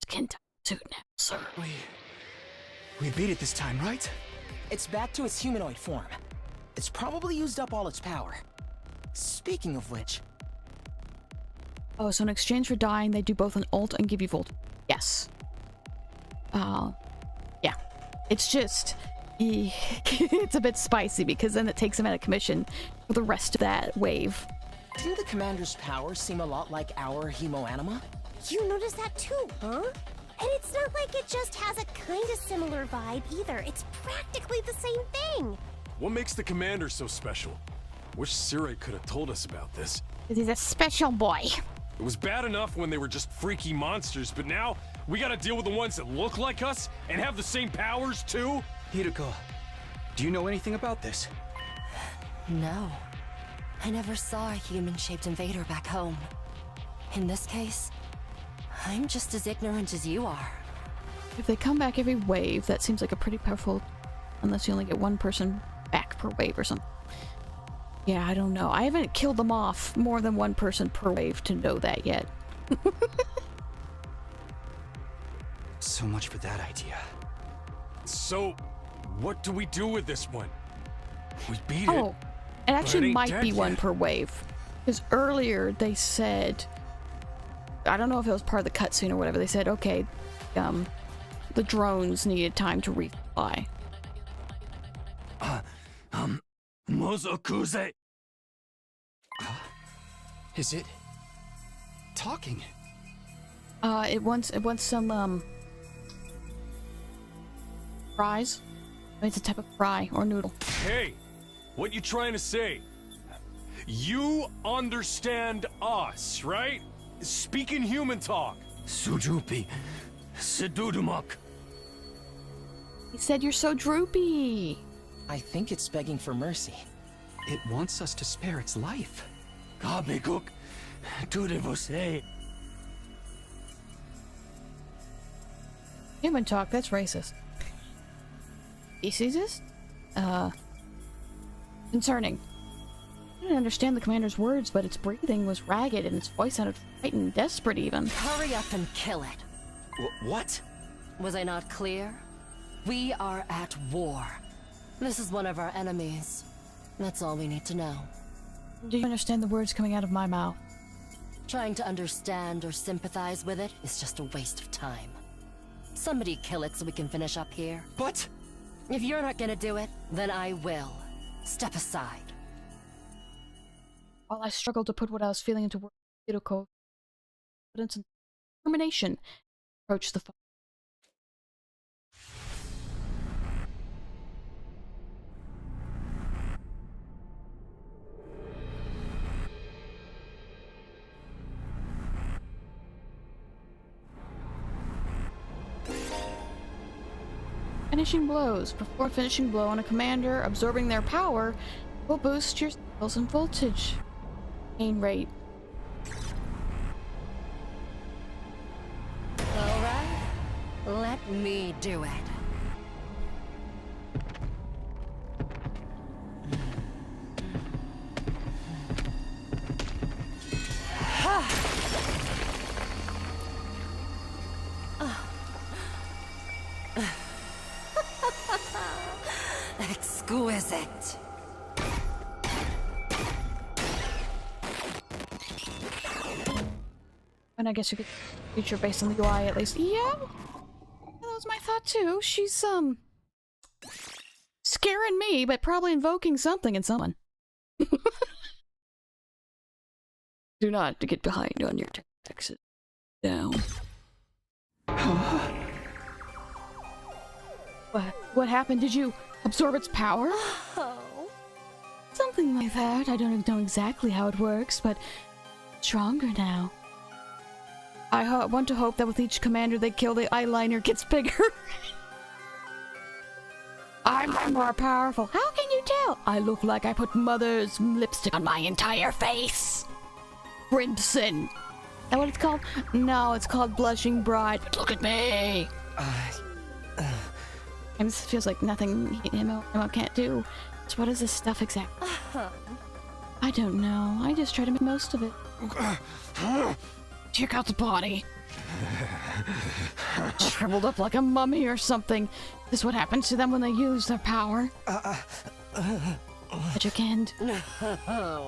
Kenta suit now, sir. We beat it this time, right? It's back to its humanoid form. It's probably used up all its power. Speaking of which... Oh, so in exchange for dying, they do both an ult and give you volt. Yes. Yeah. It's just... it's a bit spicy because then it takes him out of commission for the rest of that wave. Didn't the commander's power seem a lot like our hemoanima? You noticed that too, huh? And it's not like it just has a kind of similar vibe either. It's practically the same thing. What makes the commander so special? Wish Sire could have told us about this. Because he's a special boy. It was bad enough when they were just freaky monsters, but now we gotta deal with the ones that look like us and have the same powers too? Hideko, do you know anything about this? No. I never saw a human-shaped invader back home. In this case, I'm just as ignorant as you are. If they come back every wave, that seems like a pretty powerful... Unless you only get one person back per wave or something. Yeah, I don't know. I haven't killed them off more than one person per wave to know that yet. So much for that idea. So, what do we do with this one? We beat it. Oh, it actually ain't might dead be one yet. per wave. Because earlier they said... I don't know if it was part of the cutscene or whatever. They said, okay, the drones needed time to resupply. Mozokuze. Is it talking? It wants some fries. It's a type of fry or noodle. Hey, what you trying to say? You understand us, right? Speaking human talk. Sujupi. Sidudumak. He said you're so droopy. I think it's begging for mercy. It wants us to spare its life. Kabekuk. Tudevose. Human talk, that's racist. Speciesist? Concerning. I didn't understand the commander's words, but its breathing was ragged and its voice sounded frightened, desperate even. Hurry up and kill it. What? Was I not clear? We are at war. This is one of our enemies. That's all we need to know. Do you understand the words coming out of my mouth? Trying to understand or sympathize with it is just a waste of time. Somebody kill it so we can finish up here. But... If you're not gonna do it, then I will. Step aside. While I struggled to put what I was feeling into words, Hideko, confidence and determination approached the fire. Finishing blows. Before finishing blow on a commander, absorbing their power will boost your skills and voltage. Gain rate. Alright, let me do it. Exquisite. And I guess you could feature based on the UI at least. Yeah, that was my thought too. She's scaring me, but probably invoking something in someone. Do not get behind on your exit. Down. What happened? Did you absorb its power? Oh. Something like that. I don't know exactly how it works, but it's stronger now. I want to hope that with each commander they kill, the eyeliner gets bigger. I'm more powerful. How can you tell? I look like I put mother's lipstick on my entire face. Crimson. Is that what it's called? No, it's called Blushing Bride. But look at me. It just feels like nothing MO can't do. So what is this stuff exactly? I don't know. I just try to make most of it. Check out the body. Shriveled up like a mummy or something. This is what happens to them when they use their power. But you can't.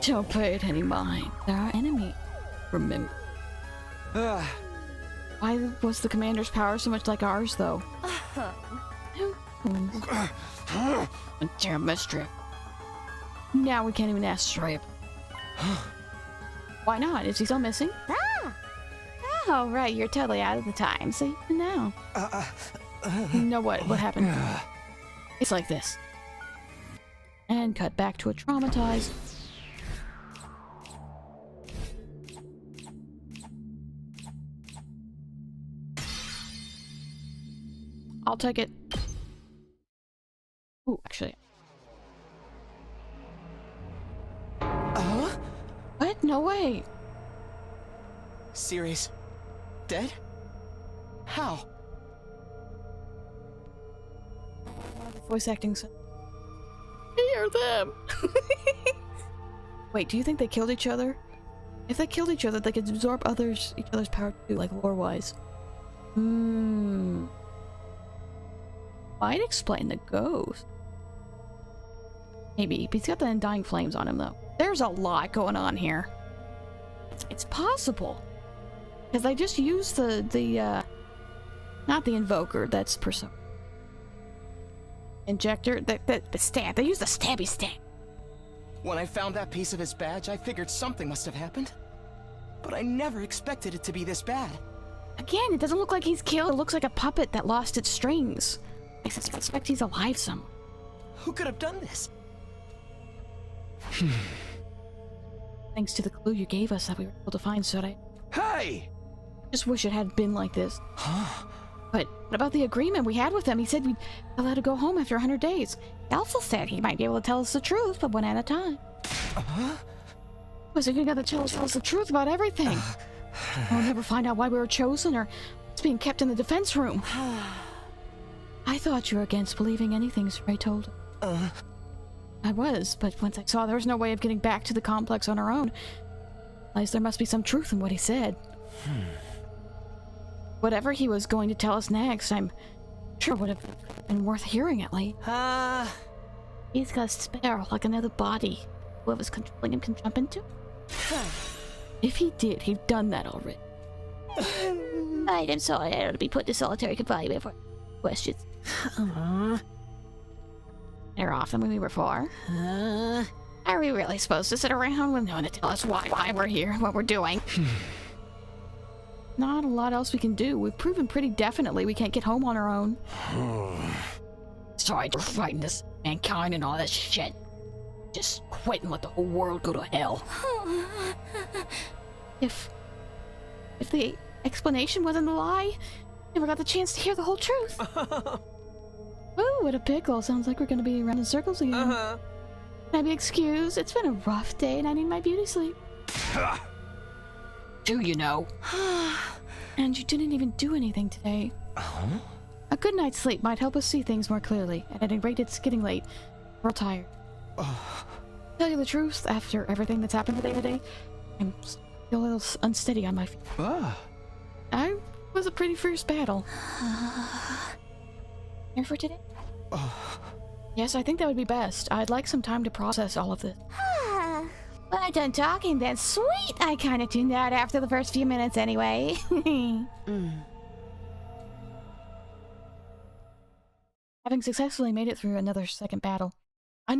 Don't pay it any mind. They're our enemy. Remember. Why was the commander's power so much like ours, though? Dear mystery. Now we can't even ask straight. Why not? Is he still missing? Oh, right. You're totally out of the time, so you can know. You know what? What happened? It's like this. And cut back to a traumatized. I'll take it. Ooh, actually. What? No way. Series. Dead? How? Voice acting. Hear them. Wait, do you think they killed each other? If they killed each other, they could absorb each other's power too, like lore-wise. Might explain the ghost. Maybe. He's got the undying flames on him, though. There's a lot going on here. It's possible. Because they just used the not the invoker, that's persona. Injector, the stab. They used the stabby stab. When I found that piece of his badge, I figured something must have happened. But I never expected it to be this bad. Again, it doesn't look like he's killed. It looks like a puppet that lost its strings. I suspect he's alive somewhere. Who could have done this? Thanks to the clue you gave us that we were able to find, Sode. Hey! Just wish it had been like this. But what about the agreement we had with him? He said we'd be allowed to go home after 100 days. He also said he might be able to tell us the truth, but one at a time. Was he gonna tell us the truth about everything? We'll never find out why we were chosen or what's being kept in the defense room. I thought you were against believing anything Ray told us. I was, but once I saw there was no way of getting back to the complex on our own, I realized there must be some truth in what he said. Whatever he was going to tell us next, I'm sure would have been worth hearing at least. He's got a spare like another body. Whoever's controlling him can jump into. If he did, he'd done that already. I'm sorry, I ought to be put to solitary confinement for questions. They're off than we were for. Are we really supposed to sit around with no one to tell us why we're here, what we're doing? Not a lot else we can do. We've proven pretty definitely we can't get home on our own. Sorry for fighting this mankind and all that shit. Just quit and let the whole world go to hell. If the explanation wasn't a lie, never got the chance to hear the whole truth. Oh, what a pickle. Sounds like we're gonna be around in circles again. Can I be excused? It's been a rough day and I need my beauty sleep. Do you know? And you didn't even do anything today. A good night's sleep might help us see things more clearly. At any rate, it's getting late. We're all tired. Tell you the truth, after everything that's happened today, I'm still a little unsteady on my feet. I was a pretty fierce battle. Here for today? Yes, I think that would be best. I'd like some time to process all of this. When I'm done talking, then sweet! I kinda tuned out after the first few minutes anyway. Having successfully made it through another second battle. I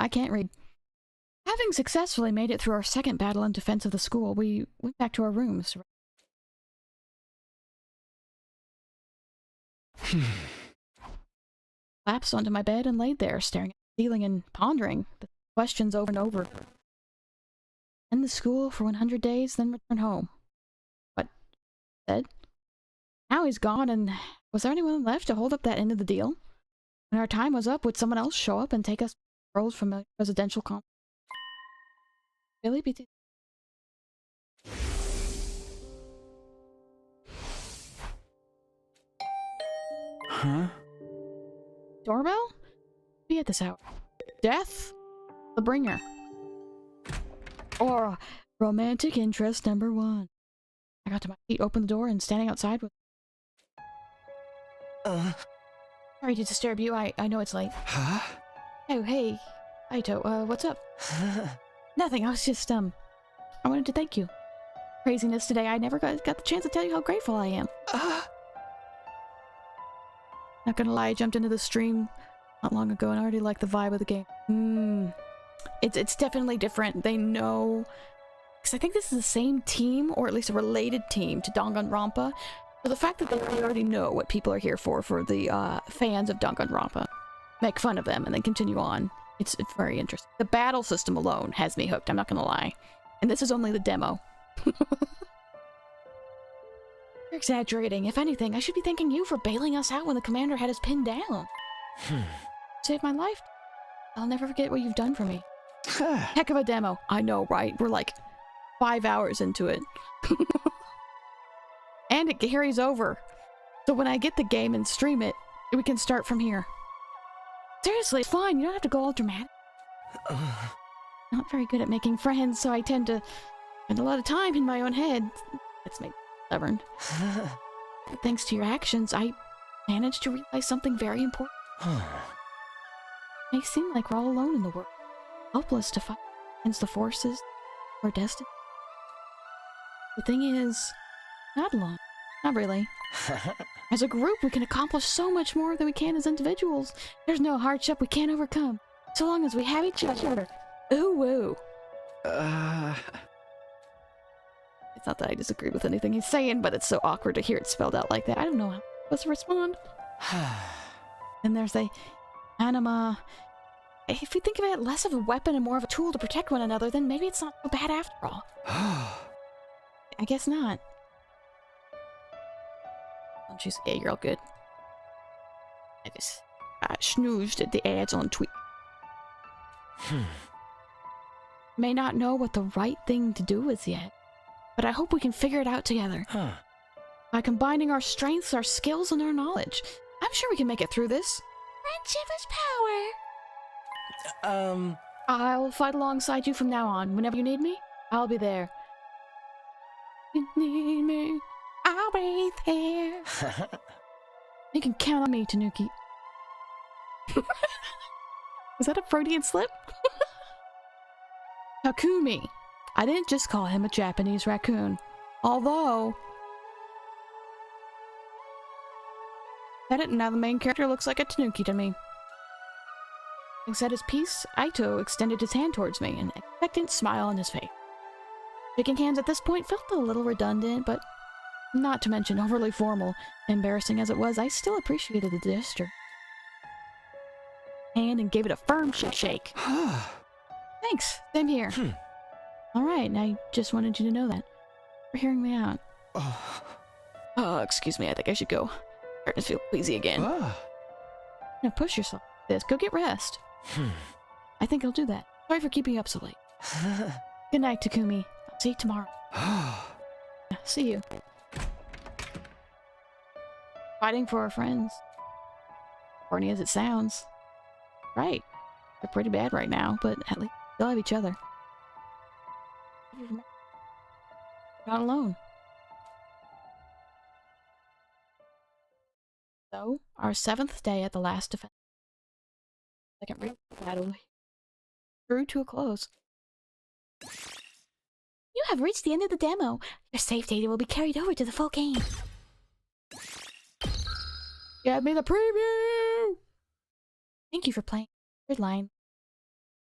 can't read. Having successfully made it through our second battle in defense of the school, we went back to our rooms. Collapsed onto my bed and laid there, staring at the ceiling and pondering the questions over and over. End the school for 100 days, then return home. What said. Now he's gone, and was there anyone left to hold up that end of the deal? When our time was up, would someone else show up and take us roles from a residential complex? Really? BT? Huh? Doorbell? Be at this hour. Death? The bringer. Or romantic interest number 1. I got to my feet, opened the door, and standing outside with... Sorry to disturb you, I know it's late. Huh? Oh, hey. Aito, what's up? Nothing, I was just, I wanted to thank you. Craziness today, I never got the chance to tell you how grateful I am. Not gonna lie, I jumped into the stream not long ago and I already like the vibe of the game. It's definitely different. They know... Because I think this is the same team, or at least a related team, to Danganronpa. So the fact that they already know what people are here for the fans of Danganronpa. Make fun of them and then continue on. It's very interesting. The battle system alone has me hooked, I'm not gonna lie. And this is only the demo. You're exaggerating. If anything, I should be thanking you for bailing us out when the commander had us pinned down. Saved my life. I'll never forget what you've done for me. Heck of a demo. I know, right? We're like 5 hours into it. And it carries over. So when I get the game and stream it, we can start from here. Seriously, it's fine. You don't have to go all dramatic. Not very good at making friends, so I tend to spend a lot of time in my own head. That's me stubborn. But thanks to your actions, I managed to realize something very important. It may seem like we're all alone in the world, helpless to fight against the forces of our destiny. The thing is, not alone. Not really. As a group, we can accomplish so much more than we can as individuals. There's no hardship we can't overcome, so long as we have each other. Ooh woo. It's not that I disagree with anything he's saying, but it's so awkward to hear it spelled out like that. I don't know how I'm supposed to respond. And there's the anima. If you think of it less of a weapon and more of a tool to protect one another, then maybe it's not so bad after all. I guess not. Don't you say you're all good? I just snoozed at the ads on Tweet. May not know what the right thing to do is yet, but I hope we can figure it out together. By combining our strengths, our skills, and our knowledge. I'm sure we can make it through this. Friendship is power. I'll fight alongside you from now on. Whenever you need me, I'll be there. You need me, I'll be there. You can count on me, Tanuki. Was that a Freudian slip? Takumi. I didn't just call him a Japanese raccoon. Although... Said it, and now the main character looks like a Tanuki to me. Having said his piece, Aito extended his hand towards me, an expectant smile on his face. Shaking hands at this point felt a little redundant, but not to mention overly formal. Embarrassing as it was, I still appreciated the gesture. Hand and gave it a firm shake. Thanks, same here. Alright, I just wanted you to know that. For hearing me out. Excuse me, I think I should go. Starting to feel queasy again. Now push yourself like this. Go get rest. I think I'll do that. Sorry for keeping you up so late. Good night, Takumi. I'll see you tomorrow. See you. Fighting for our friends. Corny as it sounds. Right. They're pretty bad right now, but at least they'll have each other. You're not alone. So, our 7th day at the last defense. Second real battle drew to a close. You have reached the end of the demo. Your save data will be carried over to the full game. Give me the preview! Thank you for playing. Third line.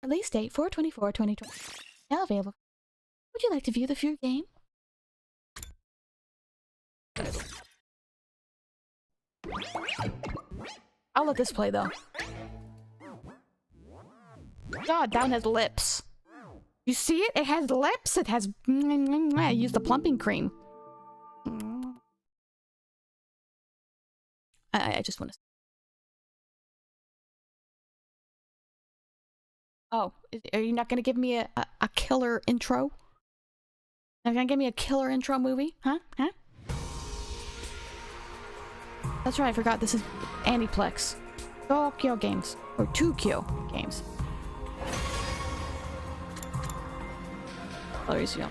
Release date 4/24/2020. Now available. Would you like to view the full game? I'll let this play though. God, that one has lips. You see it? It has lips. It has. I use the plumping cream. I just want to. Oh, are you not going to give me a killer intro? Not going to give me a killer intro movie? Huh? Huh? That's right, I forgot this is Aniplex. Tokyo Games. Or Tokyo Games. Calories, you.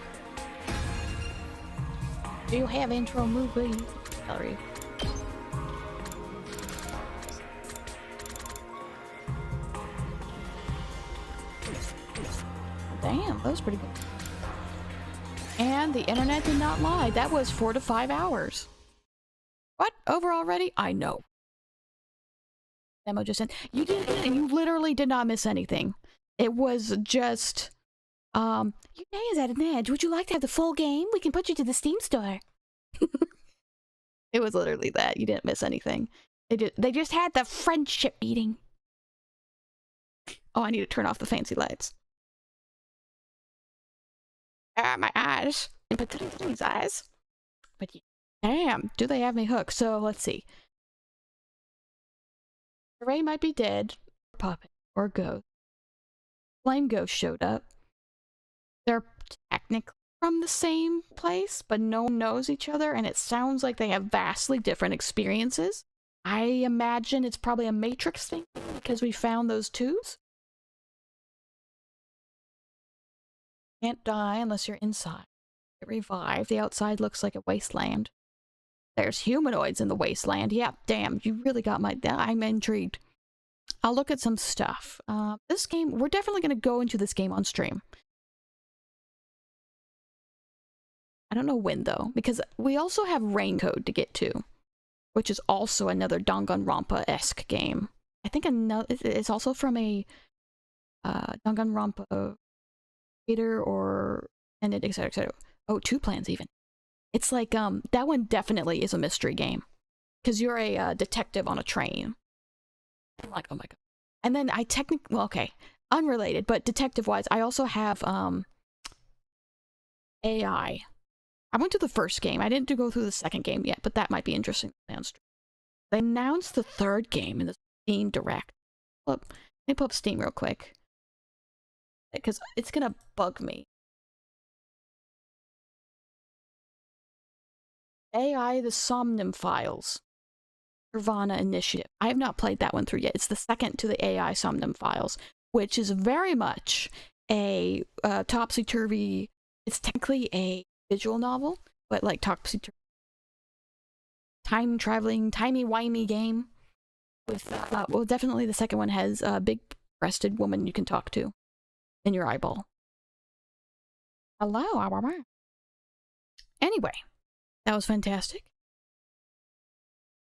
Do you have intro movie? Calorie. Damn, that was pretty good. And the internet did not lie. That was 4 to 5 hours. What? Over already? I know. Demo just sent. You literally did not miss anything. It was just, your day is at an edge. Would you like to have the full game? We can put you to the Steam store. It was literally that. You didn't miss anything. They just had the friendship meeting. Oh, I need to turn off the fancy lights. My eyes. And put these eyes. But damn, do they have me hooked? So let's see. Ray might be dead, or puppet, or ghost. Flame Ghost showed up. They're technically from the same place, but no one knows each other, and it sounds like they have vastly different experiences. I imagine it's probably a Matrix thing, because we found those tubes. Can't die unless you're inside. Get revived. The outside looks like a wasteland. There's humanoids in the wasteland. Yeah, damn, you really got my... I'm intrigued. I'll look at some stuff. This game, we're definitely going to go into this game on stream. I don't know when, though, because we also have Raincode to get to, which is also another Danganronpa-esque game. I think it's also from a Danganronpa creator or... and it, etc., etc. Oh, Two Plans, even. It's like, that one definitely is a mystery game. Because you're a detective on a train. I'm like, oh my god. And then I technically, well, okay, unrelated, but detective-wise, I also have, AI. I went to the first game. I didn't go through the second game yet, but that might be interesting. They announced the third game in the Steam Direct. Look, let me pull up Steam real quick. Because it's gonna bug me. AI, the Somnium Files. Nirvana Initiative. I have not played that one through yet. It's the second to the AI Somnium Files, which is very much a topsy-turvy... It's technically a visual novel, but like topsy-turvy... time-traveling, timey-wimey game. With, well, definitely the second one has a big-breasted woman you can talk to in your eyeball. Hello, anyway. That was fantastic.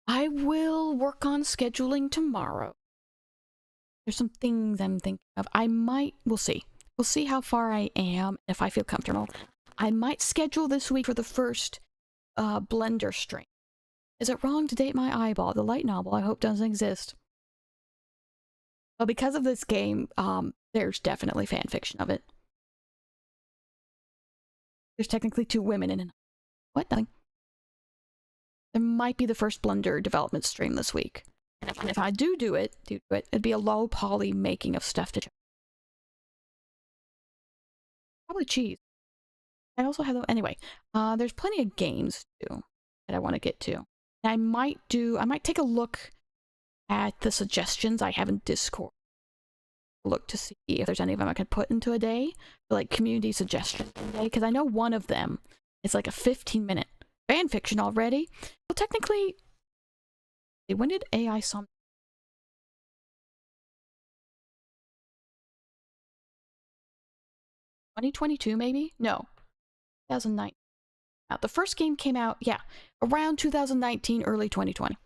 I will work on scheduling tomorrow. There's some things I'm thinking of. We'll see. We'll see how far I am, if I feel comfortable. I might schedule this week for the first Blender stream. Is it wrong to date my eyeball? The light novel I hope doesn't exist. Well, because of this game, there's definitely fan fiction of it. There's technically 2 women in it. What? Nothing. There might be the first Blender development stream this week. And if I do it, it'd be a low poly making of stuff to show. Probably cheese. I also have anyway, there's plenty of games too that I want to get to. And I might take a look at the suggestions I have in Discord. Look to see if there's any of them I could put into a day, like community suggestions a day, because I know one of them is like a 15-minute fan fiction already. Well, technically, when did AI Somnium? 2022 maybe? No, 2009. Now, the first game came out, yeah, around 2019, early 2020.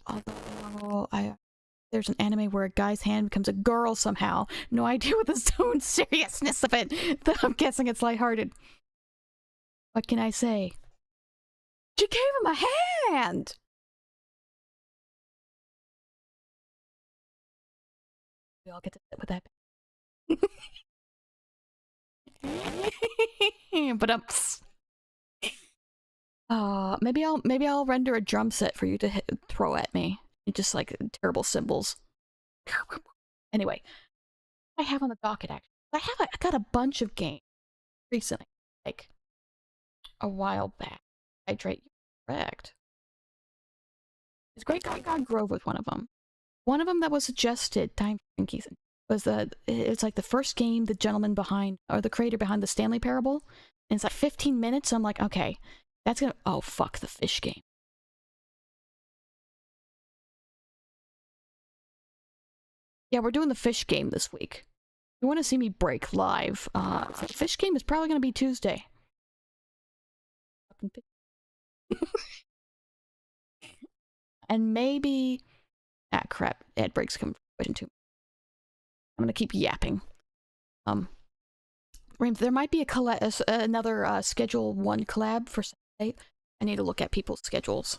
Although there's an anime where a guy's hand becomes a girl somehow. No idea what the zone seriousness of it. I'm guessing it's lighthearted. What can I say? She gave him a hand! We all get to sit with that. But Maybe I'll render a drum set for you to throw at me. Just like terrible cymbals. Anyway, I have on the docket actually. I got a bunch of games recently, like a while back. Hydrate, correct. It's Great God Grove was one of them. One of them that was suggested, Time Drinkies, was it's like the first game the gentleman behind, or the creator behind the Stanley Parable, and it's like 15 minutes. I'm like, okay, that's gonna, oh fuck, the fish game. Yeah, we're doing the fish game this week. You want to see me break live? The fish game is probably gonna be Tuesday. And maybe, crap, ad breaks come too. I'm gonna keep yapping. There might be another Schedule 1 collab for Saturday. I need to look at people's schedules.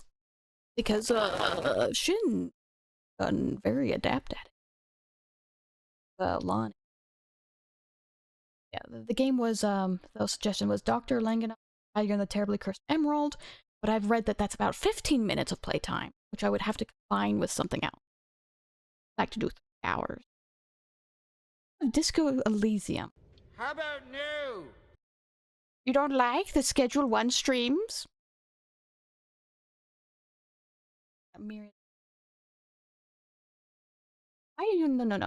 Because, Shin done very adept at it. Lon. Yeah, the game was, the suggestion was Dr. Langen, Tiger and the Terribly Cursed Emerald, but I've read that that's about 15 minutes of playtime, which I would have to combine with something else. I like to do 3 hours. Disco Elysium. How about no? You don't like the Schedule 1 streams? Why are you? No.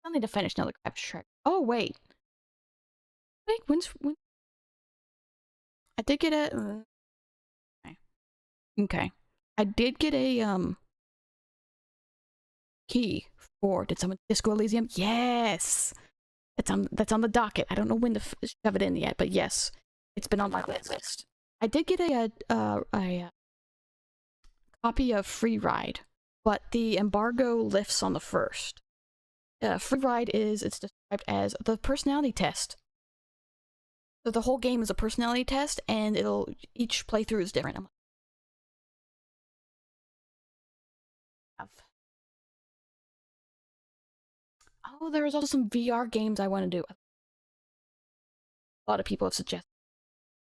I need to finish another crap track. Oh wait. When? I did get a. Okay. I did get a key for. Did someone Disco Elysium? Yes. That's on the docket. I don't know when to shove it in yet, but yes, it's been on my list. I did get a copy of Free Ride, but the embargo lifts on the 1st. Free Ride it's described as the personality test. So the whole game is a personality test, and each playthrough is different. Oh, there's also some VR games I want to do. A lot of people have suggested.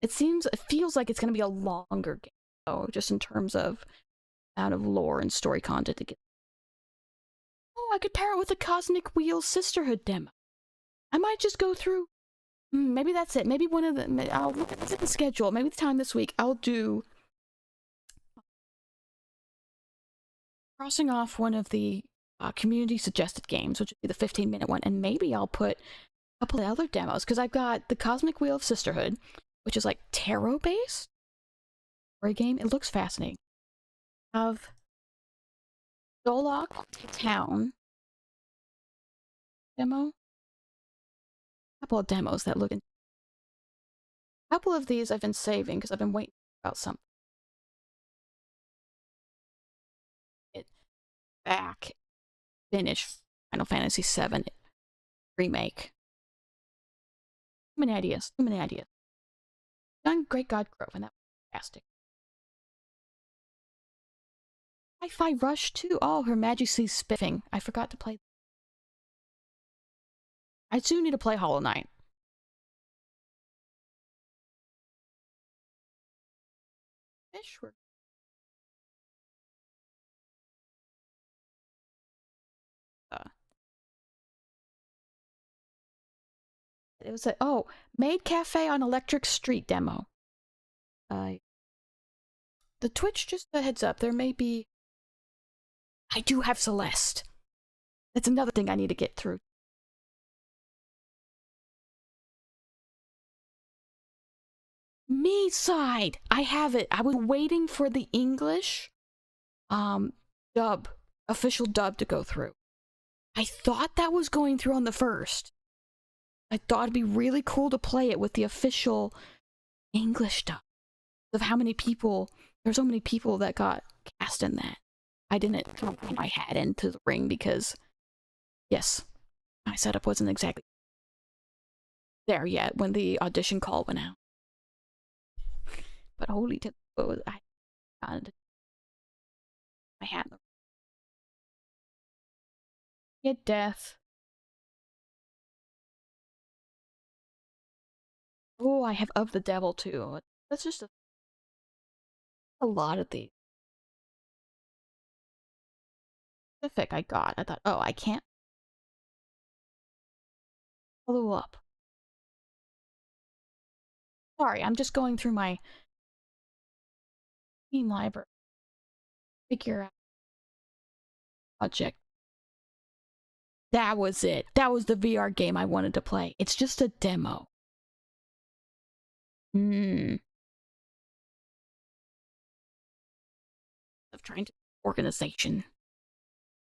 It feels like it's going to be a longer game, though, just in terms of amount of lore and story content to get. Oh, I could pair it with the Cosmic Wheels Sisterhood demo. I might just go through. Maybe that's it. Maybe one of the. I'll look at the schedule. Maybe the time this week I'll do. Crossing off one of the community suggested games, which would be the 15-minute one, and maybe I'll put a couple of other demos, because I've got the Cosmic Wheel of Sisterhood, which is like tarot based for a game. It looks fascinating. I have Dolok Town demo. A couple of demos that look. A couple of these I've been saving because I've been waiting about something. Back. Finish Final Fantasy VII remake. Too many ideas. Done Great God Grove, and that was fantastic. Hi-Fi Rush 2. Oh, Her Majesty's Spiffing. I forgot to play. I do need to play Hollow Knight. Fish were. It was Maid Cafe on Electric Street demo. The Twitch, just a heads up, there may be. I do have Celeste. That's another thing I need to get through. Me side, I have it. I was waiting for the English, official dub to go through. I thought that was going through on the 1st. I thought it'd be really cool to play it with the official English dub. Of how many people, there's so many people that got cast in that. I didn't throw my hat into the ring because, yes, my setup wasn't exactly there yet when the audition call went out. But holy, I got my hat in the Get death. Oh, I have Of the Devil too. That's just a lot of these. Specific I got. I thought, oh, I can't follow up. Sorry, I'm just going through my Steam library. Figure out project. That was it. That was the VR game I wanted to play. It's just a demo. I'm trying to organization.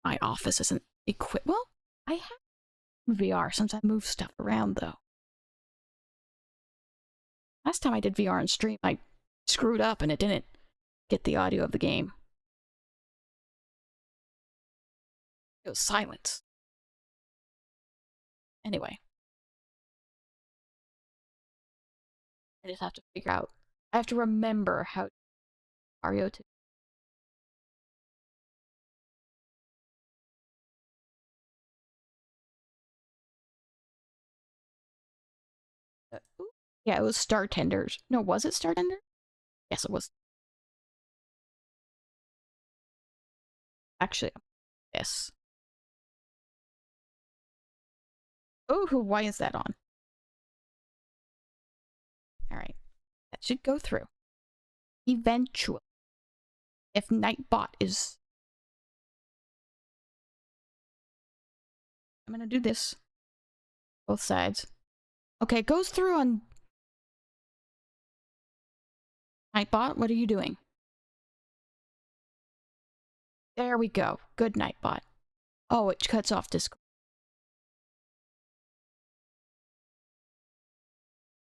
My office isn't equipped. Well, I have VR since I move stuff around though. Last time I did VR on stream, I screwed up and it didn't get the audio of the game. It was silence. Anyway. I just have to figure out. I have to remember how to Mario to. Yeah, it was Star Tenders. No, was it Star Tender? Yes, it was. Actually, yes. Oh, why is that on? Alright. That should go through. Eventually. If Nightbot is... I'm gonna do this. Both sides. Okay, it goes through on... Nightbot, what are you doing? There we go. Good Nightbot. Oh, it cuts off Discord.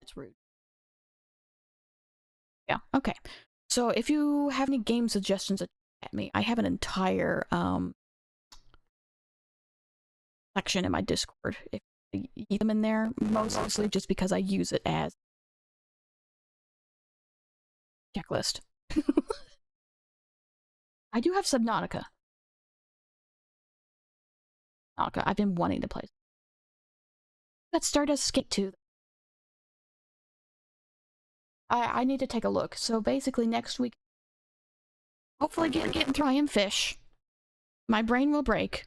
That's rude. Yeah, okay. So if you have any game suggestions at me, I have an entire section in my Discord. If you eat them in there, mostly just because I use it as checklist. I do have Subnautica. I've been wanting to play. Let's start a skate too. I need to take a look. So basically next week, hopefully getting through I Am Fish. My brain will break.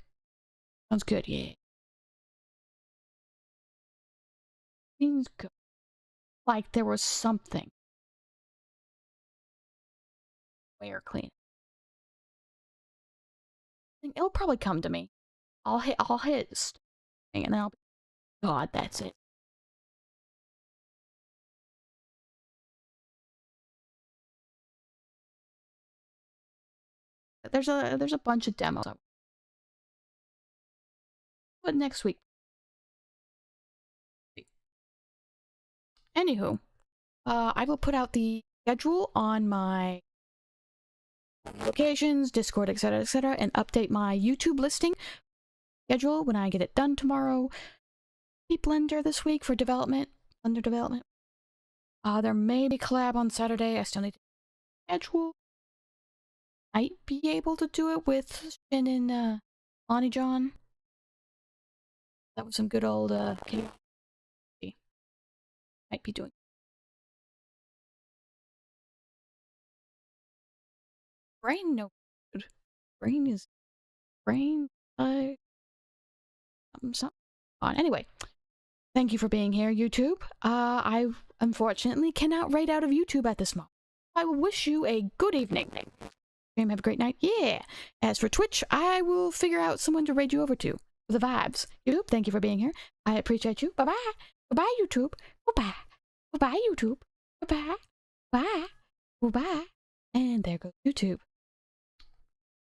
Sounds good, yeah. Seems good. Like there was something. Where clean. It'll probably come to me. I'll hit and I'll be, God, that's it. There's a bunch of demos. But next week. Anywho, I will put out the schedule on my locations, Discord, etc., and update my YouTube listing schedule when I get it done tomorrow. Keep Blender this week for development. Blender development. There may be collab on Saturday. I still need to schedule. Might be able to do it with Shin and Lonnie John. That was some good old might be doing. Brain no good. Brain is brain something on. Anyway, thank you for being here, YouTube. I unfortunately cannot raid out of YouTube at this moment. I will wish you a good evening. Have a great night. Yeah. As for Twitch, I will figure out someone to raid you over to. The vibes. YouTube, thank you for being here. I appreciate you. Bye-bye. Bye-bye, YouTube. Bye-bye. Bye-bye, YouTube. Bye-bye. Bye. Bye-bye. And there goes YouTube.